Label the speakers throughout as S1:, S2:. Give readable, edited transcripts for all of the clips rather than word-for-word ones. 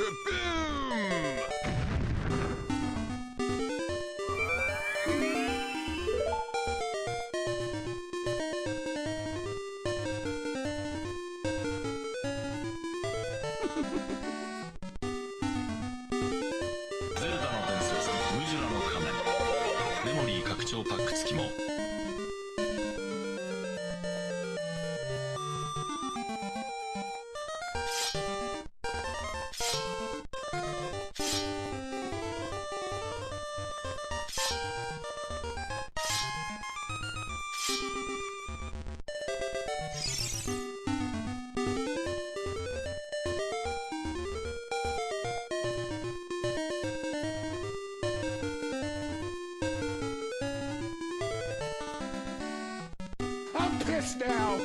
S1: Zelda の伝説、ムジュラの仮面。メモリー拡張パック付きも。
S2: I'm pissed now!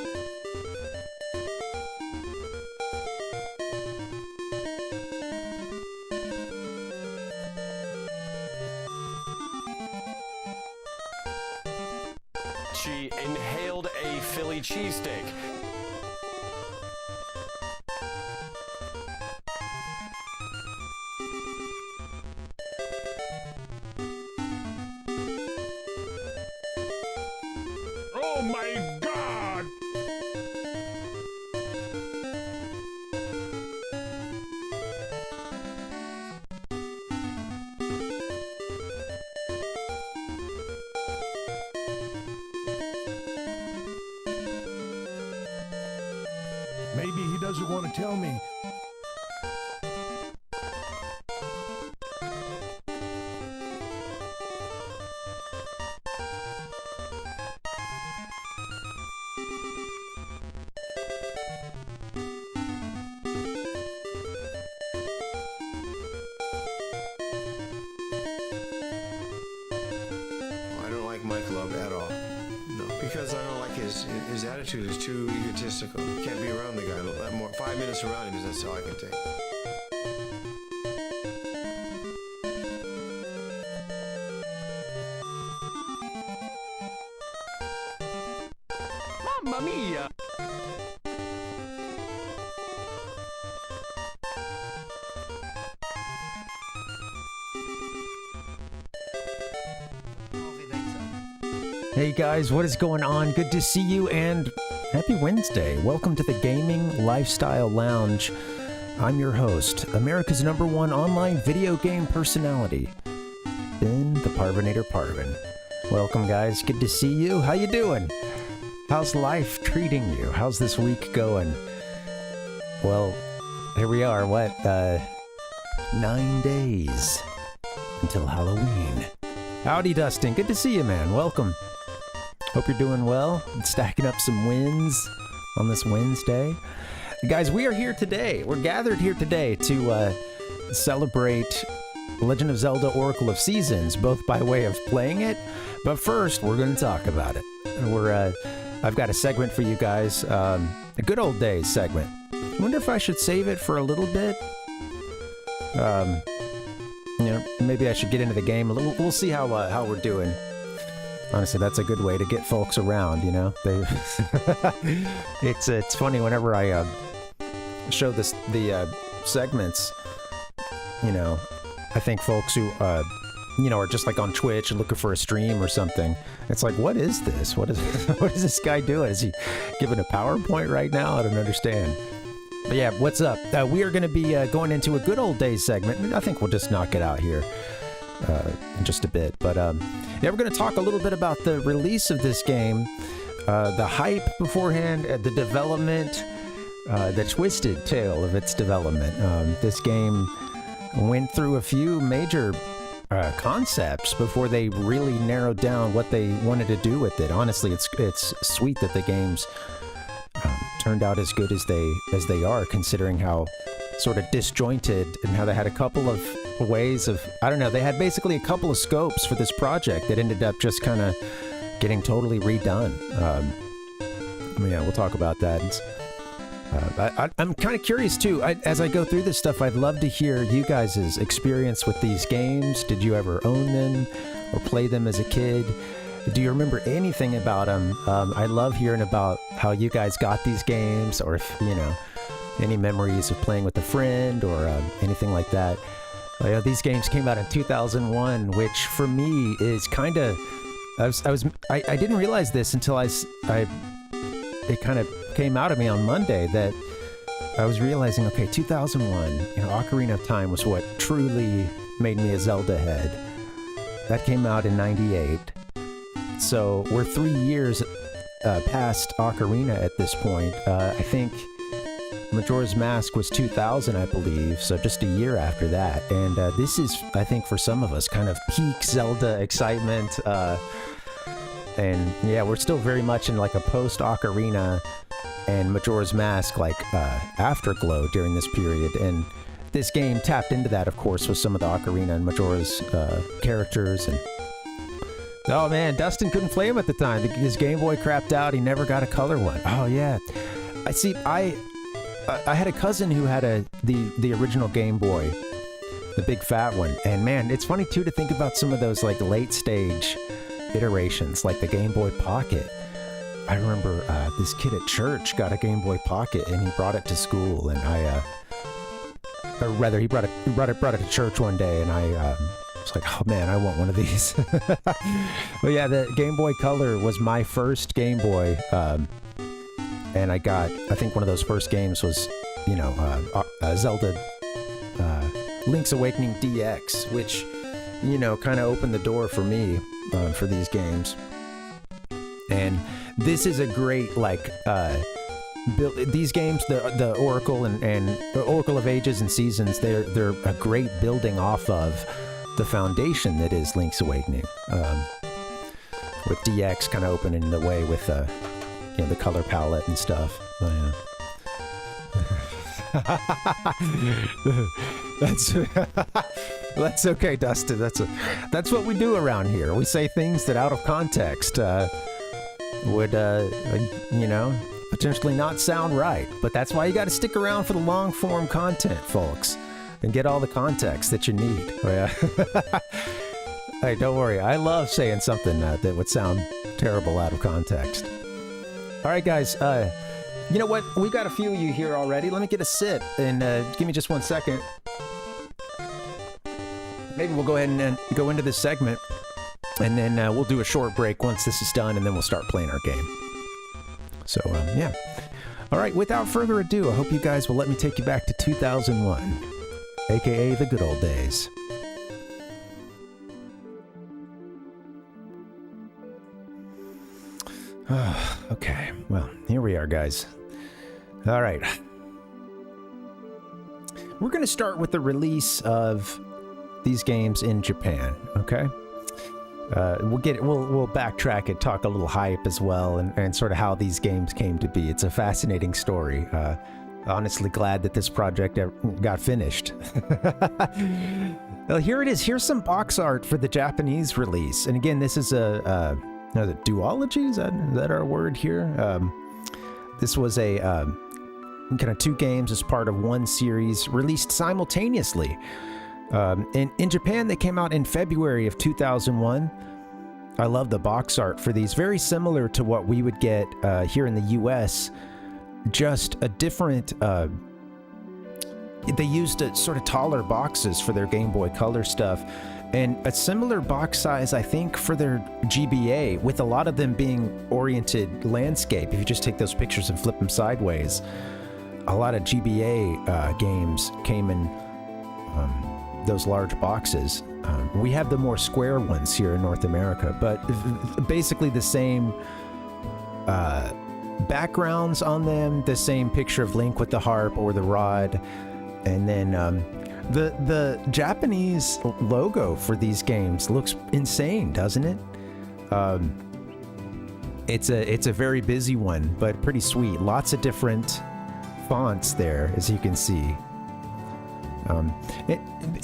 S3: She inhaled a Philly cheesesteak.
S2: Oh my god!
S4: Maybe he doesn't want to tell me.
S5: I don't like Mike Love at all. No. Because I don't like his attitude is too egotistical. Can't be around the guy. More 5 minutes around him, that's all I can take.
S2: Mamma mia!
S6: Hey guys, what is going on? Good to see you and happy Wednesday. Welcome to the Gaming Lifestyle Lounge. I'm your host, America's #1 online video game personality, Ben the Parvinator Parvin. Welcome guys, good to see you. How you doing? How's life treating you? How's this week going? Well, here we are, 9 days until Halloween. Howdy Dustin, good to see you man, welcome. Hope you're doing well and stacking up some wins on this Wednesday. Guys, we are here today. We're gathered here today to celebrate Legend of Zelda Oracle of Seasons, both by way of playing it, but first we're going to talk about it. I've got a segment for you guys, a good old days segment. I wonder if I should save it for a little bit. Maybe I should get into the game a little. We'll see how we're doing. Honestly, that's a good way to get folks around, you know. It's funny whenever I show the segments. You know, I think folks who are just like on Twitch and looking for a stream or something. It's like, what is this? What is this guy doing? Is he giving a PowerPoint right now? I don't understand. But yeah, what's up? We are going to be going into a good old days segment. I think we'll just knock it out here in just a bit. But yeah, we're going to talk a little bit about the release of this game, the hype beforehand, the development, the twisted tale of its development. This game went through a few major concepts before they really narrowed down what they wanted to do with it. Honestly, it's sweet that the game's turned out as good as they are, considering how sort of disjointed and how they had a couple of ways of, I don't know, they had basically a couple of scopes for this project that ended up just kind of getting totally redone. Yeah, we'll talk about that. I'm kind of curious too, as I go through this stuff, I'd love to hear you guys' experience with these games. Did you ever own them or play them as a kid? Do you remember anything about them? I love hearing about how you guys got these games, or if, any memories of playing with a friend or anything like that. These games came out in 2001, which for me is kind of... I didn't realize this until it kind of came out of me on Monday that I was realizing, okay, 2001, Ocarina of Time was what truly made me a Zelda head. That came out in 98. So we're 3 years past Ocarina at this point. I think Majora's Mask was 2000, I believe, so just a year after that. And this is, I think, for some of us, kind of peak Zelda excitement. And yeah, we're still very much in like a post-Ocarina and Majora's Mask afterglow during this period. And this game tapped into that, of course, with some of the Ocarina and Majora's characters. And oh man, Dustin couldn't play him at the time. His Game Boy crapped out. He never got a color one. Oh yeah, I had a cousin who had the original Game Boy, the big fat one. And man, it's funny too to think about some of those like late stage iterations, like the Game Boy Pocket. I remember this kid at church got a Game Boy Pocket and he brought it to school, and or rather he brought it to church one day, and I was like, oh man, I want one of these. But yeah, the Game Boy Color was my first Game Boy, and I think one of those first games was, Zelda Link's Awakening DX, which, kind of opened the door for me for these games. And this is a great, these games, the Oracle and Oracle of Ages and Seasons, they're a great building off of the foundation that is Link's Awakening, with DX kind of opening the way with the color palette and stuff. That's okay, Dustin. That's what we do around here. We say things that out of context would potentially not sound right, but that's why you got to stick around for the long form content, folks, and get all the context that you need. Hey, don't worry, I love saying something that would sound terrible out of context. All right, guys, you know what, we got a few of you here already. Let me get a sip, and give me just 1 second. Maybe we'll go ahead and go into this segment, and then we'll do a short break once this is done, and then we'll start playing our game. So, yeah. All right, without further ado, I hope you guys will let me take you back to 2001, aka the good old days. Okay, well, here we are, guys. All right. We're going to start with the release of these games in Japan, okay? We'll backtrack and talk a little hype as well, and sort of how these games came to be. It's a fascinating story. Honestly glad that this project got finished. Well, here it is. Here's some box art for the Japanese release. And again, this is a duology? Is that our word here? This was a kind of 2 games as part of one series released simultaneously. In Japan, they came out in February of 2001. I love the box art for these. Very similar to what we would get here in the US. Just a different... they used sort of taller boxes for their Game Boy Color stuff. And a similar box size, I think, for their GBA, with a lot of them being oriented landscape. If you just take those pictures and flip them sideways, a lot of GBA games came in those large boxes. We have the more square ones here in North America, but basically the same backgrounds on them, the same picture of Link with the harp or the rod, and then the Japanese logo for these games looks insane, doesn't it? It's a very busy one, but pretty sweet. Lots of different fonts there, as you can see.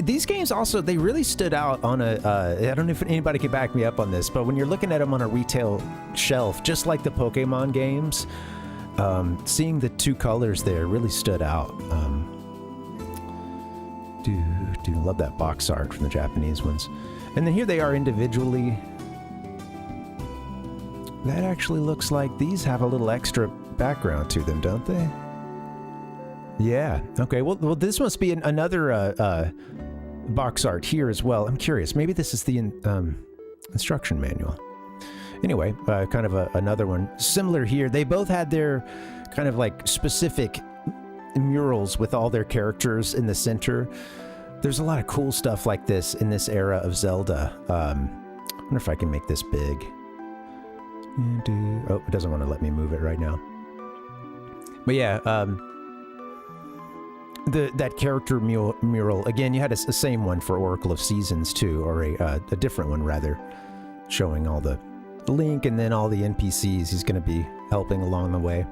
S6: These games also, they really stood out on I don't know if anybody can back me up on this, but when you're looking at them on a retail shelf, just like the Pokemon games, seeing the 2 colors there really stood out. Do love that box art from the Japanese ones. And then here they are individually. That actually looks like these have a little extra background to them, don't they? Yeah. Okay. Well, this must be another box art here as well. I'm curious. Maybe this is the instruction manual. Anyway, kind of another one similar here. They both had their kind of like specific murals with all their characters in the center. There's a lot of cool stuff like this in this era of Zelda. I wonder if I can make this big. Oh, it doesn't want to let me move it right now. But yeah, that character mural, again, you had the same one for Oracle of Seasons too, or a different one rather, showing all the Link and then all the NPCs he's going to be helping along the way.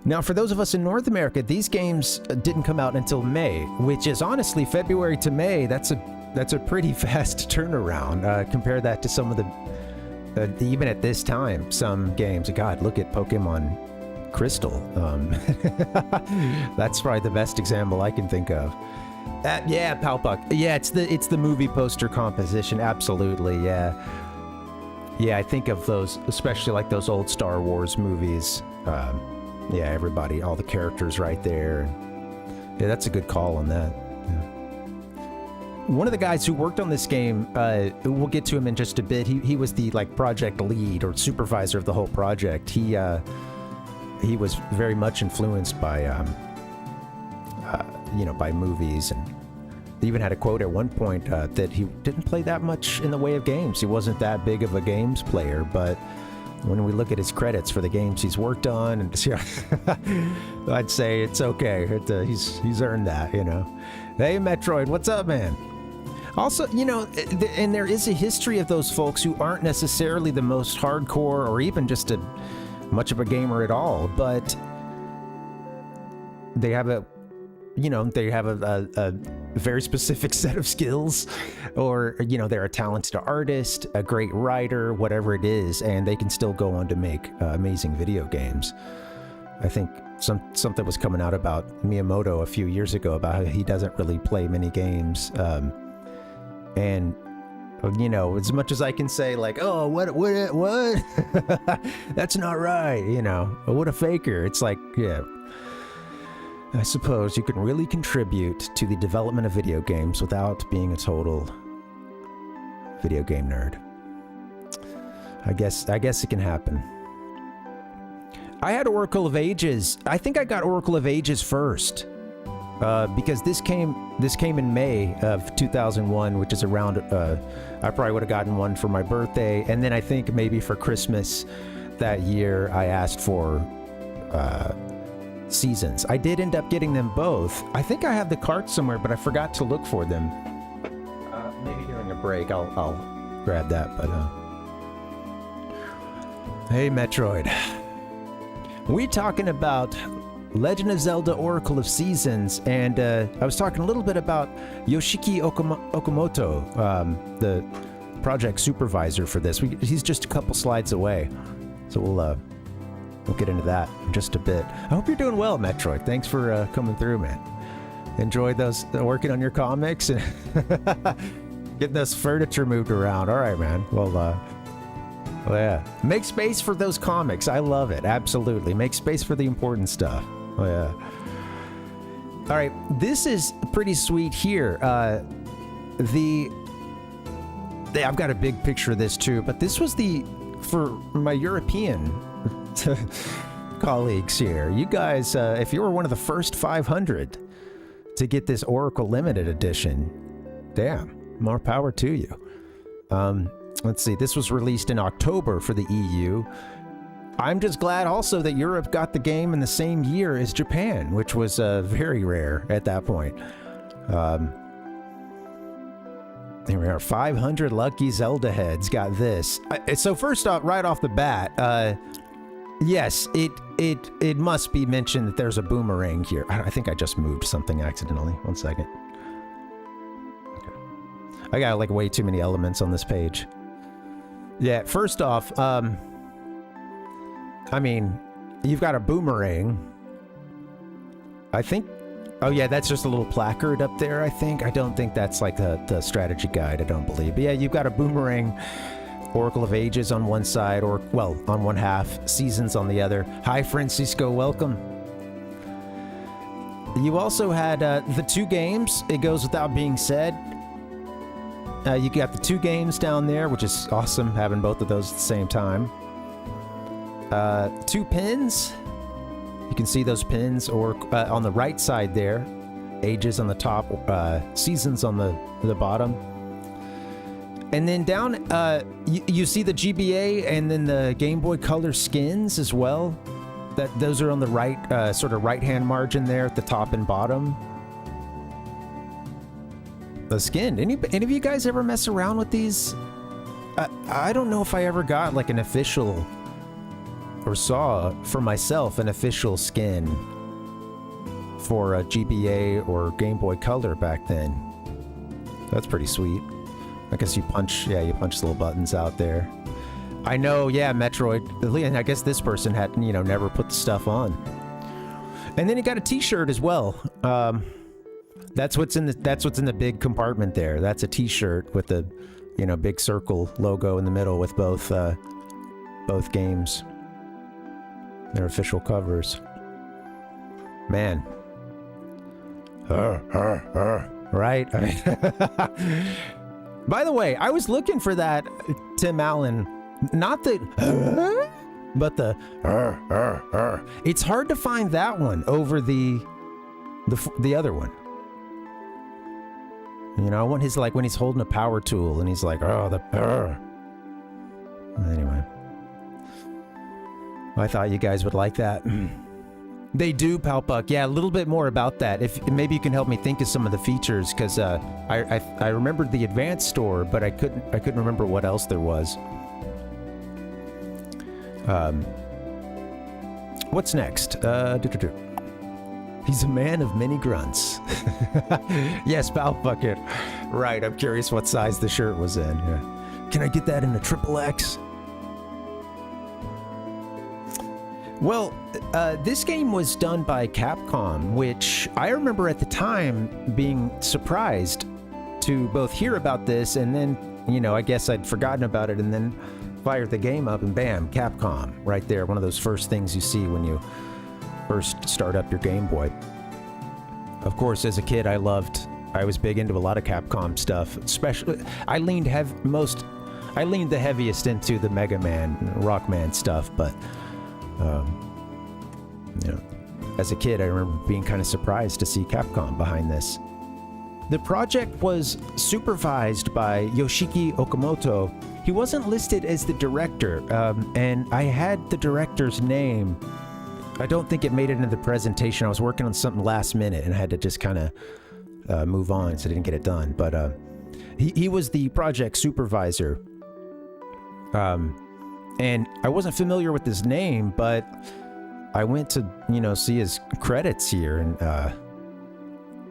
S6: Now, for those of us in North America, these games didn't come out until May, which is honestly February to May. That's a pretty fast turnaround. Compare that to some of the even at this time, some games. God, look at Pokemon Crystal. That's probably the best example I can think of. Yeah, Palpuck. Yeah, it's the movie poster composition. Absolutely, yeah. Yeah, I think of those, especially like those old Star Wars movies. Yeah, everybody, all the characters right there. Yeah, that's a good call on that. Yeah. One of the guys who worked on this game, we'll get to him in just a bit. He was the like project lead or supervisor of the whole project. He was very much influenced by, by movies, and they even had a quote at one point that he didn't play that much in the way of games. He wasn't that big of a games player, but when we look at his credits for the games he's worked on, and I'd say it's okay. He's earned that, you know. Hey, Metroid, what's up, man? Also, you know, and there is a history of those folks who aren't necessarily the most hardcore or even just much of a gamer at all, but they have a very specific set of skills, or, you know, they're a talented artist, a great writer, whatever it is, and they can still go on to make amazing video games. I think something was coming out about Miyamoto a few years ago about how he doesn't really play many games. And, you know, as much as I can say, like, oh, what? That's not right, you know, what a faker. It's like, yeah. I suppose you can really contribute to the development of video games without being a total video game nerd. I guess it can happen. I had Oracle of Ages. I think I got Oracle of Ages first, because this came in May of 2001, which is around. I probably would have gotten one for my birthday, and then I think maybe for Christmas that year I asked for Seasons. I did end up getting them both. I think I have the cart somewhere, but I forgot to look for them. Maybe during a break I'll grab that. But hey, Metroid, we talking about Legend of Zelda Oracle of Seasons, and I was talking a little bit about Yoshiki Okamoto, the project supervisor for this. He's just a couple slides away, so we'll get into that in just a bit. I hope you're doing well, Metroid. Thanks for coming through, man. Enjoy those, working on your comics and getting this furniture moved around. All right, man. Well, yeah. Make space for those comics. I love it. Absolutely. Make space for the important stuff. Oh, yeah. All right. This is pretty sweet here. I've got a big picture of this too, but this was for my European colleagues here. You guys, if you were one of the first 500 to get this Oracle Limited Edition, damn, more power to you. Let's see, this was released in October for the EU. I'm just glad also that Europe got the game in the same year as Japan, which was very rare at that point. There we are, 500 lucky Zelda heads got this. So first off, right off the bat, yes, it must be mentioned that there's a boomerang here. I think I just moved something accidentally. One second. Okay. I got like way too many elements on this page. Yeah, first off, I mean, you've got a boomerang. I think, oh yeah, that's just a little placard up there, I think. I don't think that's like the strategy guide, I don't believe. But yeah, you've got a boomerang. Oracle of Ages on one side, or, well, on one half, Seasons on the other. Hi, Francisco, welcome. You also had the 2 games. It goes without being said. You got the 2 games down there, which is awesome, having both of those at the same time. 2 pins. You can see those pins, or on the right side there, ages on the top, seasons on the bottom. And then down, you see the GBA and then the Game Boy Color skins as well. Those are on the right, sort of right-hand margin there at the top and bottom. The skin. Any of you guys ever mess around with these? I don't know if I ever got like an official, or saw for myself an official skin for a GBA or Game Boy Color back then. That's pretty sweet. I guess you punch the little buttons out there. I know, yeah, Metroid. And I guess this person had, never put the stuff on. And then you got a T-shirt as well. That's what's in the big compartment there. That's a T-shirt with the, big circle logo in the middle with both games. Their official covers. Man. Right? By the way, I was looking for that Tim Allen, not the, but the. It's hard to find that one over the other one. I want his, like, when he's holding a power tool and he's like, Anyway. I thought you guys would like that. They do, Palpuck. Yeah, a little bit more about that. If maybe you can help me think of some of the features, because I remembered the Advanced Store, but I couldn't remember what else there was. What's next? He's a man of many grunts. Yes, Palpuck. Right. I'm curious what size the shirt was in. Yeah. Can I get that in a XXX? Well, this game was done by Capcom, which I remember at the time being surprised to both hear about this and then, I guess I'd forgotten about it and then fired the game up and bam, Capcom, right there. One of those first things you see when you first start up your Game Boy. Of course, as a kid, I was big into a lot of Capcom stuff, especially, I leaned the heaviest into the Mega Man, Rockman stuff, but as a kid, I remember being kind of surprised to see Capcom behind this. The project was supervised by Yoshiki Okamoto. He wasn't listed as the director, and I had the director's name. I don't think it made it into the presentation. I was working on something last minute and I had to just kind of move on, so I didn't get it done. But he was the project supervisor. And I wasn't familiar with his name, but I went to, see his credits here, and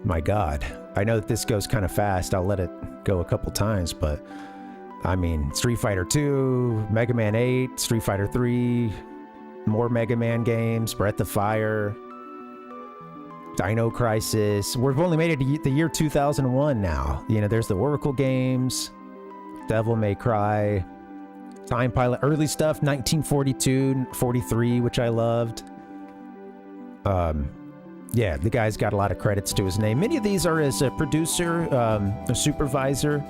S6: my God, I know that this goes kind of fast. I'll let it go a couple times, but I mean, Street Fighter 2, Mega Man 8, Street Fighter 3, more Mega Man games, Breath of Fire, Dino Crisis. We've only made it to the year 2001 now. There's the Oracle games, Devil May Cry, Time Pilot, early stuff, 1942, 43, which I loved. Yeah, the guy's got a lot of credits to his name. Many of these are as a producer, a supervisor.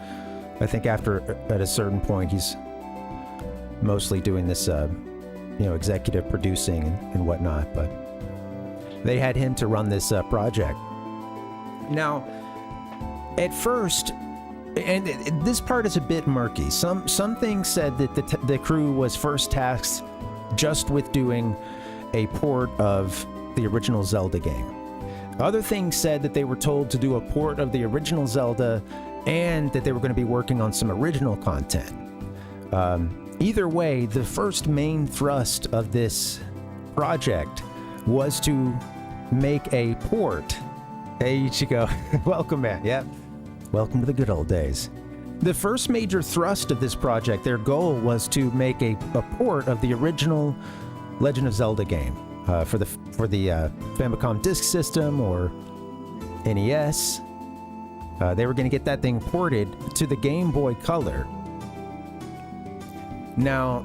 S6: I think at a certain point, he's mostly doing this, executive producing and whatnot, but they had him to run this project. Now, at first, and this part is a bit murky. Some things said that the crew was first tasked just with doing a port of the original Zelda game. Other things said that they were told to do a port of the original Zelda and that they were going to be working on some original content. Either way, the first main thrust of this project was to make a port. Hey, Ichigo. Welcome, man. Yep. Welcome to the good old days. The first major thrust of this project, their goal was to make a port of the original Legend of Zelda game for the Famicom Disk System or NES. They were going to get that thing ported to the Game Boy Color. Now,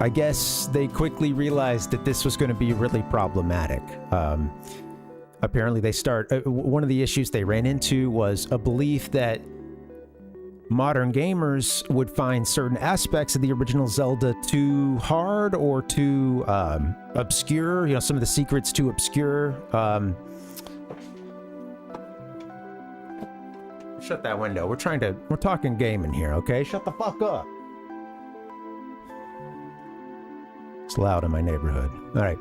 S6: I guess they quickly realized that this was going to be really problematic. apparently they start... one of the issues they ran into was a belief that modern gamers would find certain aspects of the original Zelda too hard or too obscure, you know, some of the secrets too obscure. Shut that window. We're talking gaming here, okay? Shut the fuck up. It's loud in my neighborhood. All right.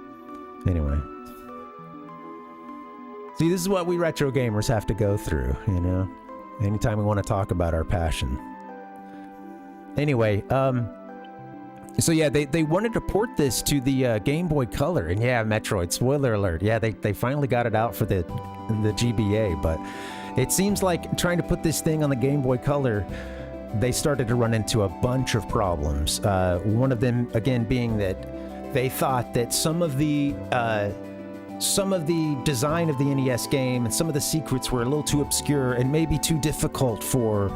S6: Anyway. See, this is what we retro gamers have to go through, you know? Anytime we want to talk about our passion. Anyway, so yeah, they wanted to port this to the Game Boy Color, and yeah, Metroid, spoiler alert, yeah, they finally got it out for the GBA, but it seems like trying to put this thing on the Game Boy Color, they started to run into a bunch of problems. One of them, again, being that they thought that some of the design of the NES game and some of the secrets were a little too obscure and maybe too difficult for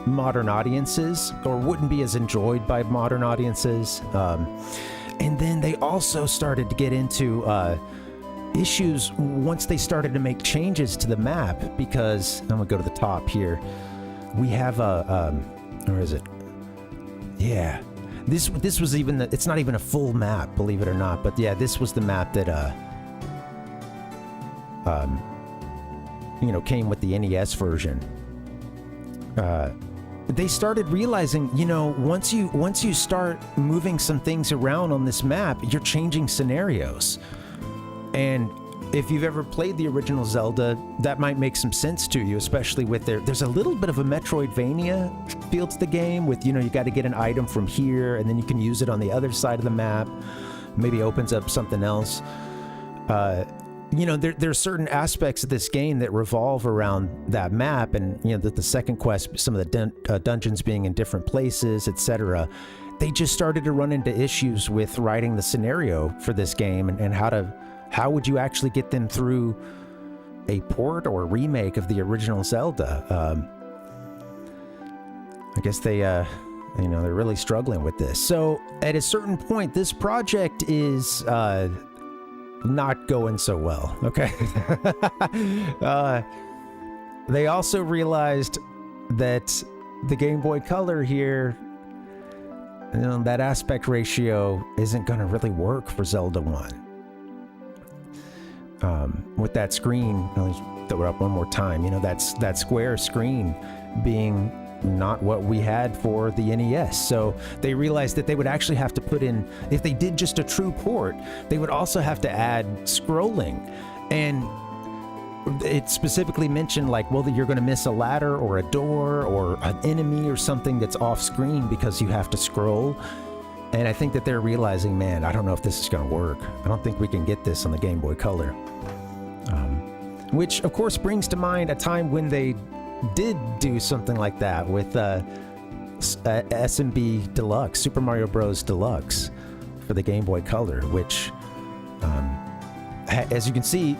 S6: modern audiences, or wouldn't be as enjoyed by modern audiences. And then they also started to get into issues once they started to make changes to the map, because I'm gonna go to the top here. We have a where is it? Yeah, this was even it's not even a full map, believe it or not, but yeah, this was the map that you know, came with the NES version. They started realizing, you know, once you start moving some things around on this map, you're changing scenarios. And if you've ever played the original Zelda, that might make some sense to you, especially with there's a little bit of a Metroidvania feel to the game with, you know, you got to get an item from here and then you can use it on the other side of the map. Maybe opens up something else. You know, there's certain aspects of this game that revolve around that map, and, you know, the second quest, some of the dungeons being in different places, etc. They just started to run into issues with writing the scenario for this game, and how would you actually get them through a port or remake of the original Zelda? I guess they, you know, they're really struggling with this. So at a certain point, this project is not going so well, okay? They also realized that the Game Boy Color here, you know, that aspect ratio isn't going to really work for Zelda 1. With that screen, let me throw it up one more time, you know, that square screen being not what we had for the NES. So they realized that they would actually have to put in, if they did just a true port, they would also have to add scrolling. And it specifically mentioned, like, well, you're going to miss a ladder or a door or an enemy or something that's off screen because you have to scroll. And I think that they're realizing, man, I don't know if this is going to work. I don't think we can get this on the Game Boy Color. Which, of course, brings to mind a time when they did do something like that with SMB Deluxe, Super Mario Bros. Deluxe for the Game Boy Color, which, as you can see,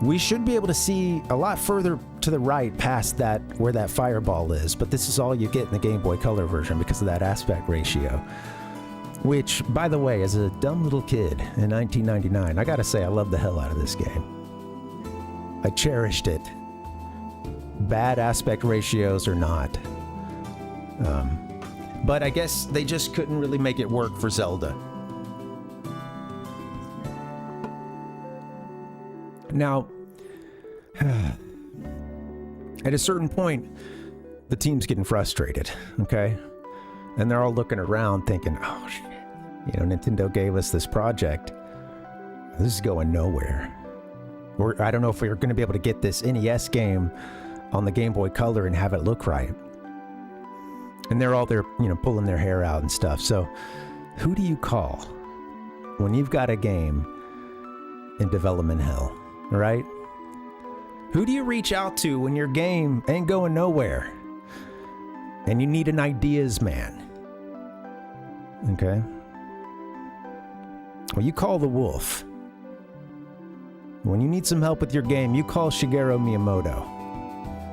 S6: we should be able to see a lot further to the right past that, where that fireball is, but this is all you get in the Game Boy Color version because of that aspect ratio. Which, by the way, as a dumb little kid in 1999, I gotta say I love the hell out of this game. I cherished it. Bad aspect ratios or not. But I guess they just couldn't really make it work for Zelda. Now, at a certain point, the team's getting frustrated, okay? And they're all looking around thinking, oh shit, you know, Nintendo gave us this project. This is going nowhere. I don't know if we're going to be able to get this NES game on the Game Boy Color and have it look right. And they're all there, you know, pulling their hair out and stuff. So who do you call when you've got a game in development hell, right? Who do you reach out to when your game ain't going nowhere and you need an ideas man? Okay. Well, you call the wolf. When you need some help with your game, you call Shigeru Miyamoto.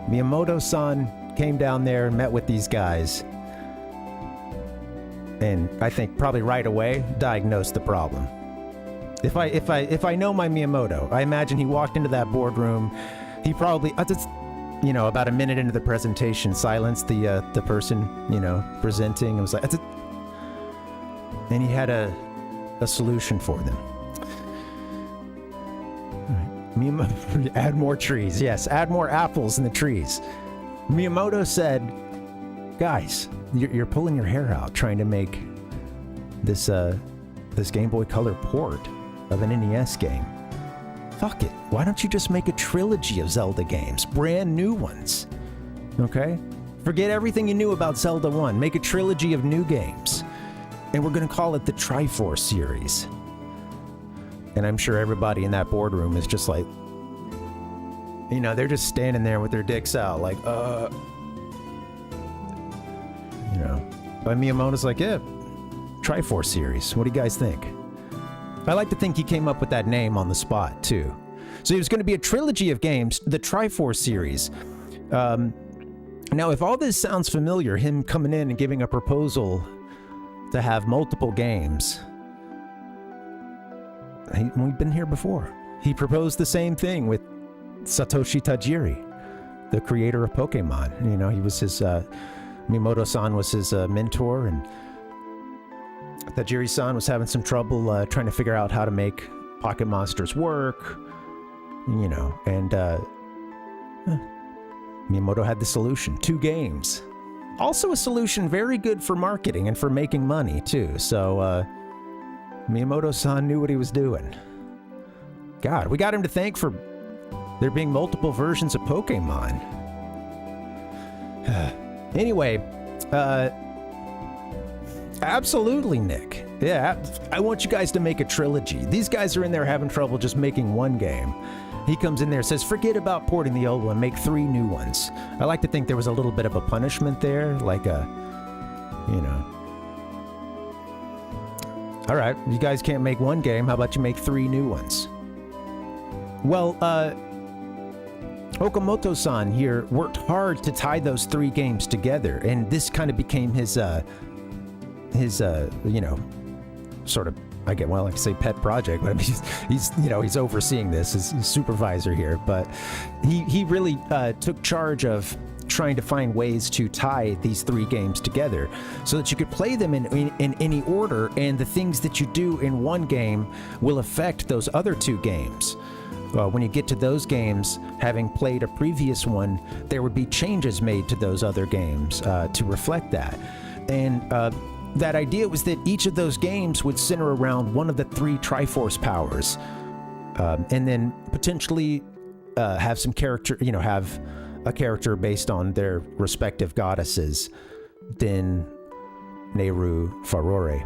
S6: Miyamoto-san came down there and met with these guys. And I think probably right away diagnosed the problem. If I know my Miyamoto, I imagine he walked into that boardroom. He probably, you know, about a minute into the presentation, silenced the person, you know, presenting, and was like, and he had a solution for them. Miyamoto, add more trees. Yes, add more apples in the trees. Miyamoto said, guys, you're pulling your hair out trying to make this Game Boy Color port of an NES game. Fuck it. Why don't you just make a trilogy of Zelda games? Brand new ones. Okay? Forget everything you knew about Zelda 1. Make a trilogy of new games. And we're going to call it the Triforce series. And I'm sure everybody in that boardroom is just like, you know, they're just standing there with their dicks out, like, you know. But Miyamoto's like, yeah, Triforce series. What do you guys think? I like to think he came up with that name on the spot, too. So it was going to be a trilogy of games, the Triforce series. Now, if all this sounds familiar, him coming in and giving a proposal to have multiple games, we've been here before. He proposed the same thing with Satoshi Tajiri, the creator of Pokemon. You know, he was his, Miyamoto-san was his mentor, and Tajiri-san was having some trouble trying to figure out how to make Pocket Monsters work, you know, and Miyamoto had the solution. 2 games. Also a solution very good for marketing and for making money, too. So, Miyamoto-san knew what he was doing. God, we got him to thank for there being multiple versions of Pokemon. Anyway, absolutely, Nick. Yeah, I want you guys to make a trilogy. These guys are in there having trouble just making one game. He comes in there and says, forget about porting the old one, make 3 new ones. I like to think there was a little bit of a punishment there, like a, you know. All right, you guys can't make one game, how about you make 3 new ones? Well, Okamoto-san here worked hard to tie those 3 games together, and this kind of became his you know, sort of, I like to say pet project, but I mean, he's you know, he's overseeing this, he's supervisor here, but he really took charge of trying to find ways to tie these 3 games together so that you could play them in any order, and the things that you do in one game will affect those other 2 games. When you get to those games, having played a previous one, there would be changes made to those other games to reflect that. And that idea was that each of those games would center around one of the 3 Triforce powers, and then potentially have some character, you know, have a character based on their respective goddesses, Din, Nehru, Farore.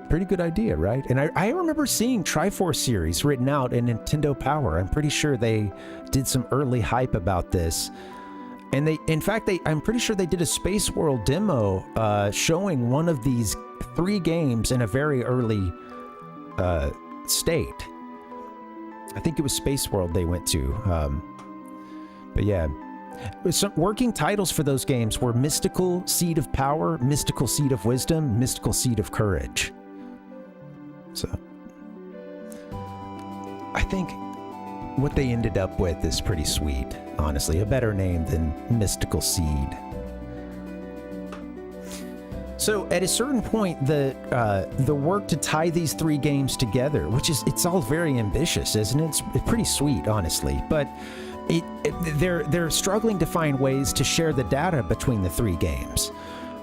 S6: Pretty good idea, right? And I remember seeing Triforce series written out in Nintendo Power. I'm pretty sure they did some early hype about this. And in fact, I'm pretty sure they did a Space World demo showing one of these 3 games in a very early state. I think it was Space World they went to. But yeah, some working titles for those games were Mystical Seed of Power, Mystical Seed of Wisdom, Mystical Seed of Courage. So, I think what they ended up with is pretty sweet, honestly. A better name than Mystical Seed. So at a certain point, the work to tie these 3 games together, it's all very ambitious, isn't it? It's pretty sweet, honestly. But they're struggling to find ways to share the data between the 3 games.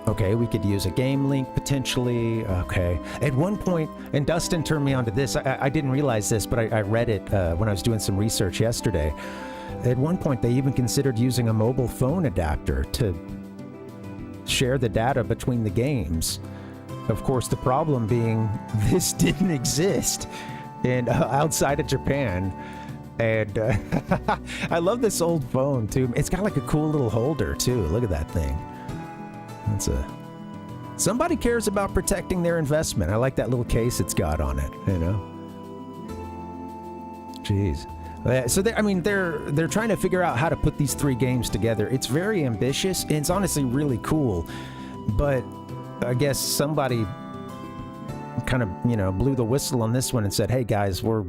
S6: Okay, we could use a game link potentially. Okay. At one point, and Dustin turned me onto this. I didn't realize this, but I read it when I was doing some research yesterday. At one point, they even considered using a mobile phone adapter to share the data between the games. Of course, the problem being this didn't exist outside of Japan. And I love this old phone, too. It's got like a cool little holder, too. Look at that thing. Somebody cares about protecting their investment. I like that little case it's got on it, you know. Jeez. So they're trying to figure out how to put these 3 games together. It's very ambitious, and it's honestly really cool. But I guess somebody kind of, blew the whistle on this one and said, hey guys, we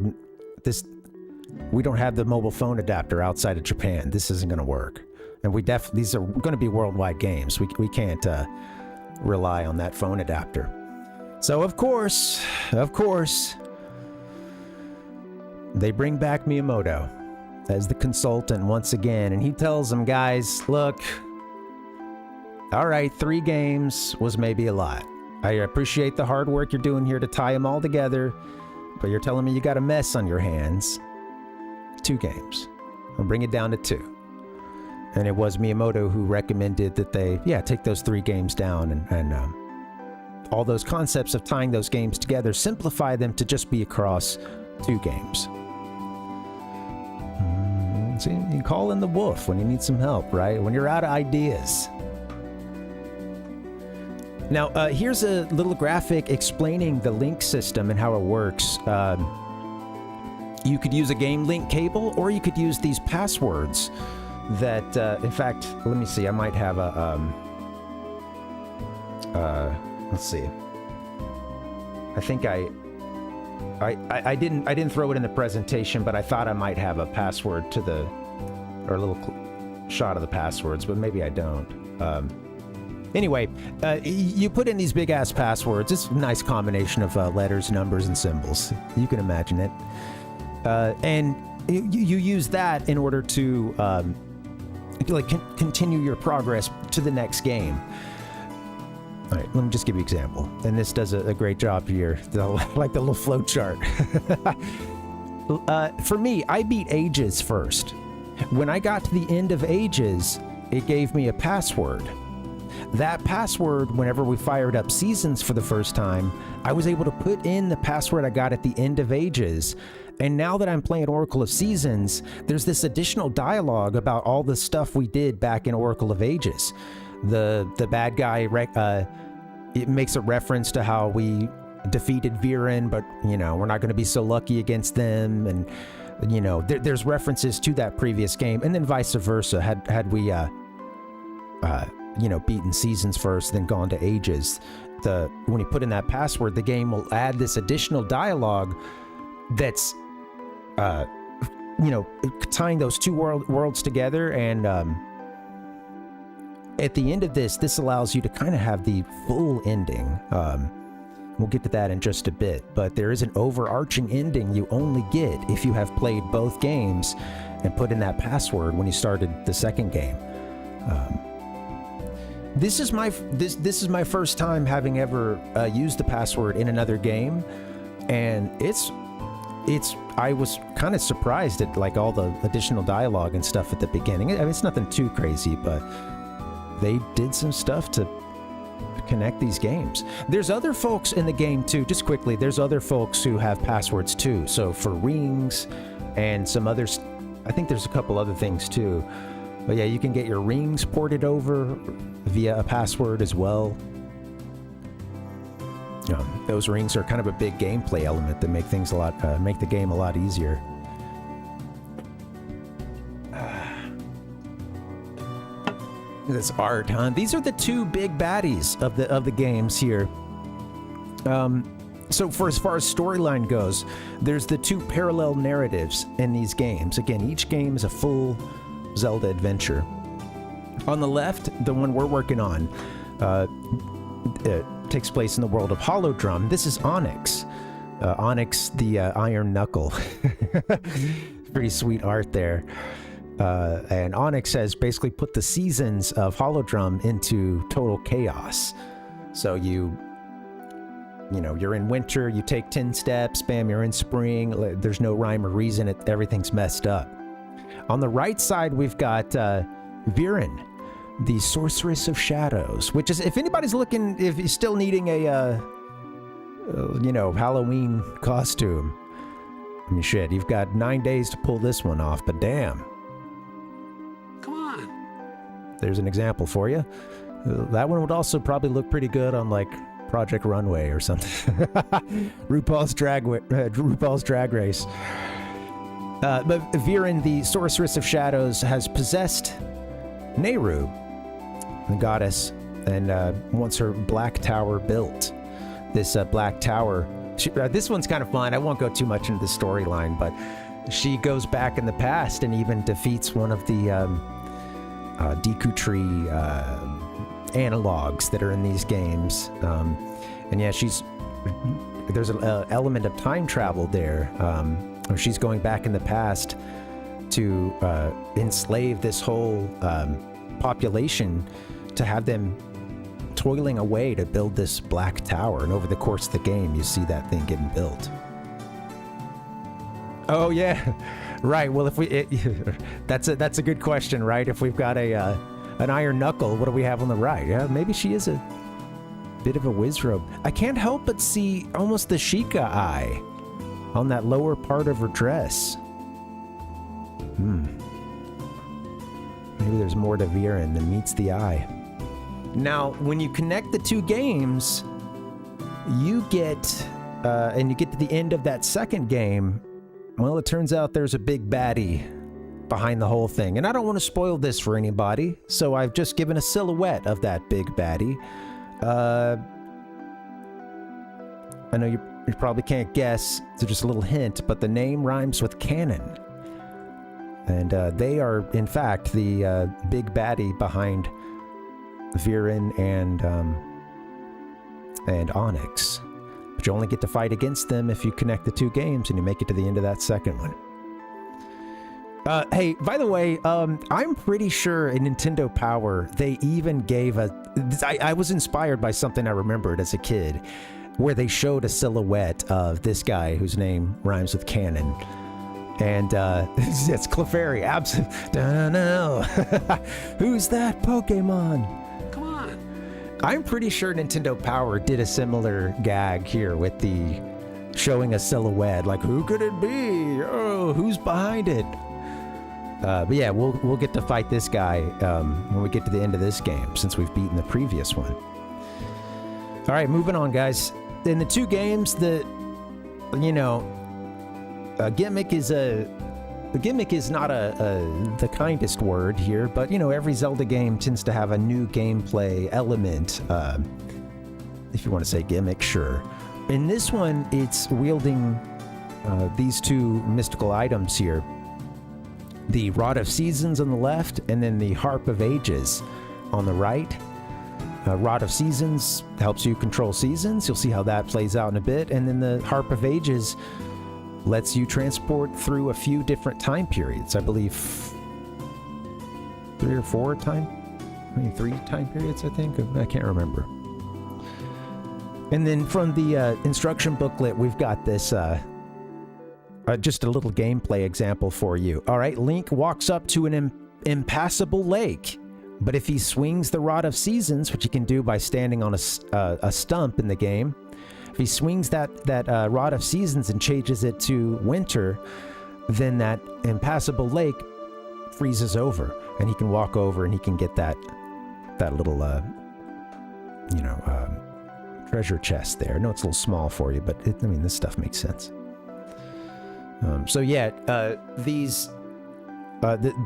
S6: don't have the mobile phone adapter outside of Japan. This isn't going to work. And these are going to be worldwide games. We can't rely on that phone adapter. So of course, they bring back Miyamoto as the consultant once again, and he tells them, guys, look, all right, 3 games was maybe a lot. I appreciate the hard work you're doing here to tie them all together, but you're telling me you got a mess on your hands. 2 games. I'll bring it down to 2. And it was Miyamoto who recommended that they, take those 3 games down and all those concepts of tying those games together, simplify them to just be across 2 games. So you call in the wolf when you need some help, right? When you're out of ideas. Now, here's a little graphic explaining the link system and how it works. You could use a game link cable, or you could use these passwords that, in fact, let me see, I might have a, let's see. I think I didn't throw it in the presentation, but I thought I might have a password to or a little shot of the passwords, but maybe I don't. Anyway, you put in these big ass passwords. It's a nice combination of letters, numbers, and symbols. You can imagine it. And you use that in order to continue your progress to the next game. All right, let me just give you an example. And this does a great job here. Like the little flow chart. For me, I beat Ages first. When I got to the end of Ages, it gave me a password. That password, whenever we fired up Seasons for the first time, I was able to put in the password I got at the end of Ages. And now that I'm playing Oracle of Seasons, there's this additional dialogue about all the stuff we did back in Oracle of Ages. The bad guy, it makes a reference to how we defeated Viren, but, we're not going to be so lucky against them. And, there's references to that previous game. And then vice versa. Had we, beaten Seasons first, then gone to Ages, when you put in that password, the game will add this additional dialogue that's, tying those 2 worlds together. And at the end of this allows you to kind of have the full ending. We'll get to that in just a bit, but there is an overarching ending you only get if you have played both games and put in that password when you started the second game. This is my first time having ever used the password in another game, and I was kind of surprised at all the additional dialogue and stuff at the beginning. I mean, it's nothing too crazy, but they did some stuff to connect these games. There's other folks in the game too, just quickly, there's other folks who have passwords too. So for rings and some others, I think there's a couple other things too. But yeah, you can get your rings ported over via a password as well. Those rings are kind of a big gameplay element that make the game a lot easier. This art, huh? These are the 2 big baddies of the games here. So for as far as storyline goes, there's the 2 parallel narratives in these games. Again, each game is a full Zelda adventure. On the left, the one we're working on, it takes place in the world of Holodrum. This is Onyx. Onyx, the Iron Knuckle. Pretty sweet art there. And Onyx has basically put the seasons of Holodrum into total chaos. So you're in winter, you take 10 steps, bam, you're in spring. There's no rhyme or reason. Everything's messed up. On the right side, we've got Viren, the Sorceress of Shadows, which is, if anybody's looking, if you're still needing a, Halloween costume, I mean, shit, you've got 9 days to pull this one off, but damn. There's an example for you. That one would also probably look pretty good on Project Runway or something. RuPaul's Drag Race. But Viren, the Sorceress of Shadows, has possessed Nehru, the goddess, and wants her black tower built. this Black Tower. This one's kind of fun. I won't go too much into the storyline, but she goes back in the past and even defeats one of the Deku Tree analogs that are in these games. And yeah, there's an element of time travel there. Where she's going back in the past to enslave this whole population, to have them toiling away to build this Black Tower. And over the course of the game, you see that thing getting built. Oh yeah, right. Well, that's a good question, right? If we've got an iron knuckle, what do we have on the right? Yeah, maybe she is a bit of a wizrobe. I can't help but see almost the Sheikah eye on that lower part of her dress. Maybe there's more to Viren than meets the eye. Now, when you connect the two games, you get to the end of that second game. Well, it turns out there's a big baddie behind the whole thing. And I don't want to spoil this for anybody, so I've just given a silhouette of that big baddie. I know you probably can't guess, so just a little hint, but the name rhymes with cannon. And they are, in fact, the big baddie behind Viren and Onyx. But you only get to fight against them if you connect the two games and you make it to the end of that second one. Hey, by the way, I'm pretty sure in Nintendo Power, they even gave I was inspired by something I remembered as a kid, where they showed a silhouette of this guy whose name rhymes with cannon. And it's Clefairy. Who's that Pokemon?
S2: Come on.
S6: I'm pretty sure Nintendo Power did a similar gag here with the showing a silhouette. Like, who could it be? Oh, who's behind it? But yeah, we'll get to fight this guy when we get to the end of this game, since we've beaten the previous one. All right, moving on, guys. In the two games, gimmick is not the kindest word here, but every Zelda game tends to have a new gameplay element. If you want to say gimmick, sure. In this one, it's wielding these two mystical items here. The Rod of Seasons on the left, and then the Harp of Ages on the right. Rod of Seasons helps you control seasons. You'll see how that plays out in a bit. And then the Harp of Ages lets you transport through a few different time periods. I believe 3 or 4 3 time periods, I think. I can't remember. And then from the instruction booklet, we've got this just a little gameplay example for you. All right, Link walks up to an impassable lake, but if he swings the Rod of Seasons, which he can do by standing on a stump in the game, if he swings that Rod of Seasons and changes it to winter, then that impassable lake freezes over, and he can walk over and he can get that little treasure chest there. I know it's a little small for you, but this stuff makes sense.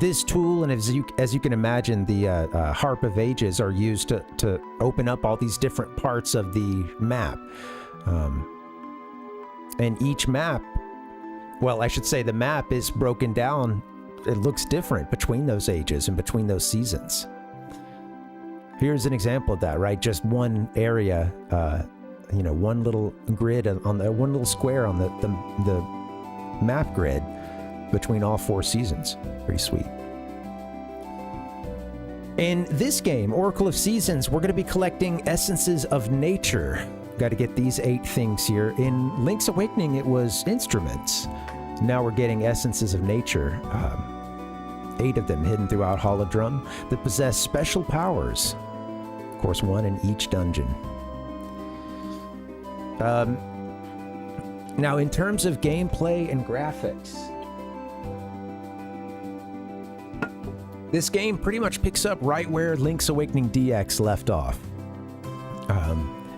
S6: This tool, and as you can imagine, the Harp of Ages are used to open up all these different parts of the map. And each map, well, I should say the map is broken down. It looks different between those ages and between those seasons. Here's an example of that, right? Just one area, one little grid on one little square on the map grid between all 4 seasons. Pretty sweet. In this game, Oracle of Seasons, we're going to be collecting essences of nature. Got to get these 8 things here. In Link's Awakening, it was instruments. Now we're getting essences of nature. 8 of them hidden throughout Holodrum that possess special powers. Of course, 1 in each dungeon. Now, in terms of gameplay and graphics, this game pretty much picks up right where Link's Awakening DX left off.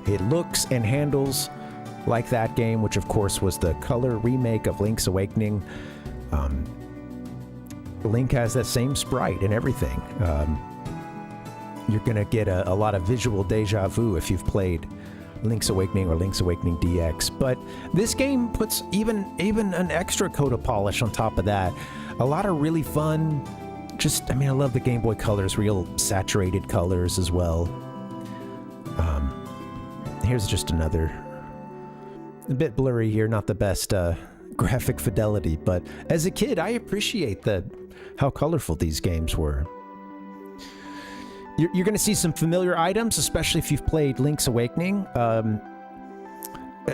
S6: It looks and handles like that game, which of course was the color remake of Link's Awakening. Link has that same sprite and everything. You're going to get a lot of visual deja vu if you've played Link's Awakening or Link's Awakening DX. But this game puts even an extra coat of polish on top of that. A lot of really fun, I love the Game Boy colors, real saturated colors as well. Here's just another, a bit blurry here, not the best graphic fidelity, but as a kid, I appreciate how colorful these games were. You're going to see some familiar items, especially if you've played Link's Awakening.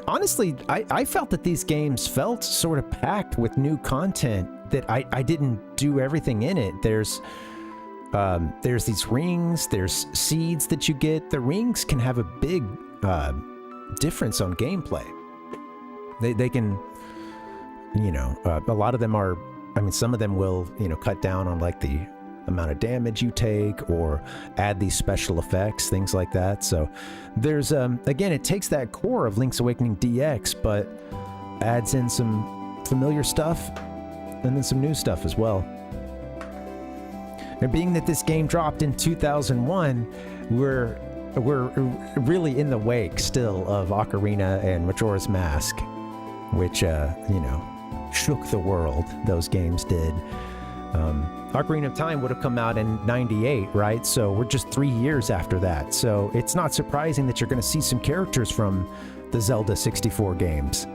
S6: Honestly, I felt that these games felt sort of packed with new content, that I didn't do everything in it. There's these rings, there's seeds that you get. The rings can have a big difference on gameplay. They can, a lot of them are, some of them will, cut down on like the amount of damage you take or add these special effects, things like that. So there's, again, it takes that core of Link's Awakening DX, but adds in some familiar stuff and then some new stuff as well. And being that this game dropped in 2001, we're really in the wake still of Ocarina and Majora's Mask, which, shook the world. Those games did. Ocarina of Time would have come out in 98, right? So we're just 3 years after that. So it's not surprising that you're going to see some characters from the Zelda 64 games.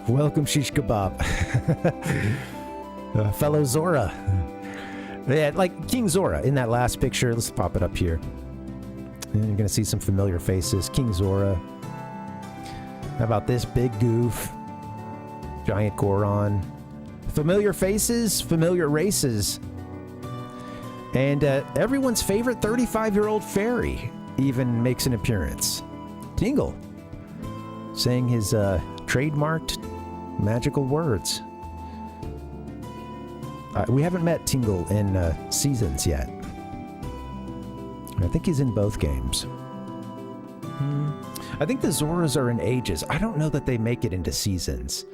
S6: Welcome, Shish Kebab. Fellow Zora. Yeah, like King Zora in that last picture. Let's pop it up here. And you're going to see some familiar faces. King Zora. How about this big goof? Giant Goron. Familiar faces, familiar races. And everyone's favorite 35-year-old fairy even makes an appearance. Tingle. Saying his trademarked magical words. We haven't met Tingle in Seasons yet. I think he's in both games. I think the Zoras are in Ages. I don't know that they make it into Seasons,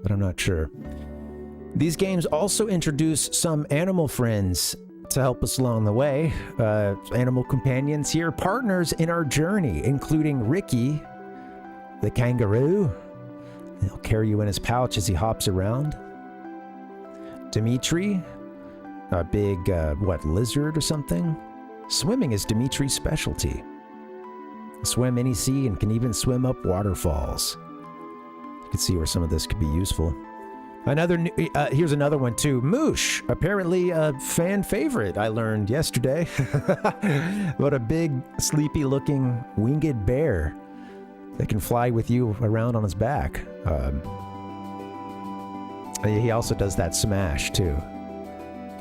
S6: but I'm not sure. These games also introduce some animal friends to help us along the way. Animal companions here, partners in our journey, including Ricky, the kangaroo. He'll carry you in his pouch as he hops around. Dimitri, a big, lizard or something? Swimming is Dimitri's specialty. Swim any sea and can even swim up waterfalls. You can see where some of this could be useful. Here's another one too. Moosh, apparently a fan favorite, I learned yesterday. What a big, sleepy-looking winged bear that can fly with you around on his back. He also does that smash too.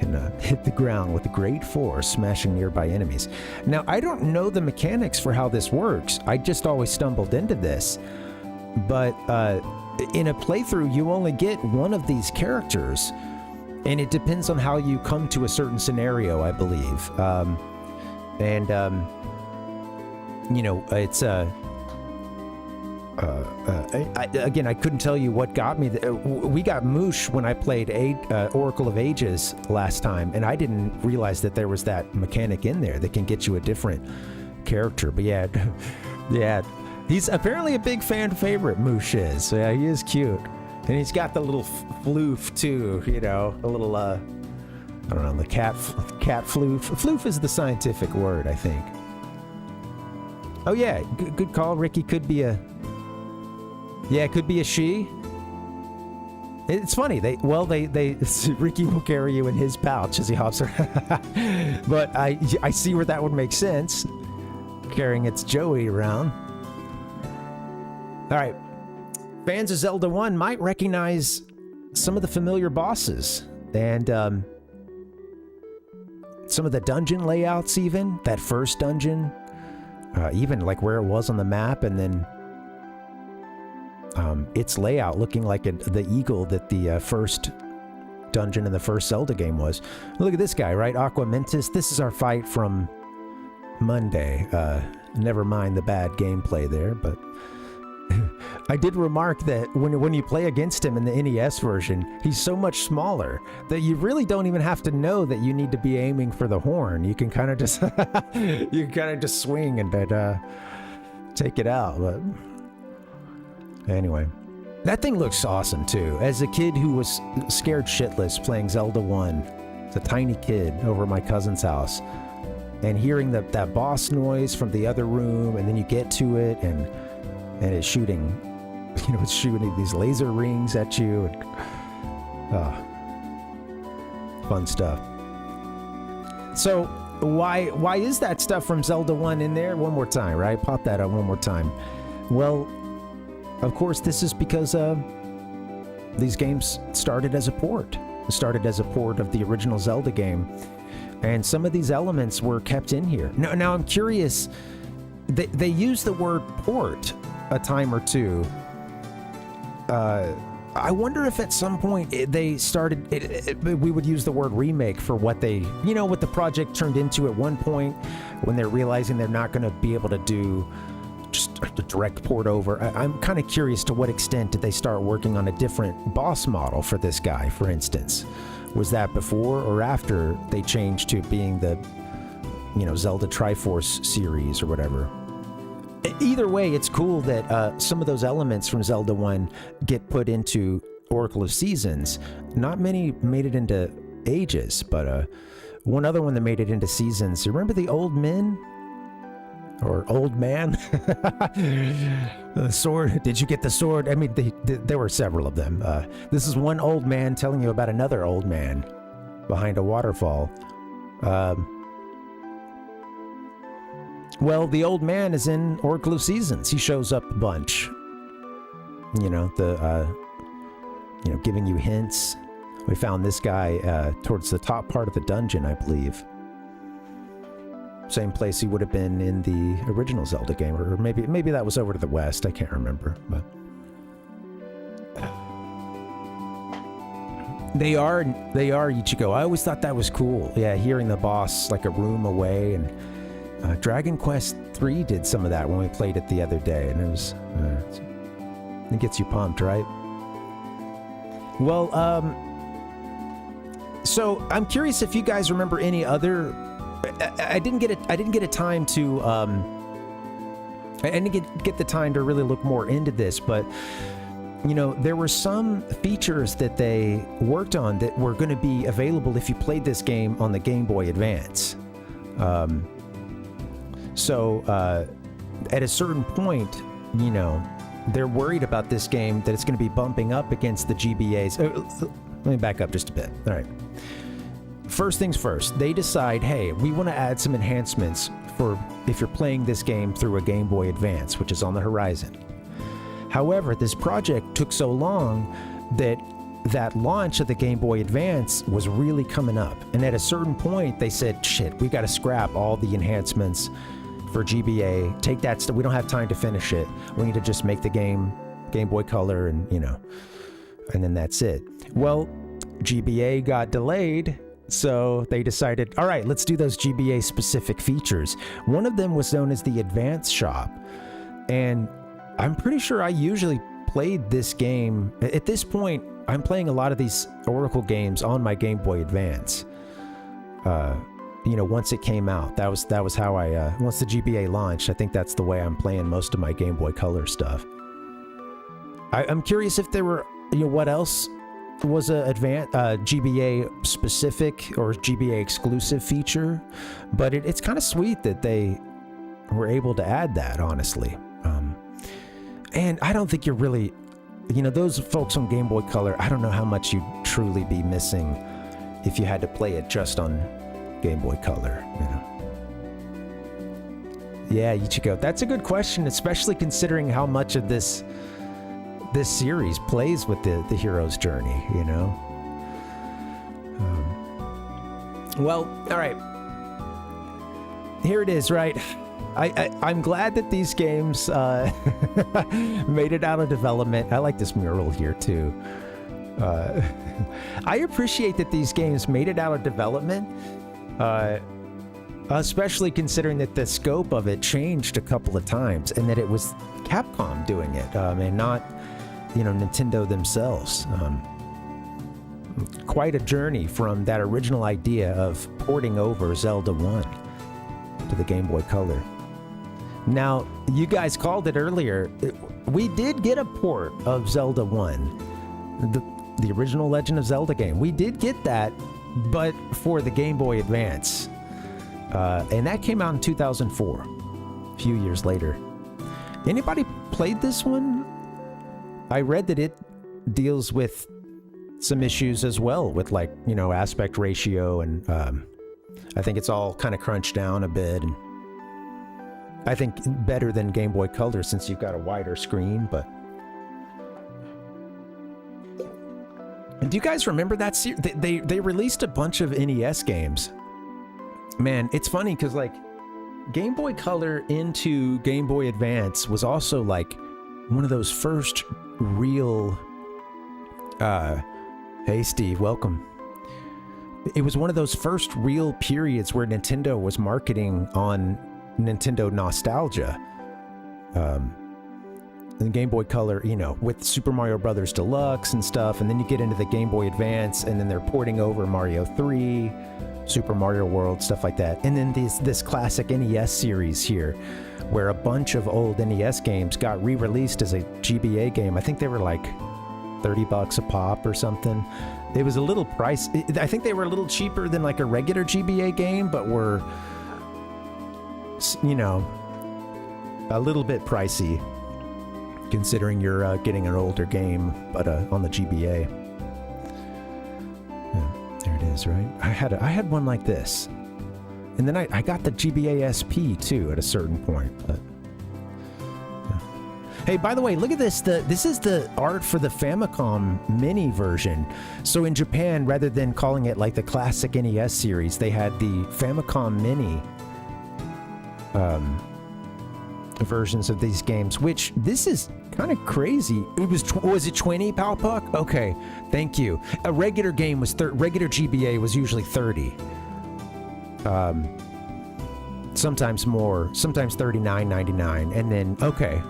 S6: Can hit the ground with great force, smashing nearby enemies. Now, I don't know the mechanics for how this works. I just always stumbled into this. But in a playthrough, you only get one of these characters, and it depends on how you come to a certain scenario, I believe. It's again, I couldn't tell you what got me. We got Moosh when I played Oracle of Ages last time, and I didn't realize that there was that mechanic in there that can get you a different character. But yeah, he's apparently a big fan favorite, Moosh is. So yeah, he is cute. And he's got the little floof too, a little, I don't know, the cat floof. Floof is the scientific word, I think. Oh yeah, good call. Ricky could be it could be a she. It's funny. Ricky will carry you in his pouch as he hops around. But I see where that would make sense. Carrying its Joey around. All right. Fans of Zelda 1 might recognize some of the familiar bosses and some of the dungeon layouts even. That first dungeon. Even like where it was on the map, and then its layout looking like the eagle that the first dungeon in the first Zelda game was. Look at this guy, right? Aqua Mentis. This is our fight from Monday. Never mind the bad gameplay there, but I did remark that when you play against him in the NES version, he's so much smaller that you really don't even have to know that you need to be aiming for the horn. You can kind of just swing and take it out. But Anyway, that thing looks awesome too. As a kid who was scared shitless playing Zelda 1, as a tiny kid over at my cousin's house, and hearing that boss noise from the other room, and then you get to it, and it's shooting, it's shooting these laser rings at you, and fun stuff. So why is that stuff from Zelda 1 in there? One more time, right? Pop that up one more time. Well, of course, this is because these games started as a port. It started as a port of the original Zelda game. And some of these elements were kept in here. Now I'm curious, they use the word port a time or two. I wonder if at some point they started, we would use the word remake for what they, what the project turned into at one point when they're realizing they're not going to be able to do just a direct port over. I'm kind of curious to what extent did they start working on a different boss model for this guy, for instance. Was that before or after they changed to being the, Zelda Triforce series or whatever? Either way, it's cool that some of those elements from Zelda 1 get put into Oracle of Seasons. Not many made it into Ages, but one other one that made it into Seasons. Remember the old men? Or old man? The sword. Did you get the sword? I mean, there were several of them. This is one old man telling you about another old man behind a waterfall. Well, the old man is in Oracle of Seasons. He shows up a bunch. Giving you hints. We found this guy towards the top part of the dungeon, I believe. Same place he would have been in the original Zelda game, or maybe that was over to the west. I can't remember, but they are Ichigo. I always thought that was cool. Yeah, hearing the boss like a room away, and Dragon Quest 3 did some of that when we played it the other day, and it gets you pumped, right? Well, so I'm curious if you guys remember any other. I didn't get a time to I didn't get the time to really look more into this, but there were some features that they worked on that were going to be available if you played this game on the Game Boy Advance. So at a certain point, they're worried about this game, that it's going to be bumping up against the GBAs. Let me back up just a bit. All right. First things first, they decide, hey, we want to add some enhancements for if you're playing this game through a Game Boy Advance, which is on the horizon. However, this project took so long that launch of the Game Boy Advance was really coming up. And at a certain point, they said, shit, we got to scrap all the enhancements for GBA. Take that stuff. We don't have time to finish it. We need to just make the Game Boy Color and then that's it. Well, GBA got delayed. So they decided, all right, let's do those GBA specific features. One of them was known as the Advance Shop. And I'm pretty sure I usually played this game. At this point, I'm playing a lot of these Oracle games on my Game Boy Advance. Once it came out, that was how I, once the GBA launched, I think that's the way I'm playing most of my Game Boy Color stuff. I'm curious if there were, what else was a GBA specific or GBA exclusive feature, but it's kind of sweet that they were able to add that, honestly. And I don't think you're really, those folks on Game Boy Color, I don't know how much you'd truly be missing if you had to play it just on Game Boy Color. Yeah, Ichigo, that's a good question, especially considering how much of this series plays with the hero's journey, Well, all right. Here it is, right? I'm glad that these games made it out of development. I like this mural here, too. I appreciate that these games made it out of development, especially considering that the scope of it changed a couple of times, and that it was Capcom doing it, and not Nintendo themselves. Quite a journey from that original idea of porting over Zelda 1 to the Game Boy Color. Now, you guys called it earlier. We did get a port of Zelda 1, the original Legend of Zelda game. We did get that, but for the Game Boy Advance. And that came out in 2004, a few years later. Anybody played this one? I read that it deals with some issues as well with, like, you know, aspect ratio, and I think it's all kind of crunched down a bit, and I think better than Game Boy Color since you've got a wider screen. But do you guys remember that they released a bunch of NES games? Man, it's funny because, like, Game Boy Color into Game Boy Advance was also like one of those first real hey Steve, welcome. It was one of those first real periods where Nintendo was marketing on Nintendo nostalgia. And Game Boy Color, you know, with Super Mario Brothers Deluxe and stuff, and then you get into the Game Boy Advance, and then they're porting over Mario 3, Super Mario World, stuff like that. And then this classic NES series here, where a bunch of old NES games got re-released as a GBA game. I think they were like $30 a pop or something. It was a little price. I think they were a little cheaper than like a regular GBA game, but were, you know, a little bit pricey considering you're getting an older game, but on the GBA. Yeah, there it is, right? I had one like this, and then I got the GBA SP too at a certain point. But yeah. Hey, by the way, look at this. This is the art for the Famicom Mini version. So in Japan, rather than calling it like the classic NES series, they had the Famicom Mini versions of these games, which this is kind of crazy. It was it 20, Palpuck? Okay, thank you. A regular game was regular GBA was usually 30. Sometimes more, sometimes $39.99, and then okay.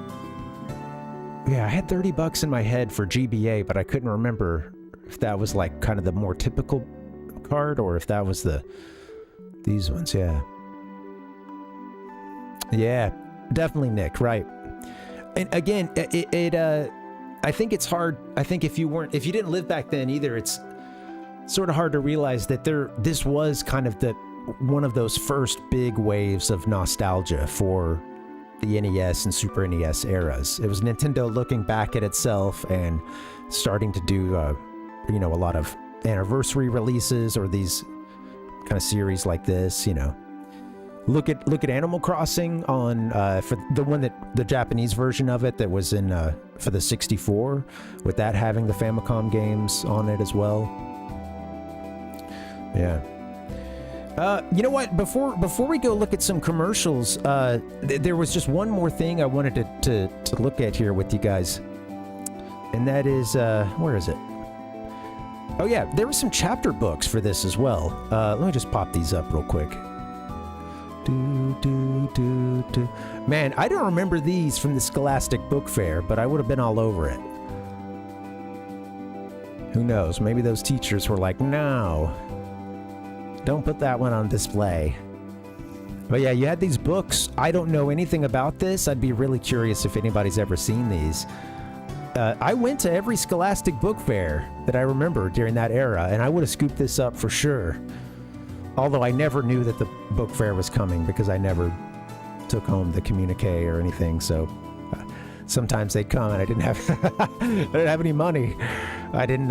S6: Yeah, I had $30 in my head for GBA, but I couldn't remember if that was like kind of the more typical card or if that was these ones. Yeah, definitely, Nick, right. And again, I think it's hard. I think if you didn't live back then either, it's sort of hard to realize that this was kind of one of those first big waves of nostalgia for the NES and Super NES eras. It was Nintendo looking back at itself and starting to do, you know, a lot of anniversary releases or these kind of series like this, you know. Look at Animal Crossing on for the one the Japanese version of it that was in for the 64, with that having the Famicom games on it as well. Yeah. You know what? Before we go look at some commercials, there was just one more thing I wanted to look at here with you guys, and that is where is it? Oh yeah, there were some chapter books for this as well. Let me just pop these up real quick. Man, I don't remember these from the Scholastic Book Fair, but I would have been all over it. Who knows? Maybe those teachers were like, no, don't put that one on display. But yeah, you had these books. I don't know anything about this. I'd be really curious if anybody's ever seen these. I went to every Scholastic Book Fair that I remember during that era, and I would have scooped this up for sure. Although I never knew that the book fair was coming because I never took home the communique or anything. So sometimes they'd come and I didn't have any money. I didn't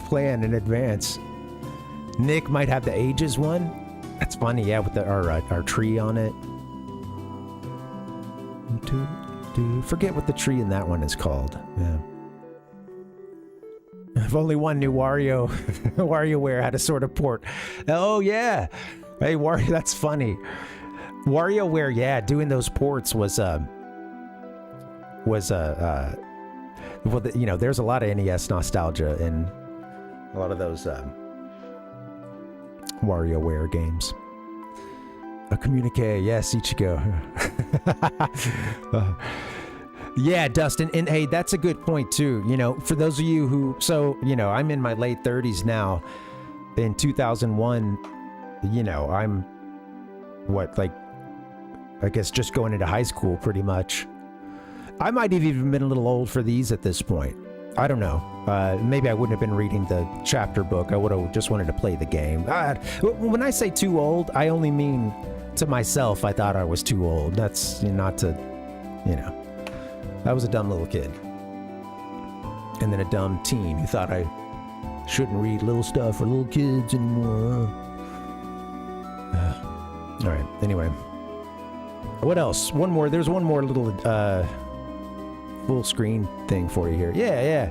S6: plan in advance. Nick might have the Ages one. That's funny, yeah, with our tree on it. Forget what the tree in that one is called. Yeah. If only one knew WarioWare had a sort of port. Oh yeah, hey Wario, that's funny. WarioWare, yeah, doing those ports was well, you know, there's a lot of NES nostalgia in a lot of those WarioWare games. A communique, yes, Ichigo. Yeah, Dustin, and hey, that's a good point too. You know, for those of you who, so, you know, I'm in my late 30s now. In 2001, you know, I'm, what, like I guess just going into high school pretty much. I might have even been a little old for these at this point. I don't know. Maybe I wouldn't have been reading the chapter book. I would have just wanted to play the game. When I say too old, I only mean to myself. I thought I was too old. That's not to, I was a dumb little kid. And then a dumb teen who thought I shouldn't read little stuff for little kids anymore. All right. Anyway. What else? One more. There's one more little full screen thing for you here. Yeah.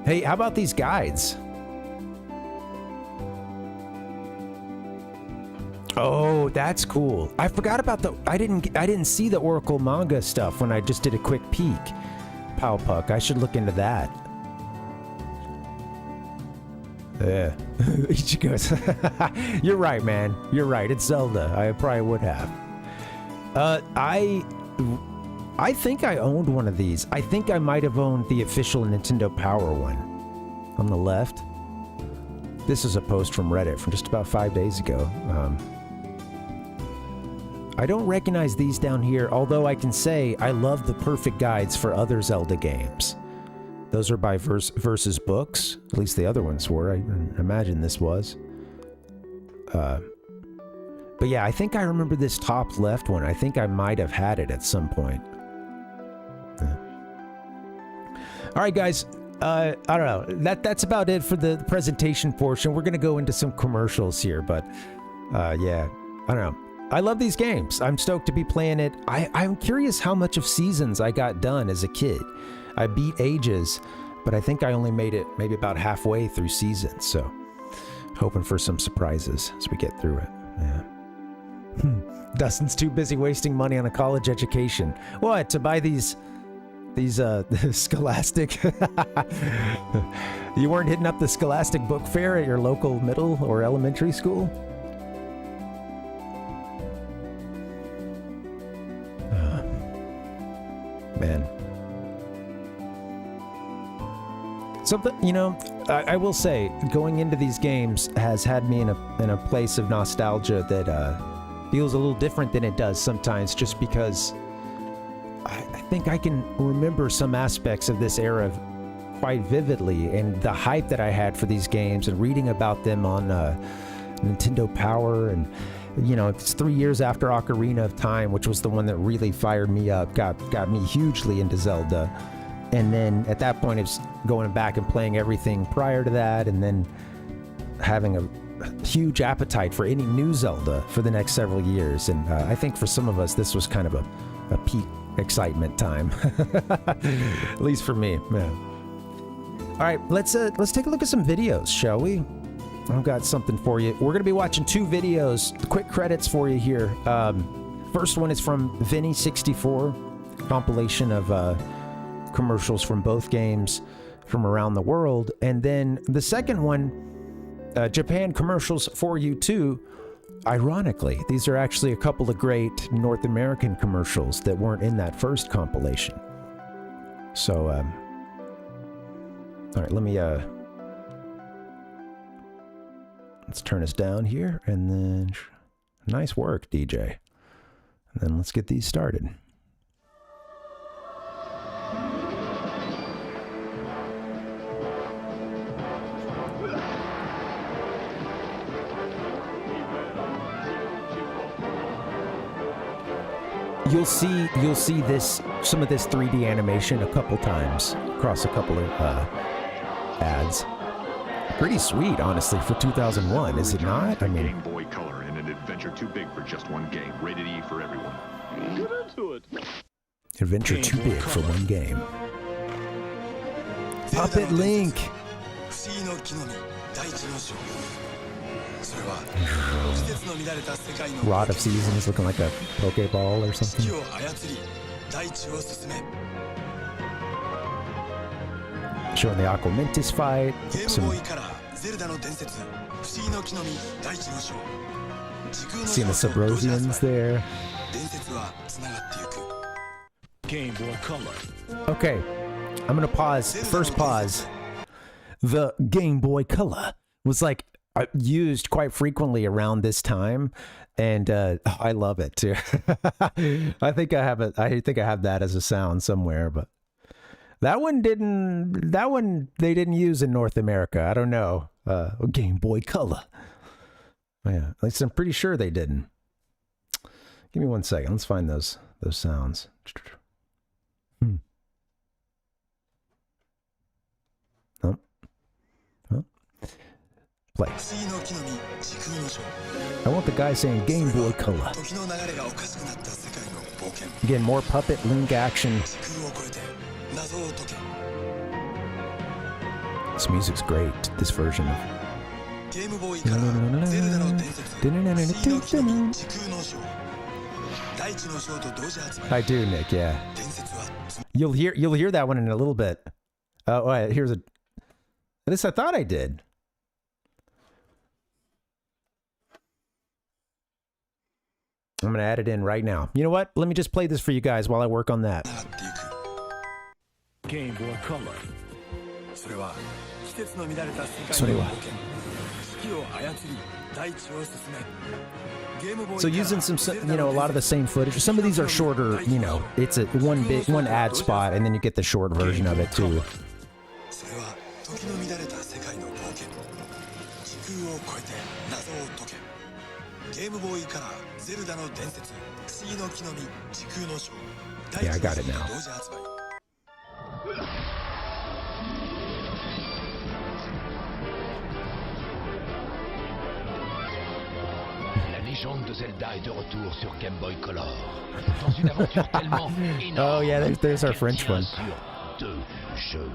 S6: Hey, how about these guides? Oh, that's cool. I forgot about I didn't see the Oracle manga stuff when I just did a quick peek. Powpuck. I should look into that. Yeah. You're right, man. You're right. It's Zelda. I probably would have. I think I owned one of these. I think I might have owned the official Nintendo Power one. On the left. This is a post from Reddit from just about 5 days ago. I don't recognize these down here, although I can say I love the perfect guides for other Zelda games. Those are by Versus Books. At least the other ones were. I imagine this was. But yeah, I think I remember this top left one. I think I might have had it at some point. All right, guys. I don't know. That's about it for the presentation portion. We're going to go into some commercials here, but yeah, I don't know. I love these games. I'm stoked to be playing it. I'm curious how much of Seasons I got done as a kid. I beat Ages, but I think I only made it maybe about halfway through Seasons, so hoping for some surprises as we get through it. Yeah. Dustin's too busy wasting money on a college education. What, to buy these Scholastic? You weren't hitting up the Scholastic book fair at your local middle or elementary school? Man. Something, I will say, going into these games has had me in a place of nostalgia that feels a little different than it does sometimes, just because I think I can remember some aspects of this era quite vividly, and the hype that I had for these games and reading about them on Nintendo Power, and it's 3 years after Ocarina of Time, which was the one that really fired me up, got me hugely into Zelda. And then at that point, it's going back and playing everything prior to that, and then having a huge appetite for any new Zelda for the next several years. And I think for some of us, this was kind of a peak excitement time, at least for me. Yeah. All right, let's take a look at some videos, shall we? I've got something for you. We're gonna be watching two videos. Quick credits for you here. First one is from Vinny64, compilation of commercials from both games from around the world, and then the second one, Japan commercials for you too. Ironically, these are actually a couple of great North American commercials that weren't in that first compilation. So, all right, let me let's turn us down here, and then nice work, DJ. And then let's get these started. You'll see some of this 3D animation a couple times across a couple of ads. Pretty sweet, honestly, for 2001, is it not? I mean,
S1: Game Boy Color in an adventure too big for just one game. Rated E for everyone.
S2: Get into it.
S6: adventure too big for one game. Puppet Link. Rod of Seasons looking like a Pokeball or something. Showing the Aquamentus fight. Seeing the Subrosians there.
S2: Game Boy Color.
S6: Okay, I'm gonna pause. First pause. The Game Boy Color was like used quite frequently around this time. And I love it too. I think I have it. I think I have that as a sound somewhere, but that one they didn't use in North America. I don't know. Game Boy Color. Yeah, at least I'm pretty sure they didn't. Give me 1 second. Let's find those sounds. Oh. Oh. Play. I want the guy saying Game Boy Color. Again, more puppet link action. This music's great. This version of. I do, Nick. Yeah. You'll hear that one in a little bit. Oh, wait, here's a. At least I thought I did. I'm gonna add it in right now. You know what? Let me just play this for you guys while I work on that.
S2: Game Boy Color.
S6: So using some, you know, a lot of the same footage. Some of these are shorter, you know, it's a one ad spot, and then you get the short version of it too. Yeah, I got it now.
S7: La légende de Zelda est de retour sur Game Boy Color. Dans une aventure tellement énorme.
S6: Oh yeah, there's our French one.
S7: Sur 2 jeux.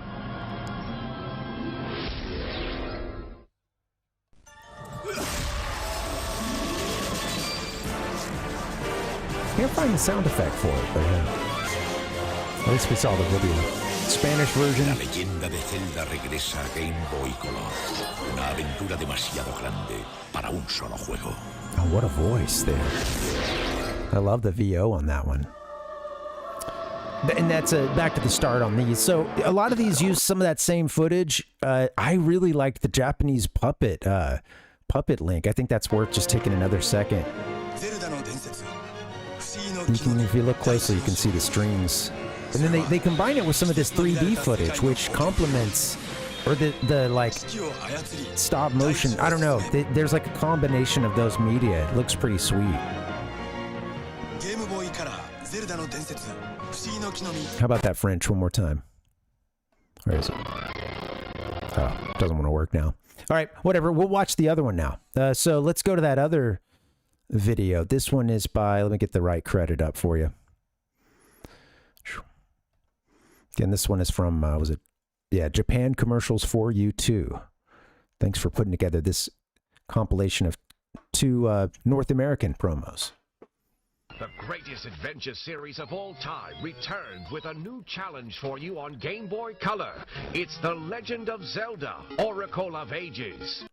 S6: Can't find the sound effect for it, but yeah. At least we saw the video. Spanish version.
S8: La leyenda de Zelda regresa a Game Boy Color. Una aventura demasiado grande para un solo juego.
S6: Oh, what a voice there. I love the VO on that one. And that's back to the start on these. So a lot of these use some of that same footage. I really liked the Japanese puppet link. I think that's worth just taking another second. You can, if you look closely, you can see the strings. And then they combine it with some of this 3D footage, which complements, or the like stop motion. I don't know. There's like a combination of those media. It looks pretty sweet. How about that French one more time? Where is it? Oh, doesn't want to work now. All right, whatever. We'll watch the other one now. So let's go to that other video. This one is by, let me get the right credit up for you. Again, this one is from, was it? Yeah, Japan Commercials for You Too. Thanks for putting together this compilation of 2 North American promos.
S7: The greatest adventure series of all time returns with a new challenge for you on Game Boy Color. It's The Legend of Zelda, Oracle of Ages.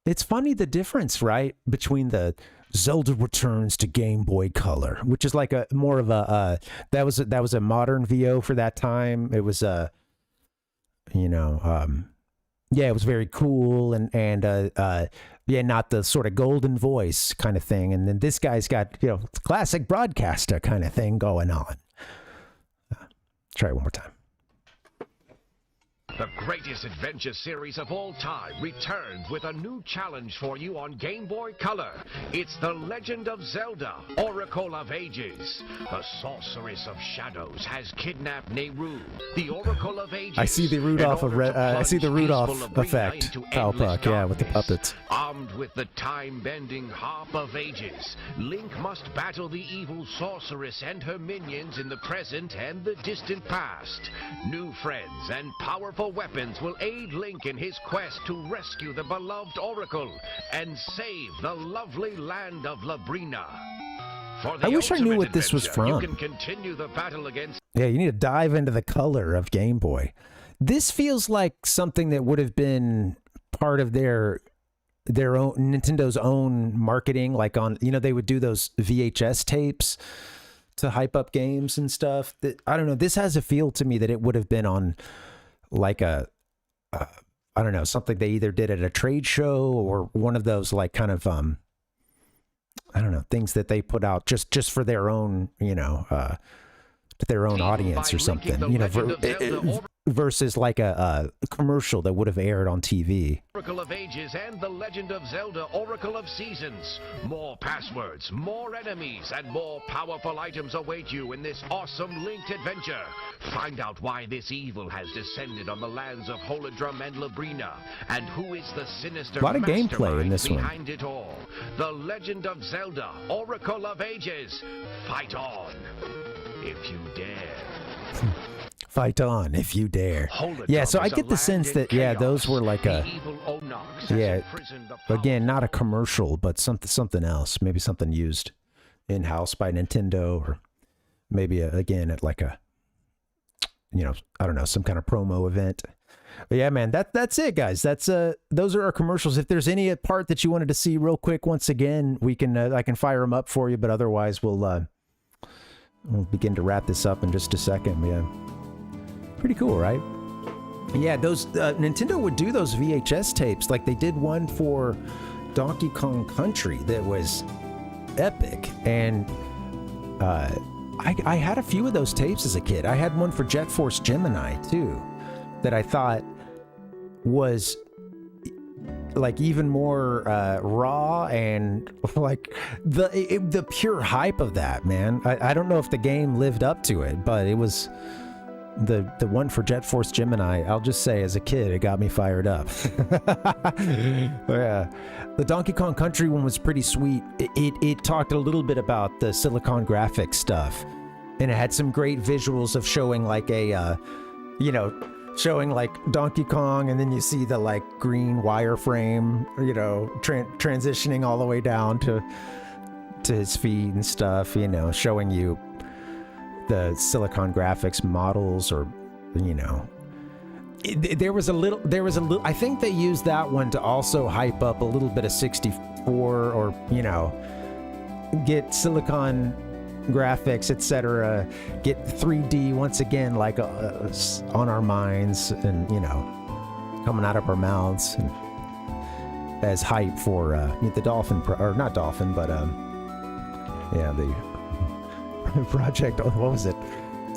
S6: It's funny the difference, right, between the Zelda returns to Game Boy Color, which is like a more of a that was a modern VO for that time. It was you know, yeah, it was very cool and yeah, not the sort of golden voice kind of thing. And then this guy's got, you know, classic broadcaster kind of thing going on. Try it one more time.
S7: The greatest adventure series of all time returns with a new challenge for you on Game Boy Color. It's The Legend of Zelda, Oracle of Ages. The Sorceress of Shadows has kidnapped Nehru, the Oracle of Ages.
S6: I see the Rudolph I see the Rudolph effect. Cowpuck, yeah, with the puppets.
S7: Armed with the time-bending Harp of Ages, Link must battle the evil sorceress and her minions in the present and the distant past. New friends and powerful weapons will aid Link in his quest to rescue the beloved Oracle and save the lovely land of Labrina.
S6: I wish I knew what this was from.
S7: You can continue the battle against.
S6: Yeah, you need to dive into the color of Game Boy. This feels like something that would have been part of their own Nintendo's own marketing, like on, you know, they would do those VHS tapes to hype up games and stuff. That, I don't know, this has a feel to me that it would have been on like I don't know, something they either did at a trade show or one of those like kind of I don't know, things that they put out just for their own, their own audience or something, versus like a commercial that would have aired on TV.
S7: Oracle of Ages and The Legend of Zelda Oracle of Seasons. More passwords, more enemies, and more powerful items await you in this awesome linked adventure. Find out why this evil has descended on the lands of Holodrum and Labrina, and who is the sinister
S6: A lot of gameplay in this one.
S7: behind it all. The Legend of Zelda Oracle of Ages. Fight on, if you dare.
S6: Fight on if you dare. Yeah, so I get the sense that, those were like again, not a commercial, but something else. Maybe something used in-house by Nintendo, or maybe, again, at like a, I don't know, some kind of promo event. But yeah, man, that's it, guys. Those are our commercials. If there's any part that you wanted to see real quick, once again, I can fire them up for you, but otherwise we'll begin to wrap this up in just a second. Yeah. Pretty cool, right? Yeah, those Nintendo would do those VHS tapes. Like they did one for Donkey Kong Country that was epic, and I had a few of those tapes as a kid. I had one for Jet Force Gemini too, that I thought was like even more raw, and like the pure hype of that, man. I don't know if the game lived up to it, but it was. The one for Jet Force Gemini, I'll just say, as a kid, it got me fired up. Yeah. The Donkey Kong Country one was pretty sweet. It talked a little bit about the Silicon Graphics stuff, and it had some great visuals of showing like showing like Donkey Kong, and then you see the like green wireframe, transitioning all the way down to his feet and stuff, showing you the Silicon Graphics models, or there was a little I think they used that one to also hype up a little bit of 64, or get Silicon Graphics, etc., get 3D once again, like on our minds, and coming out of our mouths, and as hype for the Dolphin or not Dolphin, but the project, what was it,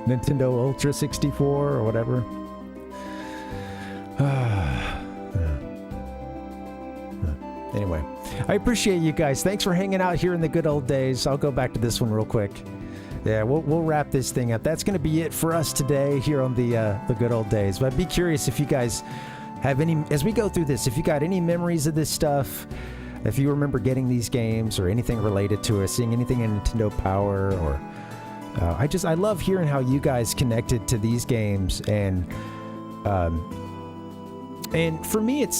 S6: Nintendo Ultra 64 or whatever. Anyway, I appreciate you guys. Thanks for hanging out here in the good old days. I'll go back to this one real quick. Yeah, we'll wrap this thing up. That's going to be it for us today here on the good old days. But I'd be curious if you guys have any, as we go through this, if you got any memories of this stuff, if you remember getting these games or anything related to it, seeing anything in Nintendo Power, or I love hearing how you guys connected to these games, and for me it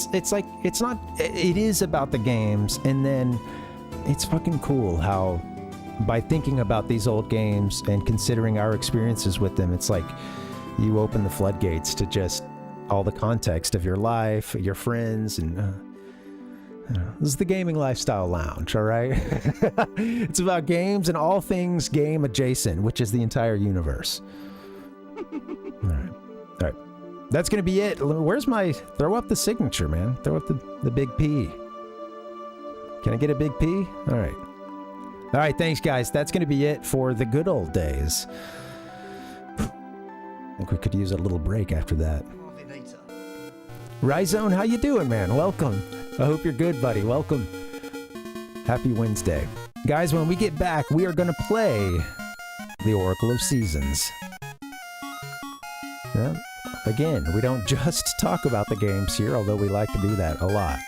S6: is about the games, and then it's fucking cool how by thinking about these old games and considering our experiences with them, it's like you open the floodgates to just all the context of your life, your friends, and this is the Gaming Lifestyle Lounge, all right? It's about games and all things game adjacent, which is the entire universe. All right. That's going to be it. Where's my... Throw up the signature, man. Throw up the big P. Can I get a big P? All right. All right, thanks, guys. That's going to be it for the good old days. I think we could use a little break after that. Ryzone, how you doing, man? Welcome. I hope you're good, buddy. Welcome. Happy Wednesday. Guys, when we get back, we are going to play the Oracle of Seasons. Yeah. Again, we don't just talk about the games here, although we like to do that a lot.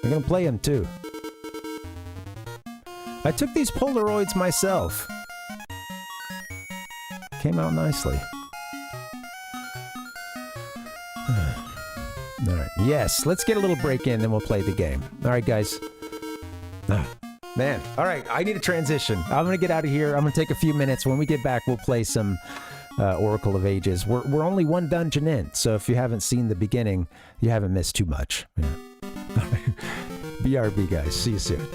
S6: We're going to play them, too. I took these Polaroids myself. Came out nicely. All right. Yes, let's get a little break in, then we'll play the game. All right, guys. Man. All right, I need a transition. I'm going to get out of here. I'm going to take a few minutes. When we get back, we'll play some Oracle of Ages. We're only one dungeon in, so if you haven't seen the beginning, you haven't missed too much. Yeah. BRB, guys. See you soon.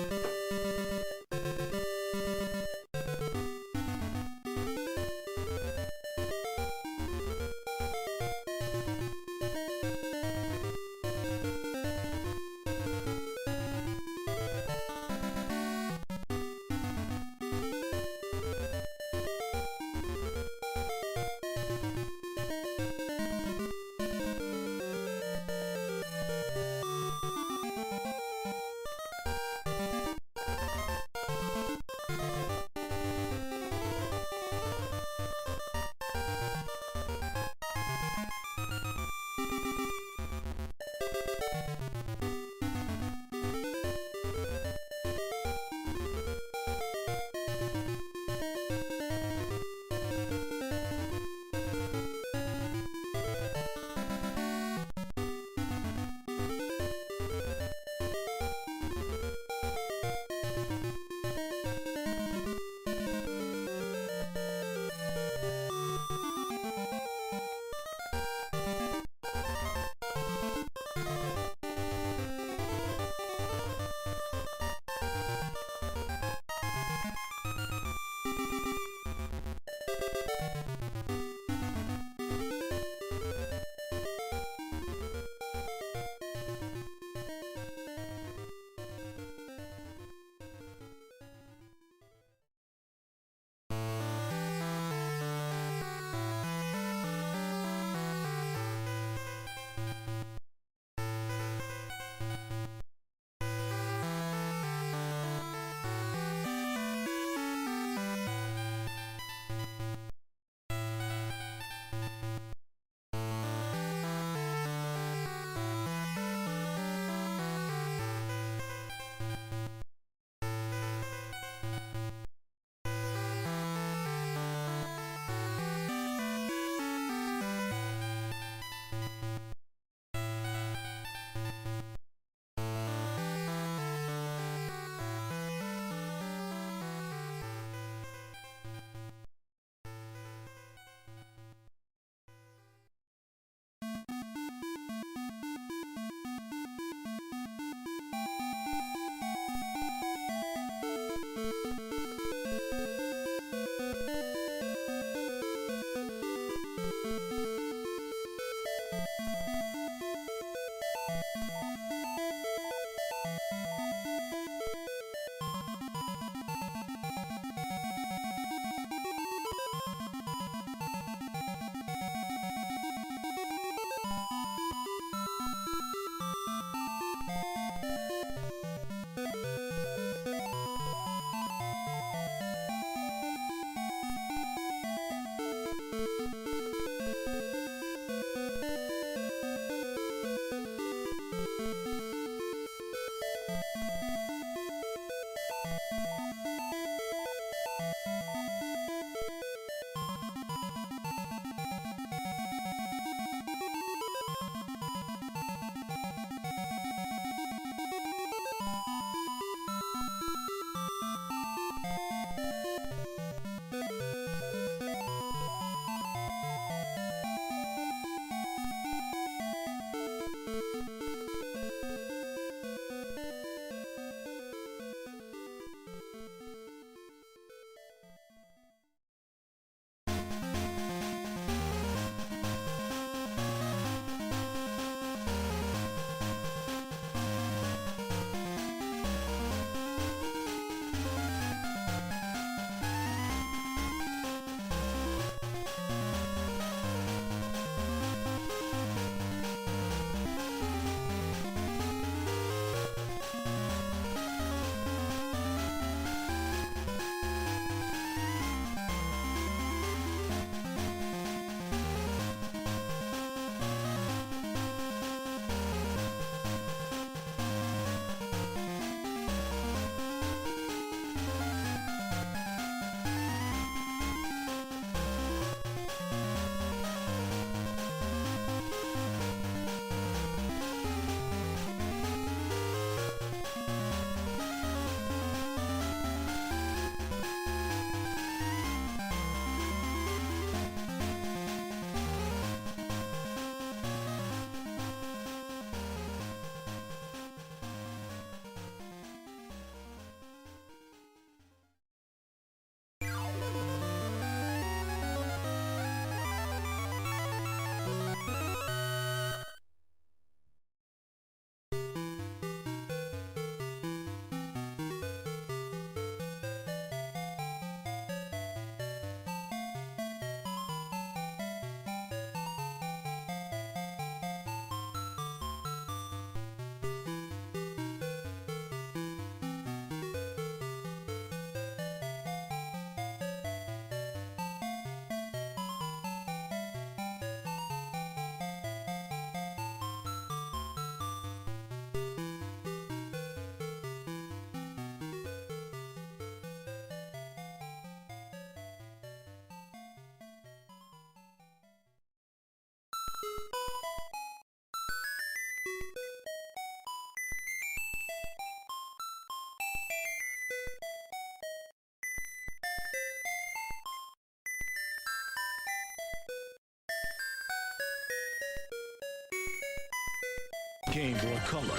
S2: Game Boy Color.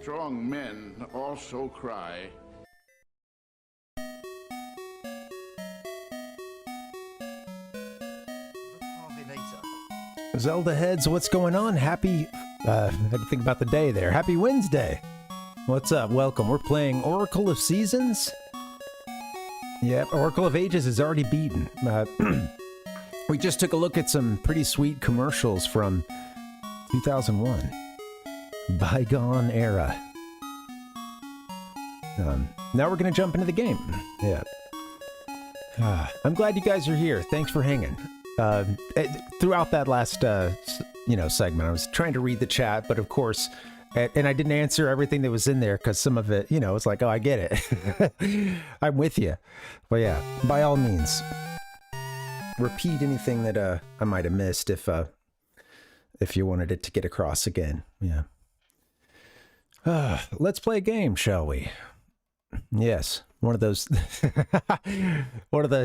S9: Strong men also cry.
S6: Zelda heads, what's going on? Happy, I had to think about the day there. Happy Wednesday. What's up? Welcome. We're playing Oracle of Seasons. Yep, Oracle of Ages is already beaten. We just took a look at some pretty sweet commercials from 2001. Bygone era. Now we're gonna jump into the game. Yeah. I'm glad you guys are here. Thanks for hanging. Throughout that last, segment, I was trying to read the chat, but of course, and I didn't answer everything that was in there because some of it, it's like, oh, I get it. I'm with you. But yeah, by all means, repeat anything that I might have missed if you wanted it to get across again. Yeah. Let's play a game, shall we? Yes, one of those,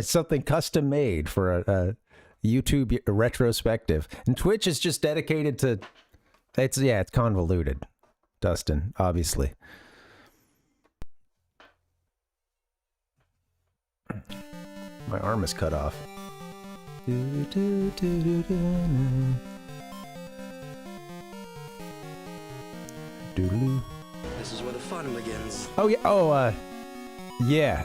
S6: something custom made for a YouTube retrospective. And Twitch is just dedicated to, it's convoluted, Dustin, obviously. My arm is cut off. Doodaloo.
S10: This is where the fun begins.
S6: Oh yeah. Yeah.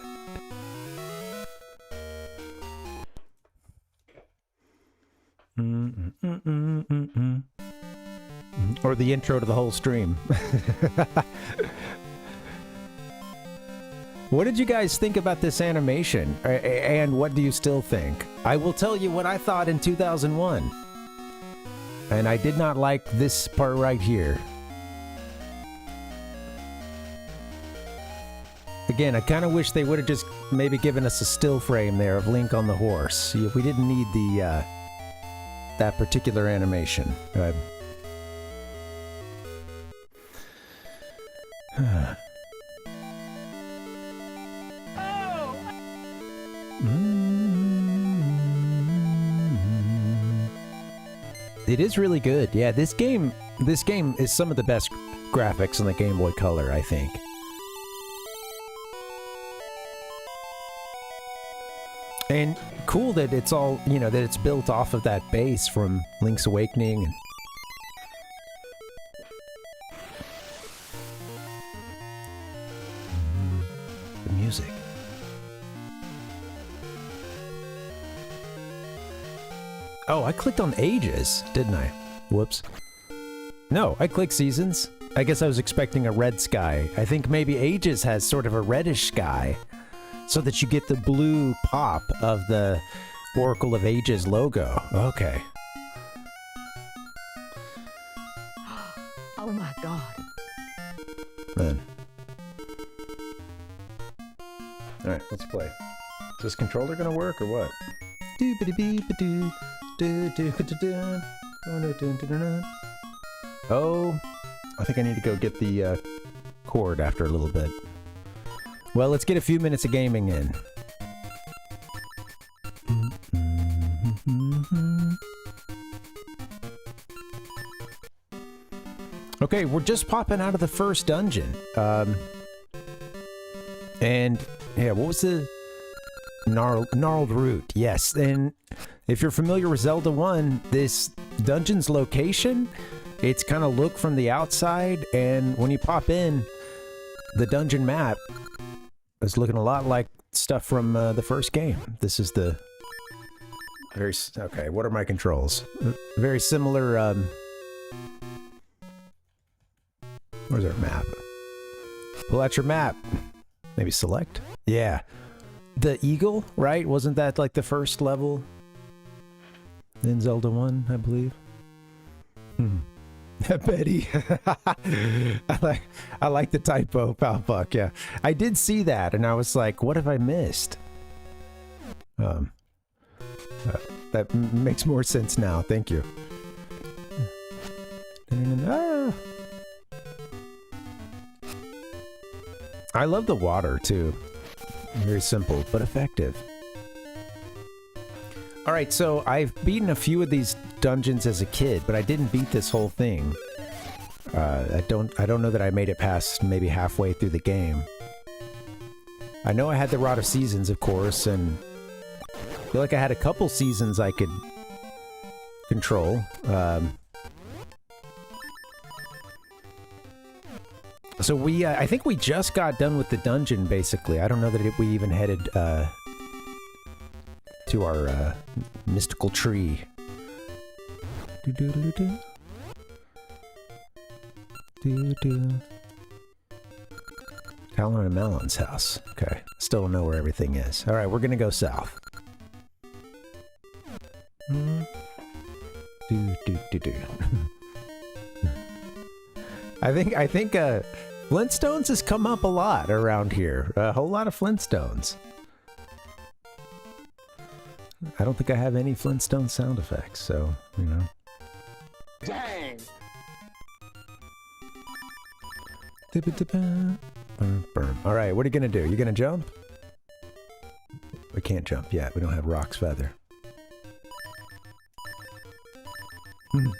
S6: Or the intro to the whole stream. What did you guys think about this animation? And what do you still think? I will tell you what I thought in 2001. And I did not like this part right here. Again, I kind of wish they would have just maybe given us a still frame there of Link on the horse. We didn't need the that particular animation. It is really good. Yeah, this game is some of the best graphics on the Game Boy Color, I think. And cool that it's all, that it's built off of that base from Link's Awakening. And the music. Oh, I clicked on Ages, didn't I? Whoops. No, I clicked Seasons. I guess I was expecting a red sky. I think maybe Ages has sort of a reddish sky, so that you get the blue pop of the Oracle of Ages logo. Okay.
S11: Oh my god.
S6: Man. Alright, let's play. Is this controller gonna work or what? Oh, I think I need to go get the cord after a little bit. Well, let's get a few minutes of gaming in. Okay, we're just popping out of the first dungeon. And yeah, what was the gnarled root? Yes, and if you're familiar with Zelda 1, this dungeon's location, it's kind of look from the outside, and when you pop in, the dungeon map is looking a lot like stuff from the first game. This is the very okay. What are my controls? Very similar. Where's our map? Pull out your map. Maybe select. Yeah, the eagle, right? Wasn't that like the first level in Zelda 1, I believe? Betty. I like the typo, Palpuck. Yeah, I did see that, and I was like, "What have I missed?" That makes more sense now. Thank you. Ah. I love the water too. Very simple but effective. All right, so I've beaten a few of these dungeons as a kid, but I didn't beat this whole thing. I don't know that I made it past maybe halfway through the game. I know I had the Rod of Seasons, of course, and I feel like I had a couple seasons I could control. So I think we just got done with the dungeon, basically. I don't know that we even headed to our mystical tree. Talon and Melon's house. Okay, still don't know where everything is. All right, we're gonna go south. I think Flintstones has come up a lot around here. A whole lot of Flintstones. I don't think I have any Flintstone sound effects, so, you know.
S3: Dang!
S6: Alright, what are you gonna do? You gonna jump? We can't jump yet. We don't have Rock's Feather.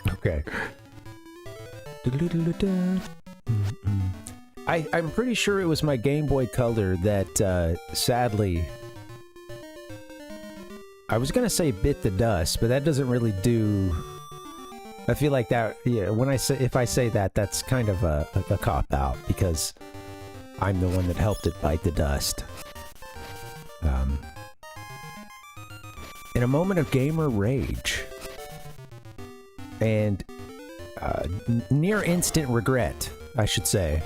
S6: Okay. I'm pretty sure it was my Game Boy Color that, sadly... I was gonna say bit the dust, but that doesn't really do... I feel like that, yeah, if I say that, that's kind of a cop-out, because I'm the one that helped it bite the dust. In a moment of gamer rage, and near instant regret, I should say.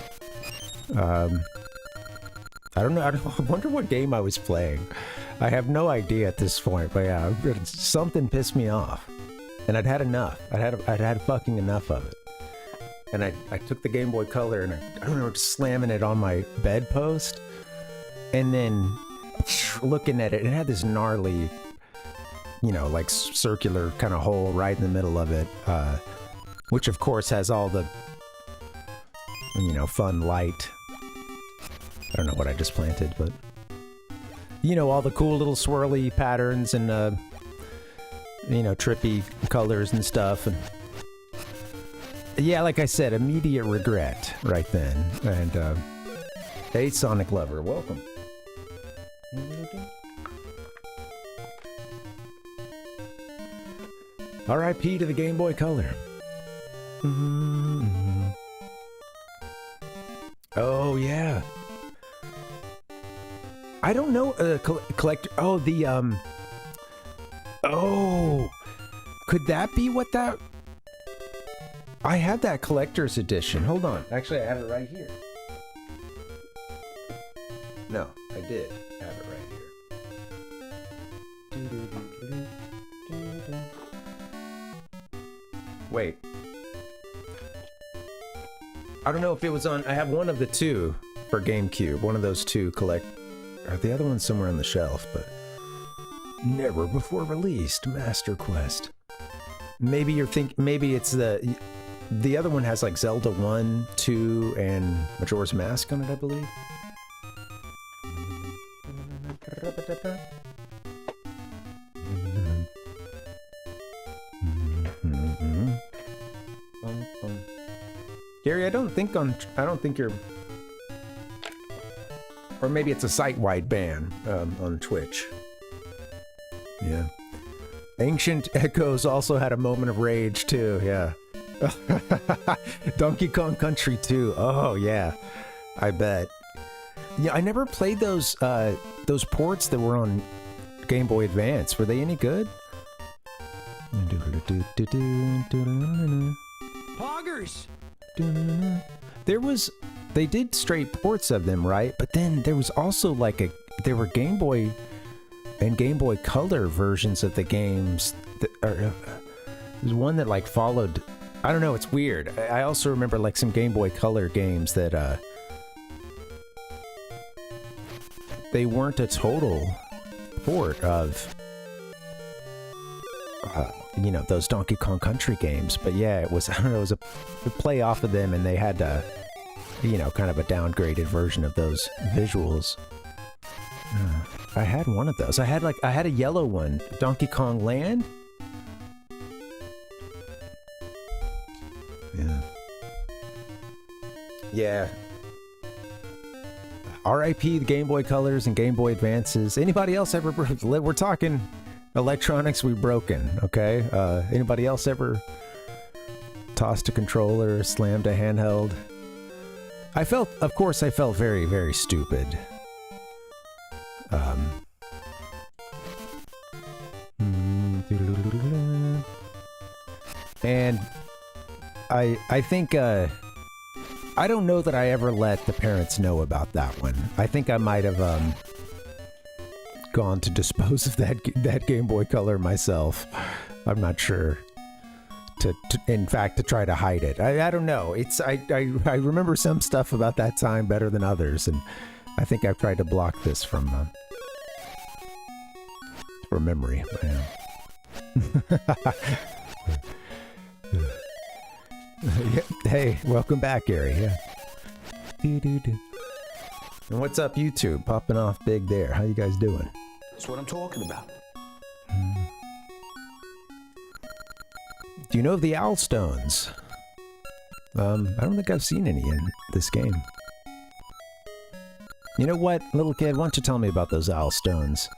S6: I don't know, I wonder what game I was playing. I have no idea at this point, but yeah, something pissed me off. And I'd had enough. I'd had fucking enough of it. And I took the Game Boy Color and I remember just slamming it on my bedpost. And then looking at it, it had this gnarly, you know, like circular kind of hole right in the middle of it. Which of course has all the, you know, fun light. I don't know what I just planted, but... You know, all the cool little swirly patterns and, you know, trippy colors and stuff. And yeah, like I said, immediate regret right then. And, hey, Sonic Lover, welcome. R.I.P. to the Game Boy Color. Oh, yeah. I don't know, collector... Oh, the, Oh! Could that be what that... I had that collector's edition. Hold on. Actually, I have it right here. No, I did have it right here. Wait. I don't know if it was on... I have one of the two for GameCube. One of those two collect... The other one's somewhere on the shelf, but... Never before released, Master Quest. Maybe you're maybe it's the other one has like Zelda 1, 2, and Majora's Mask on it, I believe. Gary, I don't think you're... Or maybe it's a site-wide ban on Twitch. Yeah. Ancient Echoes also had a moment of rage too, yeah. Donkey Kong Country 2. Oh yeah. I bet. Yeah, I never played those ports that were on Game Boy Advance. Were they any good?
S10: Poggers!
S6: They did straight ports of them, right? But then there was also like there were Game Boy and Game Boy Color versions of the games. There's one that like followed I don't know, it's weird. I also remember like some Game Boy Color games that they weren't a total port of you know, those Donkey Kong Country games, but yeah, it was, I don't know, it was a play off of them, and they had you know, kind of a downgraded version of those visuals. I had one of those. I had a yellow one, Donkey Kong Land. Yeah. R.I.P. the Game Boy Colors and Game Boy Advances. Anybody else ever? We're talking electronics we've broken, okay? Anybody else ever tossed a controller, slammed a handheld? Of course, I felt very, very stupid. And I think, I don't know that I ever let the parents know about that one. I think I might have gone to dispose of that Game Boy Color myself. I'm not sure. In fact, to try to hide it. I don't know. I remember some stuff about that time better than others, and I think I've tried to block this from memory. Hey, welcome back, Gary. Yeah. And what's up, YouTube? Popping off big there. How you guys doing?
S10: That's what I'm talking about.
S6: Do you know of the Owl Stones? I don't think I've seen any in this game. You know what, little kid? Why don't you tell me about those Owl Stones?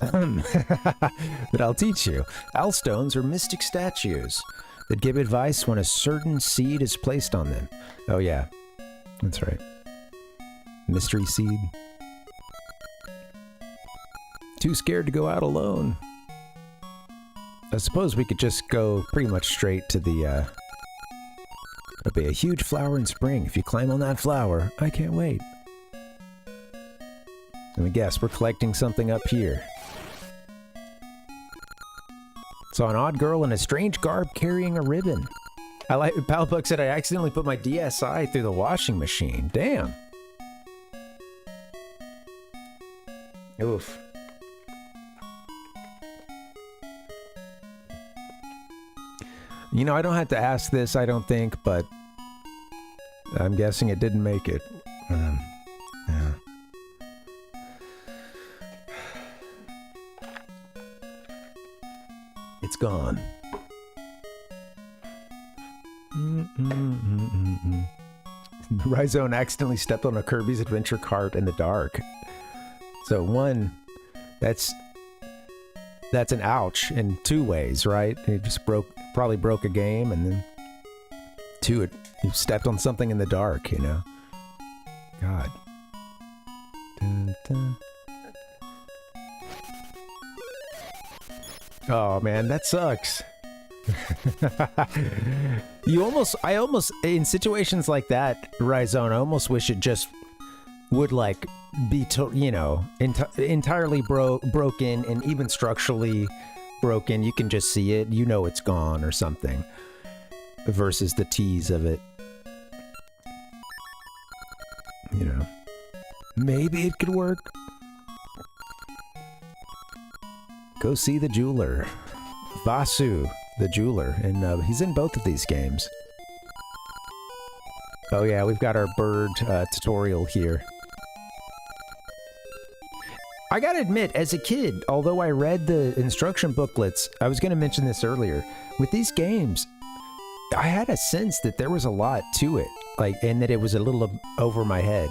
S6: But I'll teach you. Owl Stones are mystic statues that give advice when a certain seed is placed on them. Oh yeah, that's right. Mystery seed. Too scared to go out alone. I suppose we could just go pretty much straight to the, it'll be a huge flower in spring. If you climb on that flower, I can't wait. Let me guess, we're collecting something up here. Saw an odd girl in a strange garb carrying a ribbon. I like, Palpuck said I accidentally put my DSi through the washing machine. Damn. Oof. You know, I don't have to ask this, I don't think, but I'm guessing it didn't make it. Yeah. It's gone. Rhizone accidentally stepped on a Kirby's Adventure cart in the dark. So one, that's an ouch in two ways, right? It just probably broke a game, and then two, you stepped on something in the dark, you know? God. Dun, dun. Oh man, that sucks. I almost, in situations like that, Rhizone, I almost wish it just would like be, you know, entirely broken, and even structurally broken. You can just see it, you know it's gone or something, versus the tease of it. You know, maybe it could work. Go see the jeweler, Vasu the jeweler, and he's in both of these games. Oh yeah, we've got our bird tutorial here. I gotta admit, as a kid, although I read the instruction booklets, I was gonna mention this earlier, with these games, I had a sense that there was a lot to it, like, and that it was a little over my head.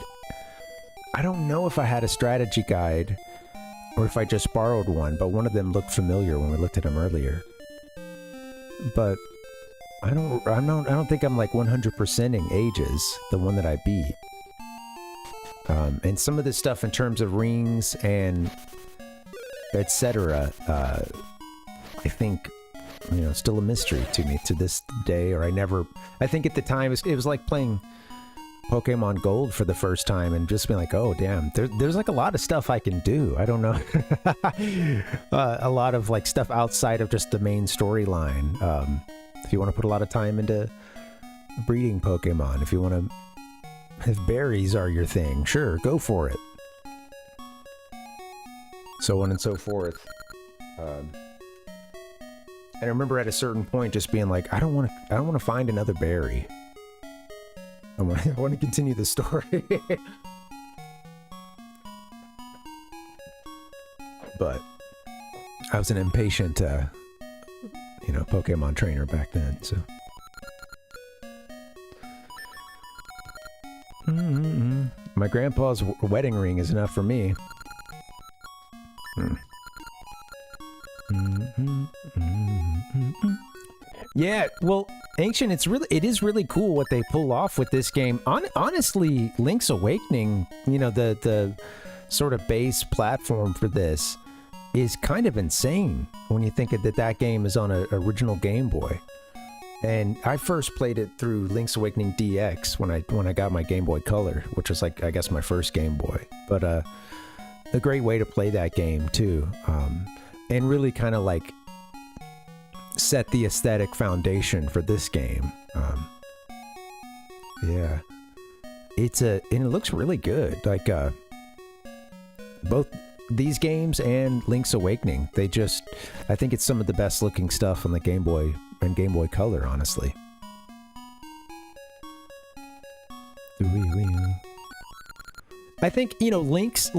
S6: I don't know if I had a strategy guide, or if I just borrowed one, but one of them looked familiar when we looked at them earlier. But I don't think I'm like 100%ing Ages, the one that I beat. And some of this stuff in terms of rings and etc. I think, you know, still a mystery to me to this day. Or I think at the time it was like playing Pokemon Gold for the first time and just being like, oh damn, there's like a lot of stuff I can do. I don't know. A lot of like stuff outside of just the main storyline. If you want to put a lot of time into breeding Pokemon, if you want to... If berries are your thing, sure, go for it. So on and so forth. And I remember at a certain point just being like, I don't want to find another berry. I want to continue the story. But I was an impatient, Pokemon trainer back then, so. My grandpa's wedding ring is enough for me. Yeah, well, Ancient, it is really cool what they pull off with this game. Honestly, Link's Awakening, the sort of base platform for this is kind of insane when you think that game is on an original Game Boy. And I first played it through Link's Awakening DX when I got my Game Boy Color, which was like, I guess, my first Game Boy. But a great way to play that game too, and really kind of like set the aesthetic foundation for this game. Yeah, and it looks really good. Like both these games and Link's Awakening, I think it's some of the best looking stuff on the Game Boy and Game Boy Color, honestly. I think, Link's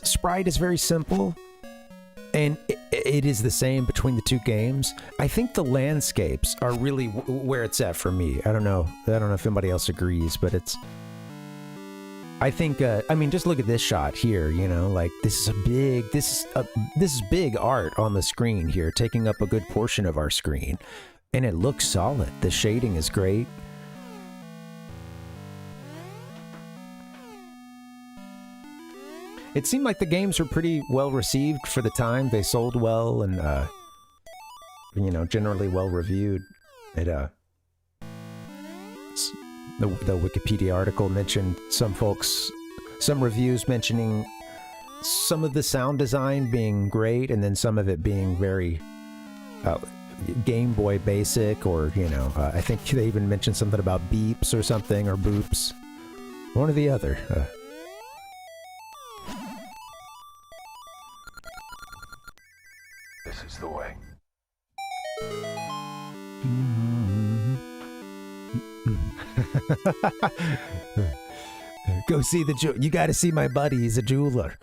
S6: sprite is very simple, and it is the same between the two games. I think the landscapes are really where it's at for me. I don't know if anybody else agrees, but I think, just look at this shot here, like this is big art on the screen here, taking up a good portion of our screen, and it looks solid. The shading is great. It seemed like the games were pretty well received for the time. They sold well and, generally well reviewed. The Wikipedia article mentioned some reviews mentioning some of the sound design being great, and then some of it being very Game Boy basic, or, I think they even mentioned something about beeps or something, or boops. One or the other.
S8: This is the way.
S6: Go see the you gotta see my buddy, he's a jeweler.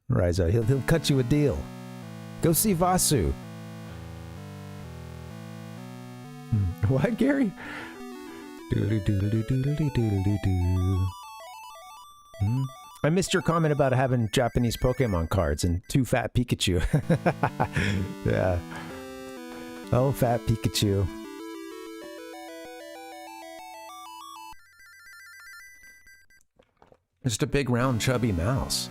S6: Rizo, he'll cut you a deal. Go see Vasu. What, Gary? I missed your comment about having Japanese Pokemon cards and 2 fat Pikachu. Yeah. Oh, fat Pikachu. Just a big, round, chubby mouse.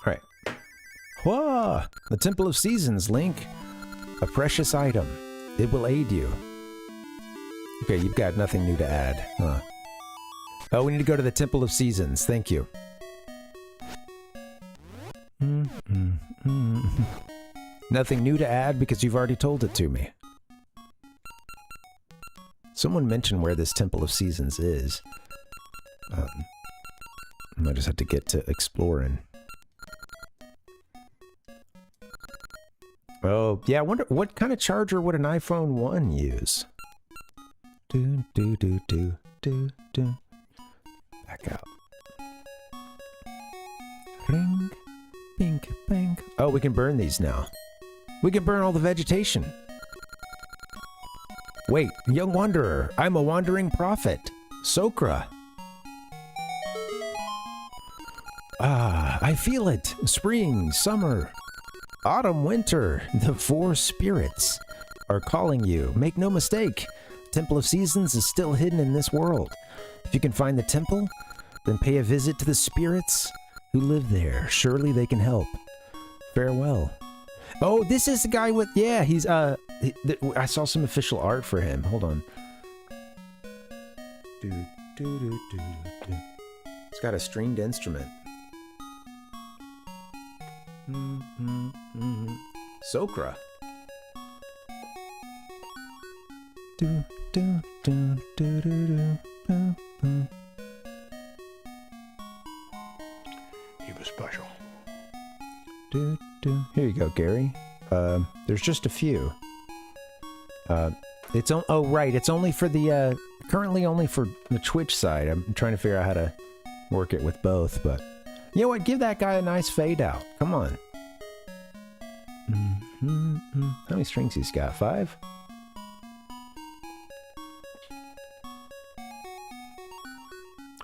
S6: Alright. Whoa! The Temple of Seasons, Link. A precious item. It will aid you. Okay, you've got nothing new to add. Huh. Oh, we need to go to the Temple of Seasons. Thank you. Nothing new to add because you've already told it to me. Someone mentioned where this Temple of Seasons is. I just have to get to exploring. Oh, yeah, I wonder what kind of charger would an iPhone 1 use? Back out. Ring, pink, bang. Oh, we can burn these now. We can burn all the vegetation. Wait, young wanderer, I'm a wandering prophet. Sokra. Ah, I feel it. Spring, summer, autumn, winter. The 4 spirits are calling you. Make no mistake. Temple of Seasons is still hidden in this world. If you can find the temple, then pay a visit to the spirits who live there. Surely they can help. Farewell. Oh, this is the guy with... Yeah, he's... I saw some official art for him. Hold on. It's got a stringed instrument. Sokra.
S2: He was special.
S6: Here you go, Gary. There's just a few. It's on. Oh, right. It's only for the currently only for the Twitch side. I'm trying to figure out how to work it with both, but you know what? Give that guy a nice fade out. Come on. How many strings he's got? 5?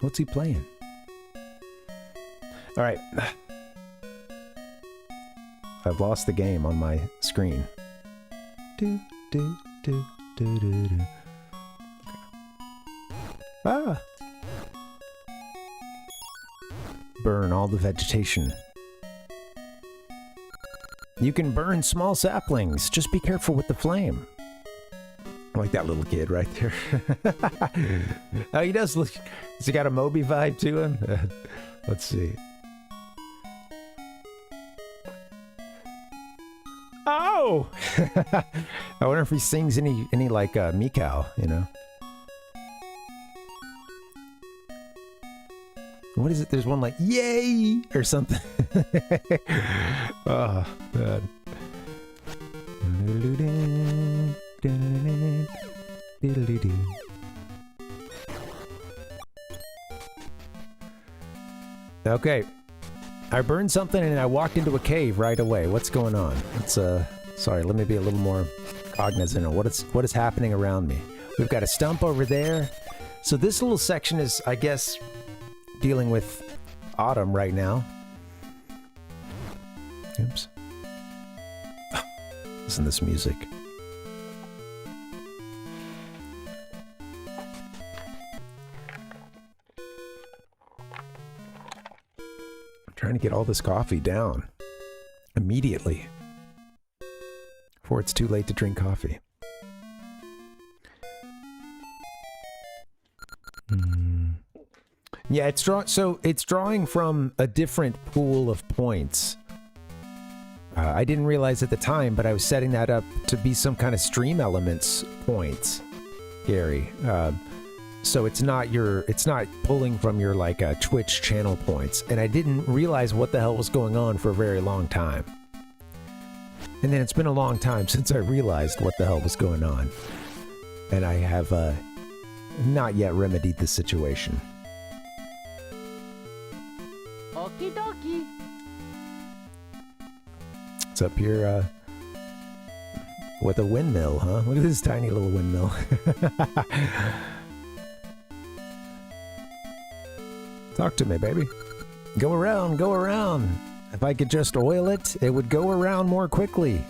S6: What's he playing? All right. I've lost the game on my screen. Ah! Burn all the vegetation. You can burn small saplings. Just be careful with the flame. I like that little kid right there. Oh, he does look... Has he got a Moby vibe to him? Let's see. Oh! I wonder if he sings any like Mikau, you know? What is it? There's one like, yay! Or something. Oh, God. Okay. I burned something and I walked into a cave right away. What's going on? It's sorry, let me be a little more cognizant of what is happening around me. We've got a stump over there. So this little section is, I guess, dealing with autumn right now. Oops. Listen to this music. I'm trying to get all this coffee down immediately before it's too late to drink coffee. Yeah, it's drawing from a different pool of points. I didn't realize at the time, but I was setting that up to be some kind of stream elements points, Gary. So it's not pulling from your like Twitch channel points, and I didn't realize what the hell was going on for a very long time. And then it's been a long time since I realized what the hell was going on, and I have not yet remedied the situation.
S11: Okie dokie.
S6: It's up here with a windmill, huh? Look at this tiny little windmill. Talk to me, baby. Go around, go around. If I could just oil it, it would go around more quickly.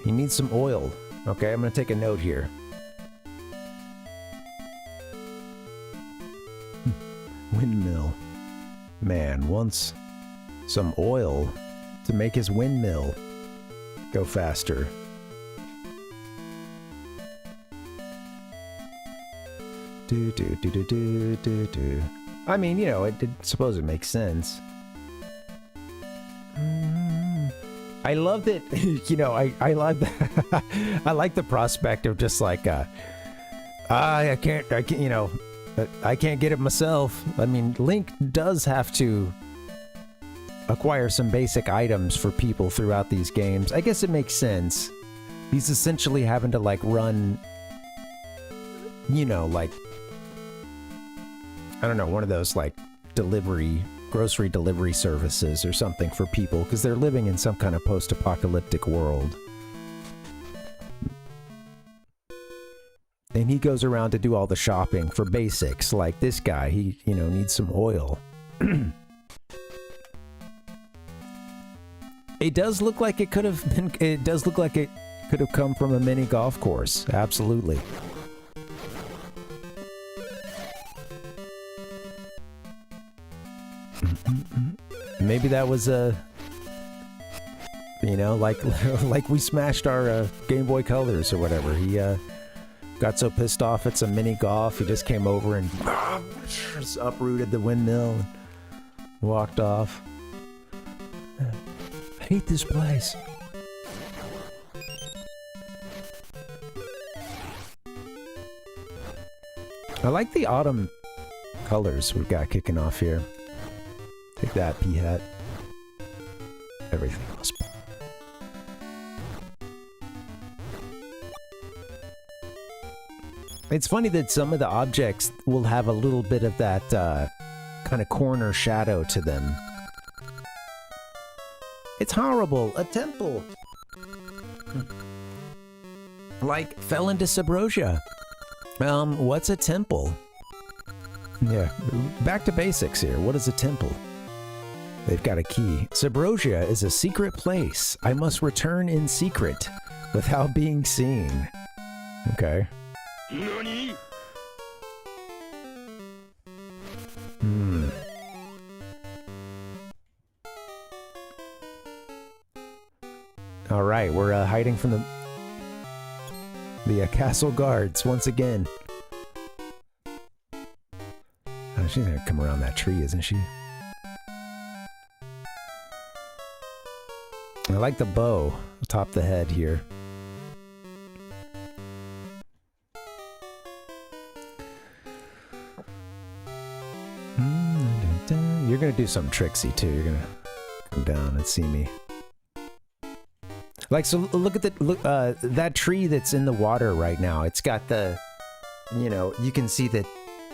S6: He needs some oil. Okay, I'm gonna take a note here. Windmill. Man wants some oil to make his windmill go faster. I mean, you know, I suppose it makes sense. I love that, you know, I love that. I like the prospect of just like, I can't, you know, I can't get it myself. I mean, Link does have to acquire some basic items for people throughout these games. I guess it makes sense. He's essentially having to like run, you know, like, I don't know, one of those like grocery delivery services or something for people because they're living in some kind of post-apocalyptic world. And he goes around to do all the shopping for basics, like this guy, he, you know, needs some oil. It does look like it could have been, it does look like it could have come from a mini golf course, absolutely. Maybe that was a, you know, like we smashed our Game Boy Colors or whatever. He got so pissed off at some mini golf, he just came over and just uprooted the windmill and walked off. I hate this place. I like the autumn colors we've got kicking off here. Take that, P-Hat. Everything else. It's funny that some of the objects will have a little bit of that kind of corner shadow to them. It's horrible. A temple. Like, fell into Subrosia. What's a temple? Yeah, back to basics here. What is a temple? They've got a key. Subrosia is a secret place. I must return in secret without being seen. Okay.
S2: NANI?
S6: All right, we're hiding from the castle guards once again. Oh, she's gonna come around that tree, isn't she? I like the bow atop the head here. You're gonna do something tricksy too. You're gonna come down and see me. Like, so look at that tree that's in the water right now. It's got the, you know, you can see that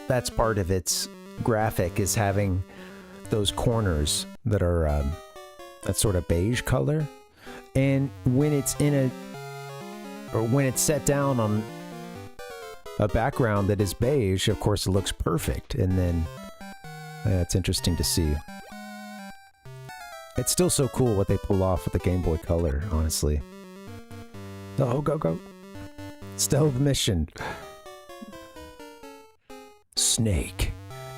S6: that's part of its graphic is having those corners that are that sort of beige color. And when it's when it's set down on a background that is beige, of course it looks perfect. And then it's interesting to see. It's still so cool what they pull off with the Game Boy Color, honestly. Oh, go. Stealth mission. Snake.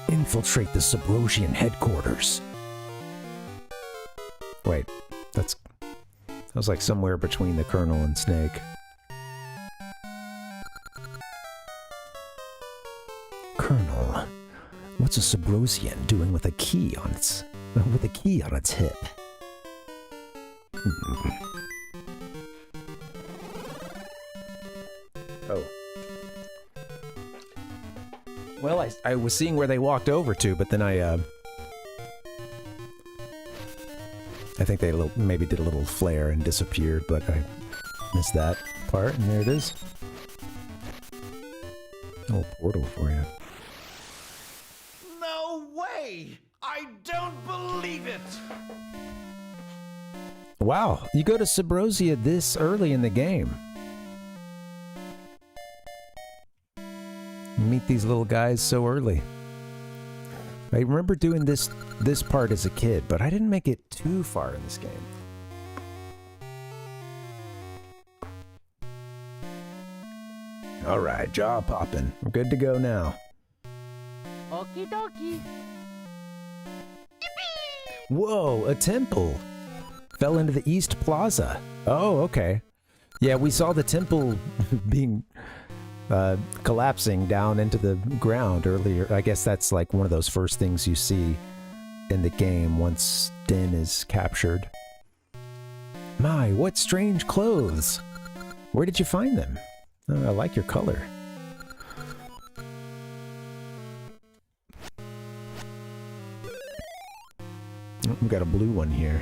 S6: Infiltrate the Subrosian headquarters. Wait, that was like somewhere between the Colonel and Snake. Colonel, what's a Subrosian doing with a key on its hip? Oh. Well, I was seeing where they walked over to, but then I think they maybe did a little flare and disappeared, but I missed that part, and there it is. A little portal for you.
S2: No way! I don't believe it!
S6: Wow, you go to Subrosia this early in the game. You meet these little guys so early. I remember doing this part as a kid, but I didn't make it too far in this game. All right, jaw popping. We're good to go now.
S11: Okie dokie.
S6: Whoa, a temple. Fell into the East Plaza. Oh, okay. Yeah, we saw the temple being collapsing down into the ground earlier. I guess that's like one of those first things you see in the game once Din is captured. My, what strange clothes. Where did you find them? Oh, I like your color. We've got a blue one here.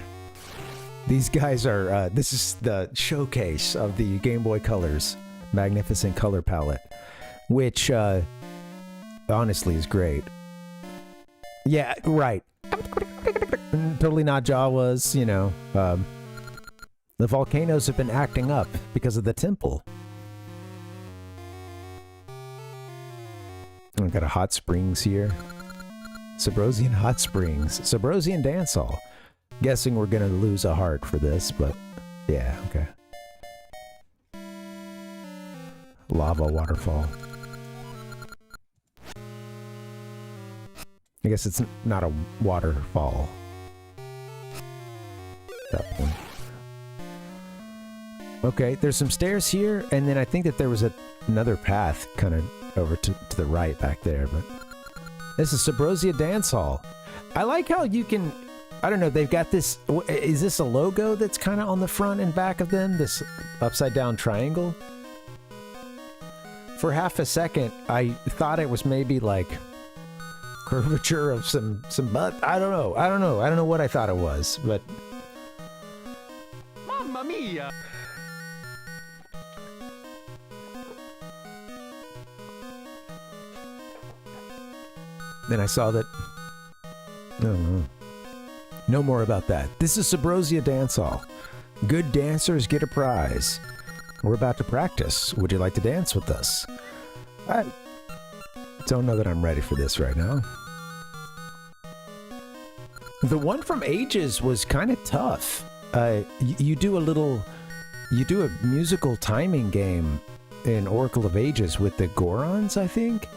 S6: These guys are, this is the showcase of the Game Boy Color's magnificent color palette, which, honestly is great. Yeah, right. Totally not Jawas, you know. The volcanoes have been acting up because of the temple. We've got a hot springs here. Subrosian hot springs. Subrosian dance hall. Guessing we're gonna lose a heart for this, but yeah, okay. Lava waterfall. I guess it's not a waterfall. At that point. Okay, there's some stairs here, and then I think that there was another path kind of over to the right back there, but this is Subrosia Dance Hall. I like how you can, I don't know, they've got this, is this a logo that's kind of on the front and back of them? This upside down triangle? For half a second, I thought it was maybe like curvature of some butt. I don't know what I thought it was, but...
S2: Mamma mia!
S6: Then I saw that... No more about that. This is Subrosia Dance Hall. Good dancers get a prize. We're about to practice. Would you like to dance with us? I don't know that I'm ready for this right now. The one from Ages was kind of tough. You do a musical timing game in Oracle of Ages with the Gorons, I think?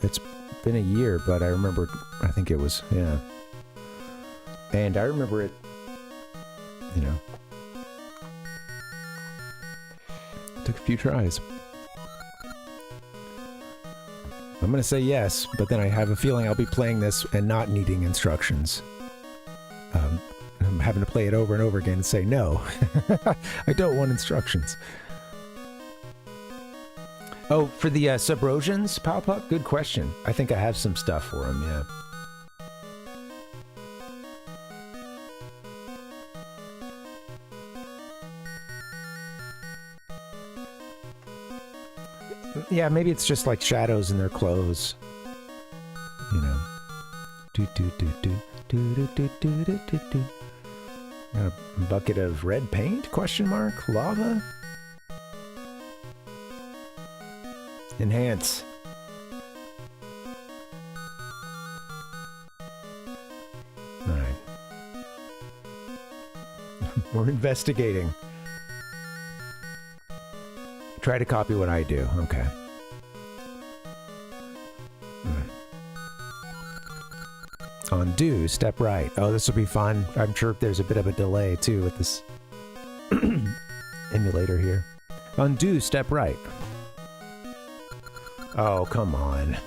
S6: It's been a year, but I think it was, yeah. And I remember it, you know, took a few tries. I'm gonna say yes, but then I have a feeling I'll be playing this and not needing instructions. I'm having to play it over and over again and say no. I don't want instructions. Oh, for the Subrosians, Palpup? Good question. I think I have some stuff for them, yeah. Yeah, maybe it's just like shadows in their clothes. You know. Got a bucket of red paint? Question mark? Lava? Enhance. Alright. We're investigating. Try to copy what I do. Okay. Undo, step right. Oh, this will be fun. I'm sure there's a bit of a delay, too, with this emulator here. Undo, step right. Oh, come on.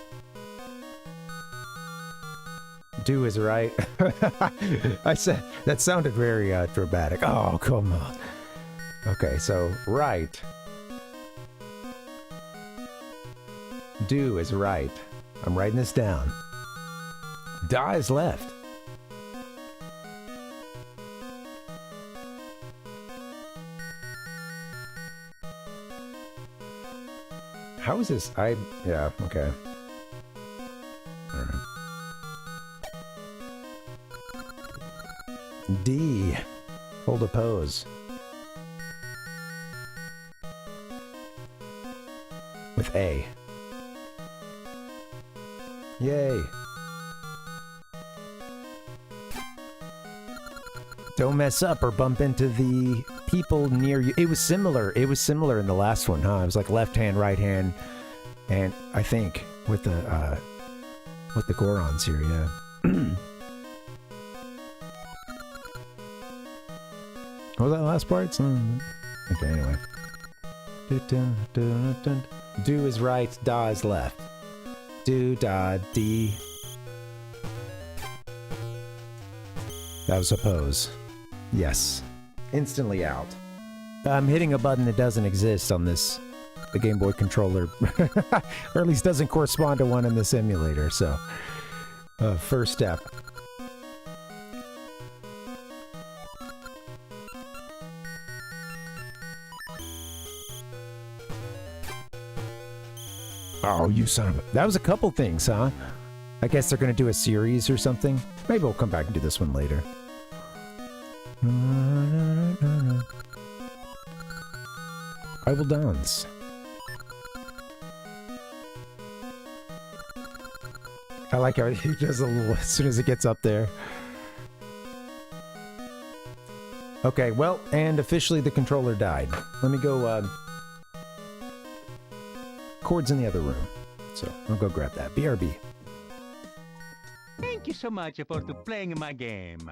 S6: Do is right. I said, that sounded very dramatic. Oh, come on. Okay, so right. Do is right. I'm writing this down. Da is left. How is this? Yeah, okay. Alright. D. Hold a pose. With A. Yay. Don't mess up or bump into the people near you. It was similar. It was similar in the last one, huh? It was like left hand, right hand, and I think with the Gorons here, yeah. What was that last part? Okay, anyway. Do is right, da is left. Do, da, D. That was a pose. Yes. Instantly out. I'm hitting a button that doesn't exist on the Game Boy controller. Or at least doesn't correspond to one in this emulator, so... first step. Oh, you son of a... That was a couple things, huh? I guess they're gonna do a series or something. Maybe we'll come back and do this one later. I will dance. I like how he does a little as soon as it gets up there. Okay, well, and officially the controller died. Let me go, Cord's in the other room. So, I'll go grab that. BRB.
S12: Thank you so much for playing my game.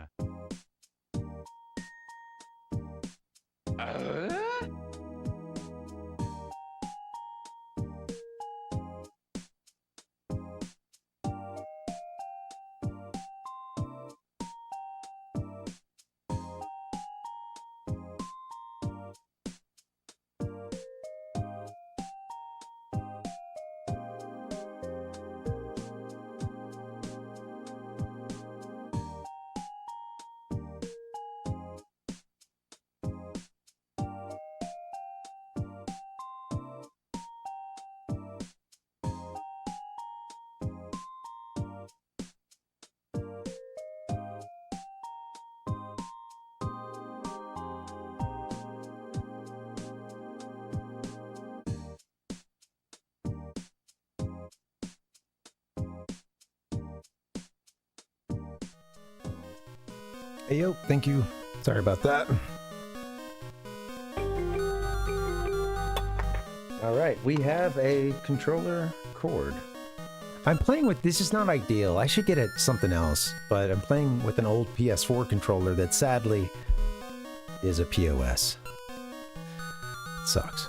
S6: Hey, yo, thank you. Sorry about that. All right, we have a controller cord. I'm playing with, this is not ideal. I should get it something else, but I'm playing with an old PS4 controller that sadly is a POS. It sucks.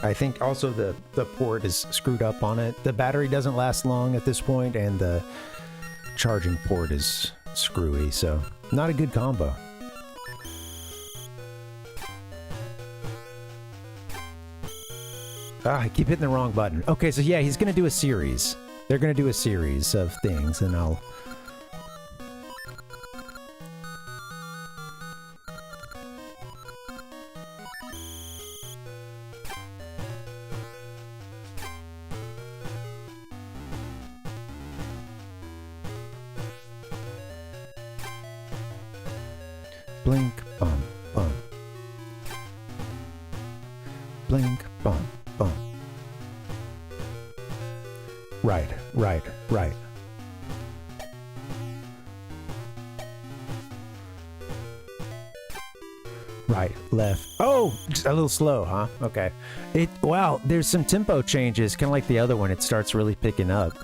S6: I think also the port is screwed up on it. The battery doesn't last long at this point, and the charging port is screwy, so not a good combo. I keep hitting the wrong button. Okay, so yeah, he's gonna do a series. They're gonna do a series of things, and I'll... Blink, bum, bum. Blink, bum, bum. Right, right, right. Right, left. Oh, just a little slow, huh? Okay. Wow, there's some tempo changes, kind of like the other one. It starts really picking up.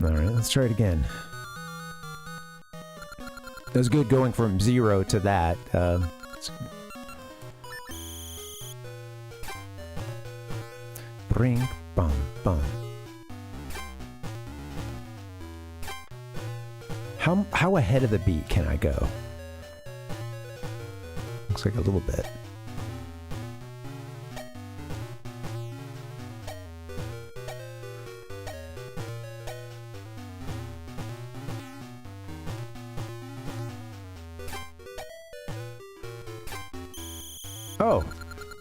S6: All right, let's try it again. It was good going from 0 to that. Bring, bum, bum. How ahead of the beat can I go? Looks like a little bit. Oh,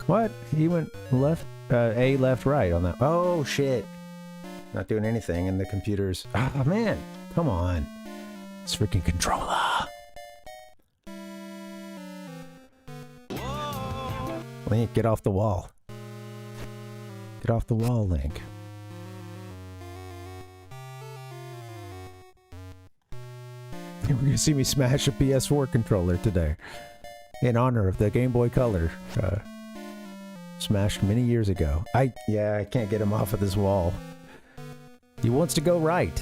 S6: what? He went left, A, left, right on that. Oh, shit. Not doing anything, and the computer's... Ah, man. Come on. It's freaking controller. Link, get off the wall. Get off the wall, Link. You're gonna see me smash a PS4 controller today. In honor of the Game Boy Color, smashed many years ago. I can't get him off of this wall. He wants to go right.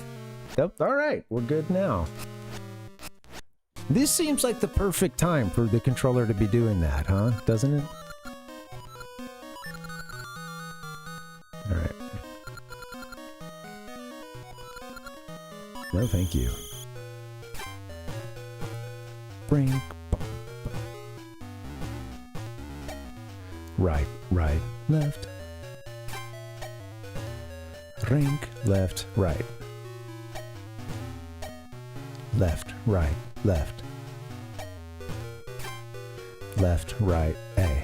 S6: Yep, all right, we're good now. This seems like the perfect time for the controller to be doing that, huh? Doesn't it? All right. No, thank you. Bring. Right, right, left. Rink, left, right. Left, right, left. Left, right, A.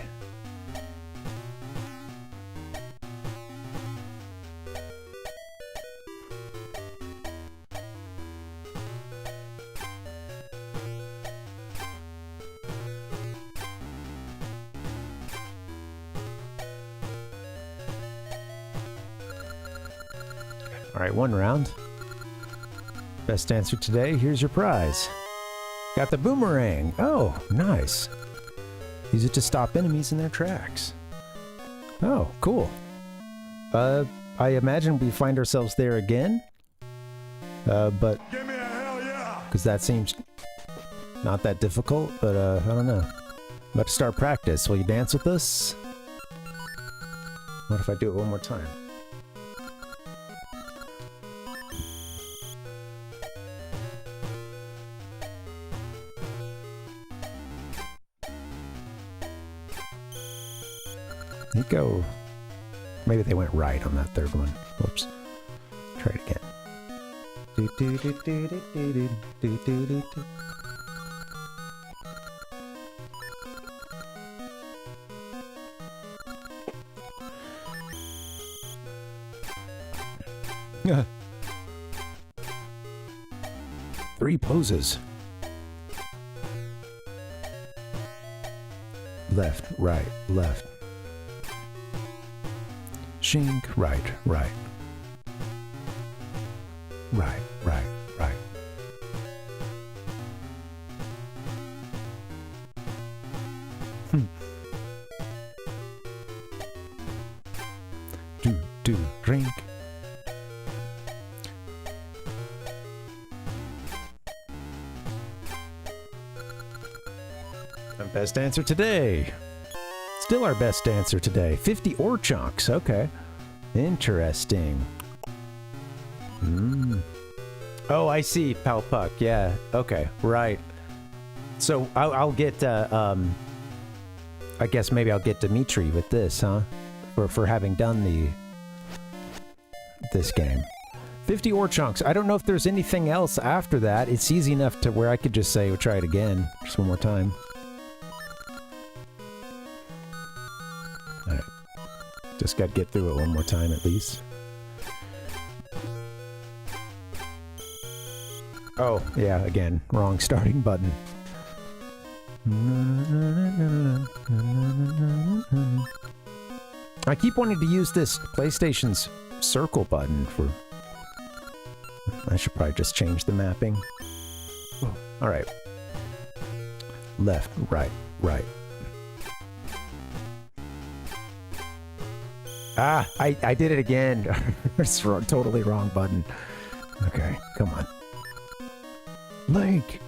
S6: All right, one round. Best answer today, here's your prize. Got the boomerang. Oh, nice. Use it to stop enemies in their tracks. Oh, cool. I imagine we find ourselves there again. but because that seems not that difficult, but I don't know. I'm about to start practice. Will you dance with us? What if I do it one more time? You go. Maybe they went right on that third one. Whoops. Try it again. Do, do, do, do, do, do, do, do, do, do. Three poses. Left, right, left. Shink, right, right. Right, right, right. Do, drink. Best answer today. Still our best answer today. 50 ore chunks. Okay. Interesting. Oh, I see. Pal Puck. Yeah. Okay. Right. So I'll get, I guess maybe I'll get Dimitri with this, huh? For having done this game. 50 ore chunks. I don't know if there's anything else after that. It's easy enough to where I could just say, we'll try it again. Just one more time. Alright. Just gotta get through it one more time at least. Oh, yeah, again. Wrong starting button. I keep wanting to use this PlayStation's circle button for... I should probably just change the mapping. Alright. Left, right, right. Ah, I did it again. It's wrong, totally wrong button. Okay, come on. Link!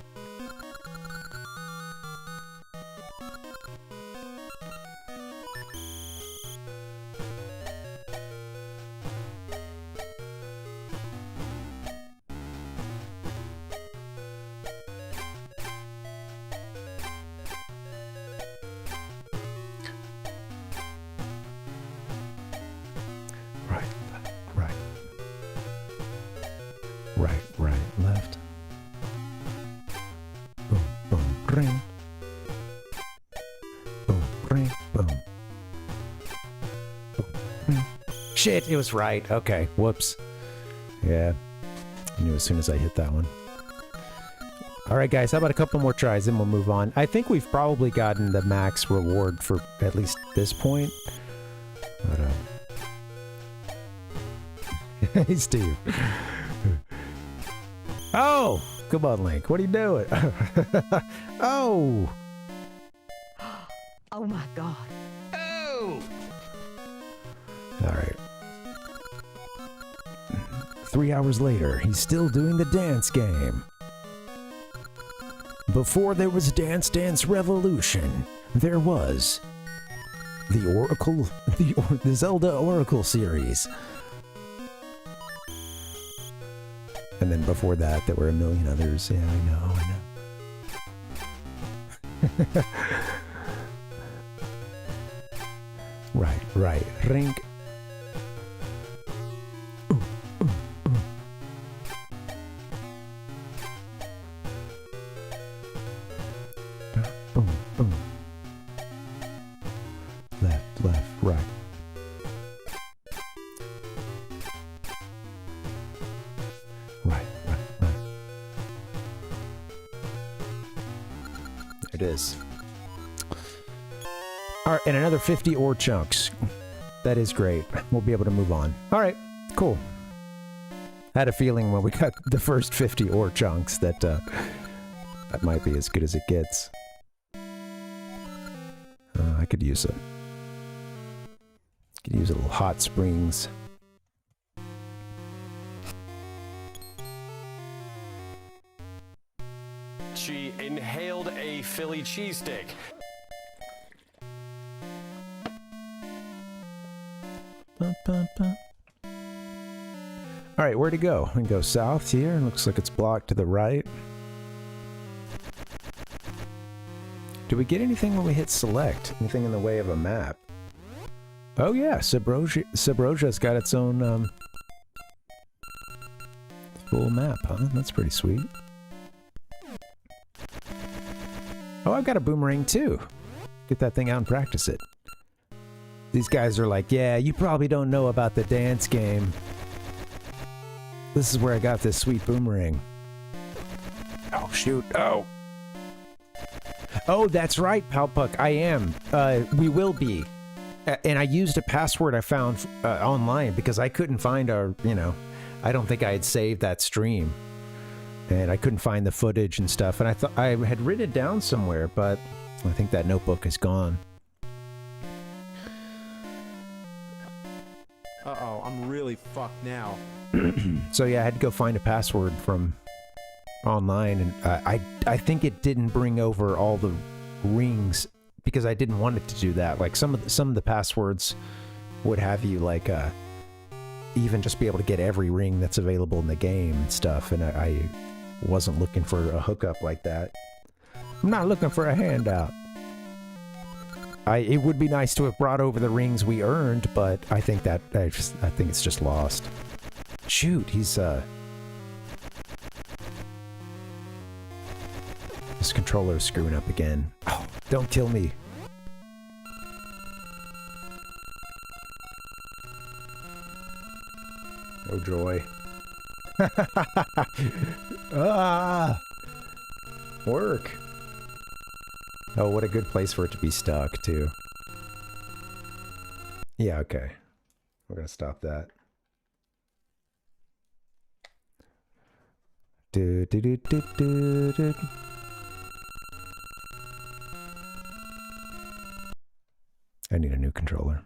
S6: Shit, it was right. Okay, whoops. Yeah, I knew as soon as I hit that one. Alright guys, how about a couple more tries, then we'll move on. I think we've probably gotten the max reward for at least this point. But, hey Steve. Oh! Come on, Link, what are you doing? Oh!
S11: Oh my god.
S2: Oh!
S6: Alright. 3 hours later, he's still doing the dance game. Before there was Dance Dance Revolution, there was the Zelda Oracle series. And then before that, there were a million others. Yeah, I know. Right. Rink. Boom. Left, right. Right. There it is. Alright, and another 50 ore chunks. That is great. We'll be able to move on. Alright, cool. Had a feeling when we got the first 50 ore chunks that that might be as good as it gets. I could use a little hot springs.
S3: She inhaled a Philly cheesesteak.
S6: All right, where to go? We can go south here. Looks like it's blocked to the right. Do we get anything when we hit select? Anything in the way of a map? Oh yeah, Subroja's got its own full map, huh? That's pretty sweet. Oh, I've got a boomerang too. Get that thing out and practice it. These guys are like, yeah, you probably don't know about the dance game. This is where I got this sweet boomerang. Oh, shoot. Oh. Oh, that's right, Palpuck. I am. We will be. And I used a password I found online because I couldn't find our, you know, I don't think I had saved that stream. And I couldn't find the footage and stuff. And I thought I had written it down somewhere, but I think that notebook is gone.
S13: Uh-oh, I'm really fucked now.
S6: So yeah, I had to go find a password from online, and I think it didn't bring over all the rings because I didn't want it to do that. Like some of the passwords would have you like even just be able to get every ring that's available in the game and stuff, and I wasn't looking for a hookup like that. I'm not looking for a handout. It would be nice to have brought over the rings we earned, but I think that I think it's just lost. Shoot, he's this controller is screwing up again. Oh, don't kill me. Oh joy. Ah! Work. Oh, what a good place for it to be stuck, too. Yeah, okay. We're gonna stop that. Do, do, do, do, do, do. I need a new controller.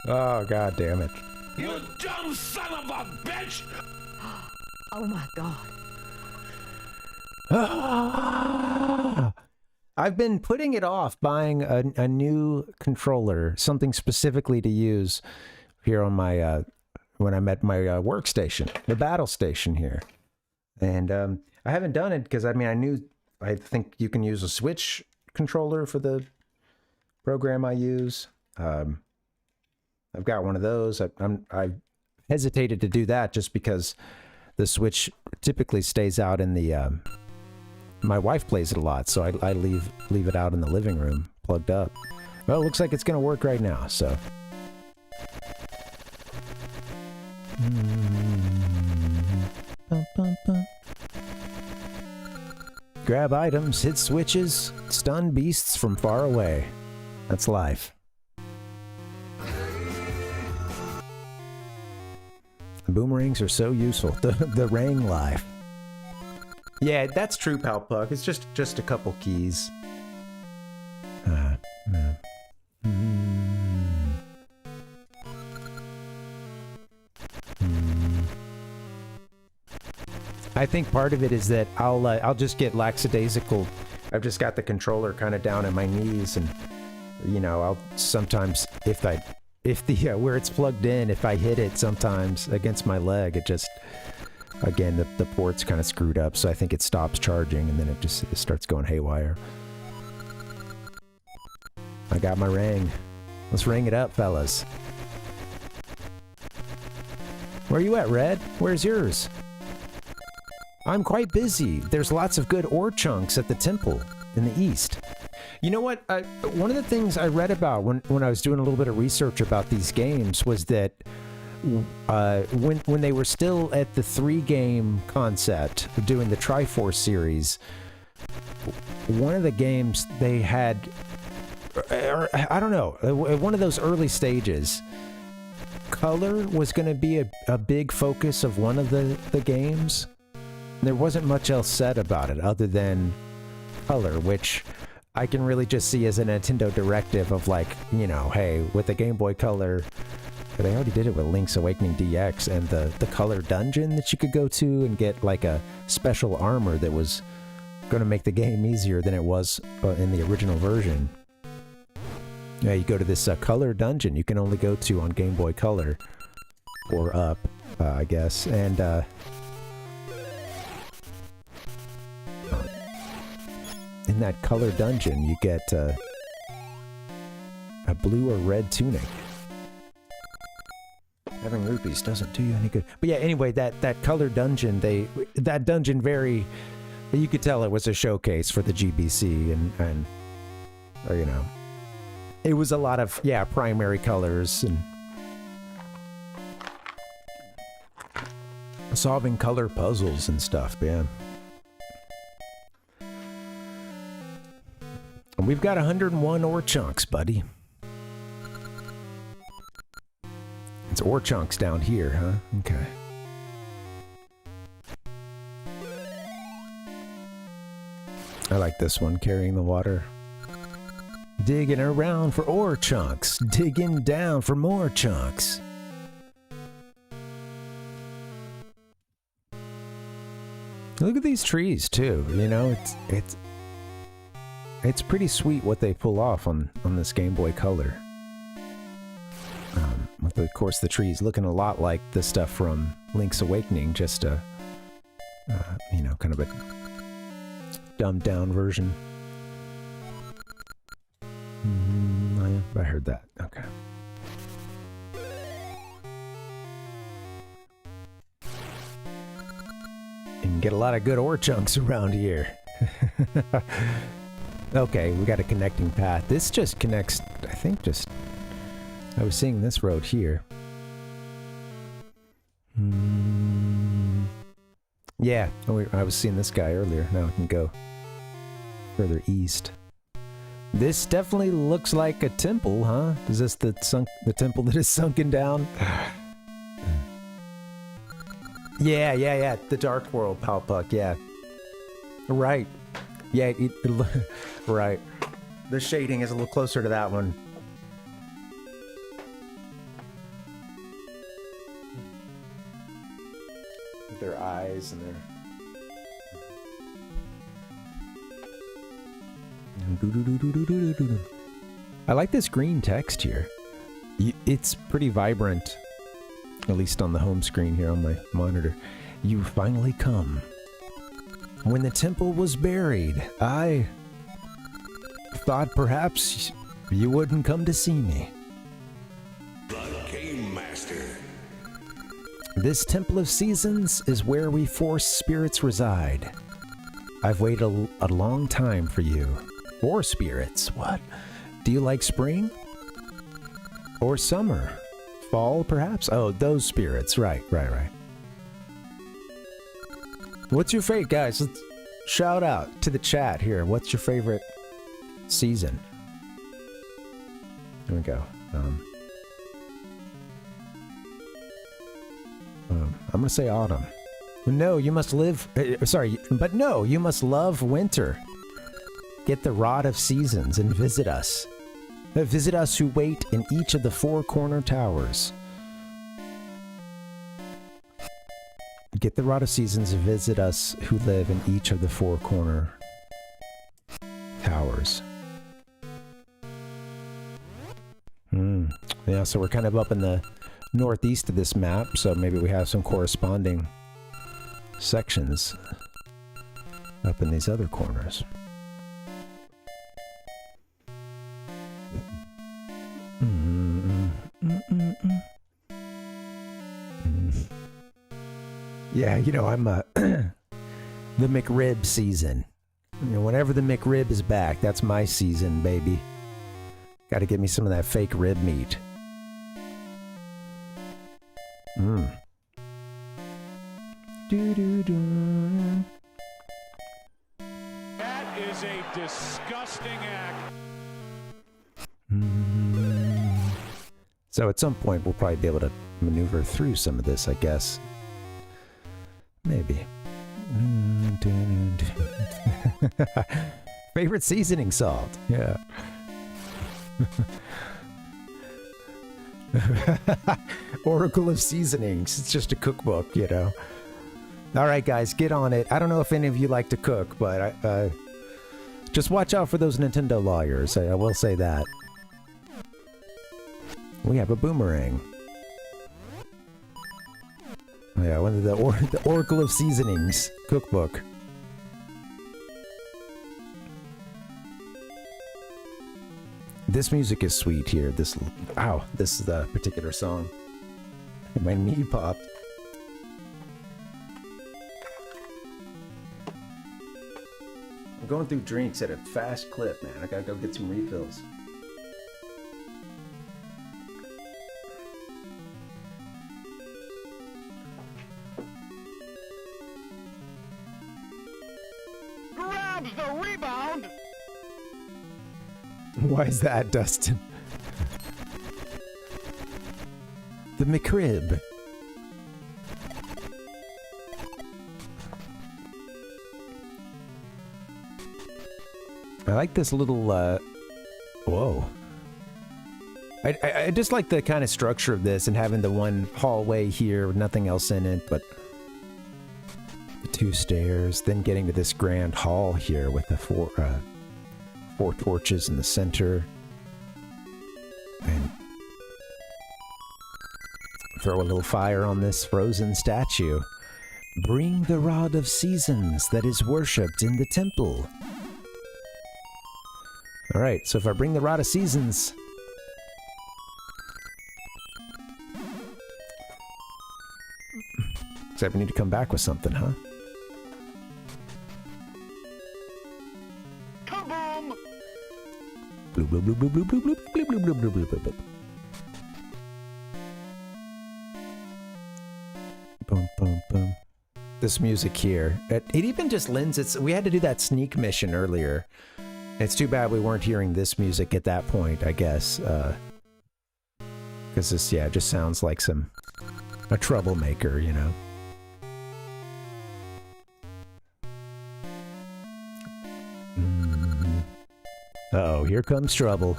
S6: Oh, god damn it.
S2: You dumb son of a bitch!
S11: Oh my god.
S6: I've been putting it off buying a new controller, something specifically to use here on my, when I'm at my workstation, the battle station here. And I haven't done it because, I mean, I think you can use a Switch controller for the program I use. I've got one of those. I hesitated to do that just because the Switch typically stays out in the, my wife plays it a lot, so I leave it out in the living room, plugged up. Well, it looks like it's going to work right now, so. Grab items, hit switches, stun beasts from far away. That's life. The boomerangs are so useful. The Rang life. Yeah, that's true, Palpuck. It's just a couple keys. I think part of it is that I'll just get lackadaisical. I've just got the controller kind of down at my knees, and you know, I'll sometimes if the where it's plugged in, if I hit it sometimes against my leg, it just again the port's kind of screwed up, so I think it stops charging and then it starts going haywire. I got my ring. Let's ring it up, fellas. Where you at, Red? Where's yours? I'm quite busy. There's lots of good ore chunks at the temple in the east. You know what? One of the things I read about when I was doing a little bit of research about these games was that when they were still at the 3-game concept, doing the Triforce series, one of the games they had, I don't know, at one of those early stages, color was going to be a big focus of one of the games. There wasn't much else said about it other than color, which I can really just see as a Nintendo directive of like, you know, hey, with the Game Boy Color, they already did it with Link's Awakening DX and the Color Dungeon that you could go to and get like a special armor that was going to make the game easier than it was in the original version. Yeah, you go to this Color Dungeon you can only go to on Game Boy Color or up, I guess, and in that Color Dungeon you get a blue or red tunic. Having rupees doesn't do you any good. But yeah, anyway, that Color Dungeon, that dungeon you could tell it was a showcase for the GBC and you know, it was a lot of, yeah, primary colors and solving color puzzles and stuff, man. And we've got 101 ore chunks, buddy. It's ore chunks down here, huh? Okay. I like this one, carrying the water. Digging around for ore chunks. Digging down for more chunks. Look at these trees, too. You know, it's pretty sweet what they pull off on this Game Boy Color. With, of course, the trees looking a lot like the stuff from Link's Awakening, just a, you know, kind of a dumbed down version. I heard that. Okay. You can get a lot of good ore chunks around here. Okay, we got a connecting path. This just connects, I think, just... I was seeing this road here. Yeah, I was seeing this guy earlier. Now we can go further east. This definitely looks like a temple, huh? Is this the temple that is sunken down? Yeah. The Dark World, Palpuck, yeah. Right. Yeah, right. The shading is a little closer to that one. Their eyes and their... I like this green text here. It's pretty vibrant, at least on the home screen here on my monitor. You finally come. When the temple was buried, I thought perhaps you wouldn't come to see me.
S8: The Game Master.
S6: This Temple of Seasons is where we Force spirits reside. I've waited a long time for you. Or spirits, what? Do you like spring? Or summer? Fall, perhaps? Oh, those spirits, right. What's your favorite, guys? Let's shout out to the chat here. What's your favorite season? Here we go. I'm gonna say autumn. No, you must live... no, you must love winter. Get the Rod of Seasons and visit us. Visit us who wait in each of the 4 corner towers. Get the Rod of Seasons and visit us who live in each of the 4 corner towers. Yeah, so we're kind of up in the northeast of this map, so maybe we have some corresponding sections up in these other corners. Yeah, you know, I'm the McRib season. You know, whenever the McRib is back, that's my season, baby. Got to get me some of that fake rib meat.
S2: That is a disgusting act.
S6: So at some point, we'll probably be able to maneuver through some of this, I guess. Maybe. Favorite seasoning salt. Yeah. Oracle of Seasonings. It's just a cookbook, you know. All right, guys, get on it. I don't know if any of you like to cook, but just watch out for those Nintendo lawyers. I will say that. We have a boomerang. Yeah, one of the Oracle of Seasonings cookbook. This music is sweet here. This is the particular song. My knee popped. I'm going through drinks at a fast clip, man. I gotta go get some refills.
S2: Grabs the rebound.
S6: Why is that, Dustin? The McRib. I like this little, whoa. I just like the kind of structure of this and having the one hallway here with nothing else in it, but the two stairs, then getting to this grand hall here with the four torches in the center. And throw a little fire on this frozen statue. Bring the rod of seasons that is worshipped in the temple. Alright, so if I bring the Rod of Seasons... Except we need to come back with something, huh?
S2: Kaboom!
S6: Bloop, bloop, bloop, bloop, bloop, bloop, bloop, bloop, bloop, bloop, bloop, bloop, bloop. Boom, boom, boom. This music here, it even just lends its... We had to do that sneak mission earlier. It's too bad we weren't hearing this music at that point, I guess. Because this, yeah, just sounds like a troublemaker, you know. Uh-oh, here comes trouble.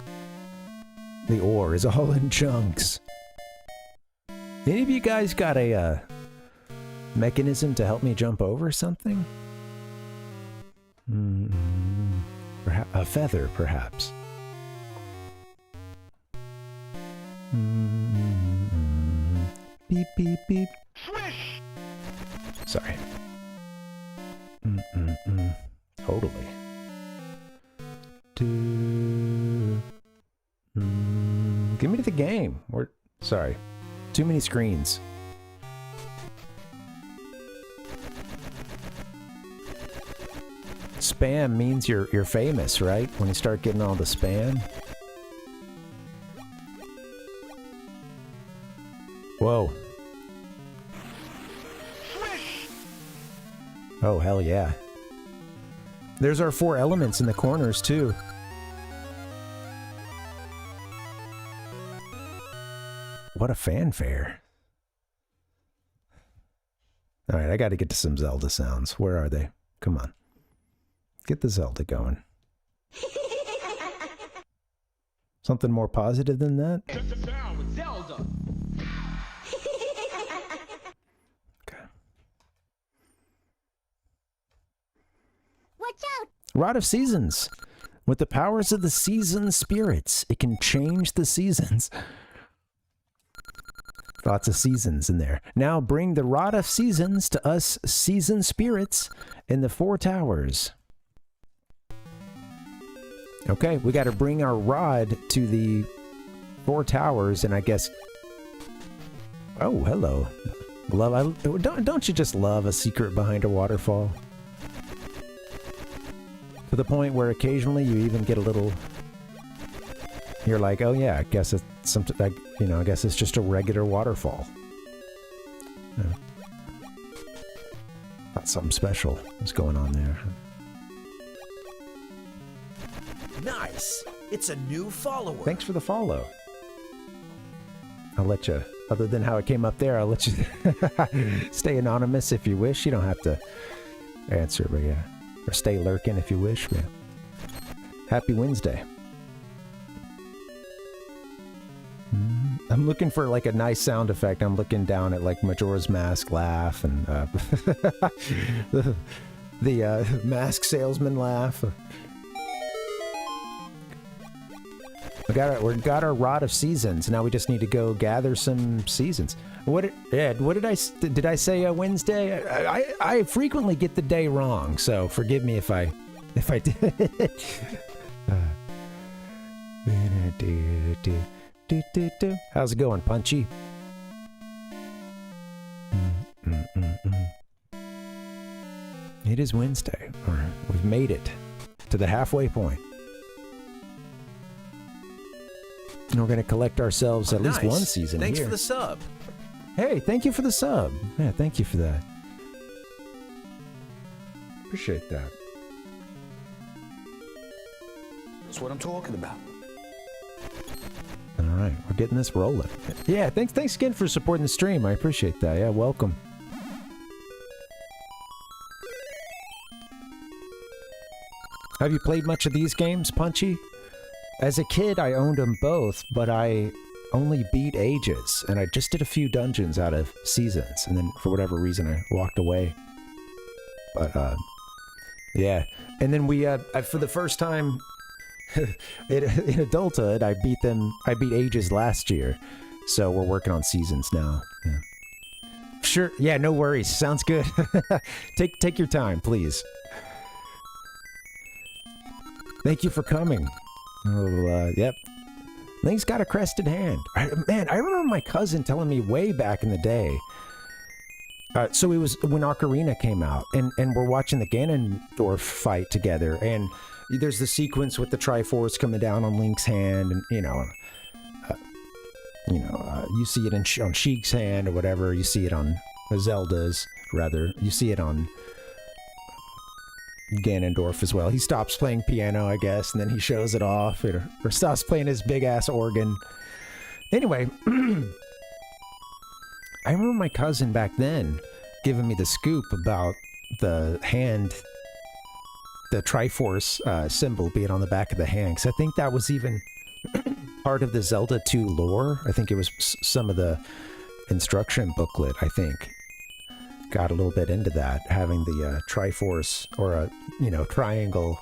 S6: The ore is all in chunks. Any of you guys got a mechanism to help me jump over something? A feather, perhaps. Beep, beep, beep.
S2: Swish!
S6: Sorry. Totally. Give me to the game. Sorry. Too many screens. Spam means you're famous, right? When you start getting all the spam. Whoa. Oh, hell yeah. There's our 4 elements in the corners, too. What a fanfare. Alright, I gotta get to some Zelda sounds. Where are they? Come on. Get the Zelda going. Something more positive than that?
S2: Zelda.
S6: Okay.
S11: Watch out!
S6: Rod of Seasons. With the powers of the season spirits, it can change the seasons. Lots of seasons in there. Now bring the Rod of Seasons to us season spirits in the 4 towers. Okay, we got to bring our rod to the 4 towers, and I guess... Oh, hello. Don't you just love a secret behind a waterfall? To the point where occasionally you even get a little... You're like, oh yeah, I guess it's something like, you know, I guess it's just a regular waterfall. Yeah. Not something special is going on there.
S14: Nice! It's a new follower.
S6: Thanks for the follow. I'll let you, other than how it came up there, I'll let you stay anonymous if you wish. You don't have to answer, but yeah. Or stay lurking if you wish, man. Happy Wednesday. I'm looking for like a nice sound effect. I'm looking down at like Majora's Mask laugh and the mask salesman laugh. We got our Rod of Seasons. Now we just need to go gather some seasons. Ed, what did I say Wednesday? I frequently get the day wrong, so forgive me if I did. How's it going, Punchy? It is Wednesday. We've made it to the halfway point. And we're going to collect ourselves at least one season.
S14: Thanks
S6: here.
S14: for the sub.
S6: Hey, thank you for the sub. Yeah, thank you for that. Appreciate that.
S14: That's what I'm talking about.
S6: All right, we're getting this rolling. Yeah, thanks again for supporting the stream. I appreciate that. Yeah, welcome. Have you played much of these games, Punchy? As a kid, I owned them both, but I only beat Ages, and I just did a few dungeons out of Seasons, and then for whatever reason, I walked away. But, yeah. And then we, for the first time in adulthood, I beat Ages last year, so we're working on Seasons now. Yeah. Sure, yeah, no worries. Sounds good. Take your time, please. Thank you for coming. Oh, yep. Link's got a crested hand. Man, I remember my cousin telling me way back in the day. So it was when Ocarina came out, and we're watching the Ganondorf fight together, and there's the sequence with the Triforce coming down on Link's hand, and you see it on Sheik's hand or whatever. You see it on Zelda's, rather. You see it on Ganondorf as well. He stops playing piano, I guess, and then he shows it off, or stops playing his big-ass organ. Anyway, I remember my cousin back then giving me the scoop about the hand, the Triforce symbol being on the back of the hand, because I think that was even part of the Zelda 2 lore. I think it was some of the instruction booklet, I think. Got a little bit into that, having the Triforce, or a, triangle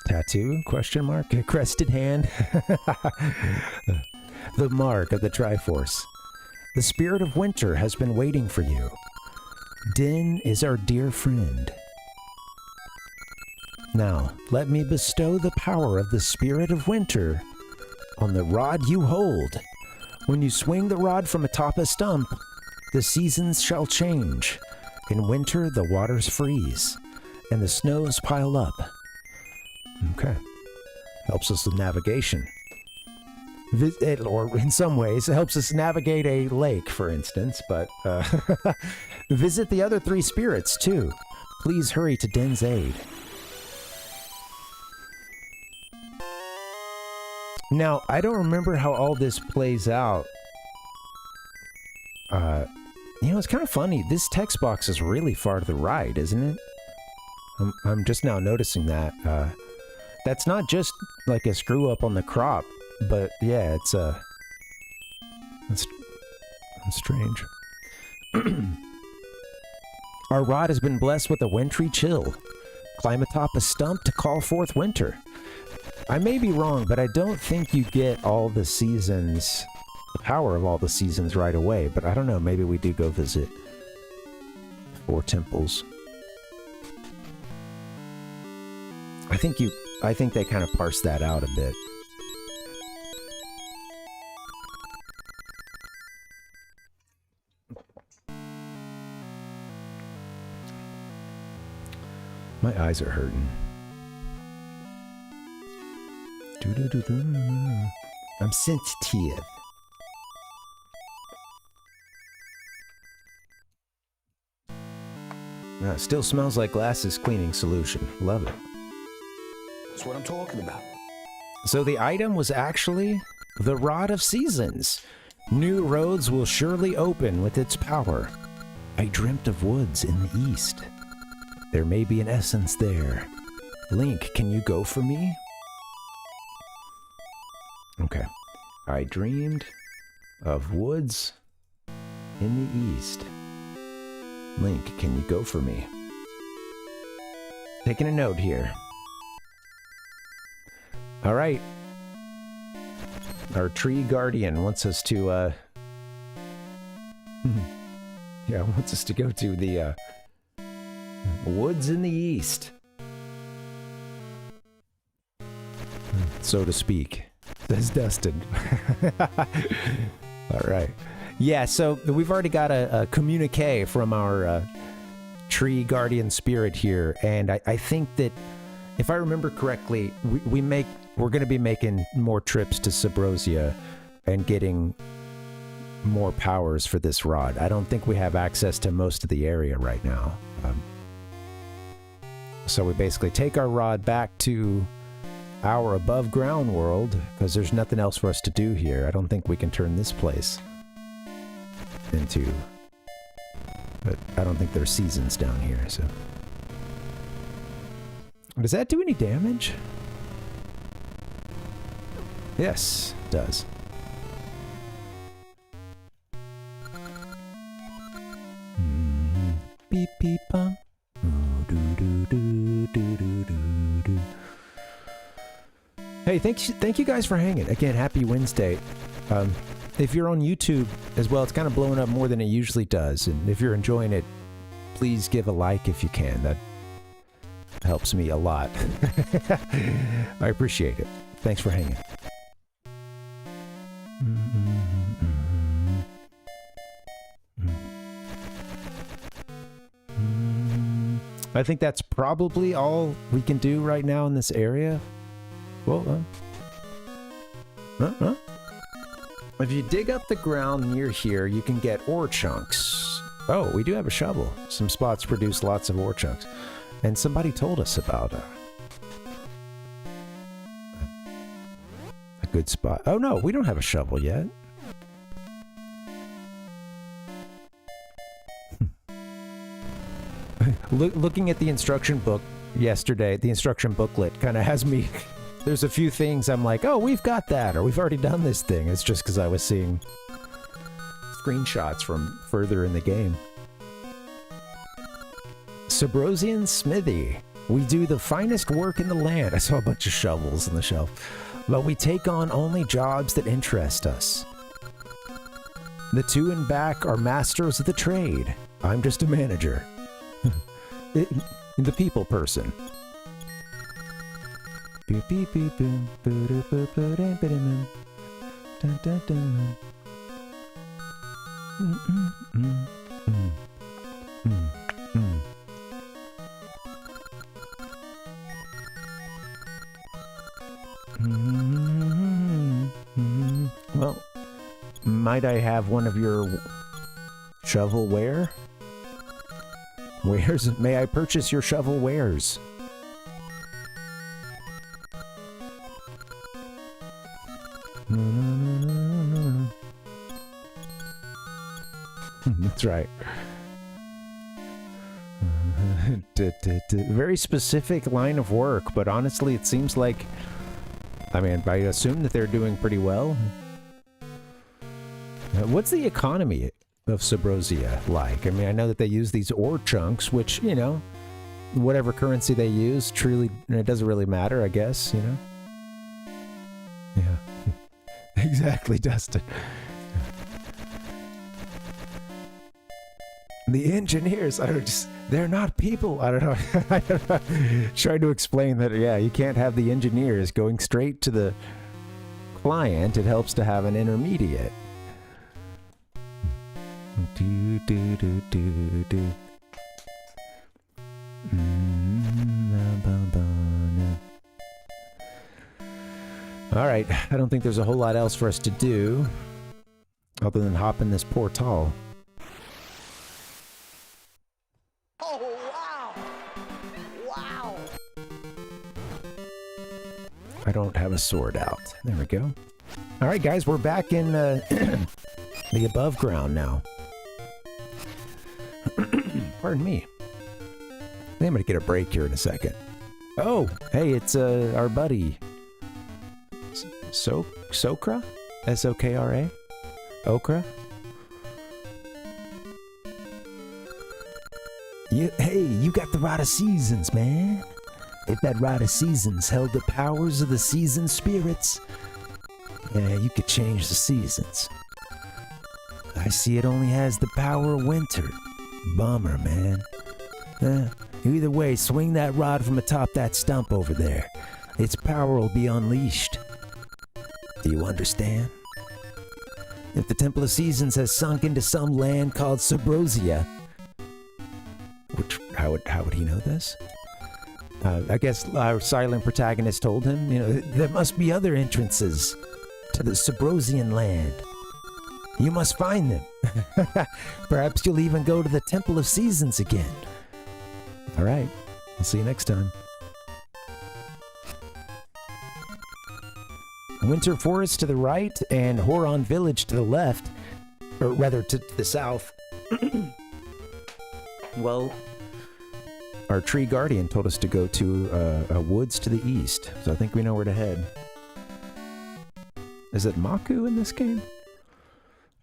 S6: tattoo, question mark, crested hand. The mark of the Triforce. The spirit of winter has been waiting for you. Din is our dear friend. Now, let me bestow the power of the spirit of winter on the rod you hold. When you swing the rod from atop a stump, the seasons shall change. In winter, the waters freeze, and the snows pile up. Okay. Helps us with navigation. Or in some ways, it helps us navigate a lake, for instance, but visit the other 3 spirits, too. Please hurry to Din's aid. Now, I don't remember how all this plays out. It's kind of funny. This text box is really far to the right, isn't it? I'm just now noticing that. That's not just like a screw up on the crop, but yeah, it's strange. Our rod has been blessed with a wintry chill. Climb atop a stump to call forth winter. I may be wrong, but I don't think you get all the seasons, the power of all the seasons right away, but I don't know, maybe we do go visit 4 temples. I think they kind of parse that out a bit. My eyes are hurting. I'm sensitive. Still smells like glasses cleaning solution. Love it.
S14: That's what I'm talking about.
S6: So the item was actually the Rod of Seasons. New roads will surely open with its power. I dreamt of woods in the east. There may be an essence there. Link, can you go for me? Okay. I dreamed of woods in the east. Link, can you go for me? Taking a note here. All right. Our tree guardian wants us to, yeah, wants us to go to the, woods in the east. So to speak, says Dustin. All right. Yeah, so we've already got a communique from our tree guardian spirit here, and I think that if I remember correctly, we're going to be making more trips to Subrosia and getting more powers for this rod. I don't think we have access to most of the area right now. So we basically take our rod back to our above ground world because there's nothing else for us to do here. I don't think we can turn this place into... But I don't think there's seasons down here, so... Does that do any damage? Yes, it does. Beep beep bum. Hey, thank you guys for hanging. Again, happy Wednesday. If you're on YouTube as well, it's kind of blowing up more than it usually does. And if you're enjoying it, please give a like if you can. That helps me a lot. I appreciate it. Thanks for hanging. I think that's probably all we can do right now in this area. Well, if you dig up the ground near here, you can get ore chunks. Oh, we do have a shovel. Some spots produce lots of ore chunks. And somebody told us about a good spot. Oh no, we don't have a shovel yet. Looking at the instruction book yesterday, the instruction booklet kind of has me... There's a few things I'm like, oh, we've got that, or we've already done this thing. It's just because I was seeing screenshots from further in the game. Subrosian Smithy. We do the finest work in the land. I saw a bunch of shovels on the shelf. But we take on only jobs that interest us. The two in back are masters of the trade. I'm just a manager. The people person. Beep beep beep boom. Dun dun dun. Well, might I have one of your shovelware? Wares? May I purchase your shovel wares? That's right. Very specific line of work, but honestly, it seems like... I mean, I assume that they're doing pretty well. What's the economy of Subrosia like? I mean, I know that they use these ore chunks, which, you know, whatever currency they use, truly, it doesn't really matter, I guess, you know? Yeah. Exactly, Dustin. The engineers, they're not people. I don't know. Trying to explain that, yeah, you can't have the engineers going straight to the client. It helps to have an intermediate. All right, I don't think there's a whole lot else for us to do other than hop in this portal. I don't have a sword out. There we go. All right, guys, we're back in the above ground now. Pardon me. I'm gonna get a break here in a second. Oh, hey, it's our buddy Sokra? S-O-K-R-A? Okra? Hey, you got the Rod of Seasons, man. If that Rod of Seasons held the powers of the season spirits, yeah, you could change the seasons. I see it only has the power of winter. Bummer, man. Either way, swing that rod from atop that stump over there. Its power will be unleashed. Do you understand? If the Temple of Seasons has sunk into some land called Subrosia, which, how would he know this? I guess our silent protagonist told him, there must be other entrances to the Subrosian land. You must find them. Perhaps you'll even go to the Temple of Seasons again. All right, I'll see you next time. Winter Forest to the right and Horon Village to the left, or rather to the south. Well, our tree guardian told us to go to woods to the east, so I think we know where to head. Is it Maku in this game?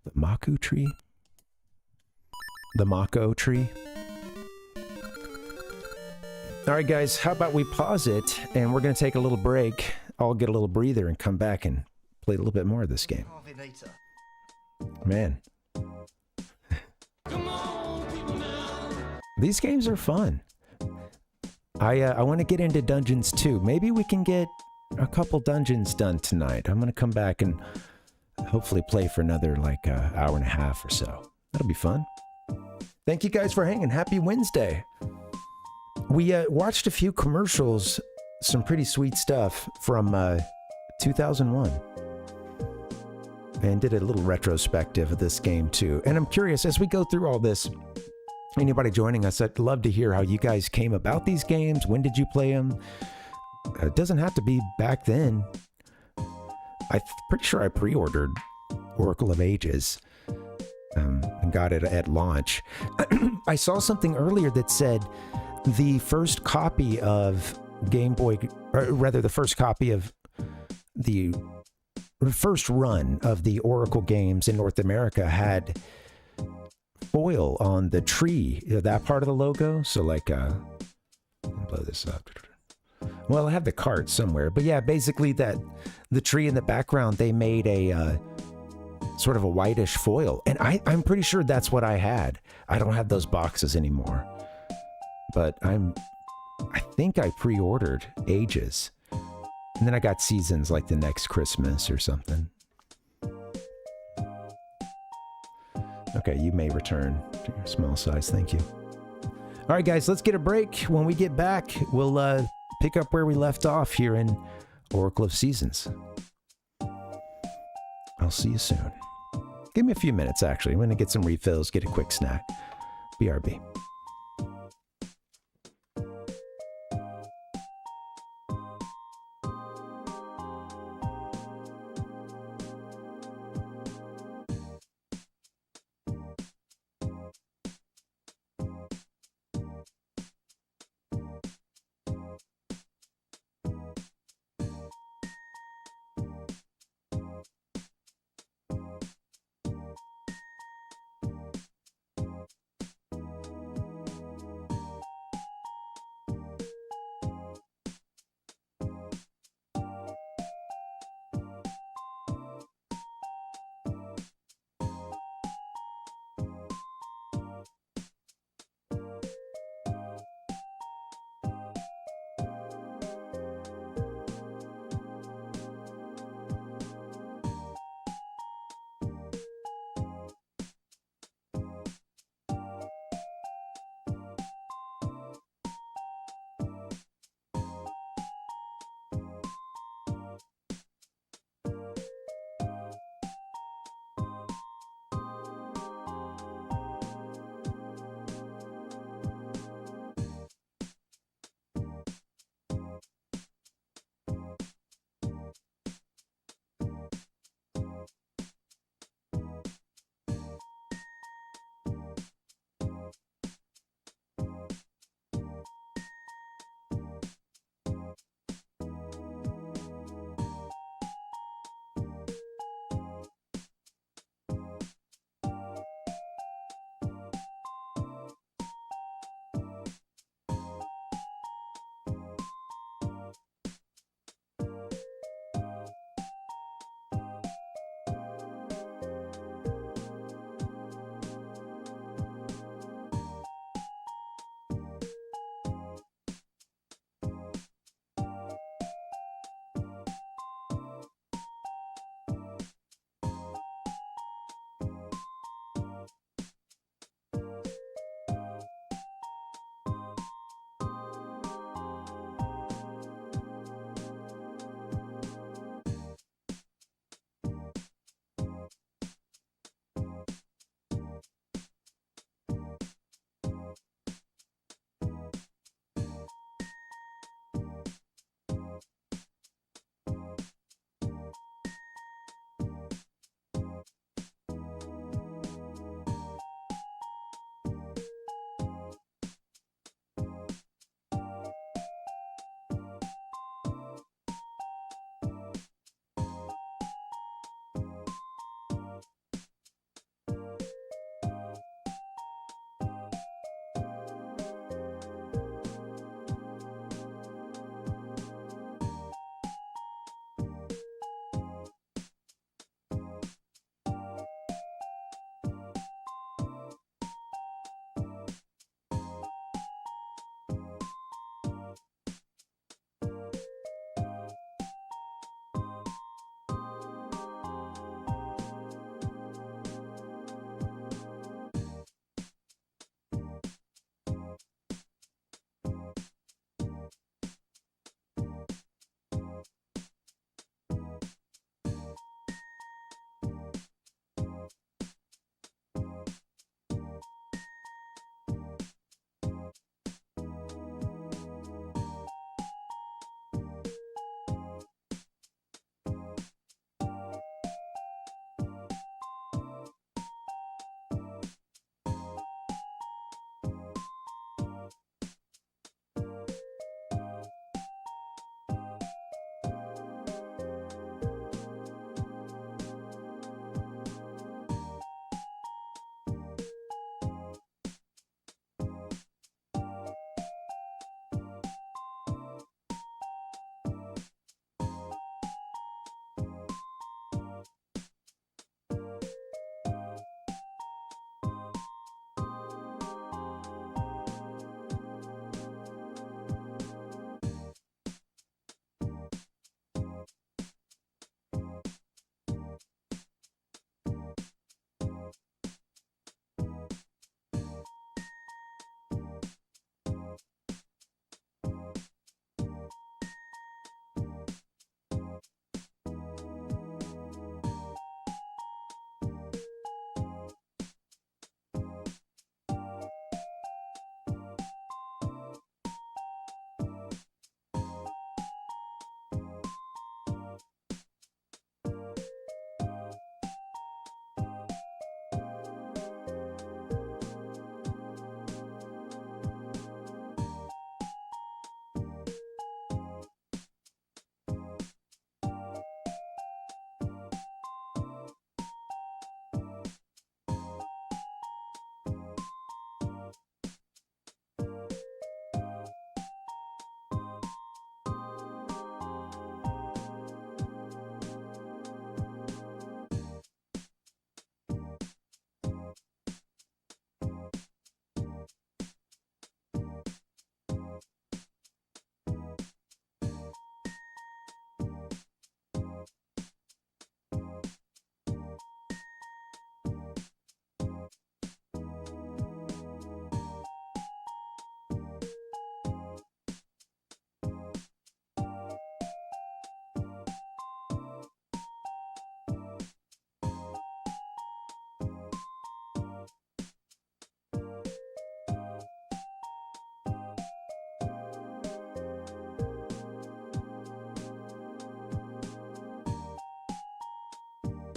S6: The Maku tree? The Mako tree? Alright guys, how about we pause it, and we're going to take a little break. I'll get a little breather and come back and play a little bit more of this game. Man. These games are fun. I want to get into dungeons too. Maybe we can get a couple dungeons done tonight. I'm going to come back and hopefully play for another like hour and a half or so. That'll be fun. Thank you guys for hanging. Happy Wednesday. We watched a few commercials, some pretty sweet stuff from 2001. And did a little retrospective of this game too. And I'm curious, as we go through all this, anybody joining us, I'd love to hear how you guys came about these games. When did you play them? It doesn't have to be back then. I'm pretty sure I pre-ordered Oracle of Ages and got it at launch. I saw something earlier that said the first copy of Game Boy, or rather the first copy of the first run of the Oracle games in North America had foil on the tree, that part of the logo. So like, blow this up. Well, I have the cart somewhere, but yeah, basically that the tree in the background, they made a sort of a whitish foil, and I'm pretty sure that's what I had. I don't have those boxes anymore, but I think I pre-ordered Ages, and then I got Seasons like the next Christmas or something. Okay, you may return to your small size. Thank you. All right, guys, let's get a break. When we get back, we'll pick up where we left off here in Oracle of Seasons. I'll see you soon. Give me a few minutes, actually. I'm going to get some refills, get a quick snack. BRB.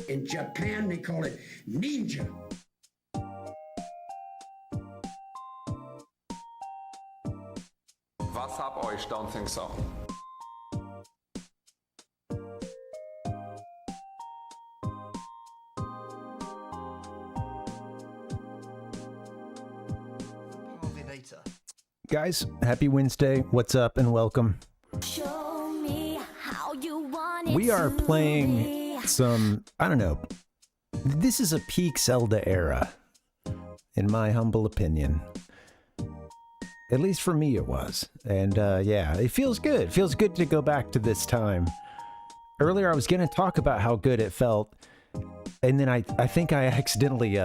S15: In Japan, they call it ninja.
S16: Was hab euch? Don't think so.
S14: Parvinator.
S6: Guys, happy Wednesday. What's up and welcome. We are playing some, I don't know, this is a peak Zelda era, in my humble opinion. At least for me it was. And yeah, it feels good. It feels good to go back to this time. Earlier I was going to talk about how good it felt, and then I think I accidentally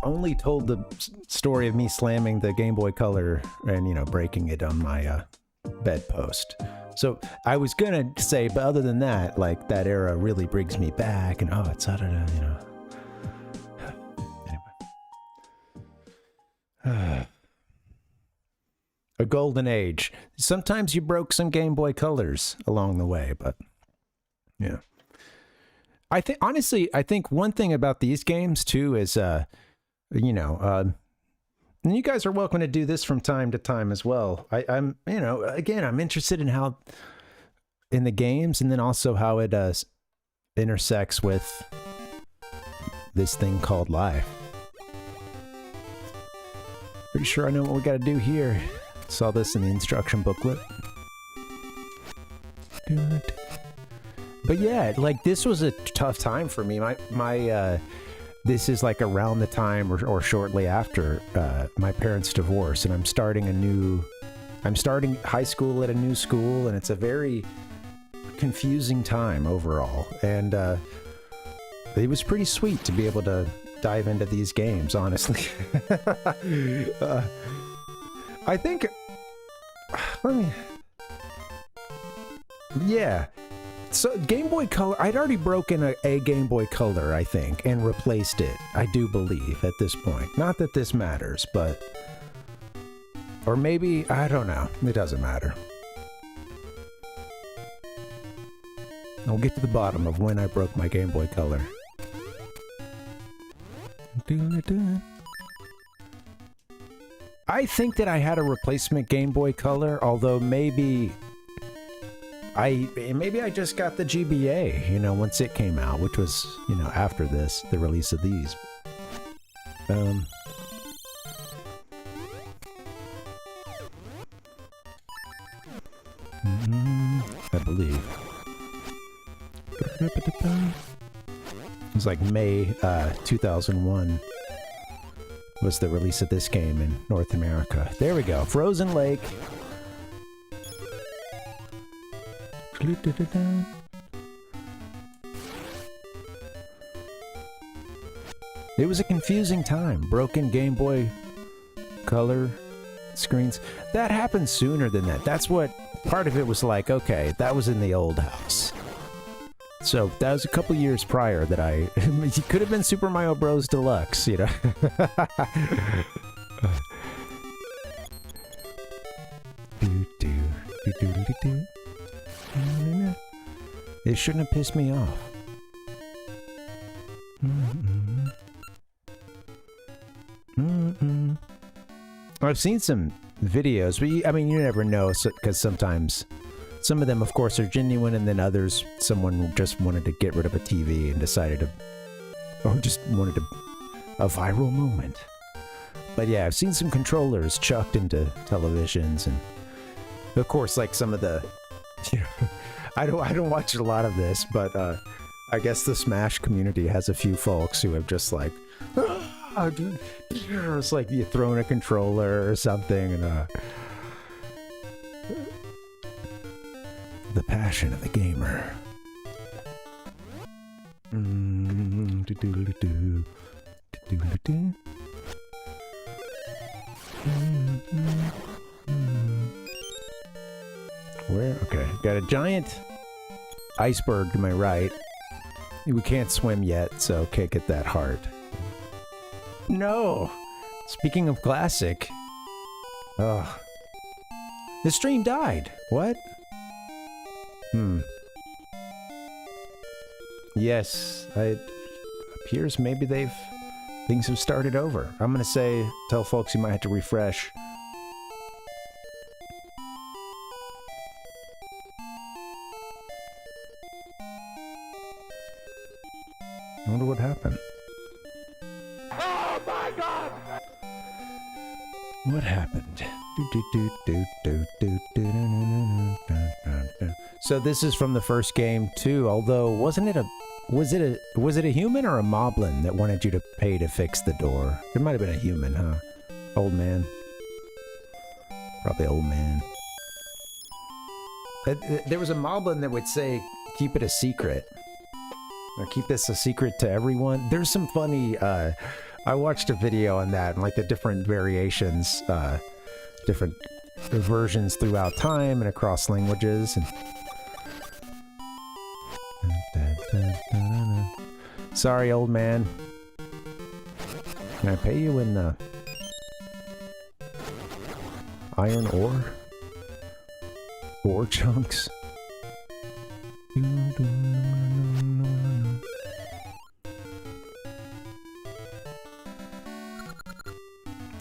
S6: only told the story of me slamming the Game Boy Color and, you know, breaking it on my bedpost. So I was gonna say, but other than that, like, that era really brings me back, and oh, it's, you know. Anyway. A golden age. Sometimes you broke some Game Boy Colors along the way, but yeah. Honestly, I think one thing about these games too is, you know, and you guys are welcome to do this from time to time as well. I'm, you know, again, I'm interested in how, in the games, and then also how it intersects with this thing called life. Pretty sure I know what we got to do here. Saw this in the instruction booklet. But yeah, like, this was a tough time for me. This is like around the time or shortly after my parents' divorce, and I'm starting high school at a new school, and it's a very confusing time overall. And it was pretty sweet to be able to dive into these games, honestly. I think, yeah. So Game Boy Color, I'd already broken a Game Boy Color, I think, and replaced it, I do believe, at this point. Not that this matters, but... Or maybe, I don't know. It doesn't matter. I'll get to the bottom of when I broke my Game Boy Color. I think that I had a replacement Game Boy Color, although maybe I just got the GBA, you know, once it came out, which was, you know, after the release of these. I believe. It was like May 2001 was the release of this game in North America. There we go. Frozen Lake. It was a confusing time. Broken Game Boy Color screens. That happened sooner than that. That's what part of it was like, okay, that was in the old house. So that was a couple years prior that it could have been Super Mario Bros. Deluxe, you know. It shouldn't have pissed me off. I've seen some videos, but I mean, you never know, because sometimes some of them, of course, are genuine, and then others, someone just wanted to get rid of a TV and decided to, or just wanted a viral moment. But yeah, I've seen some controllers chucked into televisions, and of course, like some of the, you know, I don't watch a lot of this, but I guess the Smash community has a few folks who have just like, it's like you throw in a controller or something, and the passion of the gamer. Where? Okay, got a giant iceberg to my right. We can't swim yet, so can't get that heart. No! Speaking of classic. Ugh. The stream died. What? Yes, it appears maybe things have started over. I'm gonna say, tell folks you might have to refresh. I wonder what happened.
S2: Oh my God!
S6: What happened? So this is from the first game too, although was it a human or a moblin that wanted you to pay to fix the door? It might have been a human, huh? Old man. Probably old man. There was a moblin that would say, keep it a secret. Or keep this a secret to everyone. There's some funny, I watched a video on that and like the different variations, different versions throughout time and across languages. And sorry, old man. Can I pay you in iron ore? Ore chunks?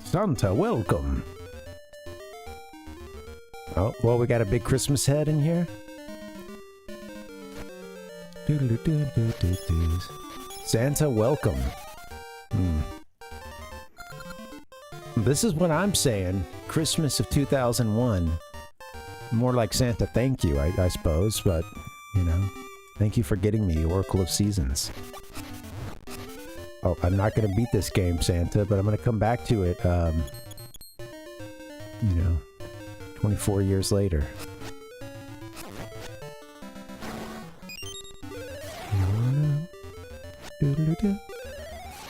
S6: Santa, welcome. Oh, well, we got a big Christmas head in here. Santa, welcome. This is what I'm saying. Christmas of 2001. More like Santa, thank you, I suppose, but, you know, thank you for getting me Oracle of Seasons. Oh, I'm not going to beat this game, Santa, but I'm going to come back to it, you know, 24 years later.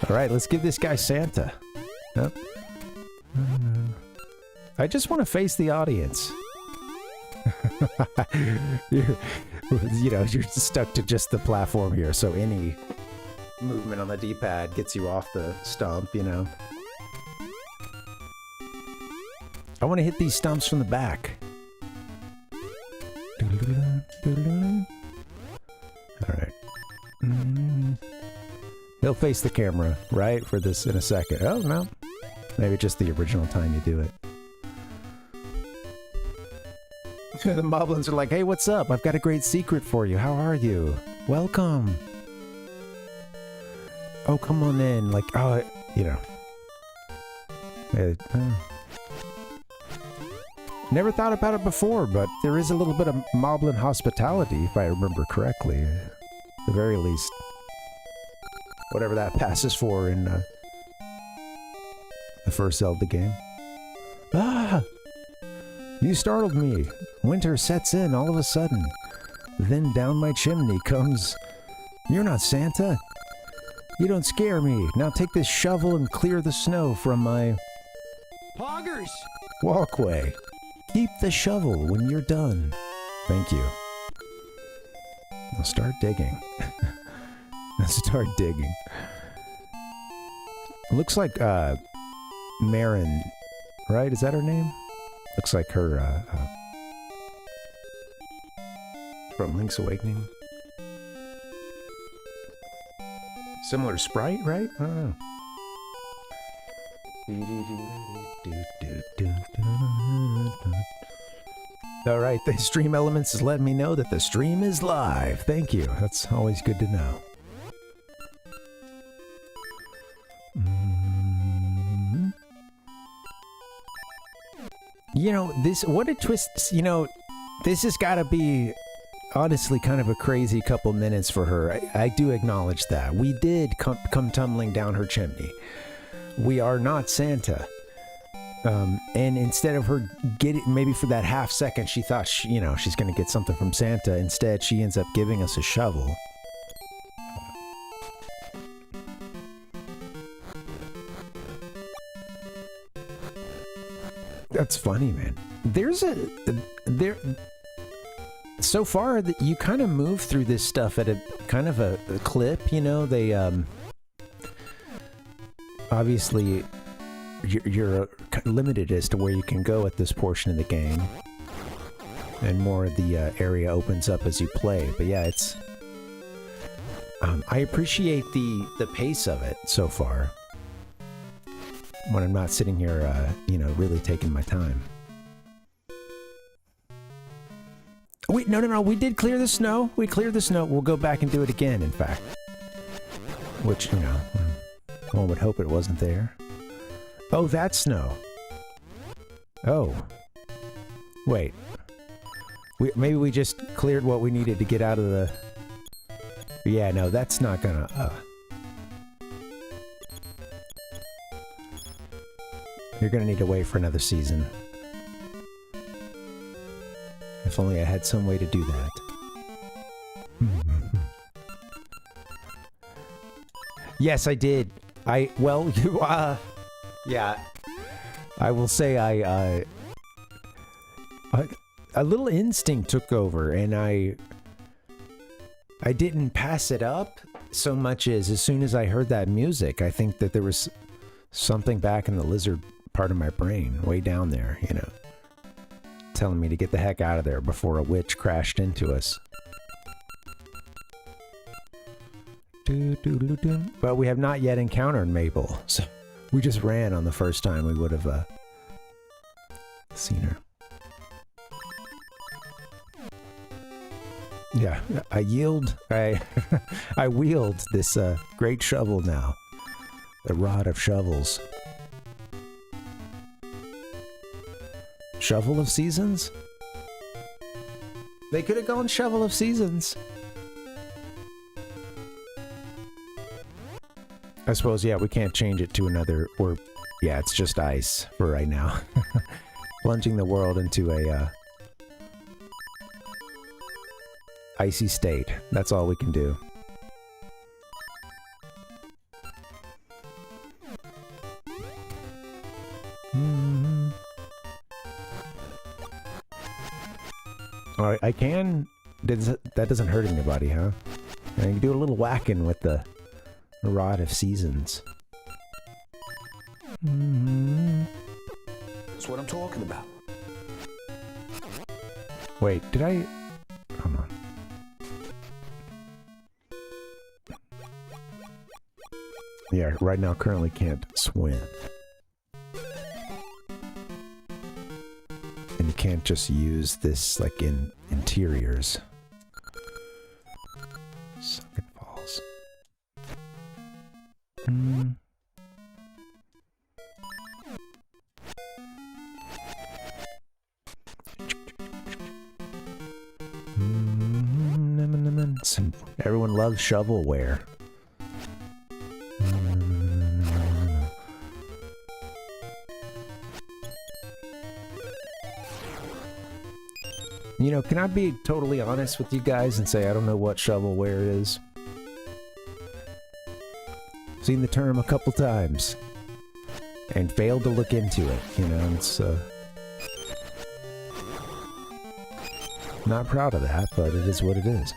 S6: Alright, let's give this guy Santa. Oh. I just want to face the audience. You're stuck to just the platform here, so any movement on the D-pad gets you off the stump, you know. I want to hit these stumps from the back. Alright. He'll face the camera, right, for this in a second. Oh, no. Maybe just the original time you do it. The moblins are like, hey, what's up? I've got a great secret for you. How are you? Welcome. Oh, come on in. Like, oh, you know. Never thought about it before, but there is a little bit of moblin hospitality, if I remember correctly. At the very least. Whatever that passes for in the first Zelda game. Ah! You startled me. Winter sets in all of a sudden. Then down my chimney comes... You're not Santa. You don't scare me. Now take this shovel and clear the snow from my...
S2: Poggers!
S6: walkway. Keep the shovel when you're done. Thank you. I'll start digging. Let's start digging. Looks like, Marin, right? Is that her name? Looks like her, from Link's Awakening. Similar sprite, right? I don't know. Alright, the stream elements is letting me know that the stream is live. Thank you. That's always good to know. You know, this, what a twist, you know, this has got to be, honestly, kind of a crazy couple minutes for her. I do acknowledge that. We did come tumbling down her chimney. We are not Santa. And instead of her getting, maybe for that half second, she thought, you know, she's going to get something from Santa. Instead, she ends up giving us a shovel. That's funny, man. So far, you kind of move through this stuff at a kind of a clip, you know. They, obviously, you're limited as to where you can go at this portion of the game. And more of the area opens up as you play. But yeah, I appreciate the pace of it so far. When I'm not sitting here, you know, really taking my time. Wait, no, we did clear the snow. We cleared the snow. We'll go back and do it again, in fact. Which, you know, one would hope it wasn't there. Oh, that's snow. Oh. Wait. Maybe we just cleared what we needed to get out of the... Yeah, no, that's not gonna... You're gonna need to wait for another season. If only I had some way to do that. Yes, I did. Well, you, yeah. I will say a little instinct took over, and I didn't pass it up so much as soon as I heard that music, I think that there was something back in the lizard part of my brain, way down there, you know, telling me to get the heck out of there before a witch crashed into us. But we have not yet encountered Mabel, so we just ran on the first time we would have seen her. Yeah, I wield this great shovel now. The rod of shovels. Shovel of Seasons? They could have gone Shovel of Seasons. I suppose, yeah, we can't change it to another, or, yeah, it's just ice for right now. Plunging the world into a, icy state. That's all we can do. Alright, I can... That doesn't hurt anybody, huh? I can do a little whacking with the Rod of Seasons.
S8: That's what I'm talking about.
S6: Wait, did I... Hold on. Yeah, right now currently can't swim. And you can't just use this, like, in interiors. Sunken Falls. Everyone loves shovelware. You know, can I be totally honest with you guys and say I don't know what shovelware is? Seen the term a couple times and failed to look into it, you know, it's not proud of that, but it is what it is.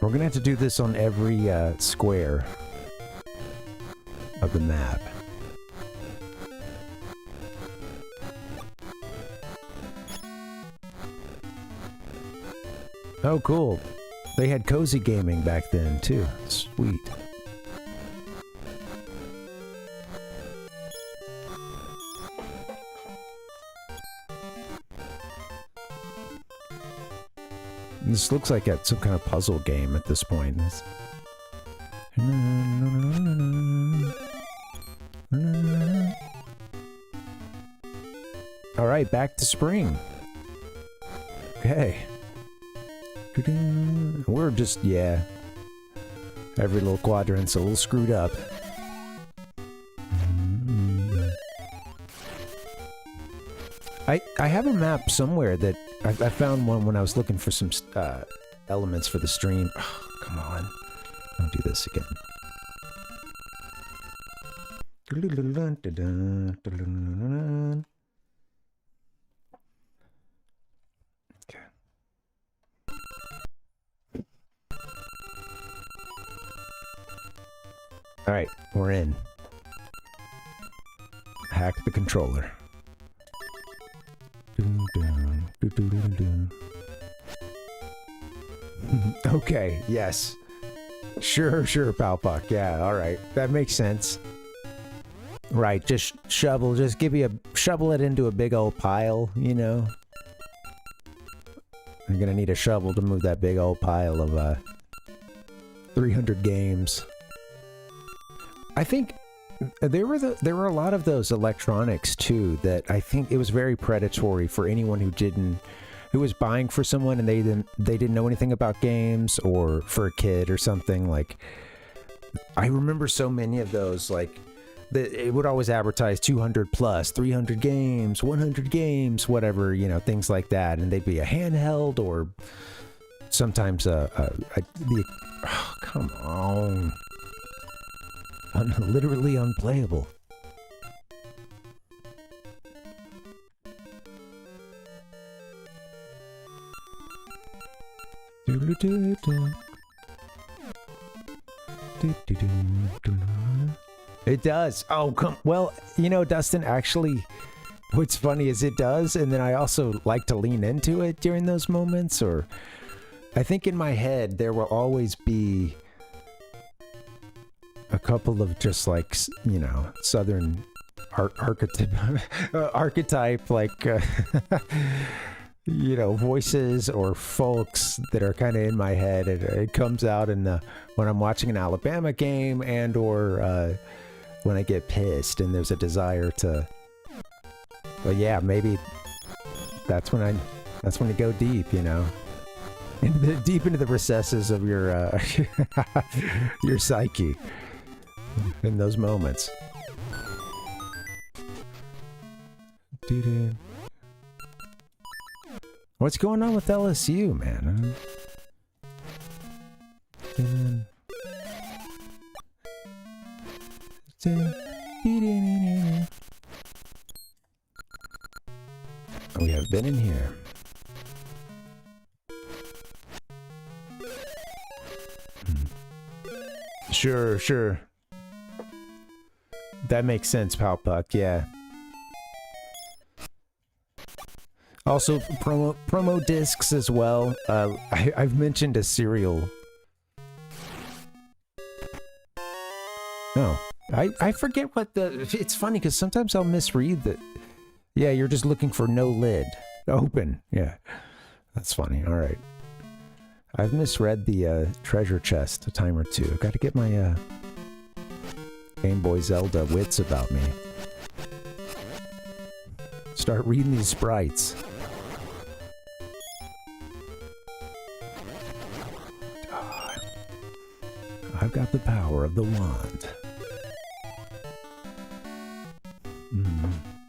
S6: We're gonna have to do this on every square of the map. Oh, cool. They had cozy gaming back then, too. Sweet. This looks like some kind of puzzle game at this point. Alright, back to spring. Okay. We're just, yeah. Every little quadrant's a little screwed up. I have a map somewhere that I found one when I was looking for some elements for the stream. Oh, come on. I'll do this again. Okay. Alright, we're in. Hack the controller. Okay, yes. Sure, Palpuck. Yeah, alright. That makes sense. Right, just shovel, shovel it into a big old pile, you know? You're gonna need a shovel to move that big old pile of, 300 games. I think there were a lot of those electronics too that I think it was very predatory for anyone who was buying for someone and they didn't know anything about games, or for a kid or something. Like, I remember so many of those, like, it would always advertise 200 plus, 300 games, 100 games, whatever, you know, things like that. And they'd be a handheld or sometimes oh, come on. Literally unplayable. It does. Oh, well, you know, Dustin, actually, what's funny is it does, and then I also like to lean into it during those moments, or I think in my head there will always be a couple of just, like, you know, southern archetype, like, you know, voices or folks that are kind of in my head. It comes out in when I'm watching an Alabama game, and or when I get pissed and there's a desire to. But yeah, maybe that's when you go deep, you know, deep into the recesses of your your psyche in those moments. What's going on with LSU, man? We have been in here. Sure. That makes sense, Palpuck, yeah. Also, promo discs as well. I've mentioned a serial. No, I forget what it's funny because sometimes I'll misread that. Yeah, you're just looking for no lid. Open. Yeah, that's funny. All right. I've misread the treasure chest a time or two. I've got to get my Game Boy Zelda wits about me. Start reading these sprites. I've got the power of the wand.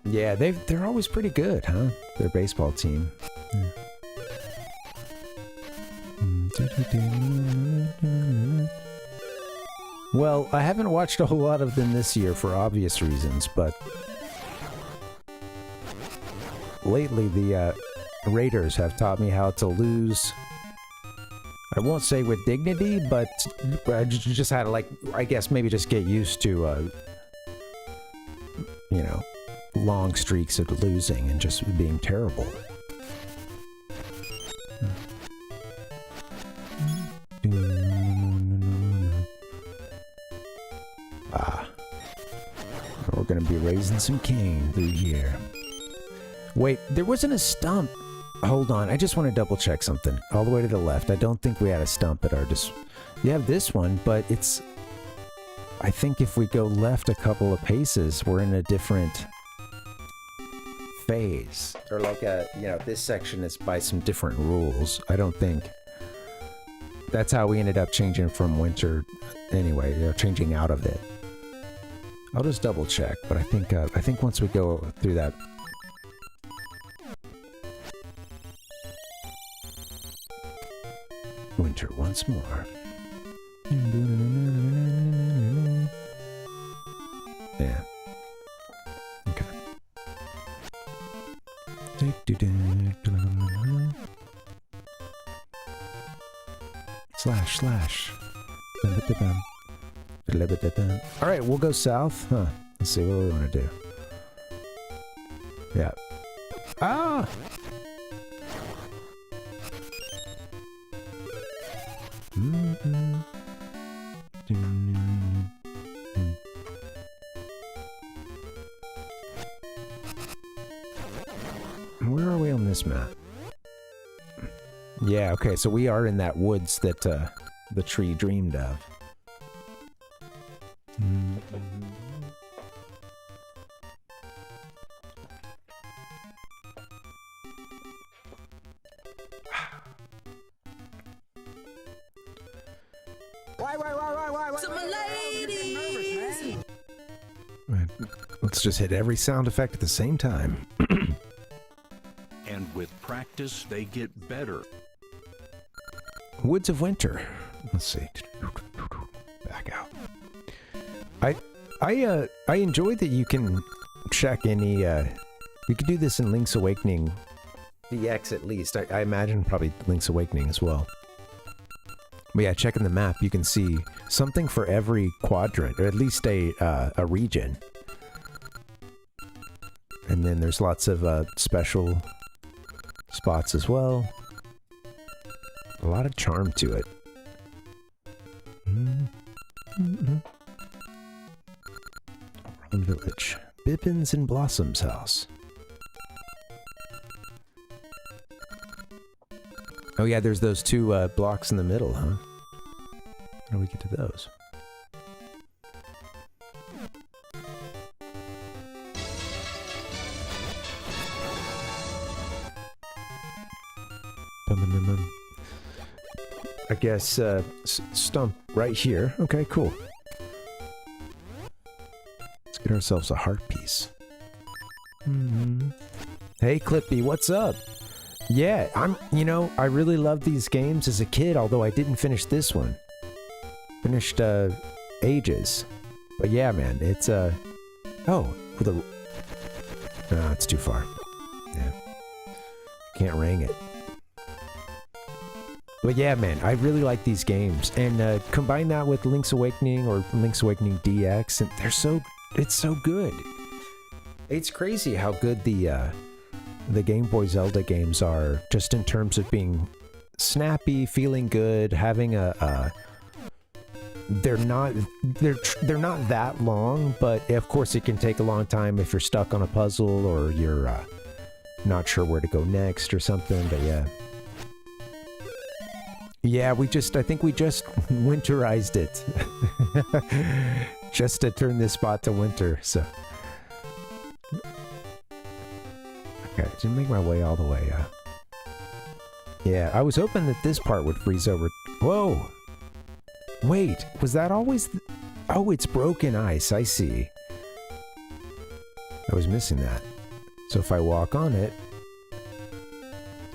S6: Yeah, they're always pretty good, huh? Their baseball team. Yeah. Well, I haven't watched a whole lot of them this year for obvious reasons, but lately the Raiders have taught me how to lose. I won't say with dignity, but I just had to, like, I guess maybe just get used to, you know, long streaks of losing and just being terrible. We're gonna be raising some cane through here. Wait, there wasn't a stump. Hold on, I just want to double check something. All the way to the left, I don't think we had a stump at our You have this one, but it's... I think if we go left a couple of paces, we're in a different phase. Or like a, you know, this section is by some different rules. I don't think... That's how we ended up changing from winter. Anyway, you know, changing out of it. I'll just double check, but I think once we go through that... Winter once more. Yeah. Okay. Slash. All right, we'll go south. Huh. Let's see what we want to do. Yeah. Ah! Where are we on this map? Yeah, okay, so we are in that woods that the tree dreamed of.
S14: Why? Some ladies!
S6: Right. Let's just hit every sound effect at the same time.
S1: And with practice, they get better.
S6: Woods of Winter. Let's see. Back out. I enjoy that you can check any. You could do this in Link's Awakening, DX at least. I imagine probably Link's Awakening as well. But yeah, checking the map, you can see something for every quadrant, or at least a region. And then there's lots of special spots as well. A lot of charm to it. Round Village. Bippins and Blossom's house. Oh yeah, there's those two blocks in the middle, huh? How do we get to those? I guess stump right here. Okay, cool. Let's get ourselves a heart piece. Hey Clippy, what's up? Yeah, I really loved these games as a kid, although I didn't finish this one. Finished Ages. But yeah, man, it's oh, with a no, it's too far. Yeah. Can't ring it. But yeah, man, I really like these games, and combine that with Link's Awakening or Link's Awakening DX, and it's so good. It's crazy how good the Game Boy Zelda games are, just in terms of being snappy, feeling good, having they're not that long, but of course it can take a long time if you're stuck on a puzzle or you're not sure where to go next or something. But yeah. Yeah, I think we just winterized it. Just to turn this spot to winter, so. Okay, didn't make my way all the way up. Yeah, I was hoping that this part would freeze over. Whoa! Wait, was that always... Oh, it's broken ice, I see. I was missing that. So if I walk on it...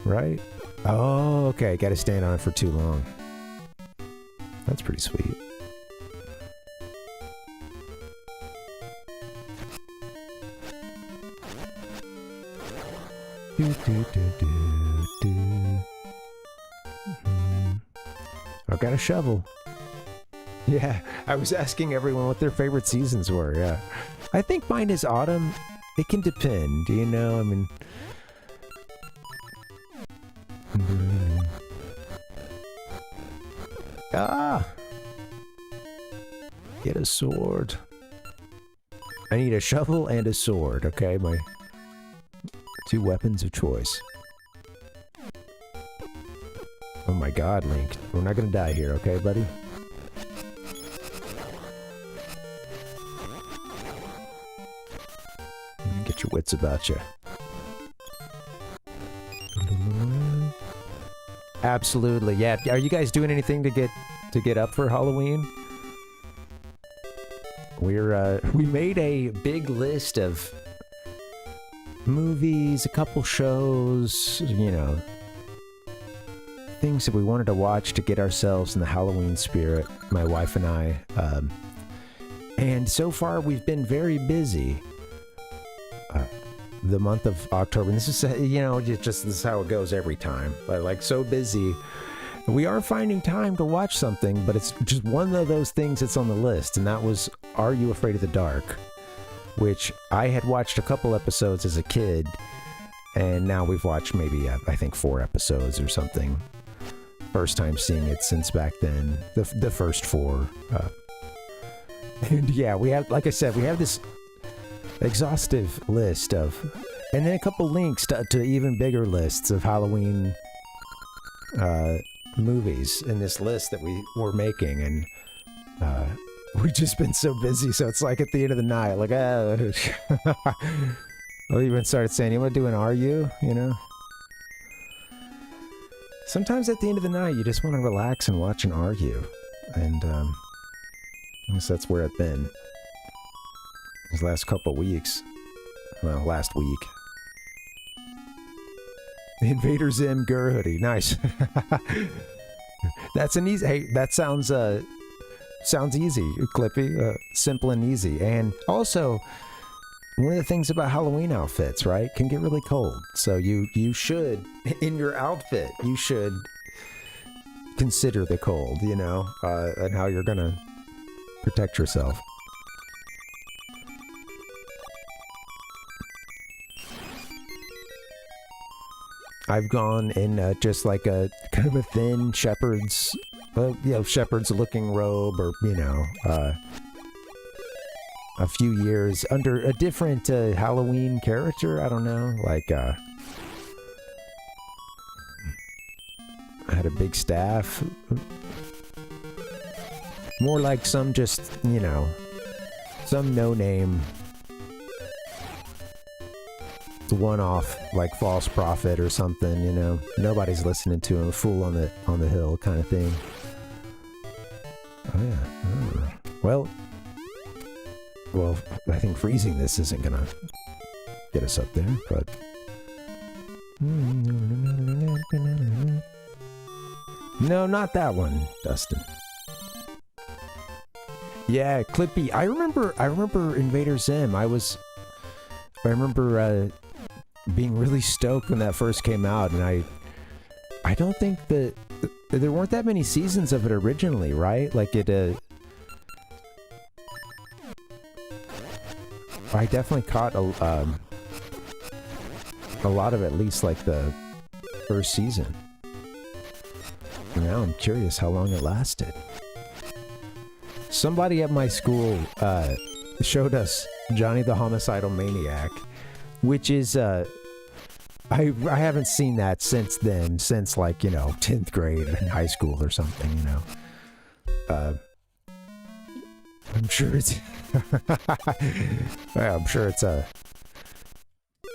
S6: Right? Oh, okay, gotta stand on it for too long. That's pretty sweet. I've got a shovel. Yeah, I was asking everyone what their favorite seasons were, yeah. I think mine is autumn. It can depend, you know, I mean... Ah! Get a sword. I need a shovel and a sword, okay? My two weapons of choice. Oh my god, Link. We're not gonna die here, okay, buddy? Get your wits about you. Absolutely, yeah. Are you guys doing anything to get up for Halloween? We made a big list of movies, a couple shows, you know, things that we wanted to watch to get ourselves in the Halloween spirit, my wife and I. And so far, we've been very busy. The month of October, and this is, you know, this is how it goes every time. But like, so busy we are finding time to watch something, but it's just one of those things that's on the list, and that was Are You Afraid of the Dark? Which I had watched a couple episodes as a kid, and now we've watched maybe, I think, 4 episodes or something. First time seeing it since back then, the first 4. And yeah, we have, like I said, we have this exhaustive list of, and then a couple links to even bigger lists of Halloween movies in this list that we were making, and we've just been so busy, so it's like at the end of the night, like, I even started saying, you want to do an Are You? You know? Sometimes at the end of the night, you just want to relax and watch an Are You. And, I guess that's where I've been. These last couple weeks. Well, last week. The Invader Zim Gur hoodie. Nice. That's an easy... Hey, that sounds easy, Clippy. Simple and easy. And also, one of the things about Halloween outfits, right, can get really cold. So you should, in your outfit, you should consider the cold, you know, and how you're gonna protect yourself. I've gone in just like a kind of a thin shepherd's, shepherd's looking robe, or, you know, a few years under a different Halloween character. I don't know, like I had a big staff, more like some just, you know, some no-name one-off, like false prophet or something, you know, nobody's listening to him, a fool on the hill kind of thing. Oh yeah. Oh. Well, I think freezing this isn't gonna get us up there, but... No, not that one, Dustin. Yeah, Clippy. I remember Invader Zim. I remember being really stoked when that first came out, and I don't think that there weren't that many seasons of it originally, right? Like it. I definitely caught a lot of at least like the first season. And now I'm curious how long it lasted. Somebody at my school showed us Johnny the Homicidal Maniac, which is I haven't seen that since then, since like, you know, 10th grade in high school or something, you know. I'm sure it's well, I'm sure it's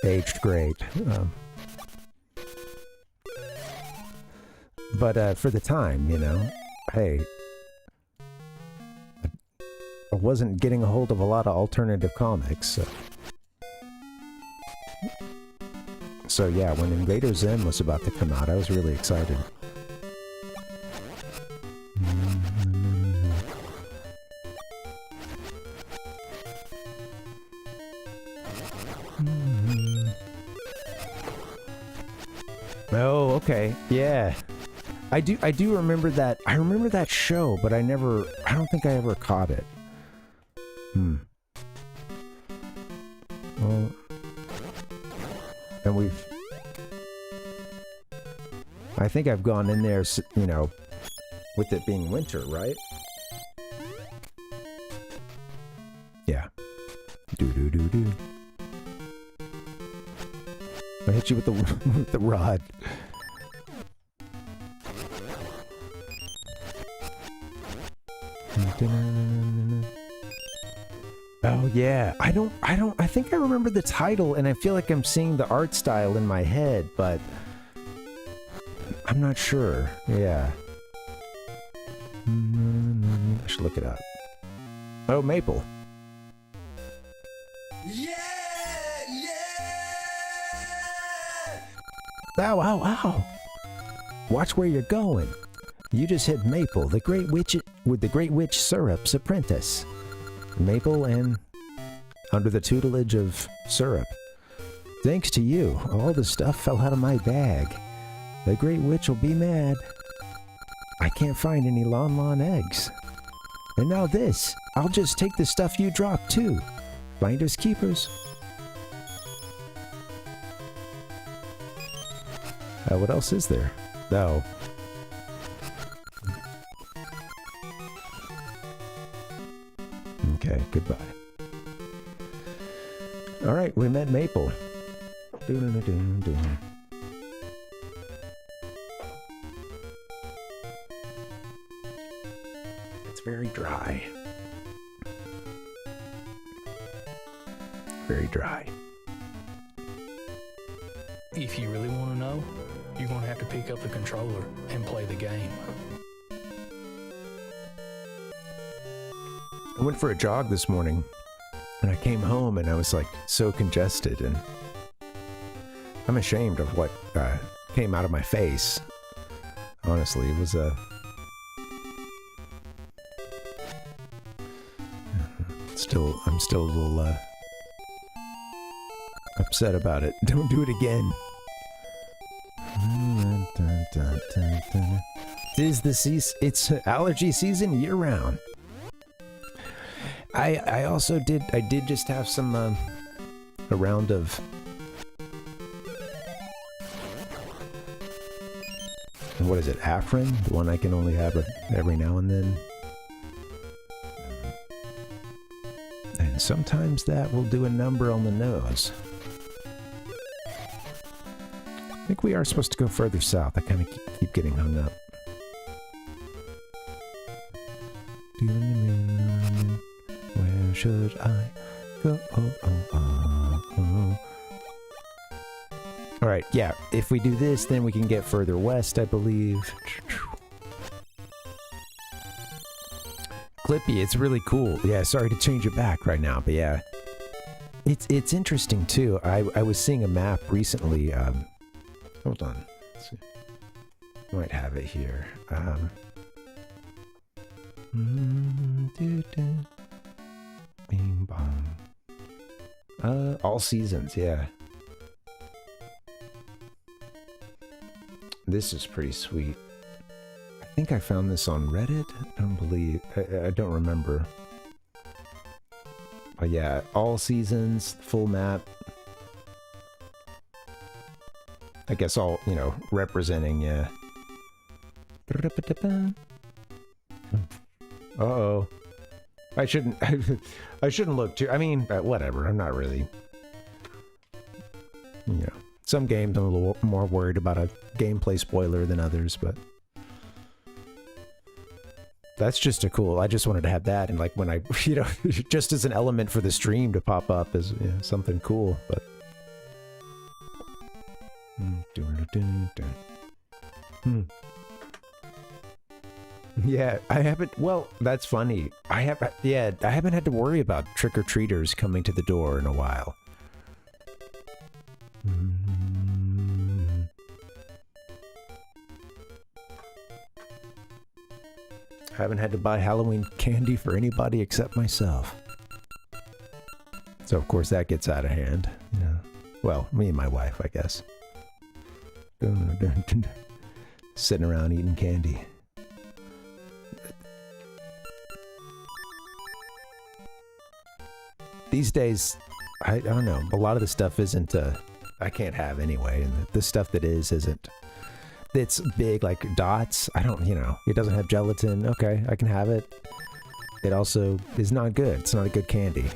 S6: aged great. But for the time, you know, hey, I wasn't getting a hold of a lot of alternative comics, so yeah, when Invader Zim was about to come out, I was really excited. Oh, okay. Yeah. I do remember that. I remember that show, but I don't think I ever caught it. Well, and I think I've gone in there, you know, with it being winter, right? Yeah. Do. I hit you with the rod. Oh yeah, I think I remember the title, and I feel like I'm seeing the art style in my head, but I'm not sure. Yeah. I should look it up. Oh, Maple. Ow, ow, ow. Watch where you're going. You just hit Maple, the Great Witch with the Great Witch Syrup's apprentice. Maple and under the tutelage of Syrup. Thanks to you, all the stuff fell out of my bag. The Great Witch will be mad. I can't find any Lon eggs. And now this. I'll just take the stuff you dropped too. Finders keepers. What else is there? No. Okay, goodbye. Alright, we met Maple. It's very dry. Very dry.
S16: If you really want to know, you're going to have to pick up the controller and play the game.
S6: I went for a jog this morning, and I came home and I was like so congested, and I'm ashamed of what came out of my face. Honestly, it was I'm still a little upset about it. Don't do it again. It's allergy season year round. I also did just have some a round of what is it, Afrin? The one I can only have every now and then. And sometimes that will do a number on the nose. I think we are supposed to go further south. I kind of keep getting hung up. Where should I go? Alright, yeah. If we do this, then we can get further west, I believe. Clippy, it's really cool. Yeah, sorry to change it back right now, but yeah. It's interesting, too. I was seeing a map recently. Hold on. Let's see. Might have it here. Bing bong. All seasons, yeah. This is pretty sweet. I think I found this on Reddit. I don't remember. But yeah, all seasons, full map. I guess all, representing, yeah. Uh-oh. I shouldn't look too, whatever, I'm not really, some games I'm a little more worried about a gameplay spoiler than others, but that's just I just wanted to have that, and like when I, just as an element for the stream to pop up as something cool, but. Yeah, I haven't, well, that's funny. I haven't had to worry about trick-or-treaters coming to the door in a while. I haven't had to buy Halloween candy for anybody except myself. So, of course, that gets out of hand, Well, me and my wife, I guess. Sitting around eating candy. These days, I don't know, a lot of the stuff isn't, I can't have anyway, and the stuff that isn't. It's big, like dots, I don't, it doesn't have gelatin, okay, I can have it. It also is not good, it's not a good candy.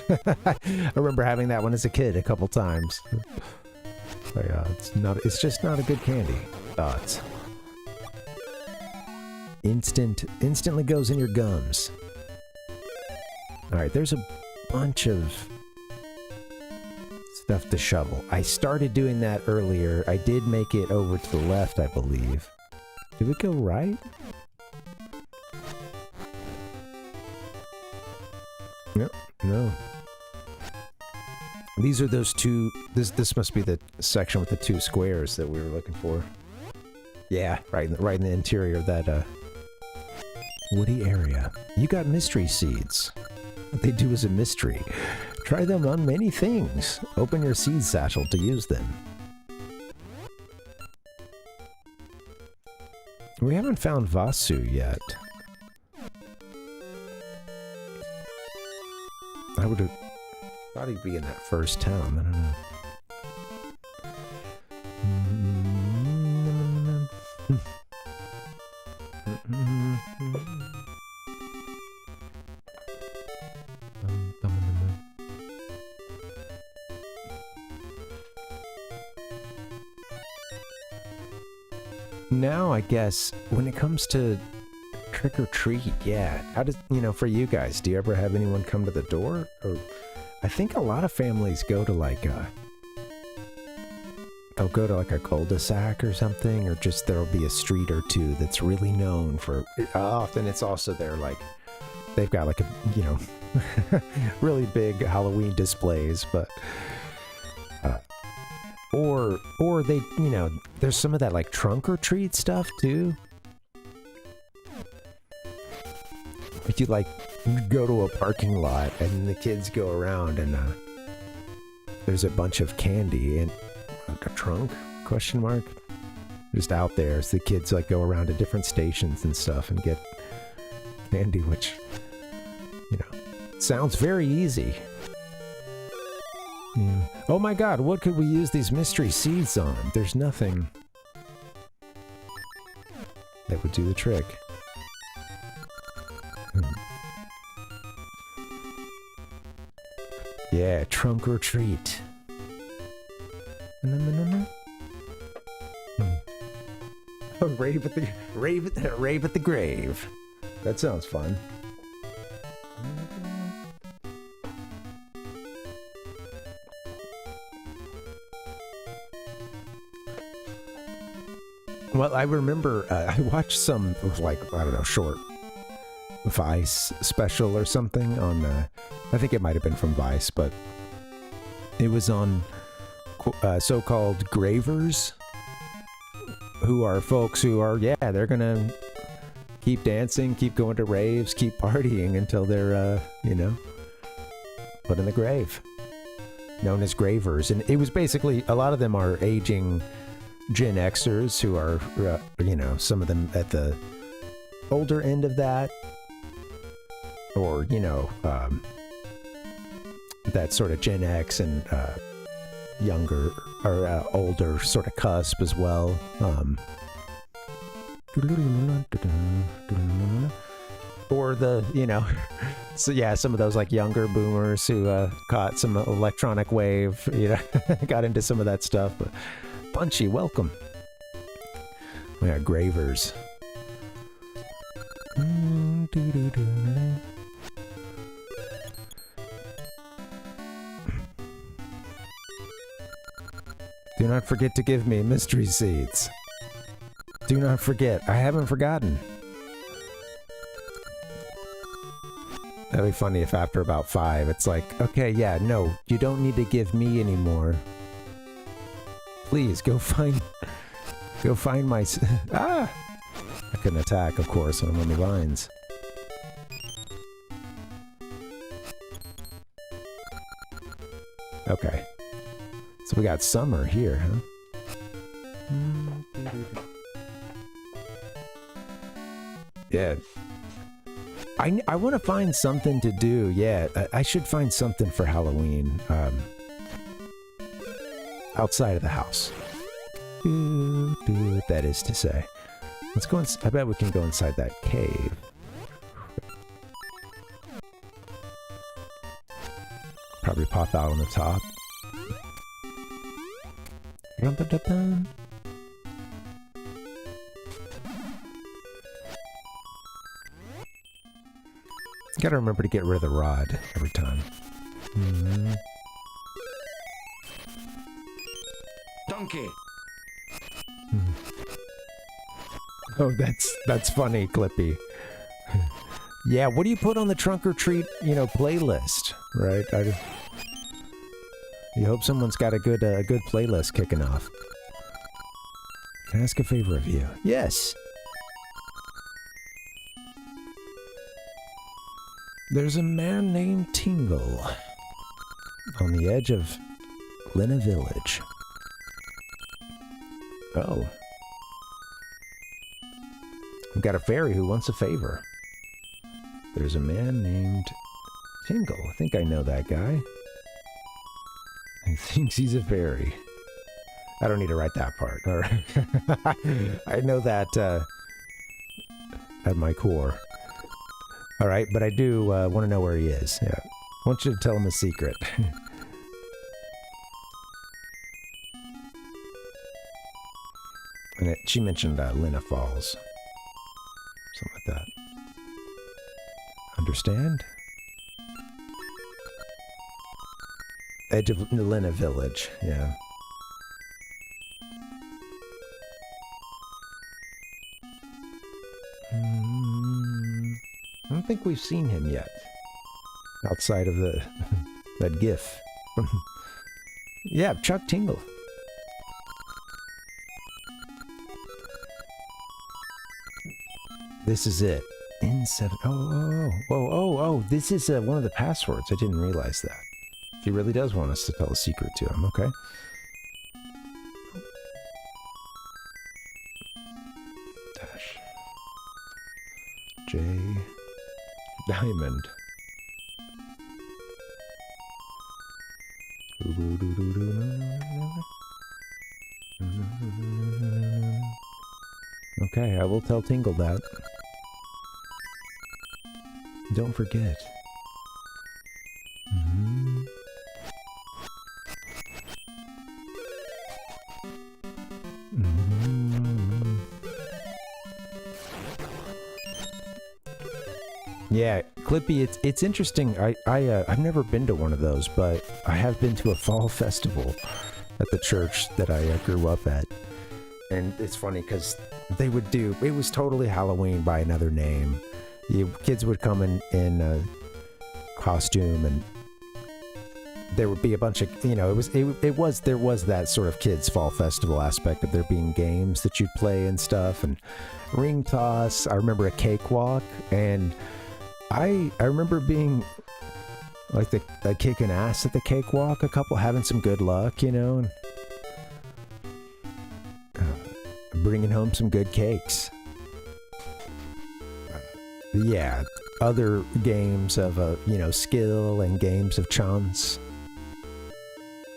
S6: I remember having that one as a kid a couple times. It's just not a good candy. Dots. Instantly goes in your gums. Alright, there's a bunch of stuff to shovel. I started doing that earlier. I did make it over to the left, I believe. Did we go right? No. These are those two. This must be the section with the two squares that we were looking for. Yeah, right in the interior of that woody area. You got mystery seeds. What they do is a mystery. Try them on many things. Open your seed satchel to use them. We haven't found Vasu yet. I would have thought he'd be in that first town. I don't know. Now, I guess, when it comes to trick or treat, yeah. How does, for you guys, do you ever have anyone come to the door? Or I think a lot of families go to they'll go to like a cul-de-sac or something, or just there'll be a street or two that's really known for, often it's also there, like, they've got like a, really big Halloween displays, but, or they, there's some of that like trunk or treat stuff too. If you like go to a parking lot and the kids go around and there's a bunch of candy in a trunk, question mark, just out there. So the kids like go around to different stations and stuff and get candy, which, sounds very easy. Yeah. Oh my god, what could we use these mystery seeds on? There's nothing that would do the trick. Yeah, trunk or treat. Oh, rave at the grave. That sounds fun. Well, I remember I watched some, short Vice special or something on, I think it might have been from Vice, but it was on so-called gravers, who are folks who are, they're gonna keep dancing, keep going to raves, keep partying until they're, put in the grave. Known as gravers. And it was basically, a lot of them are aging Gen Xers who are, some of them at the older end of that, or, that sort of Gen X and younger or older sort of cusp as well. Or the, so yeah, some of those like younger boomers who caught some electronic wave, got into some of that stuff. But Punchy, welcome. We got gravers. Do not forget to give me mystery seeds. Do not forget. I haven't forgotten. That'd be funny if after about 5, it's like, okay, yeah, no, you don't need to give me anymore. Please, go find my... I couldn't attack, of course, when I'm on the vines. Okay. So we got summer here, huh? Yeah. I want to find something to do. Yeah, I should find something for Halloween. Outside of the house. That is to say. Let's go I bet we can go inside that cave. Probably pop out on the top. Gotta remember to get rid of the rod every time.
S10: Donkey.
S6: Oh, that's funny, Clippy. Yeah, what do you put on the trunk or treat, playlist, right? You hope someone's got a good playlist kicking off. Can I ask a favor of you? Yes. There's a man named Tingle on the edge of Lena Village. Oh. We've got a fairy who wants a favor. There's a man named Tingle. I think I know that guy. He thinks he's a fairy. I don't need to write that part. All right. I know that at my core. All right, but I do want to know where he is. Yeah. I want you to tell him a secret. And she mentioned Lena Falls. Something like that. Understand? Edge of Lena Village, yeah. I don't think we've seen him yet. Outside of the that GIF. Yeah, Chuck Tingle. This is it. N7. Oh, this is one of the passwords. I didn't realize that. He really does want us to tell a secret to him, okay? Dash. J. Diamond. Okay, I will tell Tingle that. Don't forget. Yeah, Clippy, it's interesting. I've never been to one of those, but I have been to a fall festival at the church that I grew up at. And it's funny because they would do, it was totally Halloween by another name. Kids would come in a costume, and there would be a bunch of, you know, there was that sort of kids fall festival aspect of there being games that you'd play and stuff, and ring toss. I remember a cakewalk, and I remember being like kicking ass at the cakewalk, a couple having some good luck, you know, and bringing home some good cakes. Yeah, other games of skill and games of chance.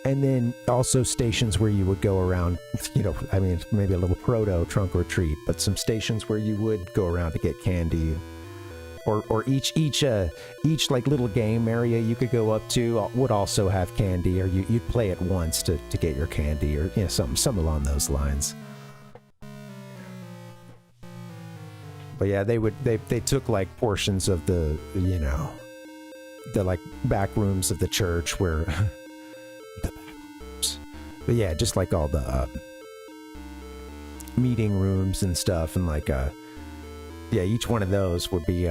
S6: And then also stations where you would go around, I mean, maybe a little proto trunk or treat, but some stations where you would go around to get candy. Or each like little game area you could go up to would also have candy, or you'd play it once to get your candy, or something along those lines. But yeah, they took like portions of the like back rooms of the church where the back rooms. But yeah, just like all the meeting rooms and stuff, and like each one of those would be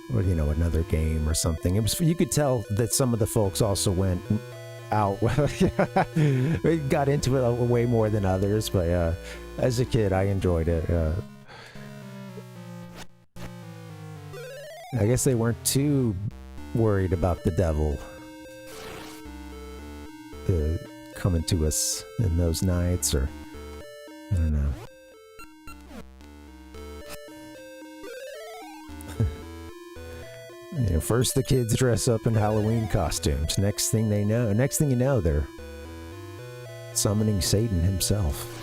S6: another game or something. It was, you could tell that some of the folks also went out. They got into it way more than others, but as a kid I enjoyed it. I guess they weren't too worried about the devil coming to us in those nights, or I don't know. First the kids dress up in Halloween costumes. Next thing you know, they're summoning Satan himself.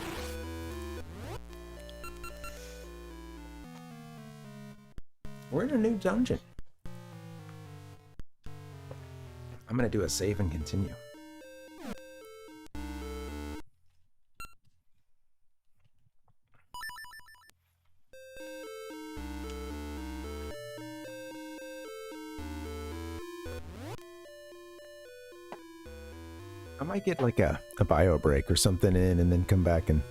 S6: We're in a new dungeon. I'm gonna do a save and continue. I might get like a bio break or something in, and then come back and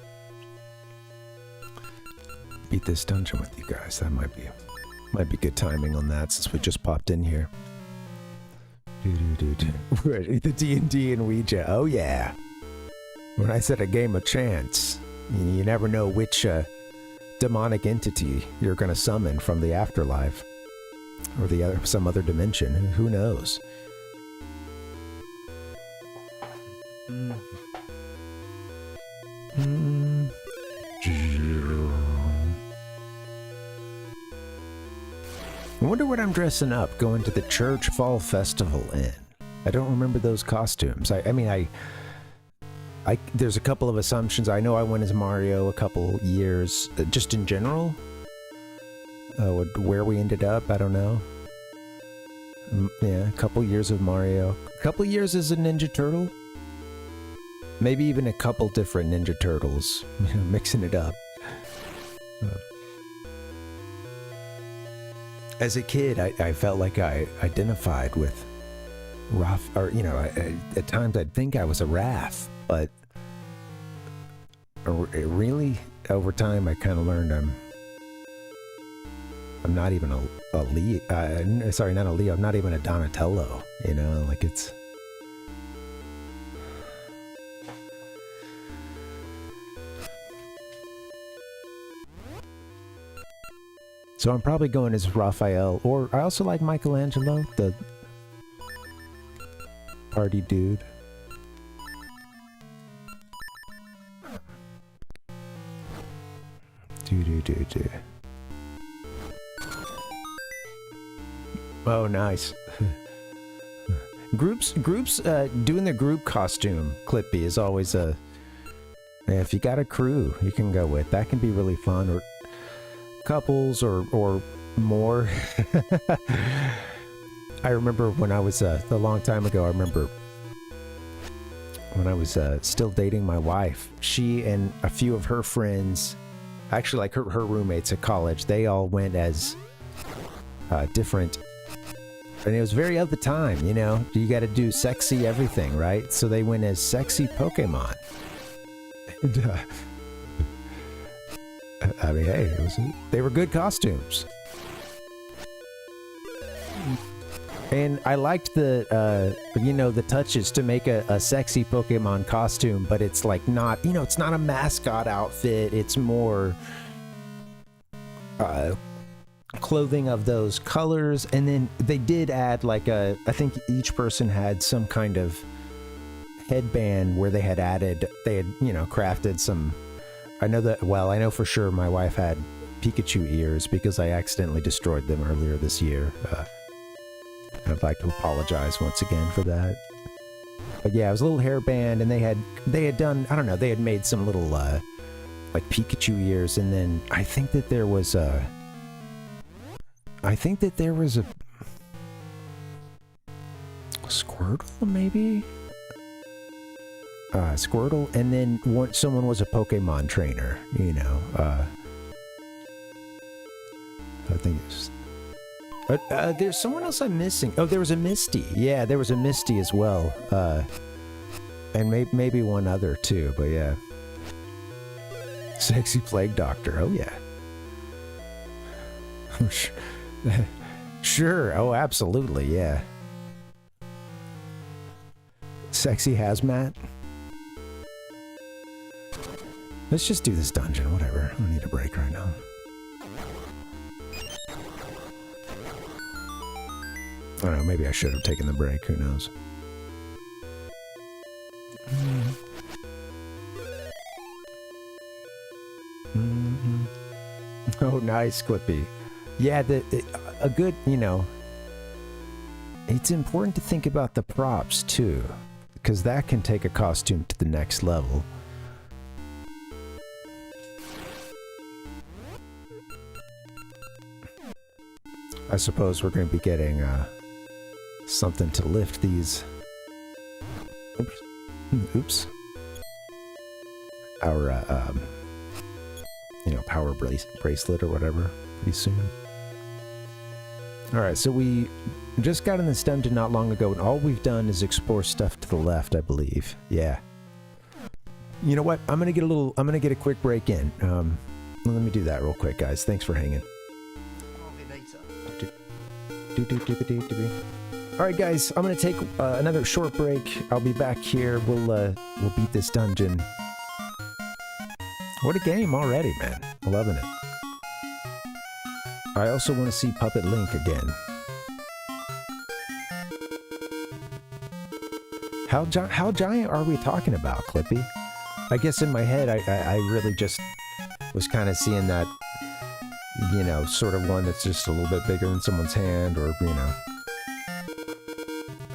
S6: beat this dungeon with you guys. That might be good timing on that, since we just popped in here. The D&D and Ouija. Oh yeah. When I said a game of chance, you never know which demonic entity you're gonna summon from the afterlife, or some other dimension. Who knows? I wonder what I'm dressing up going to the church fall festival in. I don't remember those costumes. I mean, there's a couple of assumptions. I know I went as Mario a couple years, just in general. Where we ended up, I don't know. Yeah, a couple years of Mario. A couple years as a Ninja Turtle. Maybe even a couple different Ninja Turtles, mixing it up. As a kid, I felt like I identified with Raph, or, at times I'd think I was a Raph, but really, over time, I kind of learned I'm not even a Leo. Sorry, not a Leo. I'm not even a Donatello. Like it's. So I'm probably going as Raphael, or I also like Michelangelo, the party dude. Do. Oh, nice. Groups doing the group costume, Clippy, is always if you got a crew you can go with, that can be really fun, or couples or more. I remember when I was a long time ago, I remember when I was still dating my wife, she and a few of her friends, actually like her roommates at college, they all went as different. And it was very of the time, you got to do sexy everything, right? So they went as sexy Pokemon. And, I mean, hey, they were good costumes. And I liked the touches to make a sexy Pokemon costume, but it's like not, it's not a mascot outfit. It's more clothing of those colors. And then they did add I think each person had some kind of headband where they had crafted some. I know for sure my wife had Pikachu ears because I accidentally destroyed them earlier this year. I'd like to apologize once again for that. But yeah, it was a little hairband, and they had done, I don't know, they had made some little Pikachu ears, and then I think that there was a Squirtle, maybe? Squirtle, and then someone was a Pokemon trainer, I think it was. There's someone else I'm missing. Oh, there was a Misty. Yeah, there was a Misty as well. And maybe one other too, but yeah. Sexy Plague Doctor. Oh, yeah. Sure. Oh, absolutely. Yeah. Sexy Hazmat. Let's just do this dungeon, whatever. I don't need a break right now. I don't know, maybe I should have taken the break, who knows. Mm-hmm. Oh, nice, Clippy. Yeah, a good, it's important to think about the props, too, because that can take a costume to the next level. I suppose we're going to be getting something to lift these. Oops. Our, power bracelet or whatever pretty soon. All right, so we just got in this dungeon not long ago, and all we've done is explore stuff to the left, I believe. Yeah. You know what? I'm gonna get a quick break in. Let me do that real quick, guys. Thanks for hanging. All right, guys, I'm gonna take another short break. I'll be back here. We'll beat this dungeon. What a game already, man. Loving it. I also want to see Puppet Link again. How giant are we talking about, Clippy? I guess in my head, I really just was kind of seeing that, you know, sort of one that's just a little bit bigger than someone's hand, or, you know.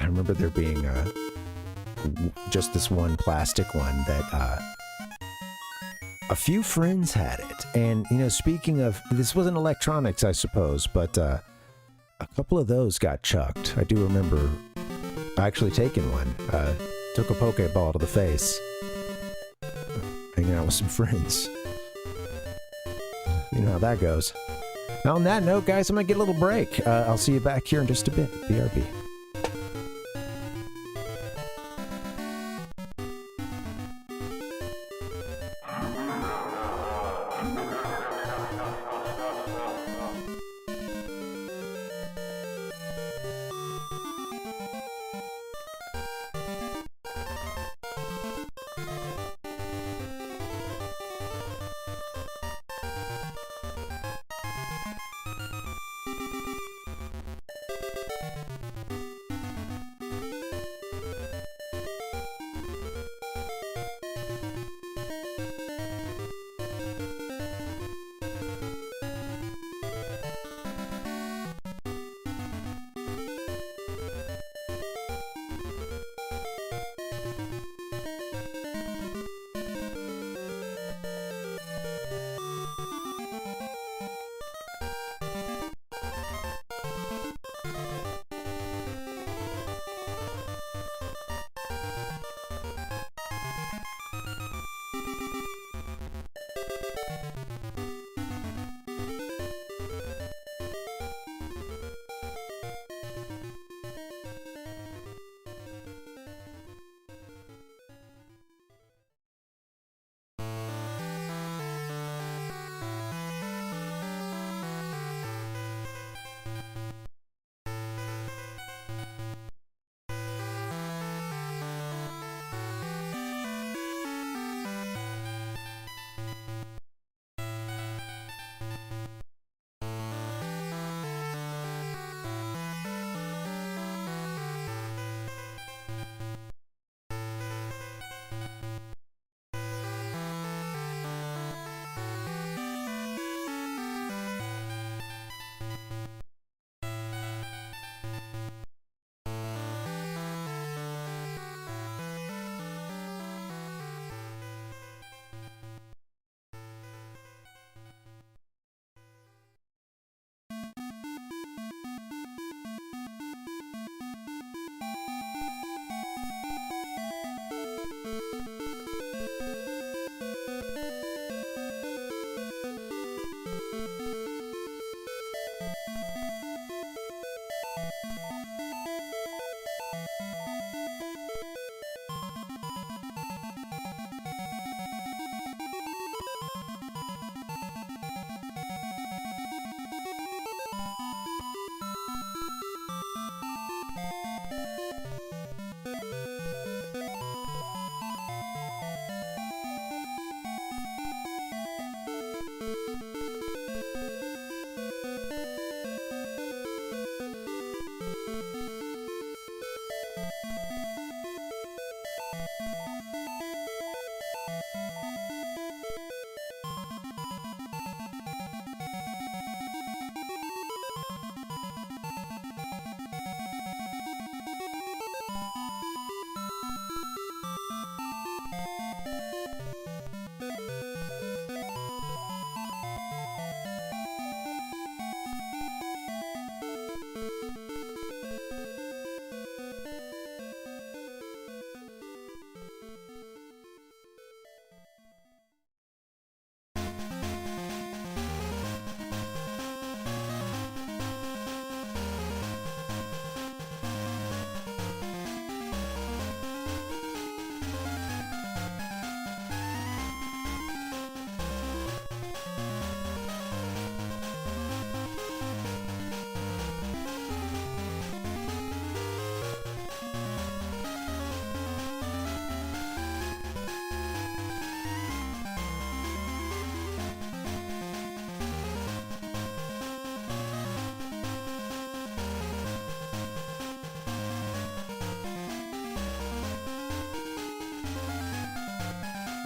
S6: I remember there being just this one plastic one that a few friends had it. And, you know, speaking of, this wasn't electronics, I suppose, but a couple of those got chucked. I do remember actually taking one. Took a Pokeball to the face. Hanging out with some friends. You know how that goes. Now, on that note, guys, I'm going to get a little break. I'll see you back here in just a bit. BRB.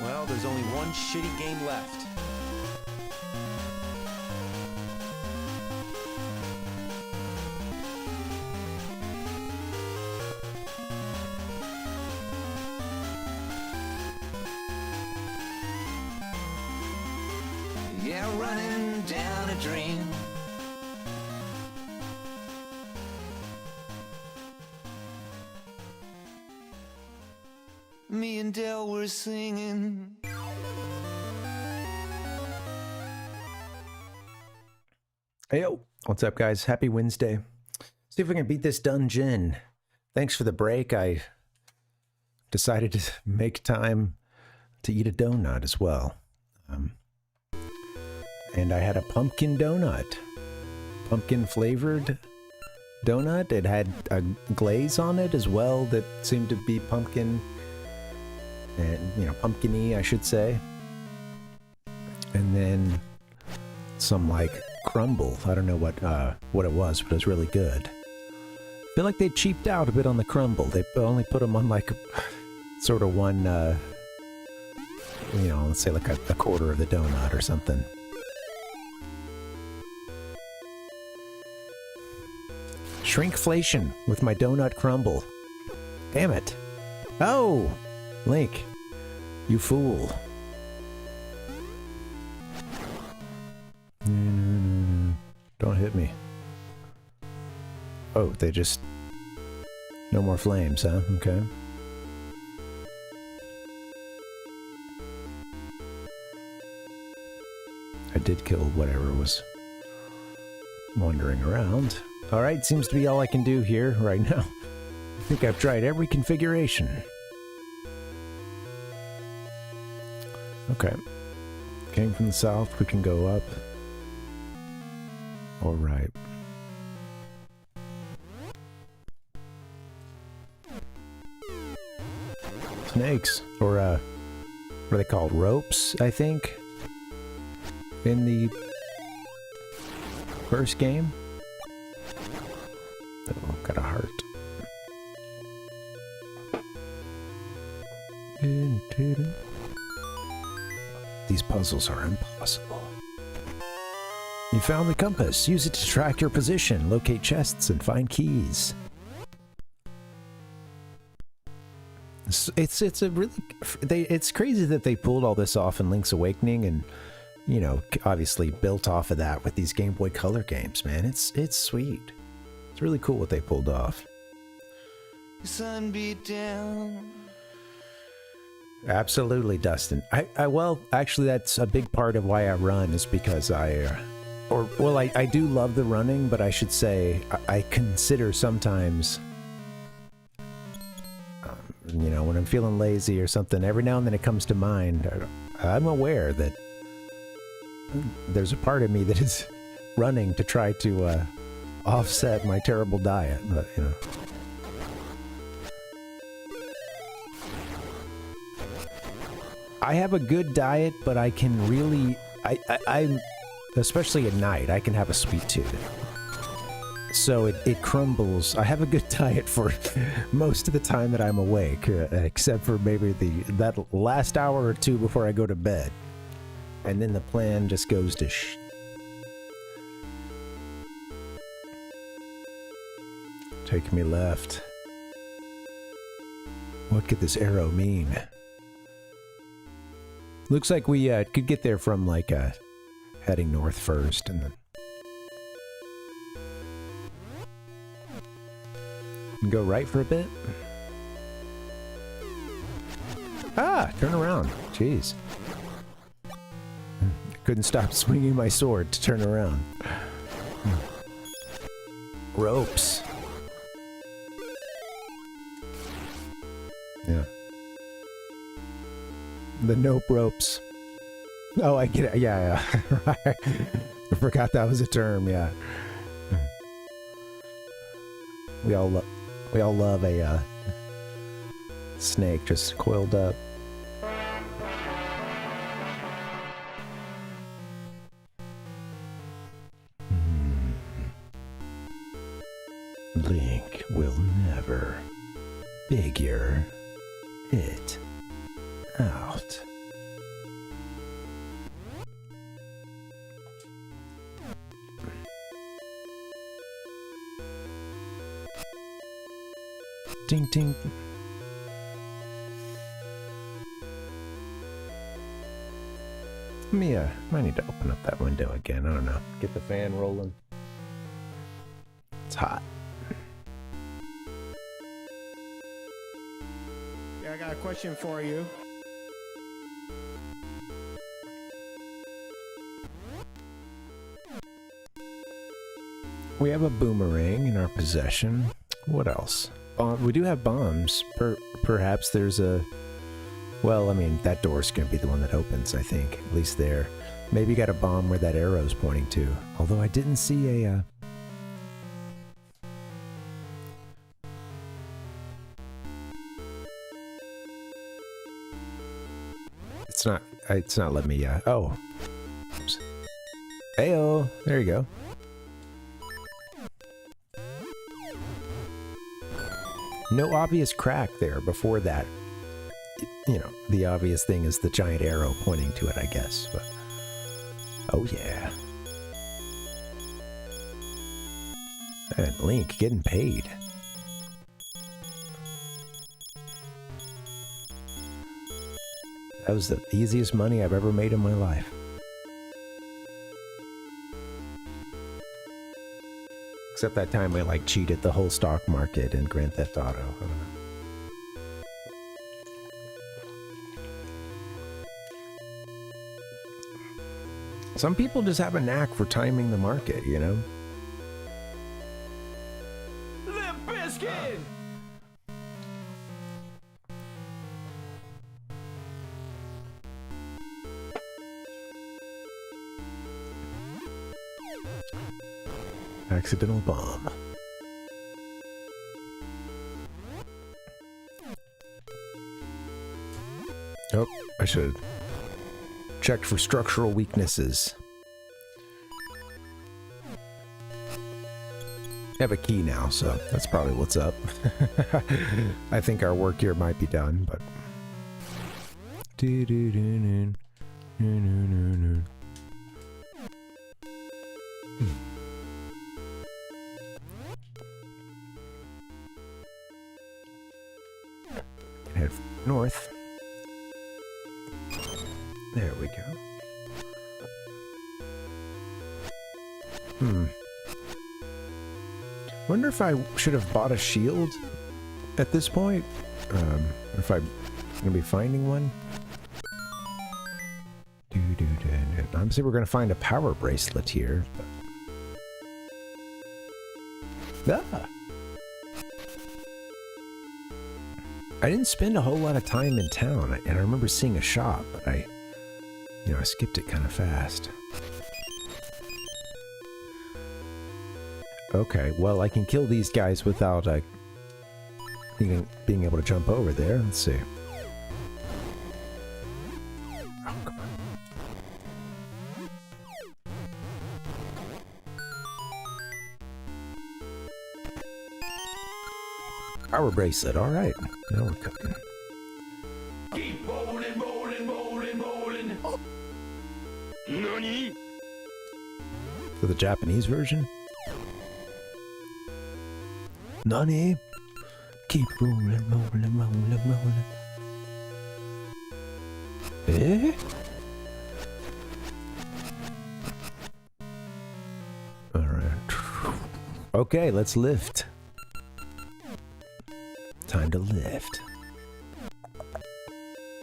S10: Well, there's only one shitty game left.
S17: now running down a dream. Me and Dell were singing.
S6: Hey, yo, what's up, guys? Happy Wednesday. See if we can beat this dungeon. Thanks for the break. I decided to make time to eat a donut as well. And I had a pumpkin donut. Pumpkin flavored donut. It had a glaze on it as well that seemed to be pumpkin. And, you know, pumpkin-y, I should say. And then some, like, crumble. I don't know what it was, but it was really good. I feel like they cheaped out a bit on the crumble. They only put them on, like, sort of one, you know, let's say like a quarter of the donut or something. Shrinkflation with my donut crumble. Damn it. Oh! Link, you fool. Don't hit me. Oh, they just... No more flames, huh? Okay. I did kill whatever was wandering around. Alright, seems to be all I can do here right now. I think I've tried every configuration. Okay. Came from the south, we can go up. Alright. Snakes, or what are they called? Ropes, I think? In the first game? Oh, got a heart. These puzzles are impossible. You found the compass. Use it to track your position, locate chests, and find keys. It's a really... It's crazy that they pulled all this off in Link's Awakening and, you know, obviously built off of that with these Game Boy Color games, man. It's sweet. It's really cool what they pulled off.
S17: Sun beat down.
S6: Absolutely, Dustin. Well, actually, that's a big part of why I run is because I do love the running, but I should say I consider sometimes, you know, when I'm feeling lazy or something, every now and then it comes to mind. I'm aware that there's a part of me that is running to try to offset my terrible diet, but, you know. I have a good diet, but I can really, I'm, especially at night, I can have a sweet tooth. So it crumbles. I have a good diet for most of the time that I'm awake, except for maybe that last hour or two before I go to bed. And then the plan just goes to Take me left. What could this arrow mean? Looks like we could get there from like heading north first and then go right for a bit. Ah, turn around. Jeez. Couldn't stop swinging my sword to turn around. Ropes. Yeah. The nope ropes. Oh, I get it. Yeah, yeah. Right. I forgot that was a term. Yeah. We all love a snake just coiled up. Link will never figure it out. Ding ding. Might need to open up that window again. I don't know. Get the fan rolling. It's hot.
S5: Yeah, I got a question for you.
S6: We have a boomerang in our possession. What else? We do have bombs. Perhaps there's a... Well, I mean, that door's gonna be the one that opens, I think. At least there. Maybe you got a bomb where that arrow's pointing to. Although I didn't see a... It's not letting me, oh. Oops. Heyo! There you go. No obvious crack there before that. You know, the obvious thing is the giant arrow pointing to it, I guess, but... Oh, yeah. And Link getting paid. That was the easiest money I've ever made in my life. Except that time I, like, cheated the whole stock market in Grand Theft Auto. I don't know. Some people just have a knack for timing the market, you know?
S2: Limp Bizkit!
S6: Accidental bomb. Oh, I should have checked for structural weaknesses. I have a key now, so that's probably what's up. I think our work here might be done, but... Head north. There we go. Wonder if I should have bought a shield at this point. If I'm gonna be finding one. Obviously, we're gonna find a power bracelet here. But... Ah! I didn't spend a whole lot of time in town, and I remember seeing a shop, but I skipped it kind of fast. Okay, well, I can kill these guys without being able to jump over there. Let's see. Oh, come on. Power bracelet, alright. Now we're cooking.
S2: Keep rolling, rolling, rolling, rolling. Oh. Nani?
S6: For the Japanese version? Nani? Keep rolling, rolling, rolling, rolling. Eh? Alright. Okay, let's lift. Time to lift.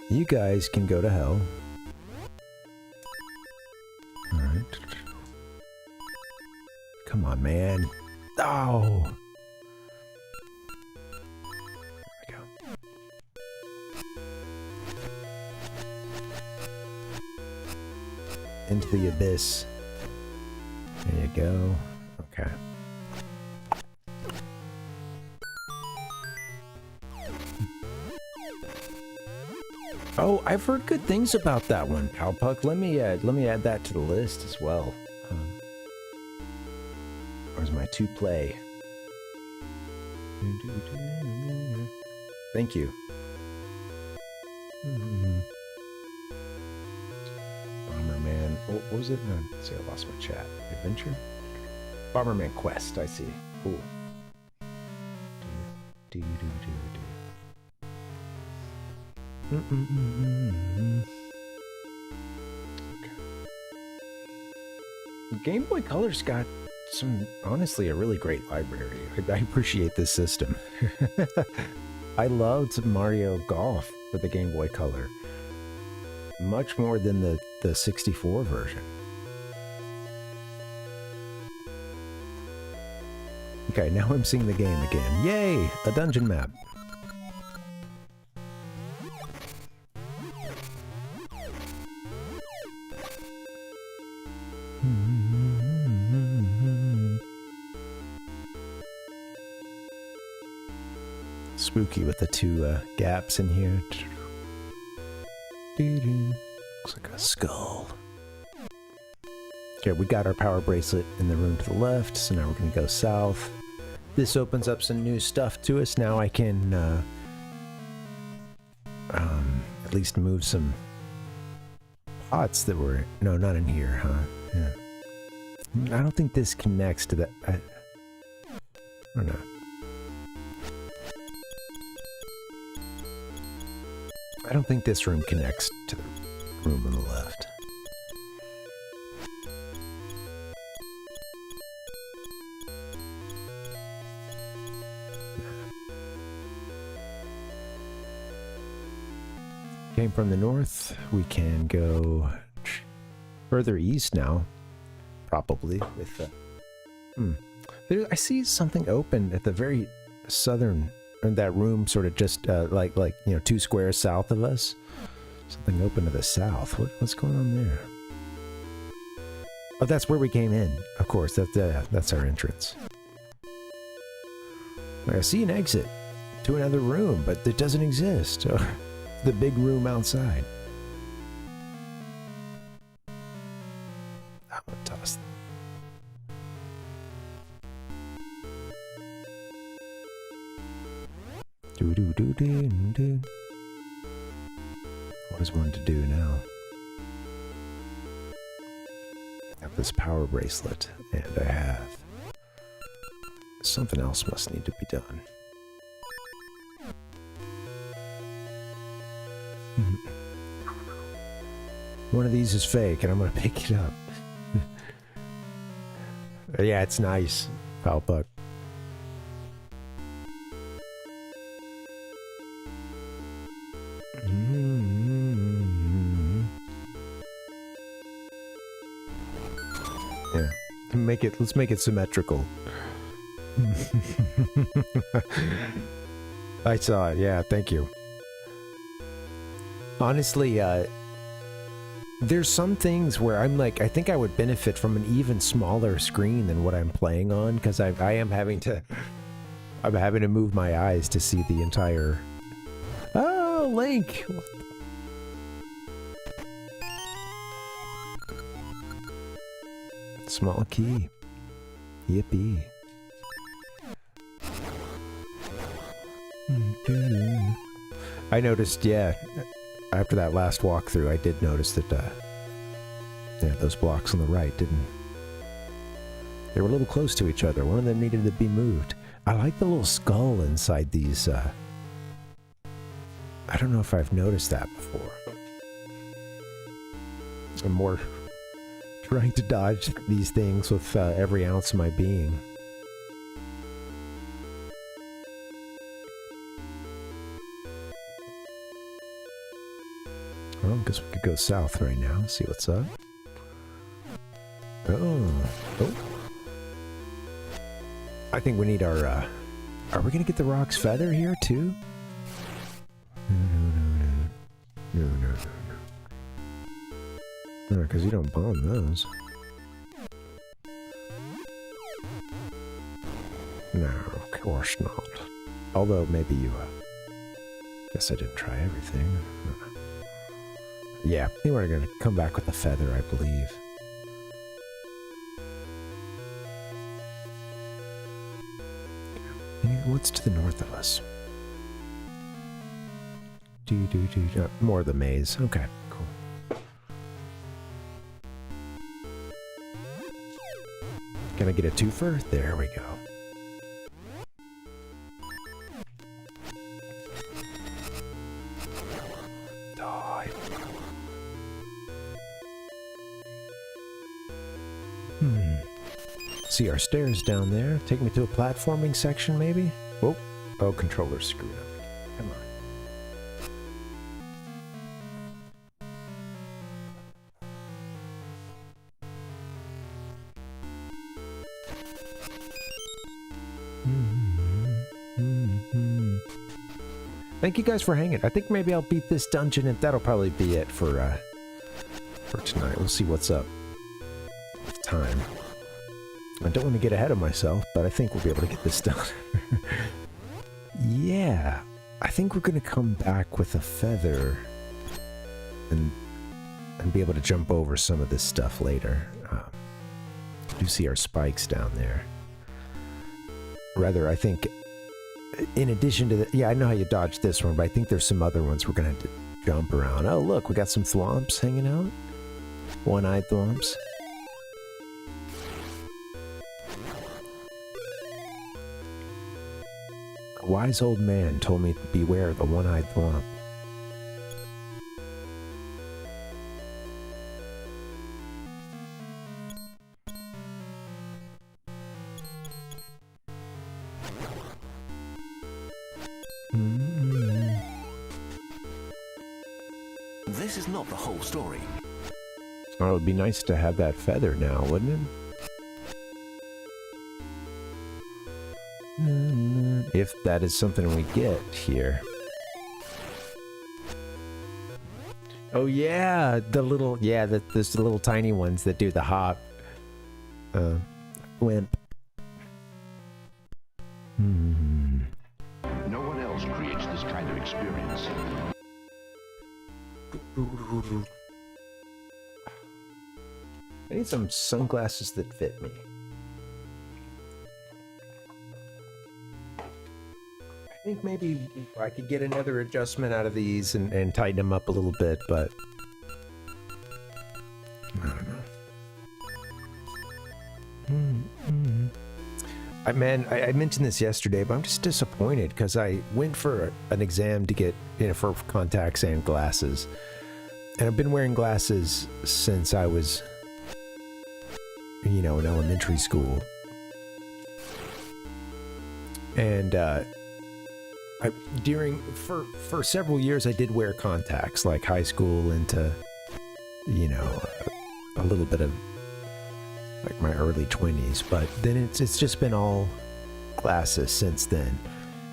S6: You guys can go to hell. Alright. Come on, man. Oh! There we go. Into the abyss. There you go. Okay. Oh, I've heard good things about that one, Cowpuck. Let me add that to the list as well. Where's my to play? Thank you. Bomberman. What was it? No, let's see, I lost my chat. Adventure? Bomberman Quest, I see. Cool. Okay. Game Boy Color's got honestly, a really great library. I appreciate this system. I loved Mario Golf for the Game Boy Color. Much more than the 64 version. Okay, now I'm seeing the game again. Yay! A dungeon map. Spooky with the two gaps in here. Looks like a skull. Okay, we got our power bracelet in the room to the left, so now we're going to go south. This opens up some new stuff to us. Now I can at least move some pots that were... No, not in here, huh? Yeah. I don't think this connects to that. I don't know. I don't think this room connects to the room on the left. Came from the north. We can go further east now, probably with there, I see something open at the very southern, in that room, sort of just like 2 squares south of us. Something open to the south. What's going on there? Oh, that's where we came in. Of course, that's our entrance. I see an exit to another room, but it doesn't exist. The big room outside. I'm gonna toss them. Do. What is one to do now? I have this power bracelet, and I have... Something else must need to be done. One of these is fake, and I'm gonna pick it up. Yeah, it's nice. Foul puck. Yeah, let's make it symmetrical. I saw it. Yeah, thank you. Honestly, there's some things where I'm like, I think I would benefit from an even smaller screen than what I'm playing on, because I'm having to move my eyes to see the entire... Oh, Link! Small key. Yippee. I noticed, yeah, after that last walkthrough, I did notice that, yeah, those blocks on the right they were a little close to each other. One of them needed to be moved. I like the little skull inside these, I don't know if I've noticed that before. I'm more trying to dodge these things with every ounce of my being. Well, I guess we could go south right now, see what's up. Oh. I think we need our, are we gonna get the Rock's Feather here, too? No. No, because you don't bomb those. No, of course not. Although, maybe you, guess I didn't try everything. Yeah, they were gonna come back with a feather, I believe. What's to the north of us? More of the maze. Okay, cool. Can I get a twofer? There we go. See our stairs down there. Take me to a platforming section, maybe? Oh, oh, controller's screwed up. Come on. Thank you guys for hanging. I think maybe I'll beat this dungeon, and that'll probably be it for tonight. We'll see what's up with time. I don't want to get ahead of myself, but I think we'll be able to get this done. Yeah, I think we're gonna come back with a feather and be able to jump over some of this stuff later. You see our spikes down there. Rather, I think, in addition to the... Yeah, I know how you dodged this one, but I think there's some other ones we're going to have to jump around. Oh, look, we got some thwomps hanging out. One-eyed thwomps. A wise old man told me to beware of the one-eyed thwomp.
S8: This is not the whole story.
S6: Oh, it would be nice to have that feather now, wouldn't it? If that is something we get here. Oh yeah, the little, yeah, there's the little tiny ones that do the hop. Wimp.
S8: No one else creates this kind of experience.
S6: I need some sunglasses that fit me. I think maybe I could get another adjustment out of these and tighten them up a little bit, but I don't know. I mentioned this yesterday, but I'm just disappointed because I went for an exam to get, for contacts and glasses. And I've been wearing glasses since I was, in elementary school. And for several years I did wear contacts, like high school into, a little bit of like my early 20s, but then it's just been all glasses since then.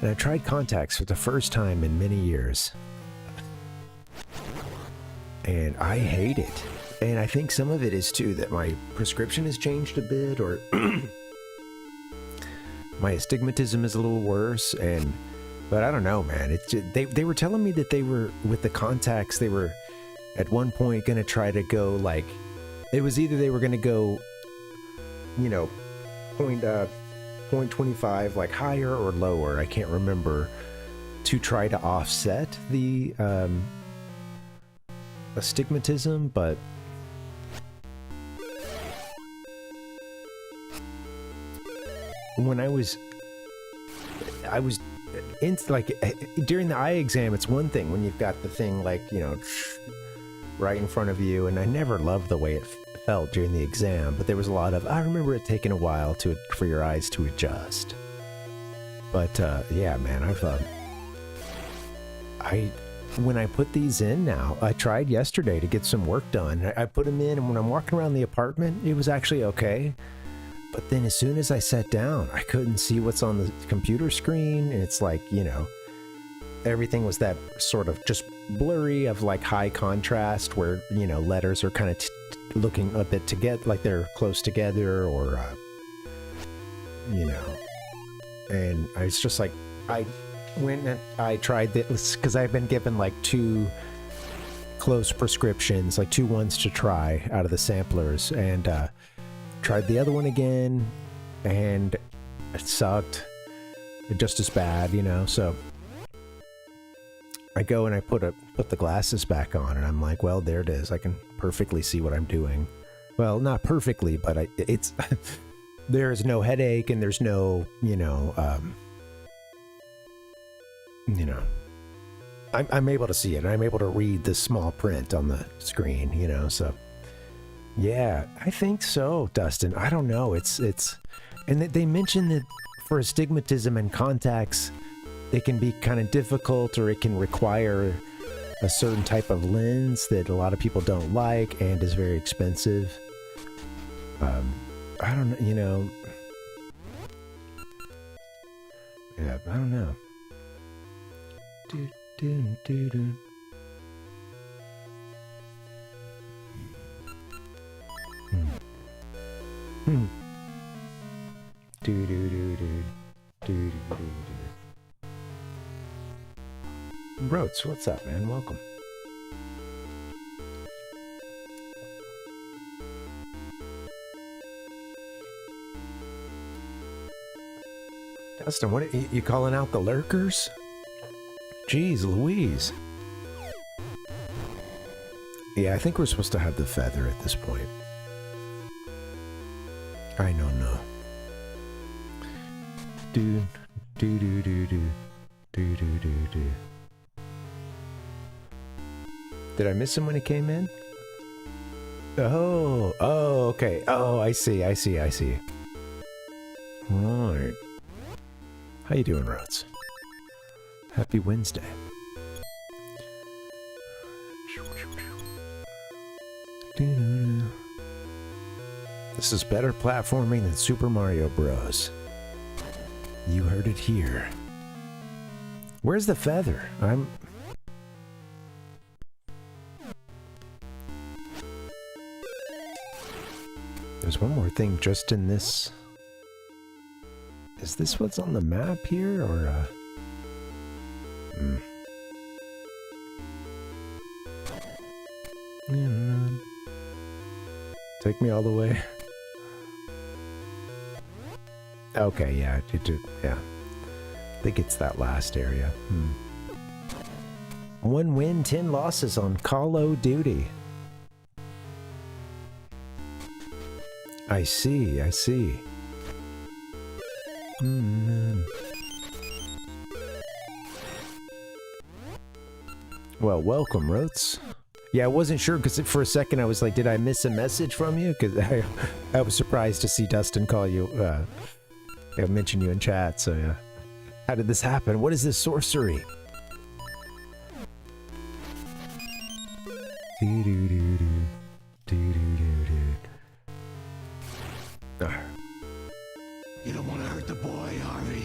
S6: And I tried contacts for the first time in many years. And I hate it. And I think some of it is too that my prescription has changed a bit, or my astigmatism is a little worse. But I don't know, man. It's just, they were telling me that they were, with the contacts, they were at one point going to try to go like, it was either they were going to go, 0.25 like higher or lower, I can't remember, to try to offset the astigmatism, but when I was in, like, during the eye exam, it's one thing when you've got the thing like, right in front of you, and I never loved the way it felt during the exam, but there was a lot of, I remember it taking a while for your eyes to adjust. But yeah, man, when I put these in now, I tried yesterday to get some work done. I put them in, and when I'm walking around the apartment, it was actually okay. But then as soon as I sat down, I couldn't see what's on the computer screen. And it's like, everything was that sort of just blurry of like high contrast where, letters are kind of looking a bit together, like they're close together, or, and I was just like, I went and I tried this because I've been given like 2 close prescriptions, like 2 ones to try out of the samplers, and tried the other one again, and it sucked just as bad, so I go and I put the glasses back on, and I'm like, well, there it is. I can perfectly see what I'm doing. Well, not perfectly, but it's there's no headache, and there's no, I'm able to see it, and I'm able to read the small print on the screen, so Yeah, I think so, Dustin. I don't know. It's and they mention that for astigmatism and contacts, it can be kind of difficult, or it can require a certain type of lens that a lot of people don't like and is very expensive. I don't know, you know. Yeah, I don't know. Roats, what's up, man? Welcome. Dustin, what you calling out the lurkers? Jeez Louise. Yeah, I think we're supposed to have the feather at this point. I don't know. Do. Did I miss him when he came in? Oh, okay. Oh, I see. Alright. How you doing, Rhodes? Happy Wednesday. This is better platforming than Super Mario Bros. You heard it here. Where's the feather? There's one more thing just in this. Is this what's on the map here, or Take me all the way. Okay, yeah, yeah. I think it's that last area. 1 win, 10 losses on Call of Duty. I see. Well, welcome, Roats. Yeah, I wasn't sure because for a second I was like, did I miss a message from you? Because I was surprised to see Dustin call you, mention you in chat. So yeah, how did this happen? What is this sorcery?
S2: You don't want to hurt the boy, Harvey.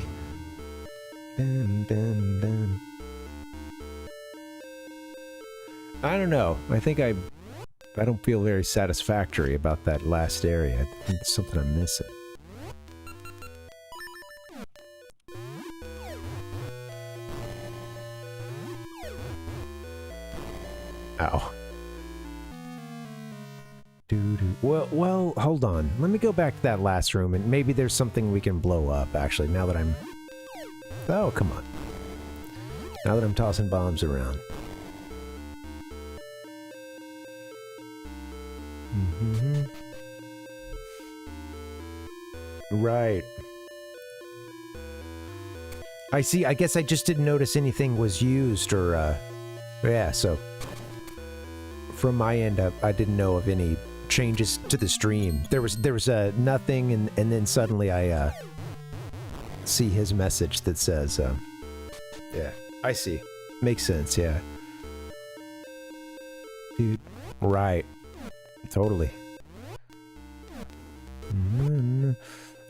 S6: I don't know. I think I don't feel very satisfactory about that last area. I think it's something I'm missing. Ow. Well, hold on. Let me go back to that last room, and maybe there's something we can blow up, actually, now that I'm... Oh, come on. Now that I'm tossing bombs around. Right. I see. I guess I just didn't notice anything was used, or, yeah, so... From my end, I didn't know of any changes to the stream. There was nothing, and then suddenly I see his message that says, yeah, I see. Makes sense, yeah. Dude, right. Totally.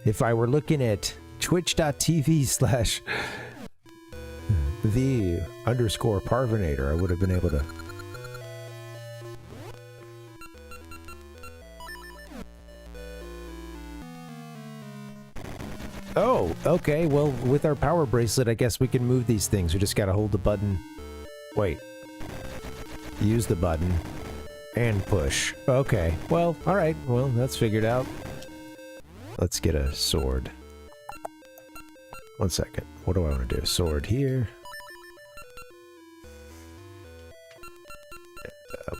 S6: If I were looking at twitch.tv/the_Parvinator, I would have been able to... Oh, okay, well, with our power bracelet, I guess we can move these things. We just gotta hold the button. Wait. Use the button. And push. Okay, well, alright, well, that's figured out. Let's get a sword. 1 second. What do I want to do? Sword here.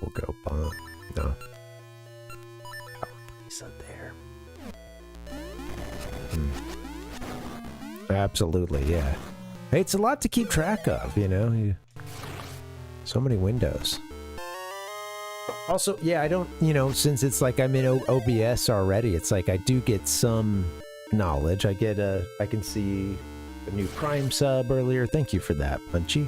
S6: We'll go bomb. No. Power bracelet there. Absolutely, yeah. Hey, it's a lot to keep track of, you know? So many windows. Also, yeah, I don't, you know, since it's like I'm in OBS already, it's like I do get some knowledge. I can see a new Prime sub earlier. Thank you for that, Punchy.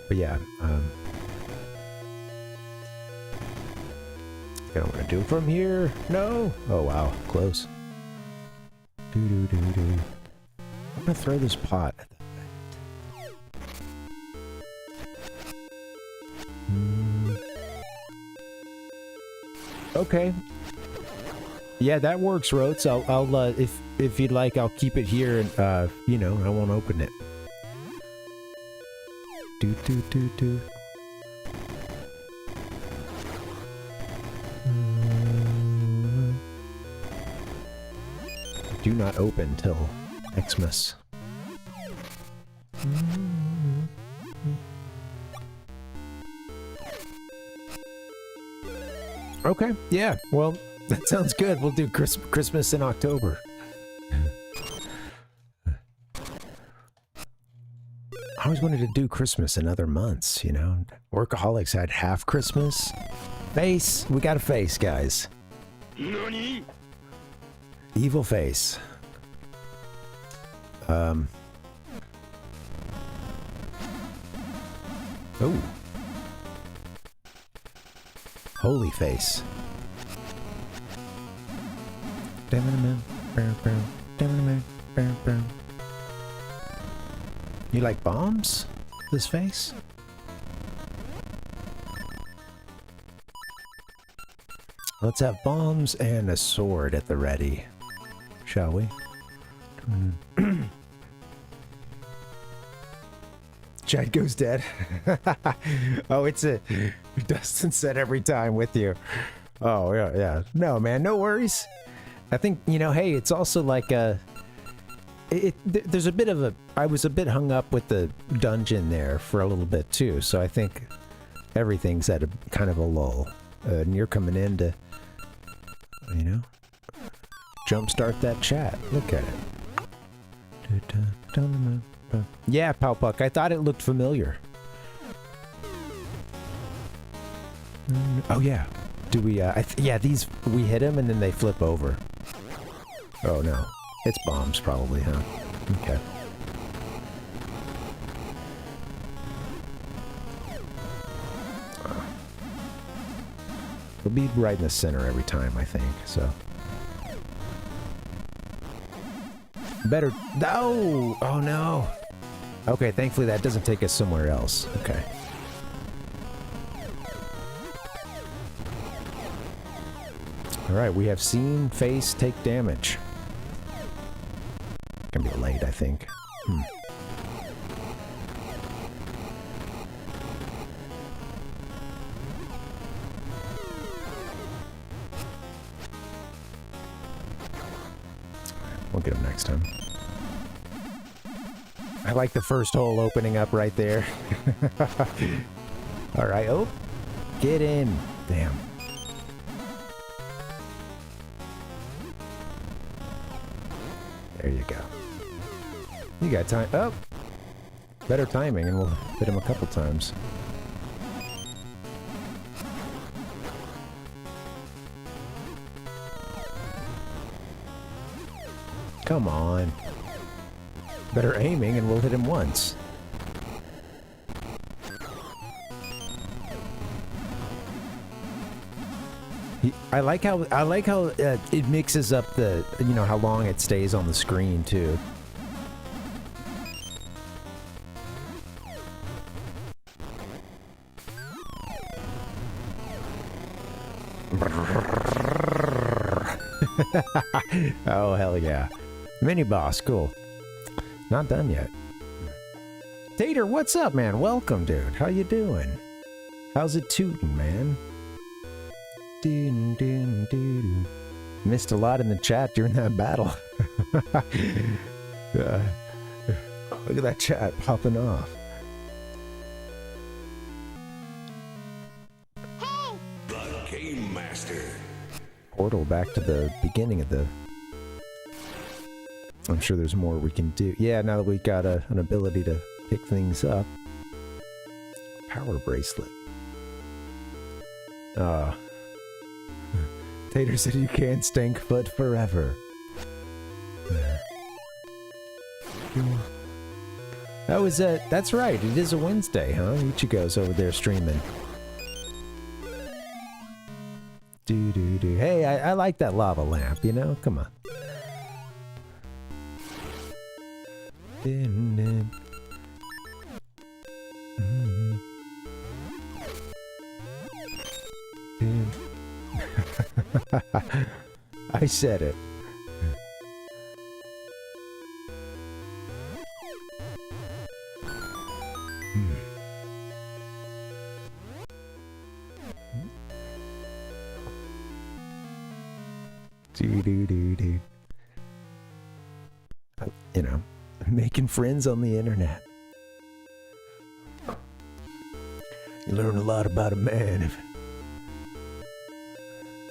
S6: But yeah, I don't want to do it from here. No. Oh wow, close. I'm gonna throw this pot at the Okay. Yeah, that works, Rotes. I'll if you'd like, I'll keep it here and you know, I won't open it. Do not open till Xmas. Okay, yeah, well, that sounds good. We'll do Christmas in October. I always wanted to do Christmas in other months, you know? Workaholics had half Christmas. Face! We got a face, guys. NANI? Evil face. Oh. Holy face. You like bombs? This face? Let's have bombs and a sword at the ready. Shall we? Chad goes dead. Oh, it's a Dustin said every time with you. Oh, yeah. No, man, no worries. I think, you know, hey, it's also like there's a bit of I was a bit hung up with the dungeon there for a little bit too, so I think everything's at a kind of a lull. And you're coming in to, you know, jumpstart that chat. Look at it. Yeah, Palpuck, I thought it looked familiar. Oh yeah. Do we, yeah, these, we hit them and then they flip over. Oh no. It's bombs probably, huh? Okay. It'll be right in the center every time, I think, so. Better, no! Oh no! Okay, thankfully that doesn't take us somewhere else. Okay. Alright, we have seen face take damage. Gonna be late, I think. We'll get him next time. I like the first hole opening up right there. Alright, oh! Get in! Damn. There you go. You got time. Oh! Better timing, and we'll hit him a couple times. Come on. Better aiming, and we'll hit him once. I like how it mixes up the, you know, how long it stays on the screen too. Oh hell yeah. Mini boss, cool. Not done yet. Tater, what's up, man? Welcome, dude. How you doing? How's it tootin', man? Missed a lot in the chat during that battle. Look at that chat popping off.
S8: The Game Master.
S6: Portal back to the beginning of the... I'm sure there's more we can do. Yeah, now that we've got an ability to pick things up. Power bracelet. Tater said you can't stink foot forever. There. That was that's right, it is a Wednesday, huh? Ichigo's over there streaming. Do. Hey, I like that lava lamp, you know? Come on. I said it. Do. You know, making friends on the internet. You learn a lot about a man if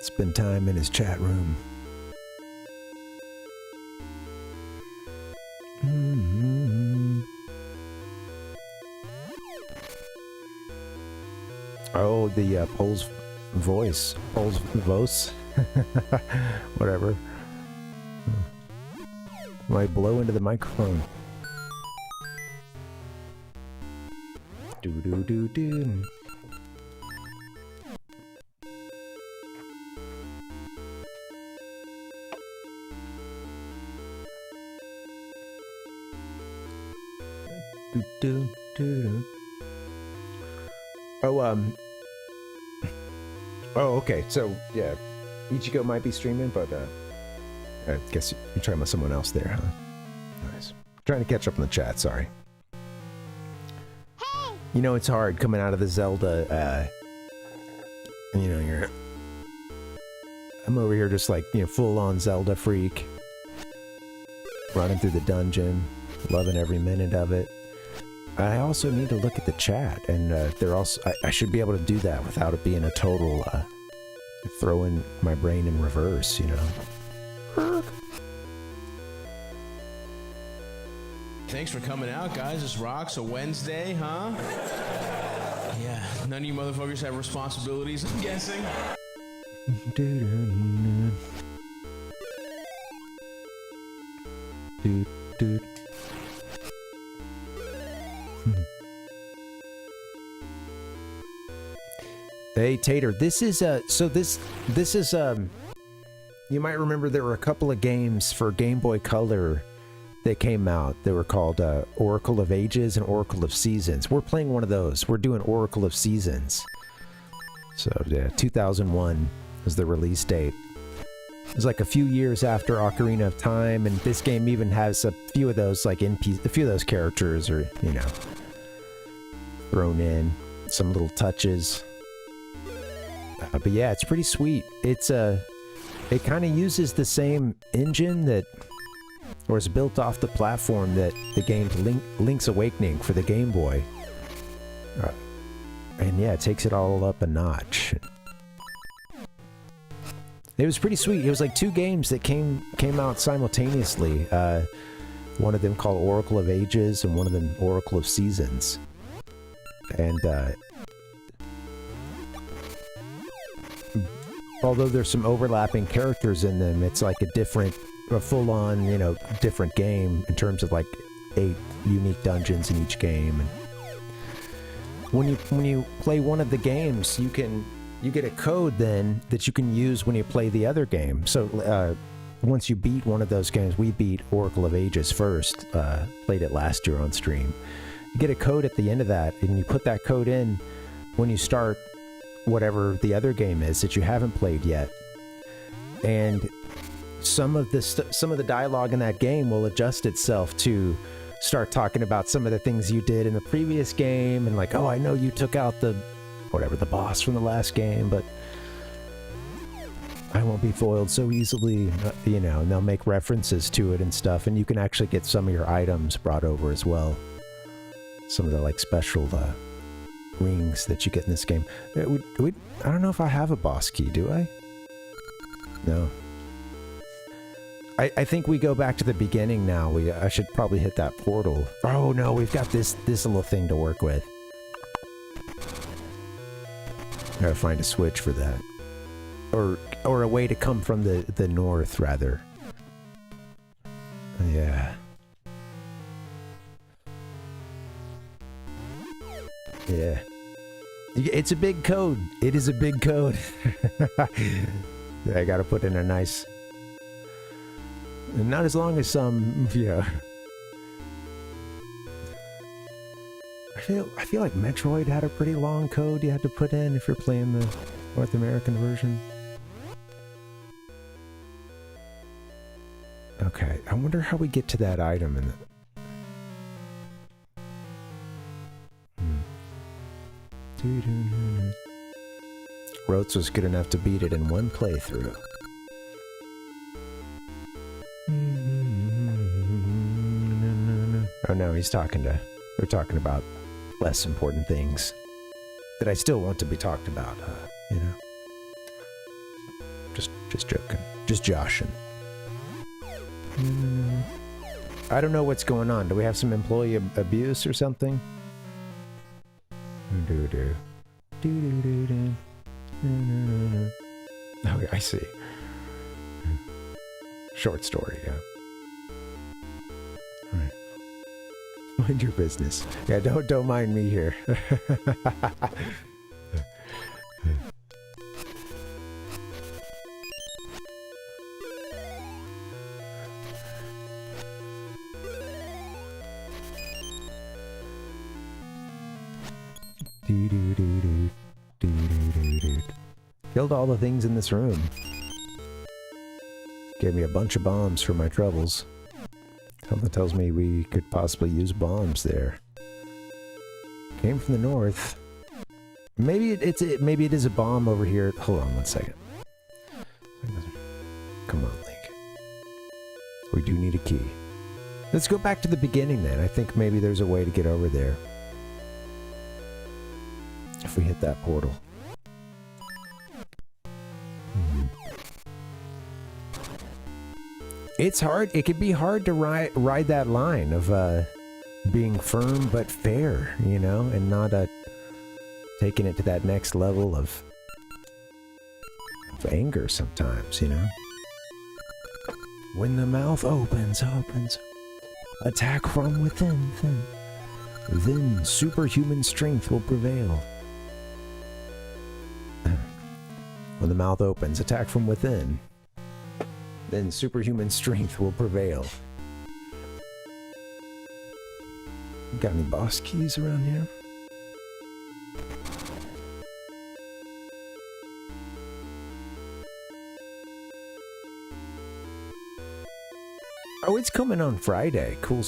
S6: spend time in his chat room. Oh, the Pole's voice. Pole's voice. Whatever. Might blow into the microphone. Do. Oh, okay. So, yeah. Ichigo might be streaming, but, I guess you're talking about someone else there, huh? Nice. Trying to catch up in the chat, sorry. Hey! You know, it's hard coming out of the Zelda, you know, I'm over here just like, you know, full-on Zelda freak. Running through the dungeon, loving every minute of it. I also need to look at the chat, and they're also. I should be able to do that without it being a total throwing my brain in reverse, you know.
S18: Thanks for coming out, guys. This rocks. A Wednesday, huh? Yeah. None of you motherfuckers have responsibilities, I'm guessing.
S6: Dude. Hey Tater, this is you might remember there were a couple of games for Game Boy Color that came out. They were called Oracle of Ages and Oracle of Seasons. We're playing one of those. We're doing Oracle of Seasons. So yeah, 2001 was the release date. It was like a few years after Ocarina of Time, and this game even has a few of those like a few of those characters are, you know, thrown in, some little touches. But yeah, it's pretty sweet. It's it kind of uses the same engine that, or is built off the platform that the game Link's Awakening for the Game Boy. And yeah, it takes it all up a notch. It was pretty sweet. It was like two games that came out simultaneously. One of them called Oracle of Ages and one of them Oracle of Seasons. And although there's some overlapping characters in them, it's like a full-on, you know, different game in terms of like 8 unique dungeons in each game. And when you play one of the games, you get a code then that you can use when you play the other game. So once you beat one of those games, we beat Oracle of Ages first, played it last year on stream. You get a code at the end of that, and you put that code in when you start whatever the other game is that you haven't played yet. And some of the dialogue in that game will adjust itself to start talking about some of the things you did in the previous game, and like, oh, I know you took out the boss from the last game, but I won't be foiled so easily, you know, and they'll make references to it and stuff, and you can actually get some of your items brought over as well. Some of the like special rings that you get in this game. I don't know if I have a boss key, do I? No. I think we go back to the beginning now. I should probably hit that portal. Oh no, we've got this little thing to work with. Gotta find a switch for that. Or a way to come from the north, rather. Yeah. Yeah. It's a big code. It is a big code. I gotta put in a nice... Not as long as some... Yeah. I feel like Metroid had a pretty long code you had to put in if you're playing the North American version. Okay, I wonder how we get to that item in the... Rotes was good enough to beat it in one playthrough. Oh no, they're talking about less important things that I still want to be talked about, you know? Just joking. Just joshing. I don't know what's going on. Do we have some employee abuse or something? Okay, I see. Short story, yeah. Alright. Mind your business. Yeah, don't mind me here. Killed all the things in this room. Gave me a bunch of bombs for my troubles. Something tells me we could possibly use bombs there. Came from the north. Maybe it is a bomb over here. Hold on 1 second. Come on, Link. We do need a key. Let's go back to the beginning then. I think maybe there's a way to get over there. If we hit that portal. It's hard. It can be hard to ride that line of being firm but fair, you know, and not taking it to that next level of anger sometimes, you know. When the mouth opens, attack from within, then superhuman strength will prevail. When the mouth opens, attack from within. Then superhuman strength will prevail. Got any boss keys around here? Oh, it's coming on Friday. Cool.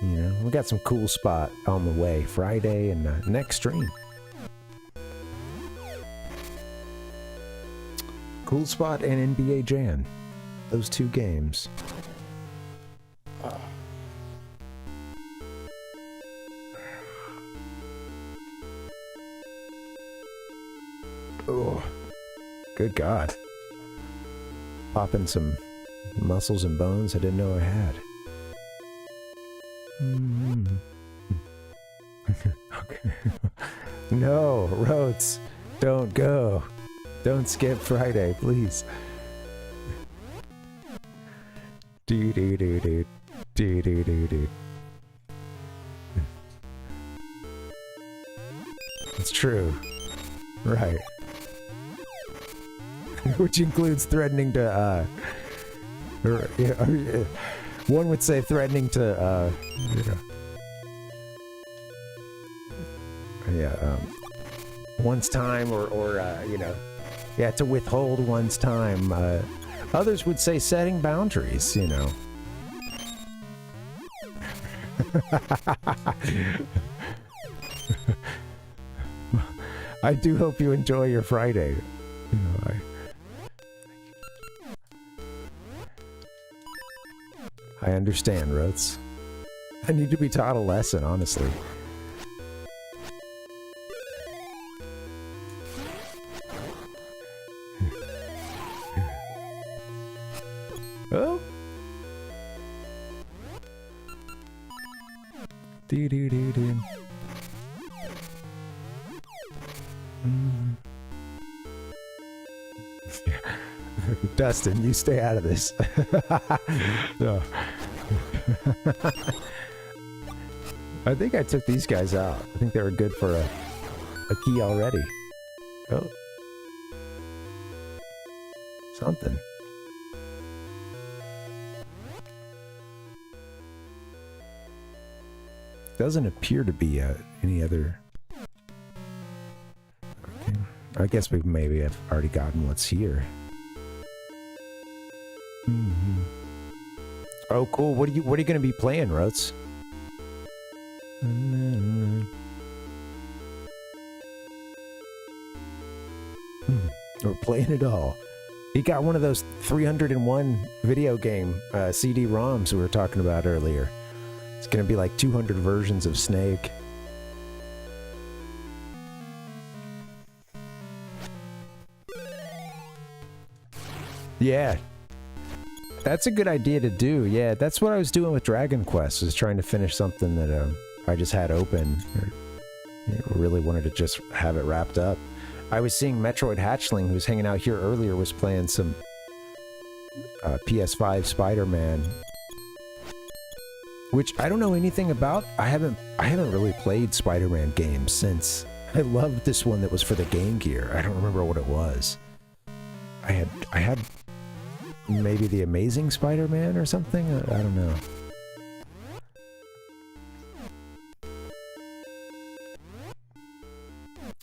S6: You know, we got some cool spot on the way. Friday and next stream. Cool Spot and NBA Jam. Those two games. Oh, good God. Popping some muscles and bones I didn't know I had. Okay. No, Rhodes, don't go. Don't skip Friday, please. Do. It's true. Right. Which includes threatening to, one would say threatening to, one's time or you know, yeah, to withhold one's time. Others would say setting boundaries, you know. I do hope you enjoy your Friday. You know, I understand, Rhodes. I need to be taught a lesson, honestly. Oh, Do do do do. Dustin, you stay out of this. No. I think I took these guys out. I think they were good for a key already. Oh. Something. Doesn't appear to be any other... Okay. I guess we maybe have already gotten what's here. Mm-hmm. Oh, cool. What are you going to be playing, Roats? We're playing it all. He got one of those 301 video game CD-ROMs we were talking about earlier. It's gonna be like 200 versions of Snake. Yeah. That's a good idea to do. Yeah, that's what I was doing with Dragon Quest, is trying to finish something that I just had open. Really wanted to just have it wrapped up. I was seeing Metroid Hatchling, who was hanging out here earlier, was playing some PS5 Spider-Man, which I don't know anything about. I haven't really played Spider-Man games since. I loved this one that was for the Game Gear. I don't remember what it was. I had maybe the Amazing Spider-Man or something. I don't know.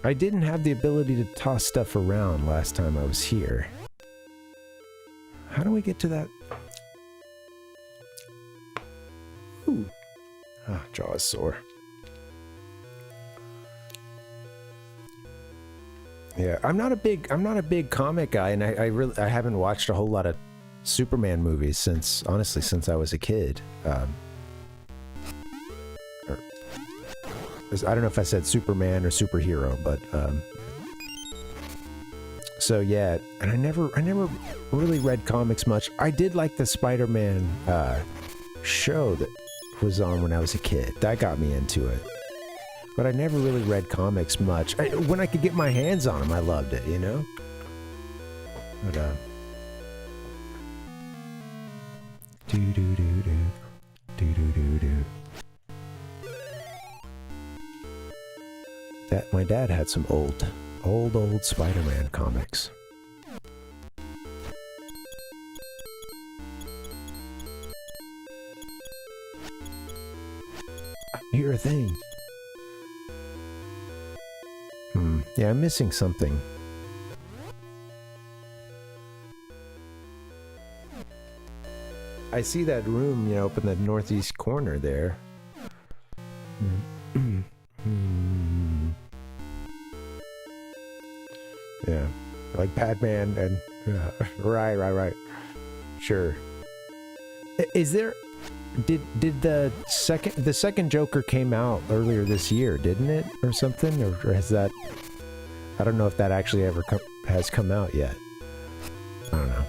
S6: I didn't have the ability to toss stuff around last time I was here. How do we get to that? Ooh. Ah, jaw is sore. Yeah, I'm not a big comic guy, and I haven't watched a whole lot of Superman movies since I was a kid. I don't know if I said Superman or superhero, but so yeah, and I never really read comics much. I did like the Spider-Man show that was on when I was a kid. That got me into it. But I never really read comics much. When I could get my hands on them, I loved it, you know? But do-do-do-do. Do-do-do-do. My dad had some old Spider-Man comics. I hear a thing. Yeah, I'm missing something. I see that room, up in the northeast corner there. Yeah, like Batman and right. Sure. Is there? Did the second Joker came out earlier this year, didn't it, or something, or has that? I don't know if that actually ever has come out yet. I don't know.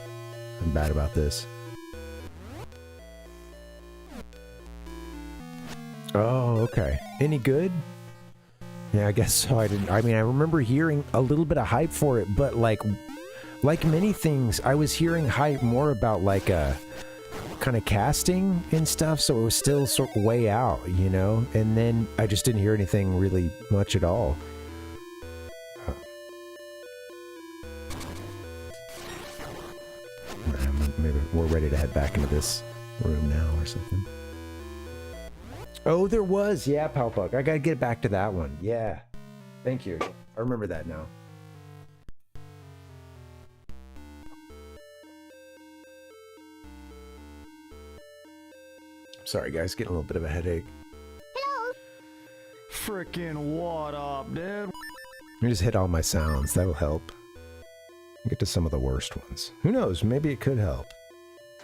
S6: I'm bad about this. Oh, okay. Any good? Yeah, I guess so. I remember hearing a little bit of hype for it, but like many things, I was hearing hype more about like a kind of casting and stuff, so it was still sort of way out, and then I just didn't hear anything really much at all. Maybe we're ready to head back into this room now or something. Oh, there was. Yeah, Palpuck. I gotta get back to that one. Yeah. Thank you. I remember that now. Sorry, guys. Getting a little bit of a headache.
S4: Hello. Frickin' what up, dude?
S6: Let me just hit all my sounds. That'll help. Get to some of the worst ones. Who knows? Maybe it could help.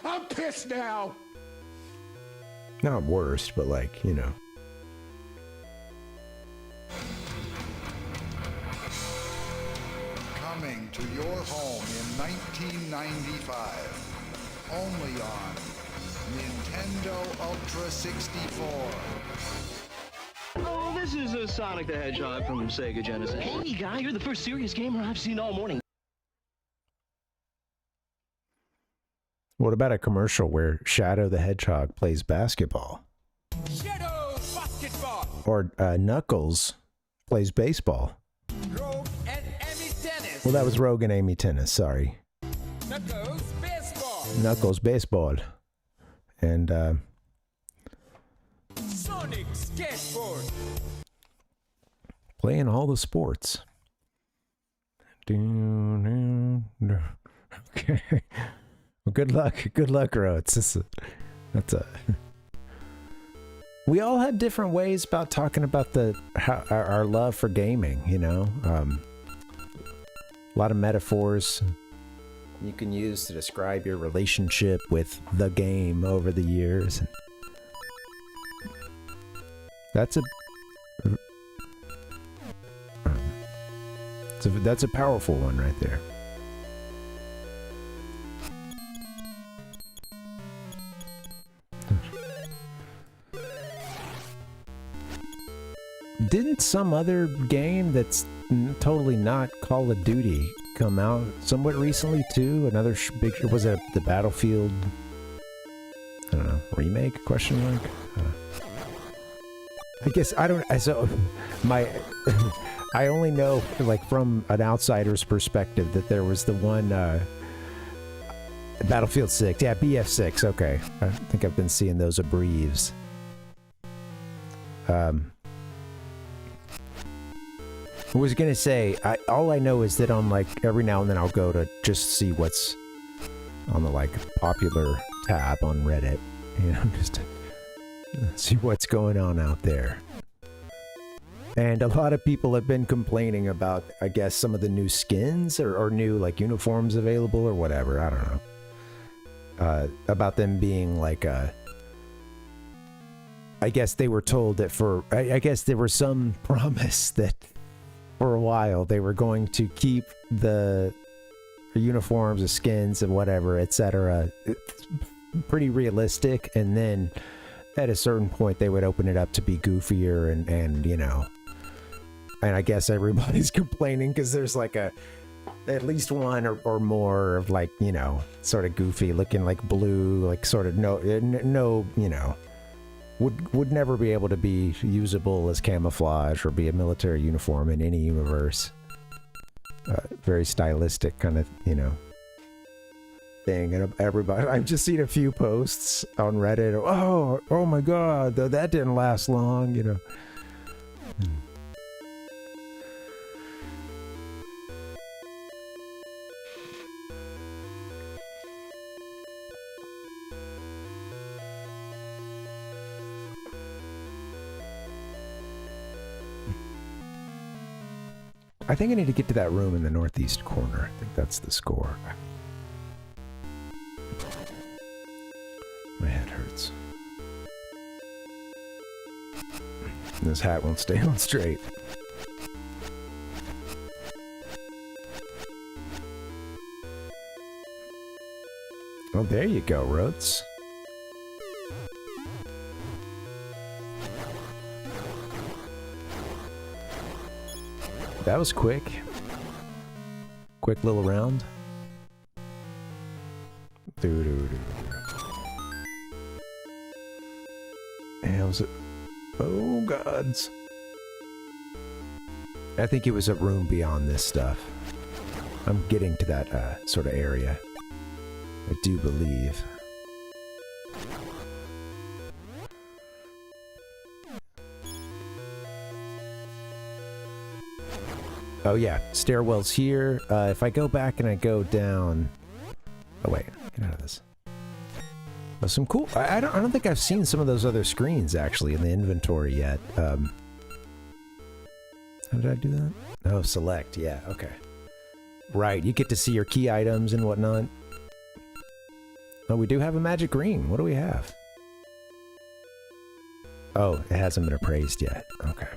S2: I'm pissed now.
S6: Not worst, but like,
S2: Coming to your home in 1995. Only on Nintendo Ultra 64.
S10: This is Sonic the Hedgehog from Sega Genesis. Hey, guy, you're the first serious gamer I've seen all morning.
S6: What about a commercial where Shadow the Hedgehog plays basketball?
S19: Shadow basketball.
S6: Or Knuckles plays baseball?
S19: Rogue and Amy tennis.
S6: Well, that was Rogue and Amy tennis, sorry.
S19: Knuckles baseball.
S6: Knuckles baseball. And,
S19: Sonic skateboard.
S6: playing all the sports. Okay. Well, good luck, Rhodes. We all had different ways about talking about our love for gaming, you know. A lot of metaphors you can use to describe your relationship with the game over the years. That's a powerful one right there. Didn't some other game that's totally not Call of Duty come out somewhat recently too? Another big, was it the Battlefield, I don't know, remake, question mark? I guess I don't, so my, I only know like from an outsider's perspective that there was the one, Battlefield 6, yeah, BF6, okay. I think I've been seeing those abbreviations. I was gonna say, all I know is that on like every now and then I'll go to just see what's on the like popular tab on Reddit, you know, just to see what's going on out there. And a lot of people have been complaining about, I guess, some of the new skins or new like uniforms available or whatever. I don't know. About them being like I guess they were told that I guess there was some promise that for a while they were going to keep the uniforms, the skins, and whatever, etc. pretty realistic, and then at a certain point they would open it up to be goofier and you know. And I guess everybody's complaining because there's like at least one or more of like, you know, sort of goofy looking like blue, like sort of no, you know, would never be able to be usable as camouflage or be a military uniform in any universe. Very stylistic kind of, you know, thing. And everybody, I've just seen a few posts on Reddit. Oh my God, that didn't last long, you know. I think I need to get to that room in the northeast corner. I think that's the score. My head hurts. And this hat won't stay on straight. Well, there you go, Rhodes. That was quick. Quick little round. And was it? Oh gods. I think it was a room beyond this stuff. I'm getting to that sort of area. I do believe. Oh yeah, stairwells here. If I go back and I go down... Oh wait, get out of this. Oh, some cool... I don't think I've seen some of those other screens actually in the inventory yet. How did I do that? Oh, select, yeah, okay. Right, you get to see your key items and whatnot. Oh, we do have a magic ring. What do we have? Oh, it hasn't been appraised yet. Okay.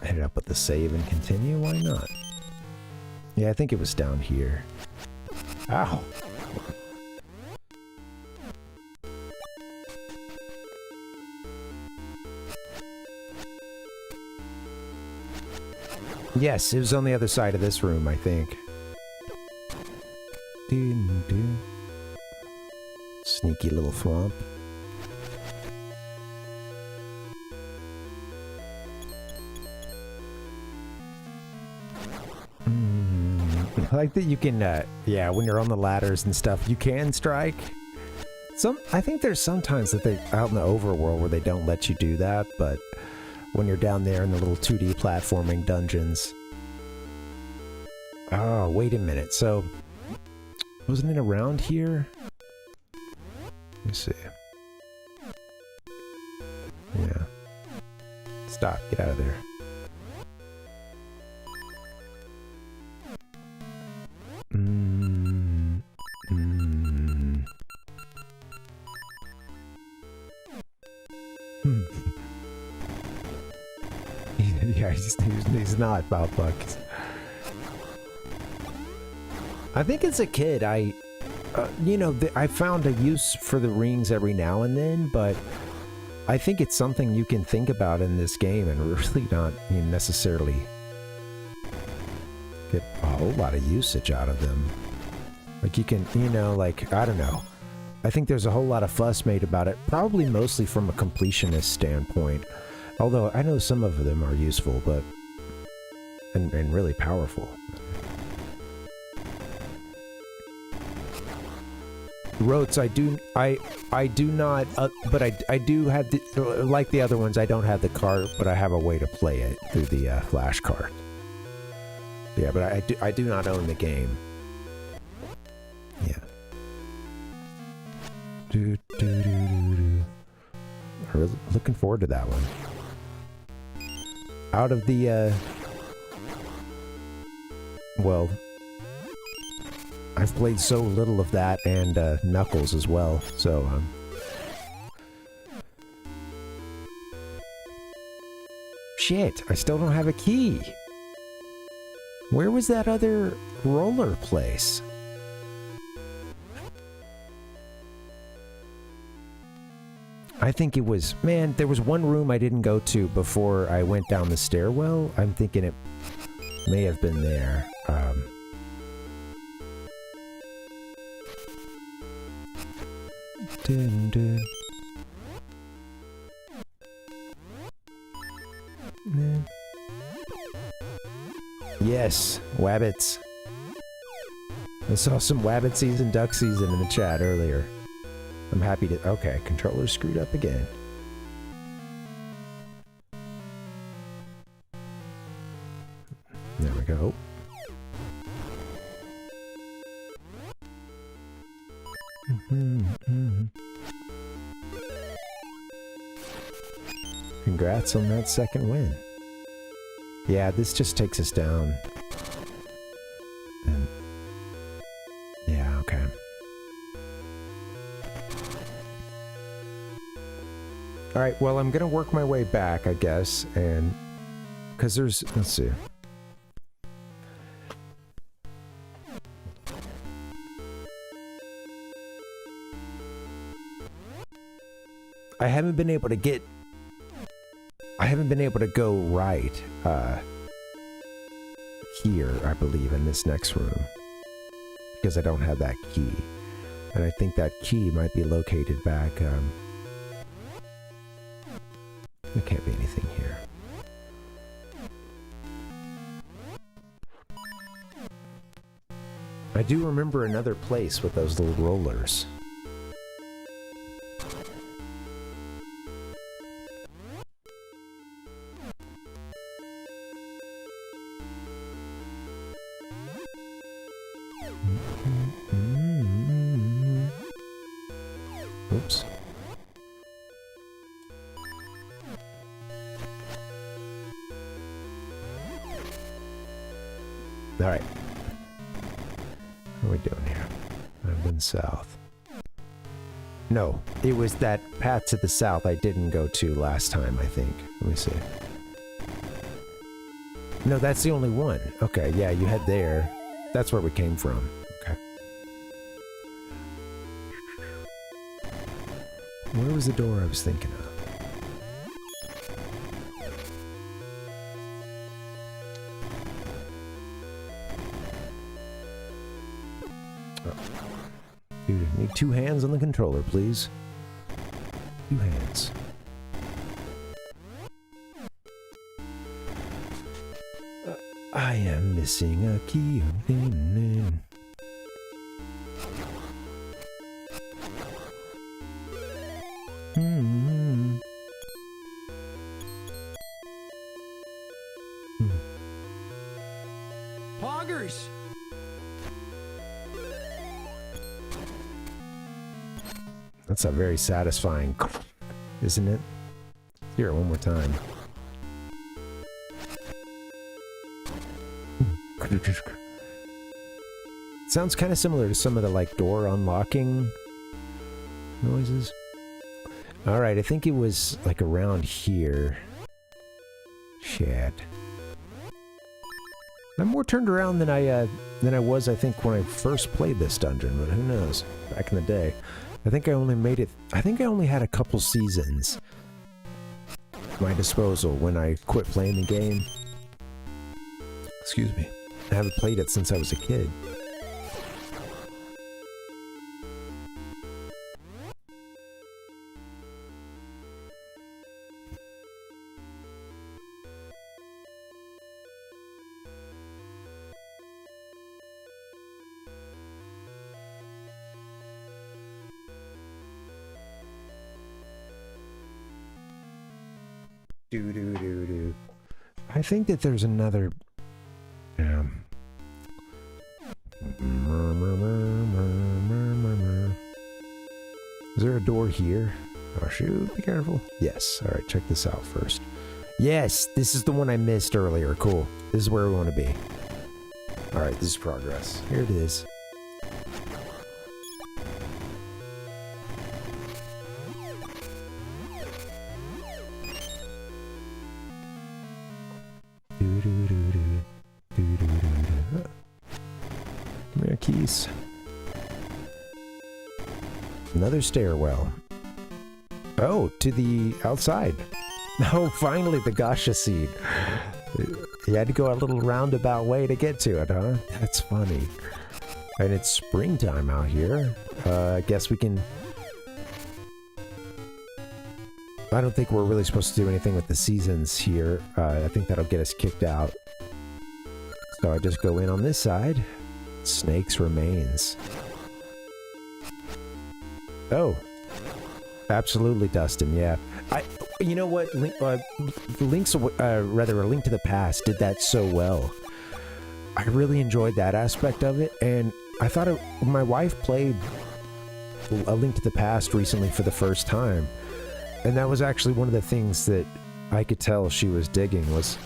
S6: Hit it up with the save and continue, why not? Yeah, I think it was down here. Ow! Yes, it was on the other side of this room, I think. Sneaky little thwomp. I like that you can, yeah, when you're on the ladders and stuff, you can strike. I think there's sometimes that they, out in the overworld where they don't let you do that, but when you're down there in the little 2D platforming dungeons. Oh, wait a minute. So, wasn't it around here? Let me see. Yeah. Stop. Get out of there. Yeah, he's not about bucks. I think as a kid, you know, I found a use for the rings every now and then, but I think it's something you can think about in this game and really not necessarily get a whole lot of usage out of them. Like you can, you know, like, I don't know. I think there's a whole lot of fuss made about it, probably mostly from a completionist standpoint. Although I know some of them are useful, but and really powerful. Rotes, I do not, but I do have the, like the other ones, I don't have the card, but I have a way to play it through the flash card. Yeah, but I do not own the game. Yeah. Really looking forward to that one. Out of the, well, I've played so little of that and Knuckles as well, so shit, I still don't have a key. Where was that other roller place? I think it was, man, there was one room I didn't go to before I went down the stairwell. I'm thinking it may have been there. Yes, wabbits. I saw some wabbitsies and ducksies in the chat earlier. I'm happy to... Okay, controller screwed up again. There we go. Congrats on that second win. Yeah, this just takes us down. And yeah, okay. Alright, well, I'm gonna work my way back, I guess, and... Because there's... Let's see. I haven't been able to get... I haven't been able to go right, here, I believe, in this next room. Because I don't have that key. And I think that key might be located back, there can't be anything here. I do remember another place with those little rollers. Oops. Alright. What are we doing here? I've been south. No, it was that path to the south I didn't go to last time, I think. Let me see. No, that's the only one. Okay, yeah, you head there. That's where we came from. Okay. Where was the door I was thinking of? Dude, need 2 hands on the controller, please. 2 hands. I am missing a key.
S4: Poggers!
S6: That's a very satisfying, isn't it? Hear it one more time. Sounds kind of similar to some of the like door unlocking noises. Alright, I think it was like around here. Shit. I'm more turned around than I was, I think, when I first played this dungeon, but who knows? Back in the day. I think I only had a couple seasons at my disposal when I quit playing the game. Excuse me. I haven't played it since I was a kid. Do. I think that there's another... Is there a door here? Oh shoot, be careful. Yes, alright, check this out first. Yes, this is the one I missed earlier. Cool. This is where we want to be. Alright, this is progress. Here it is. Come here, keys. Another stairwell. Oh, to the outside. Oh, finally, the Gasha seed. You had to go a little roundabout way to get to it, huh? That's funny. And it's springtime out here. I guess we can... I don't think we're really supposed to do anything with the seasons here. I think that'll get us kicked out. So I just go in on this side. Snake's remains. Oh. Absolutely, Dustin, yeah. You know what? Link's, rather, A Link to the Past did that so well. I really enjoyed that aspect of it, and I thought my wife played A Link to the Past recently for the first time, and that was actually one of the things that I could tell she was digging was,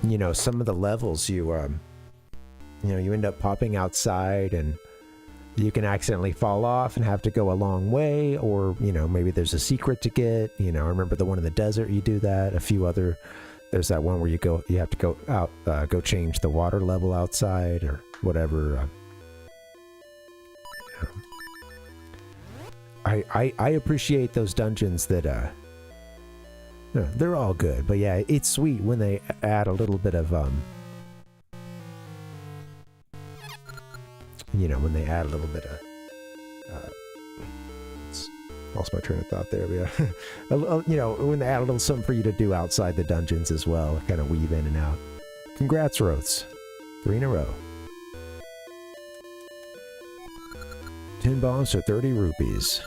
S6: you know, some of the levels you end up popping outside and you can accidentally fall off and have to go a long way, or, you know, maybe there's a secret to get. You know, I remember the one in the desert, you do that. A few other, there's that one where you have to go out, go change the water level outside or whatever. I appreciate those dungeons that, they're all good, but yeah, it's sweet when they add a little bit of, you know, when they add a little bit of, lost my train of thought there, but yeah. You know, when they add a little something for you to do outside the dungeons as well, kind of weave in and out. Congrats, Roths. 3 in a row. 10 bombs for 30 rupees.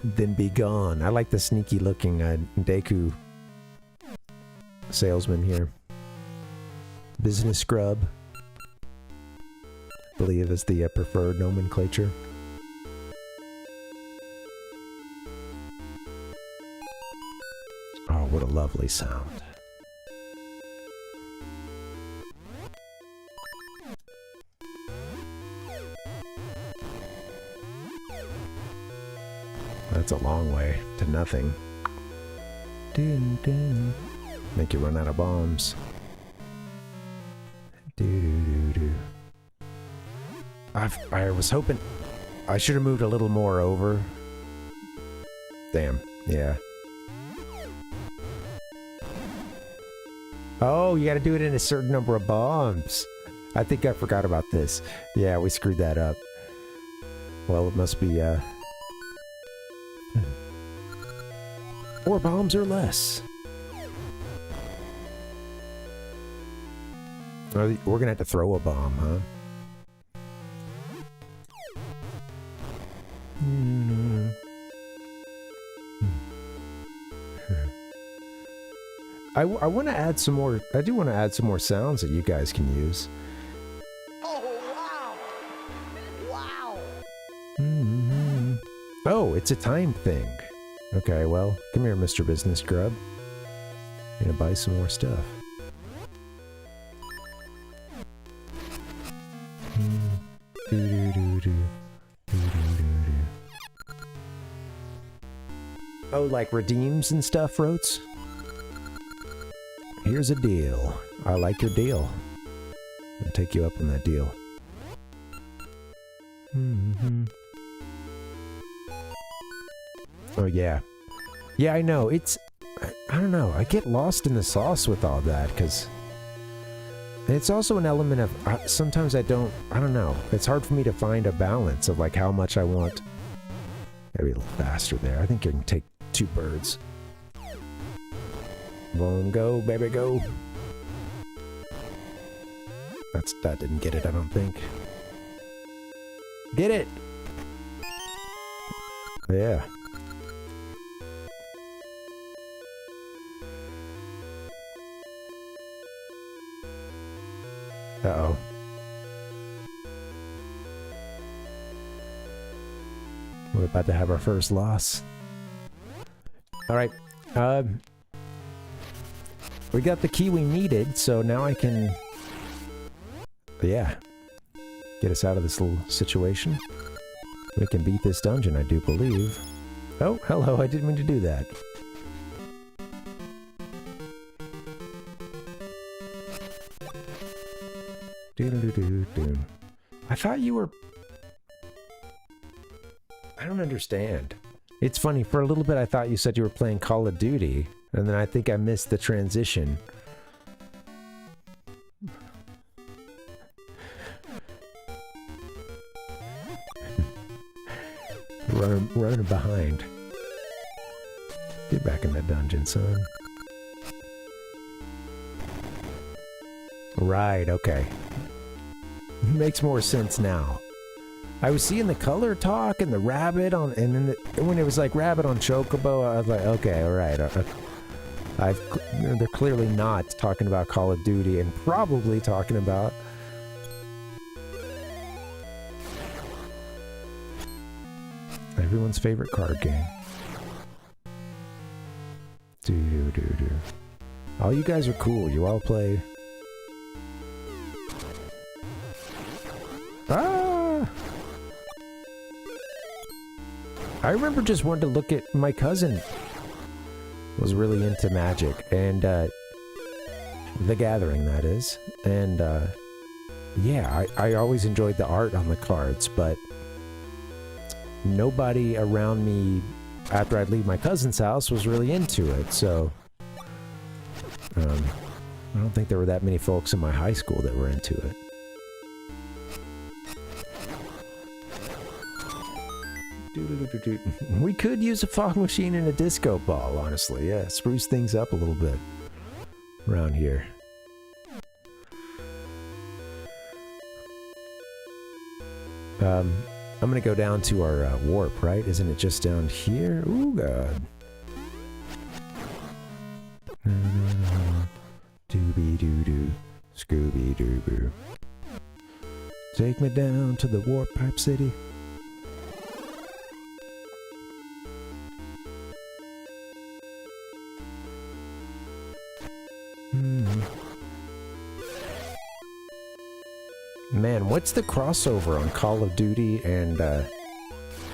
S6: Then be gone. I like the sneaky looking Deku salesman here. Business scrub, I believe, is the preferred nomenclature. Oh, what a lovely sound. That's a long way to nothing. Dun, dun. Make you run out of bombs. I was hoping I should have moved a little more over. Damn, yeah. Oh, you gotta do it in a certain number of bombs. I think I forgot about this. Yeah, we screwed that up. Well, it must be, 4 bombs or less. We're gonna have to throw a bomb, huh? I want to add some more. I do want to add some more sounds that you guys can use.
S15: Oh, wow!
S6: Wow! Oh, it's a time thing. Okay, well, come here, Mr. Business Grub. I'm gonna buy some more stuff. Oh, like redeems and stuff, Roats? Here's a deal. I like your deal. I'll take you up on that deal. Oh, yeah. Yeah, I know. It's... I don't know. I get lost in the sauce with all that, because... It's also an element of... sometimes I don't know. It's hard for me to find a balance of, like, how much I want. Gotta be a little faster there. I think you can take 2 birds. Boom, go, baby, go. That didn't get it, I don't think. Get it! Yeah. Uh-oh. We're about to have our first loss. Alright, we got the key we needed, so now I can... Yeah. Get us out of this little situation. We can beat this dungeon, I do believe. Oh, hello, I didn't mean to do that. Doo-doo-doo-doo-doo. I thought you were... I don't understand. It's funny, for a little bit I thought you said you were playing Call of Duty, and then I think I missed the transition. running behind. Get back in that dungeon, son. Right, okay. Makes more sense now. I was seeing the color talk and the rabbit on, and then when it was like rabbit on Chocobo, I was like, okay, all right. They're clearly not talking about Call of Duty and probably talking about everyone's favorite card game. Do. All you guys are cool. You all play. Ah! I remember just wanting to look at my cousin. Was really into Magic and The Gathering, that is. And yeah, I always enjoyed the art on the cards, but nobody around me after I'd leave my cousin's house was really into it, so I don't think there were that many folks in my high school that were into it. We could use a fog machine and a disco ball, honestly. Yeah, spruce things up a little bit around here. I'm gonna go down to our warp, right? Isn't it just down here? Ooh, God. Dooby-doo-doo, Scooby-doo-boo. Take me down to the warp pipe city. Man, what's the crossover on Call of Duty and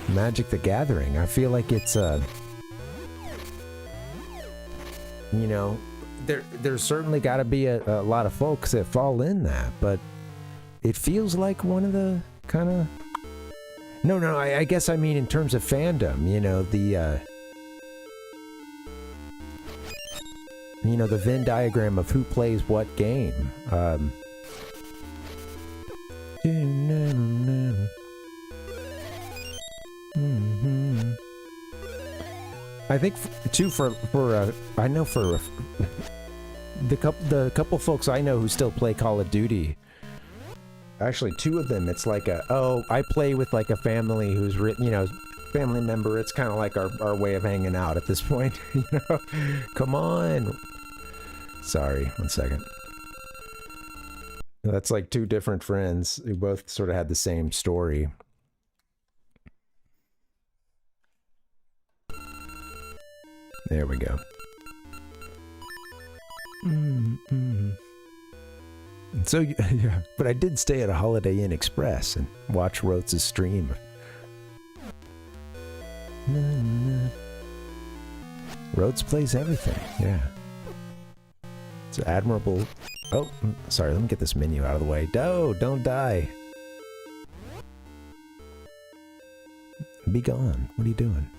S6: Magic the Gathering? I feel like it's you know, there's certainly got to be a lot of folks that fall in that, but it feels like one of the kind of... No, I guess I mean in terms of fandom, you know, the you know, the Venn diagram of who plays what game. I think too for I know for the couple folks I know who still play Call of Duty. Actually, two of them. It's like I play with like a family who's family member. It's kind of like our way of hanging out at this point. Come on. Sorry, 1 second. That's like two different friends who both sort of had the same story. There we go. So, yeah, but I did stay at a Holiday Inn Express and watch Rhodes' stream. Rhodes plays everything, yeah. It's admirable. Oh, sorry, let me get this menu out of the way. Don't die. Be gone. What are you doing?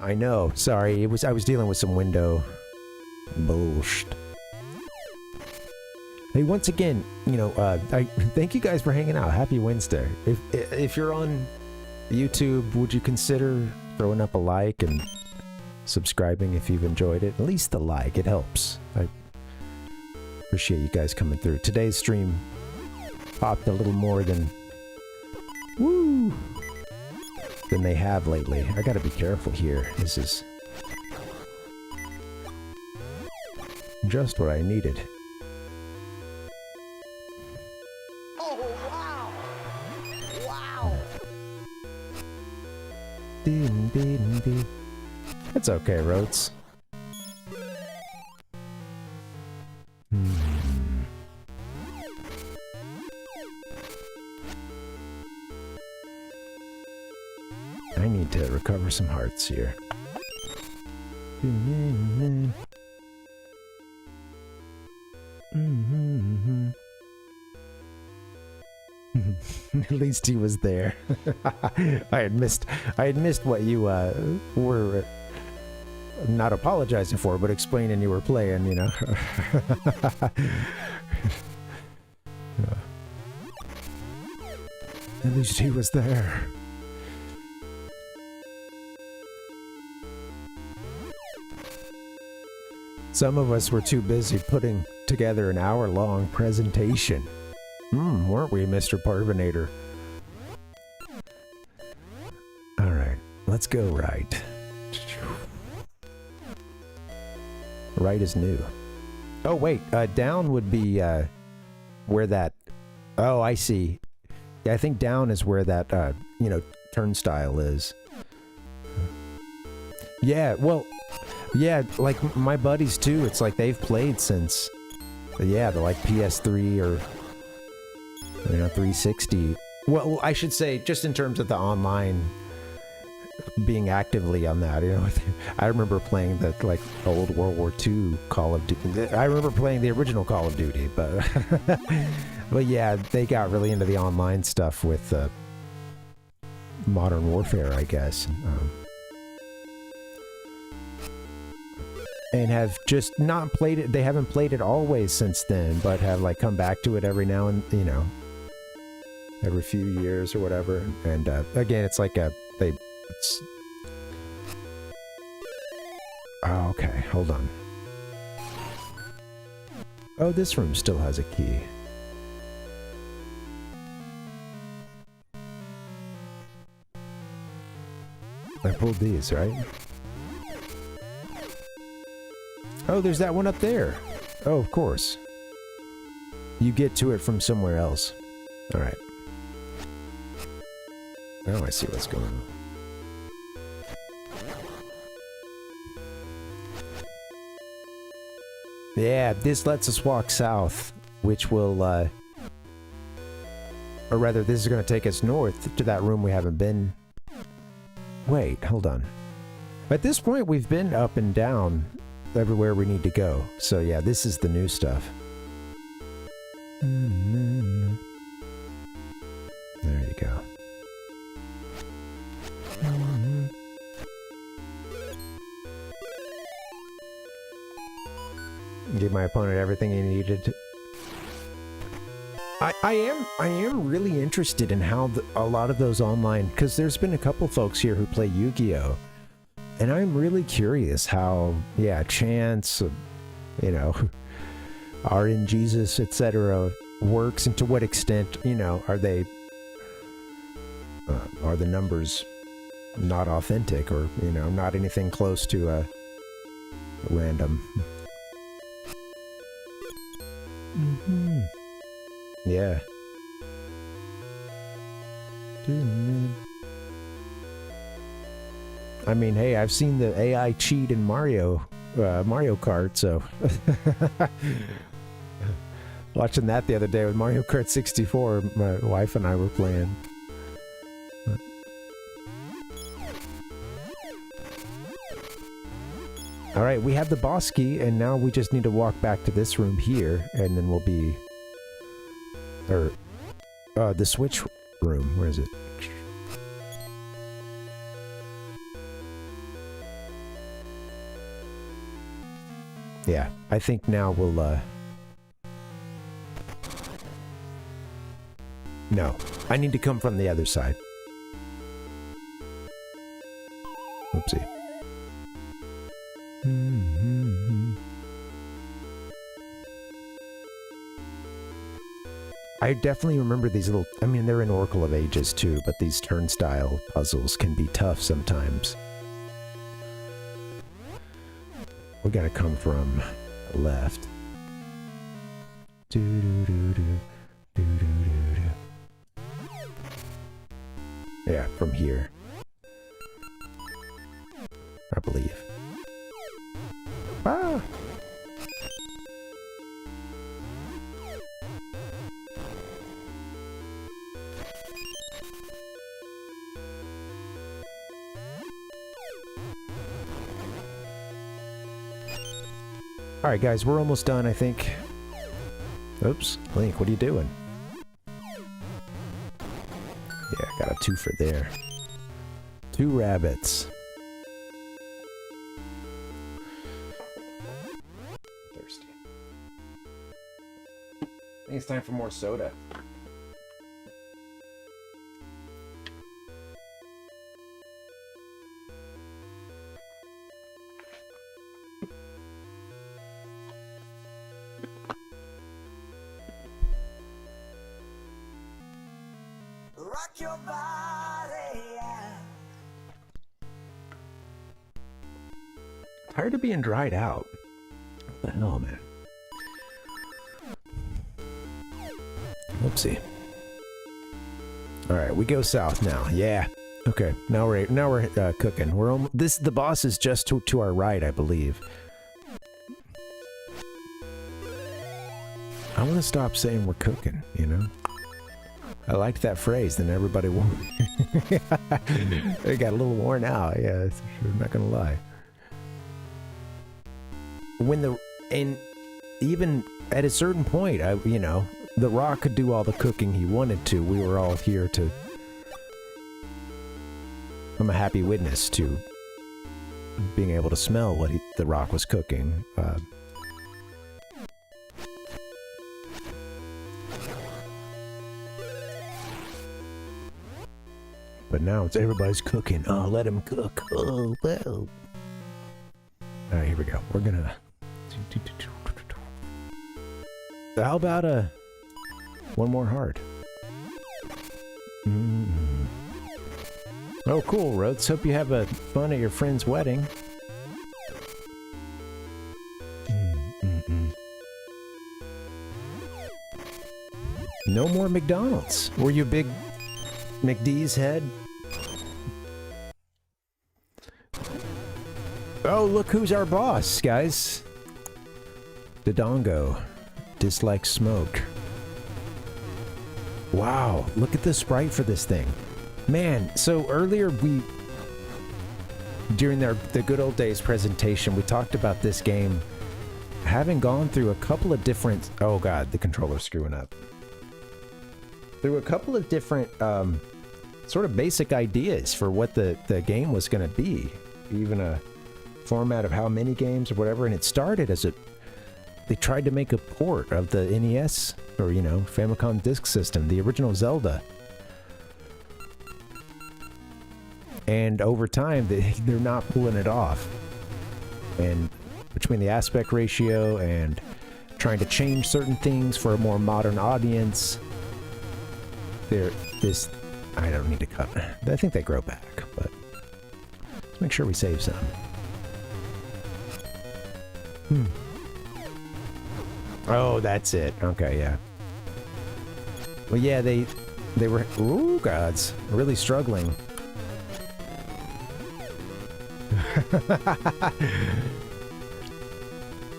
S6: I know. Sorry, I was dealing with some window bullshit. Hey, once again, I thank you guys for hanging out. Happy Wednesday. If you're on YouTube, would you consider throwing up a like and subscribing if you've enjoyed it? At least the like, it helps. I appreciate you guys coming through. Today's stream popped a little more than they have lately. I gotta be careful here. This is just what I needed.
S15: Oh, wow! Wow!
S6: It's okay, Rhodes. I need to recover some hearts here. At least he was there. I had missed what you were not apologizing for, but explaining you were playing, At least he was there. Some of us were too busy putting together an hour-long presentation. Weren't we, Mr. Parvinator? Alright, let's go right. Right is new. Oh, wait, down would be, where that... Oh, I see. Yeah, I think down is where that, turnstile is. Yeah, well... Yeah, like my buddies too, it's like they've played since, the like PS3 or, 360. Well, I should say, just in terms of the online, being actively on that, I remember playing the, old World War II Call of Duty. I remember playing the original Call of Duty, but, but yeah, they got really into the online stuff with, Modern Warfare, I guess. And have just not played it. They haven't played it always since then, but have come back to it every now and every few years or whatever. And again, it's like it's. Oh, okay, hold on. Oh, this room still has a key. I pulled these, right? Oh, there's that one up there. Oh, of course. You get to it from somewhere else. Alright. Now I see what's going on. Yeah, this lets us walk south, which will, or rather, this is going to take us north to that room we haven't been. Wait, hold on. At this point, we've been up and down everywhere we need to go. So yeah, this is the new stuff. There you go. gave my opponent everything he needed. I am really interested in how a lot of those online, because there's been a couple folks here who play Yu-Gi-Oh! And I'm really curious how, yeah, Chance, you know, RNGesus, etc. works, and to what extent, you know, are the numbers not authentic, or, you know, not anything close to random. Yeah. I mean, hey, I've seen the AI cheat in Mario Kart, so watching that the other day with Mario Kart 64, my wife and I were playing. All right, we have the boss key, and now we just need to walk back to this room here, and then we'll be... Or, the switch room. Where is it? Yeah, I think now we'll, No, I need to come from the other side. Oopsie. I definitely remember these little... I mean, they're in Oracle of Ages too, but these turnstile puzzles can be tough sometimes. We gotta come from the left. Yeah, from here. I believe. Ah! Alright guys, we're almost done, I think. Oops, Link, what are you doing? Yeah, got a twofer there. 2 rabbits. Thirsty. I think it's time for more soda.
S15: Rock your body, yeah.
S6: Tired of being dried out. What the hell, man? Oopsie. All right, we go south now. Yeah. Okay. Now we're cooking. We're almost, the boss is just to our right, I believe. I want to stop saying we're cooking. You know. I liked that phrase. Then everybody will. It got a little worn out. Yeah, I'm not gonna lie. And even at a certain point, you know, The Rock could do all the cooking he wanted to. We were all here to... I'm a happy witness to being able to smell what The Rock was cooking. But now it's everybody's cooking. Oh, let him cook. Oh, well. Alright, here we go. We're gonna... How about one more heart? Oh, cool, Rhodes. Hope you have fun at your friend's wedding. No more McDonald's. Were you a big McD's head? Oh, look who's our boss, guys. Dodongo. Dislikes smoke. Wow, look at the sprite for this thing. Man, so earlier during the Good Old Days presentation, we talked about this game having gone through a couple of different... Oh god, the controller's screwing up. Through a couple of different sort of basic ideas for what the game was going to be. Even a format of how many games or whatever, and it started as they tried to make a port of the NES, or, you know, Famicom Disk System, the original Zelda. And over time, they're not pulling it off. And between the aspect ratio and trying to change certain things for a more modern audience, I don't need to cut. I think they grow back, but let's make sure we save some. Oh, that's it. Okay, yeah. Well, yeah, they were, ooh, gods, really struggling.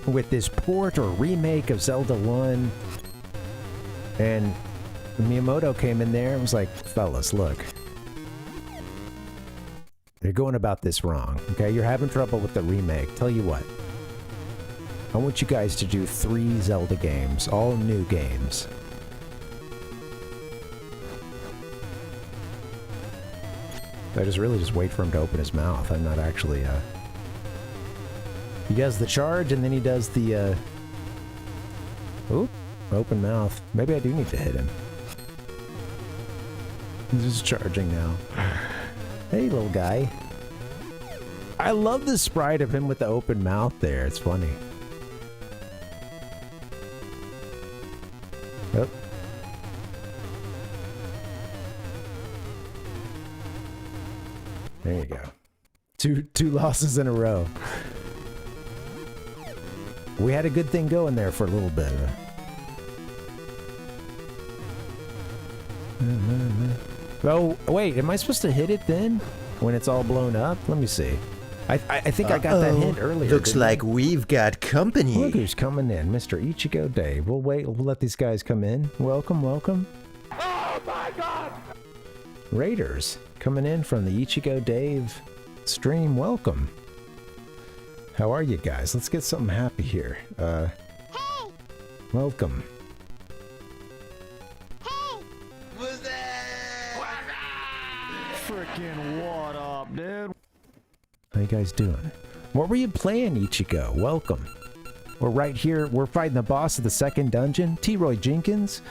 S6: With this port or remake of Zelda 1, and Miyamoto came in there and was like, fellas, look, you're going about this wrong, okay? You're having trouble with the remake. Tell you what, I want you guys to do 3 Zelda games, all new games. I really just wait for him to open his mouth. I'm not actually, he does the charge and then he does the, oop, open mouth. Maybe I do need to hit him. He's just charging now. Hey, little guy. I love the sprite of him with the open mouth there. It's funny. Yep. There you go. Two losses in a row. We had a good thing going there for a little bit. Oh, wait, am I supposed to hit it then? When it's all blown up? Let me see. I think I got that hint earlier.
S14: Looks like we've got company.
S6: Look who's coming in, Mr. Ichigo Dave. We'll wait, we'll let these guys come in. Welcome, welcome.
S19: Oh my god!
S6: Raiders coming in from the Ichigo Dave stream. Welcome. How are you guys? Let's get something happy here. Hey! Welcome.
S15: Hey!
S17: What's that?
S4: Freaking what up, dude?
S6: How you guys doing? What were you playing, Ichigo? Welcome. We're right here. We're fighting the boss of the second dungeon, T-Roy Jenkins.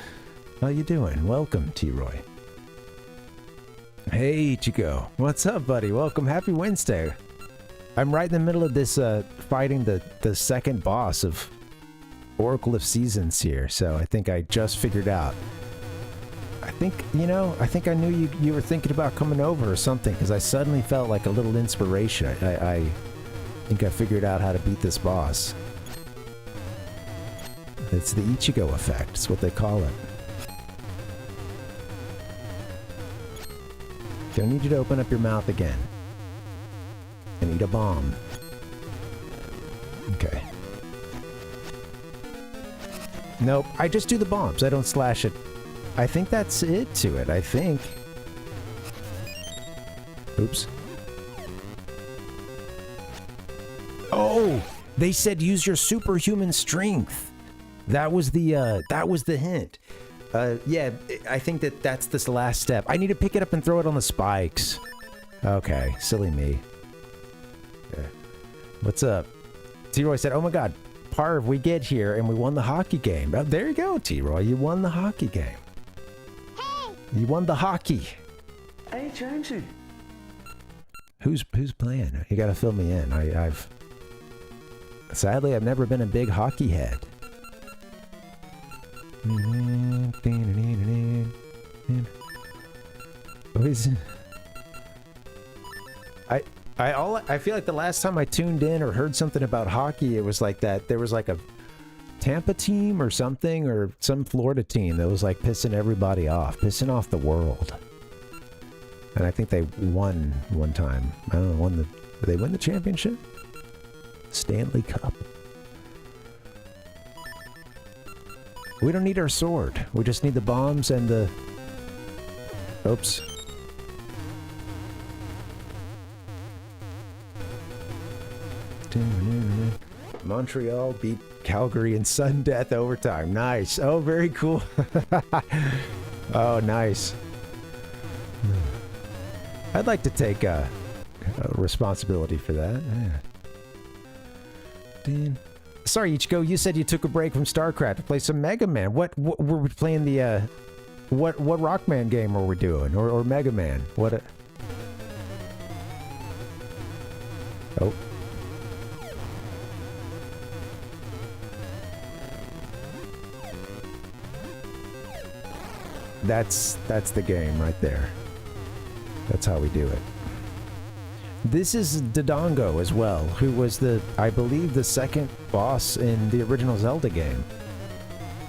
S6: How you doing? Welcome, T-Roy. Hey, Ichigo. What's up, buddy? Welcome. Happy Wednesday. I'm right in the middle of this, fighting the second boss of Oracle of Seasons here, so I think I just figured out. I think, you know, I think I knew you were thinking about coming over or something, because I suddenly felt like a little inspiration. I think I figured out how to beat this boss. It's the Ichigo effect. It's what they call it. Gonna need you to open up your mouth again. And eat a bomb. Okay. Nope, I just do the bombs. I don't slash it. I think that's it to it, I think. Oops. Oh! They said use your superhuman strength. That was the hint. Yeah, I think that's this last step. I need to pick it up and throw it on the spikes. Okay, silly me. Yeah. What's up? T-Roy said, oh my god, Parv, we get here and we won the hockey game. Oh, there you go, T-Roy, you won the hockey game.
S15: Hey!
S6: You won the hockey.
S17: Hey, Jonesy.
S6: Who's playing? You gotta fill me in. Sadly, I've never been a big hockey head. I feel like the last time I tuned in or heard something about hockey, it was like that. There was like a Tampa team or something, or some Florida team that was like pissing everybody off, pissing off the world. And I think they won one time. I don't know, did they win the championship? Stanley Cup. We don't need our sword. We just need the bombs and the... Oops. Montreal beat Calgary in sudden death overtime. Nice. Oh, very cool. Oh, nice. I'd like to take responsibility for that. Yeah. sorry, Ichigo, you said you took a break from StarCraft to play some Mega Man. What were we playing the, what Rockman game were we doing? Or Mega Man? What? Oh. That's the game right there. That's how we do it. This is Dodongo as well, who was I believe, the second boss in the original Zelda game.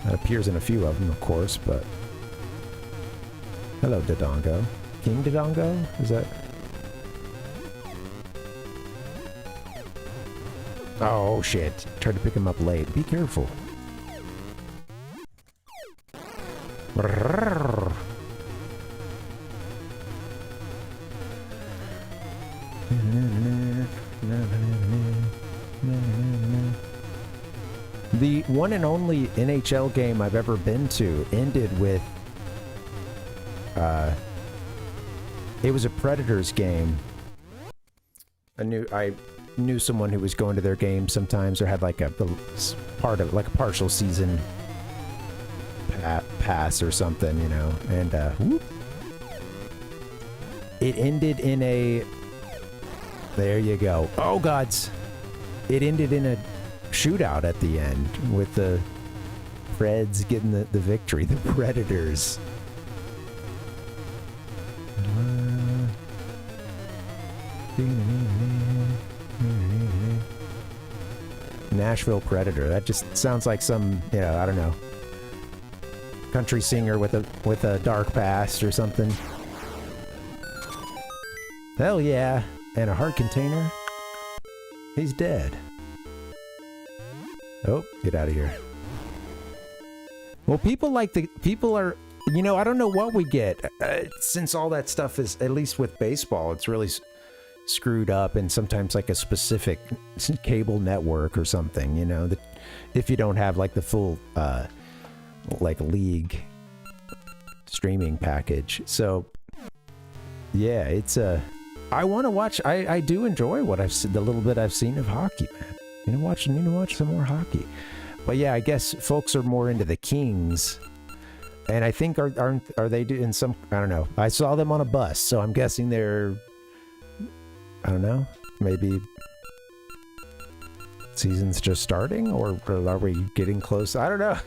S6: That appears in a few of them, of course, but... Hello, Dodongo. King Dodongo? Is that... Oh, shit. Tried to pick him up late. Be careful. The one and only NHL game I've ever been to ended with, it was a Predators game. I knew someone who was going to their game sometimes, or had like a partial season pass or something, you know, and whoop. It ended in a, there you go. Oh gods, it ended in a shootout at the end with the Preds getting the victory. The Predators. Nashville Predator. That just sounds like some, you know, I don't know, country singer with a dark past or something. Hell yeah. And a heart container. He's dead. Oh, get out of here. Well, people are, you know, I don't know what we get. Since all that stuff is, at least with baseball, it's really screwed up, and sometimes like a specific cable network or something, you know, that if you don't have like the full, like league streaming package. So yeah, it's I want to watch. I do enjoy what the little bit I've seen of hockey, man. Need to watch some more hockey. But yeah, I guess folks are more into the Kings, and I think are they doing some? I don't know. I saw them on a bus, so I'm guessing they're, I don't know, maybe season's just starting, or are we getting close? I don't know.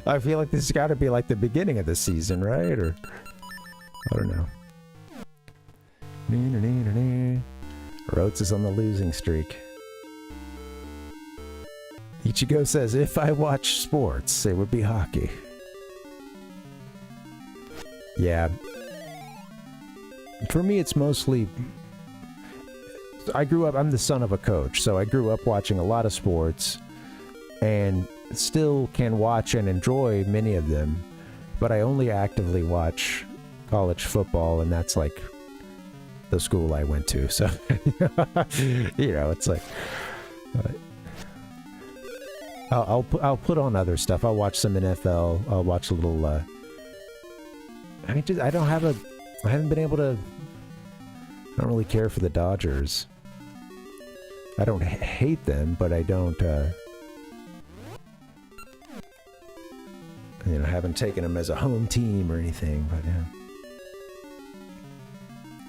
S6: I feel like this has got to be like the beginning of the season, right? Or I don't know. Rhodes is on the losing streak. Ichigo says, if I watch sports, it would be hockey. Yeah. For me, it's mostly... I'm the son of a coach, so I grew up watching a lot of sports, and still can watch and enjoy many of them, but I only actively watch college football, and that's like the school I went to, so you know, it's like I'll put on other stuff. I'll watch some NFL. I'll watch a little. I haven't been able to. I don't really care for the Dodgers. I don't hate them, but I don't. You know, haven't taken them as a home team or anything, but yeah.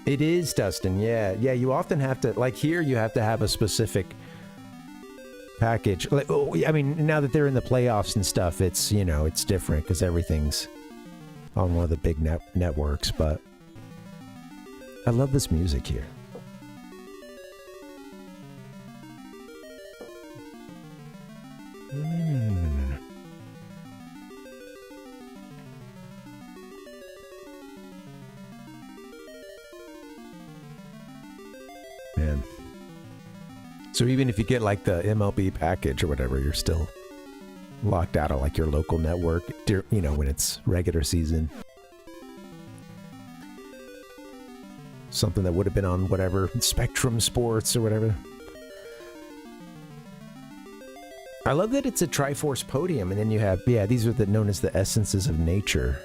S6: It is, Dustin. Yeah. You often have to, like here, you have to have a specific package. Like, I mean, now that they're in the playoffs and stuff, it's, you know, it's different because everything's on one of the big networks. But I love this music here. Man. So even if you get like the MLB package or whatever, you're still locked out of like your local network, you know, when it's regular season. Something that would have been on whatever, Spectrum Sports or whatever. I love that it's a Triforce podium, and then you have, yeah, these are known as the essences of nature.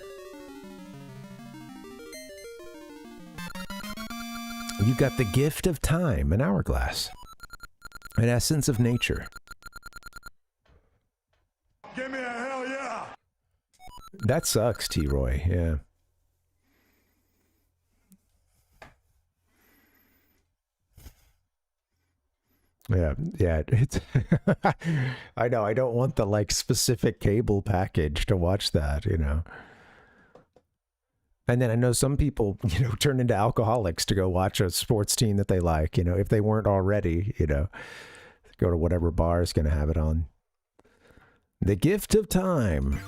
S6: You got the gift of time, an hourglass, an essence of nature. That sucks, T-Roy. Yeah. Yeah. It's I know. I don't want the like specific cable package to watch that, you know. And then I know some people, you know, turn into alcoholics to go watch a sports team that they like, you know, if they weren't already, you know, go to whatever bar is going to have it on. The gift of time.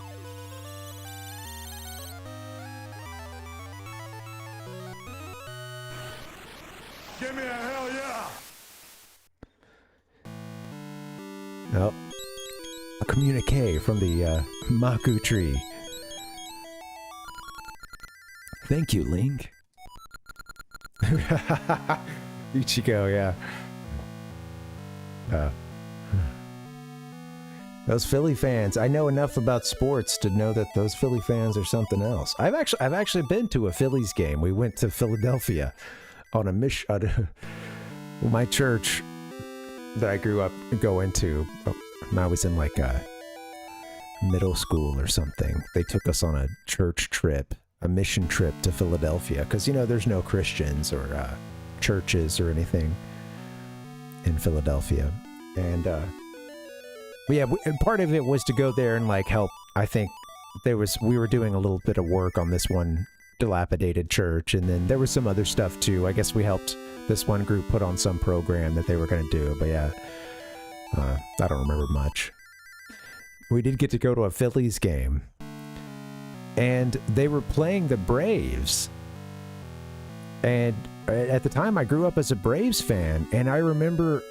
S2: Give me a hell yeah!
S6: Oh, a communique from the Maku tree. Thank you, Link. Ichigo, yeah. Those Philly fans. I know enough about sports to know that those Philly fans are something else. I've actually been to a Phillies game. We went to Philadelphia on a mission. My church that I grew up going to, when I was in like a middle school or something, they took us on a church trip, a mission trip to Philadelphia, because, you know, there's no Christians or churches or anything in Philadelphia. And yeah, and part of it was to go there and like help. I think we were doing a little bit of work on this one dilapidated church, and then there was some other stuff too. I guess we helped this one group put on some program that they were going to do, but yeah, I don't remember much. We did get to go to a Phillies game, and they were playing the Braves, and at the time I grew up as a Braves fan, and I remember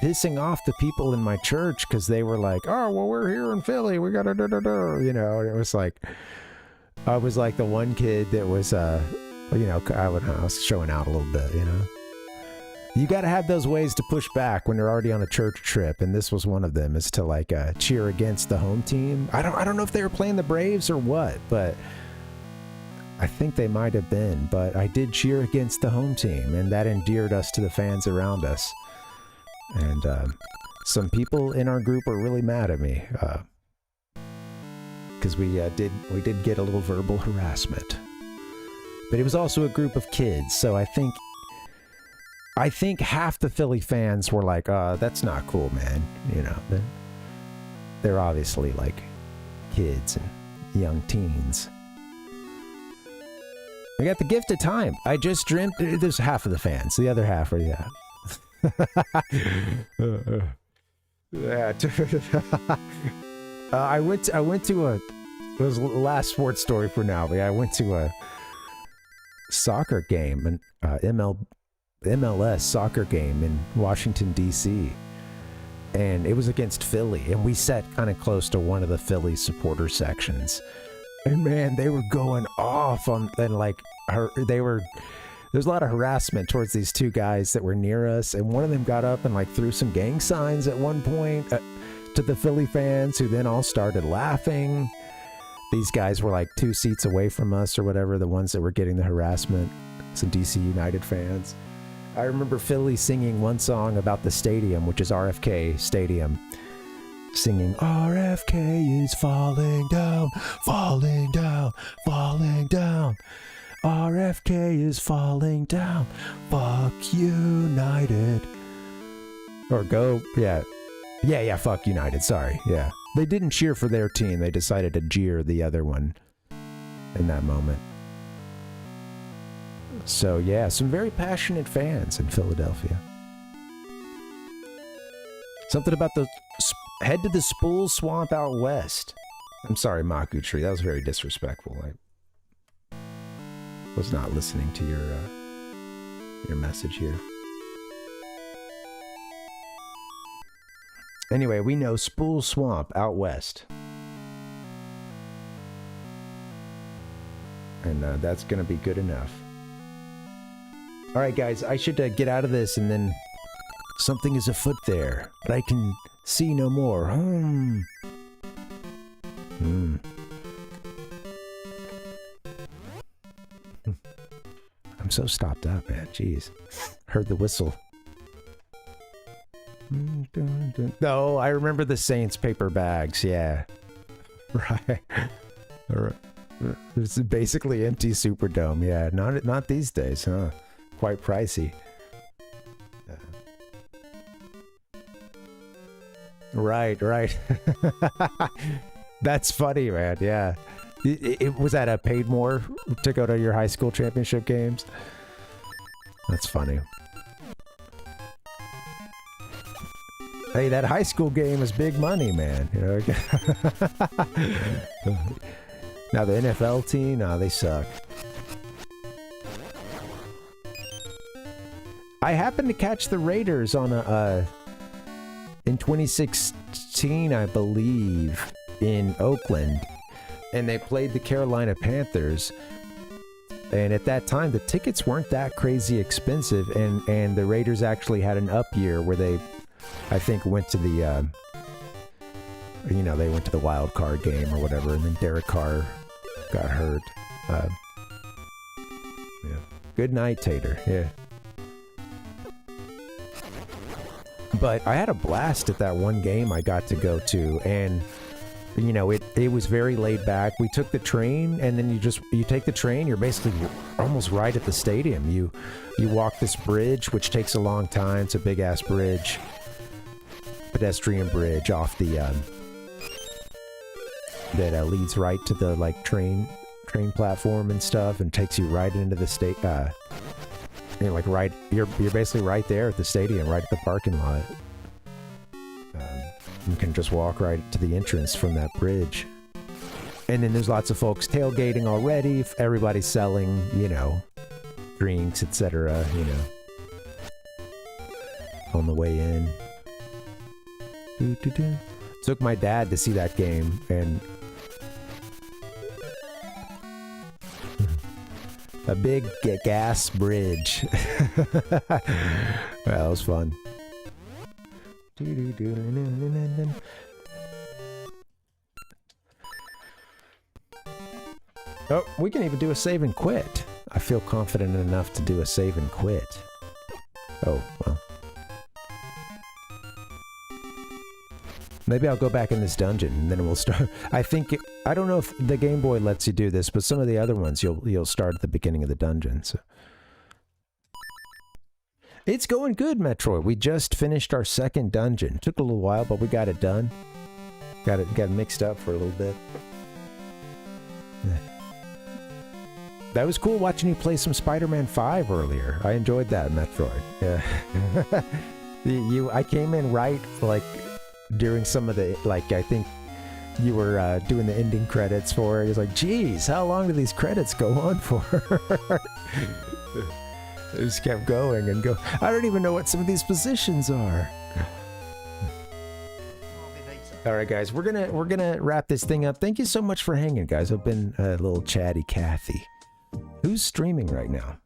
S6: pissing off the people in my church because they were like, oh, well, we're here in Philly, we gotta you know, and it was like, I was like the one kid that was, you know, I was showing out a little bit, you know. You got to have those ways to push back when you're already on a church trip, and this was one of them, is to like cheer against the home team. I don't know if they were playing the Braves or what, but I think they might have been. But I did cheer against the home team, and that endeared us to the fans around us. And some people in our group were really mad at me. Because we did get a little verbal harassment, but it was also a group of kids, so I think half the Philly fans were like, that's not cool, man, you know. They're obviously like kids and young teens. We got the gift of time. I just dreamt. There's half of the fans, the other half are yeah. I went to it was the last sports story for now, but yeah, I went to a soccer game, an MLS soccer game in Washington, D.C., and it was against Philly, and we sat kind of close to one of the Philly supporter sections, and man, they were going off on, and like, there's a lot of harassment towards these two guys that were near us, and one of them got up and like threw some gang signs at one point to the Philly fans, who then all started laughing. These guys were like 2 seats away from us or whatever, the ones that were getting the harassment, some DC United fans. I remember Philly singing one song about the stadium, which is RFK Stadium, singing, RFK is falling down, falling down, falling down. RFK is falling down, fuck United. Or go, yeah, fuck United, sorry, yeah. They didn't cheer for their team, they decided to jeer the other one in that moment. So yeah, some very passionate fans in Philadelphia. Something about the head to the spool swamp out west. I'm sorry, Maku Tree, that was very disrespectful. I was not listening to your message here. Anyway, we know Spool Swamp out west. And that's going to be good enough. Alright guys, I should get out of this, and then something is afoot there, but I can see no more. I'm so stopped up, man. Jeez. Heard the whistle. No, I remember the Saints paper bags, yeah. Right. It's basically empty Superdome. Yeah, not these days, huh? Quite pricey. Right. That's funny, man. Yeah. It was that paid more to go to your high school championship games? That's funny. Hey, that high school game is big money, man. You know? Now the NFL team, nah, they suck. I happened to catch the Raiders on in 2016, I believe, in Oakland, and they played the Carolina Panthers. And at that time, the tickets weren't that crazy expensive, and the Raiders actually had an up year where they, I think, went to the, they went to the wild card game or whatever, and then Derek Carr got hurt. Yeah. Good night, Tater. Yeah. But I had a blast at that one game I got to go to, and it was very laid back. We took the train, and then you take the train, you're basically almost right at the stadium. You walk this bridge, which takes a long time. It's a big ass bridge, pedestrian bridge off the that leads right to the train platform and stuff, and takes you right into the you're basically right there at the stadium, right at the parking lot. You can just walk right to the entrance from that bridge. And then there's lots of folks tailgating already. Everybody's selling, drinks, etc., on the way in. Took my dad to see that game, and a big gas bridge. That was fun. Oh, we can even do a save and quit. I feel confident enough to do a save and quit. Oh, well. Maybe I'll go back in this dungeon and then we'll start. I don't know if the Game Boy lets you do this, but some of the other ones you'll start at the beginning of the dungeon. So it's going good, Metroid. We just finished our second dungeon. Took a little while, but we got it done. Got it mixed up for a little bit. That was cool watching you play some Spider-Man 5 earlier. I enjoyed that, Metroid. Yeah. I came in right, during some of the, I think you were doing the ending credits for it. He was like, geez, how long do these credits go on for? It just kept going and go. I don't even know what some of these positions are. All right, guys, we're gonna wrap this thing up. Thank you so much for hanging, guys. I've been a little chatty Cathy. Who's streaming right now?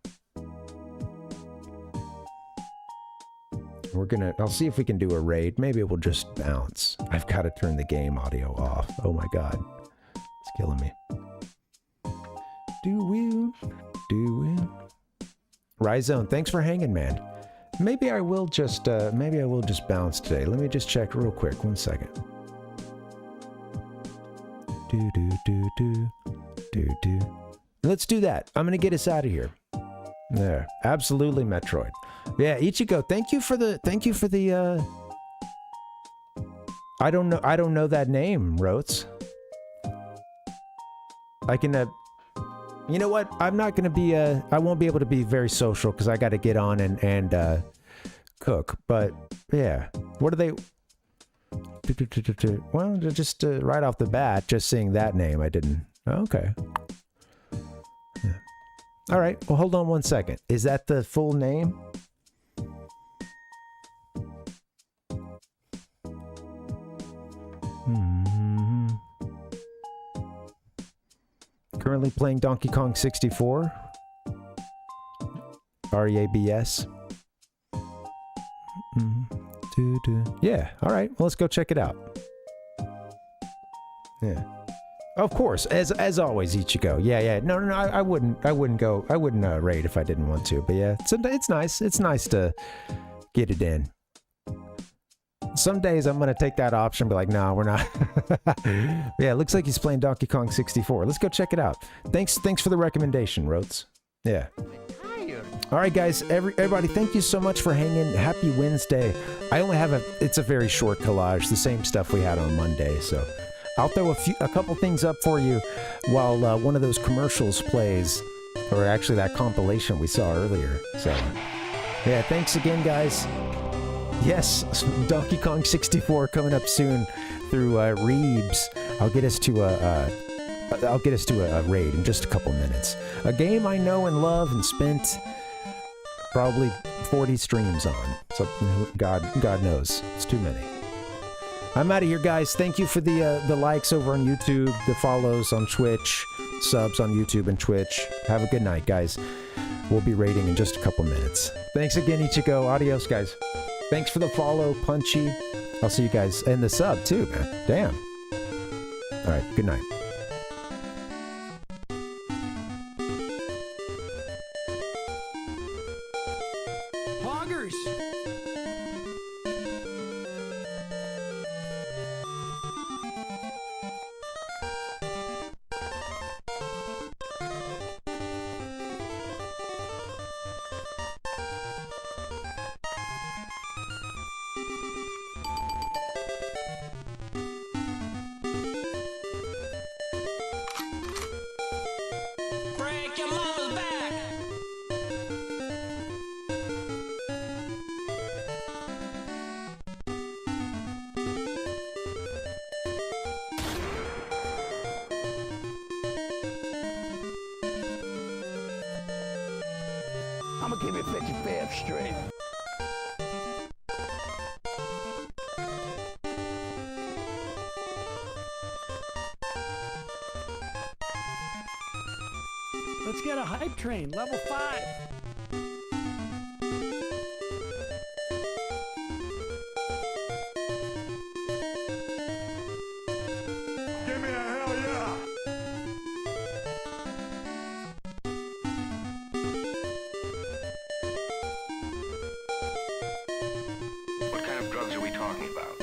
S6: I'll see if we can do a raid. Maybe it will just bounce. I've got to turn the game audio off. Oh my god. It's killing me. Do we? Ryzone, thanks for hanging, man. Maybe I will just bounce today. Let me just check real quick. 1 second. Let's do that. I'm gonna get us out of here. There. Absolutely, Metroid. Yeah, Ichigo, thank you for the I don't know that name, Rotes. I can you know what? I'm not gonna be I won't be able to be very social because I gotta get on and cook. But yeah. What are they? Well, just right off the bat, just seeing that name, I didn't. Okay. Yeah. All right. Well, hold on 1 second. Is that the full name? Currently playing Donkey Kong 64. REABS. Yeah, all right. Well, let's go check it out. Yeah. Of course, as always, Ichigo. Yeah. No. I wouldn't raid if I didn't want to. But yeah, it's nice. It's nice to get it in. some days I'm gonna take that option and be like, no, we're not. Yeah, it looks like he's playing Donkey Kong 64. Let's go check it out. Thanks for the recommendation, Rhodes. Yeah. All right, guys, everybody, thank you so much for hanging. Happy Wednesday. I only have it's a very short collage, the same stuff we had on Monday, so I'll throw a couple things up for you while one of those commercials plays, or actually that compilation we saw earlier. So, yeah, thanks again, guys. Yes, Donkey Kong 64 coming up soon through Reebs. I'll get us to a raid in just a couple minutes. A game I know and love and spent probably 40 streams on. So God knows, it's too many. I'm out of here, guys. Thank you for the likes over on YouTube, the follows on Twitch, subs on YouTube and Twitch. Have a good night, guys. We'll be raiding in just a couple minutes. Thanks again, Ichigo. Adios, guys. Thanks for the follow, Punchy. I'll see you guys. And the sub, too, man. Damn. All right, good night.
S19: Hoggers!
S15: Break your mama's back.
S19: I'm gonna give you 55 straight. Let's get a hype train, level 5.
S2: Give me a hell yeah!
S20: What kind of drugs are we talking about?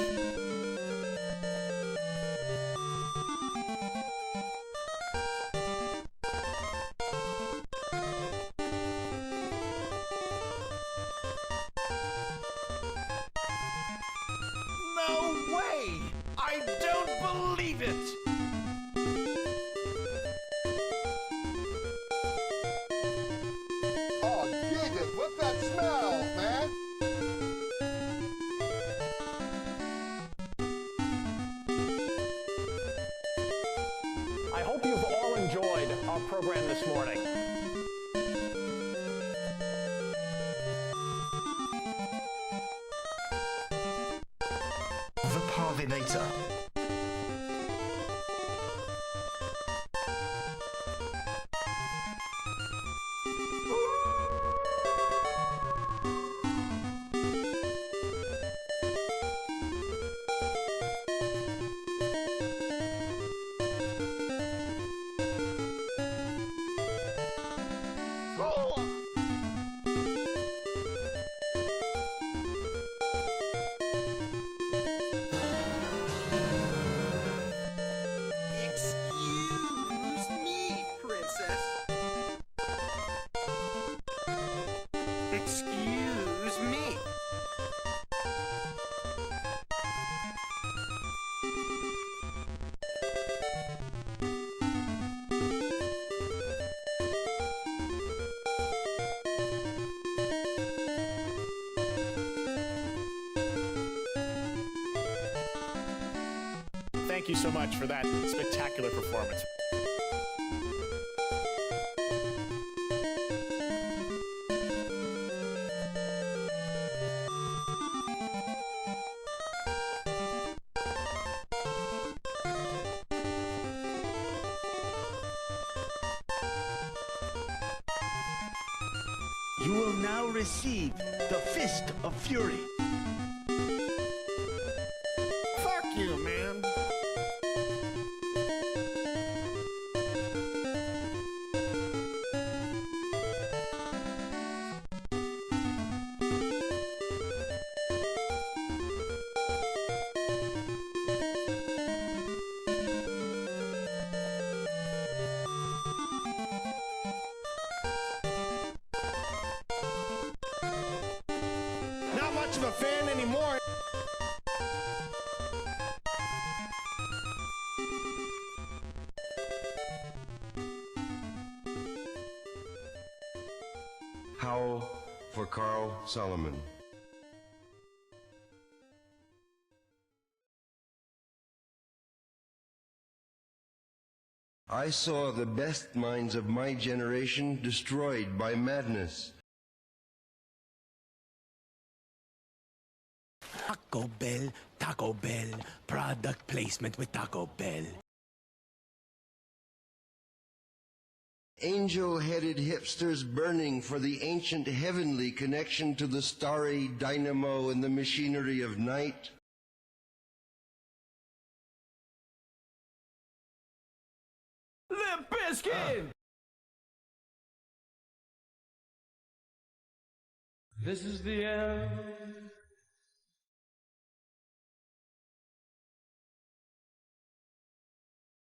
S19: No way! I don't believe it!
S21: Oh, Jesus, what's that smell, man?
S3: I hope you've all enjoyed our program this morning.
S14: The Parvinator.
S15: Excuse me, princess. Excuse me.
S22: Thank you so much for that spectacular performance.
S19: You will now receive the Fist of Fury.
S15: Fuck you, man.
S21: Howl for Carl Solomon. I saw the best minds of my generation destroyed by madness.
S7: Taco Bell, product placement with Taco Bell.
S21: Angel-headed hipsters burning for the ancient heavenly connection to the starry dynamo and the machinery of night.
S7: Limp Bizkit!
S9: This is the end.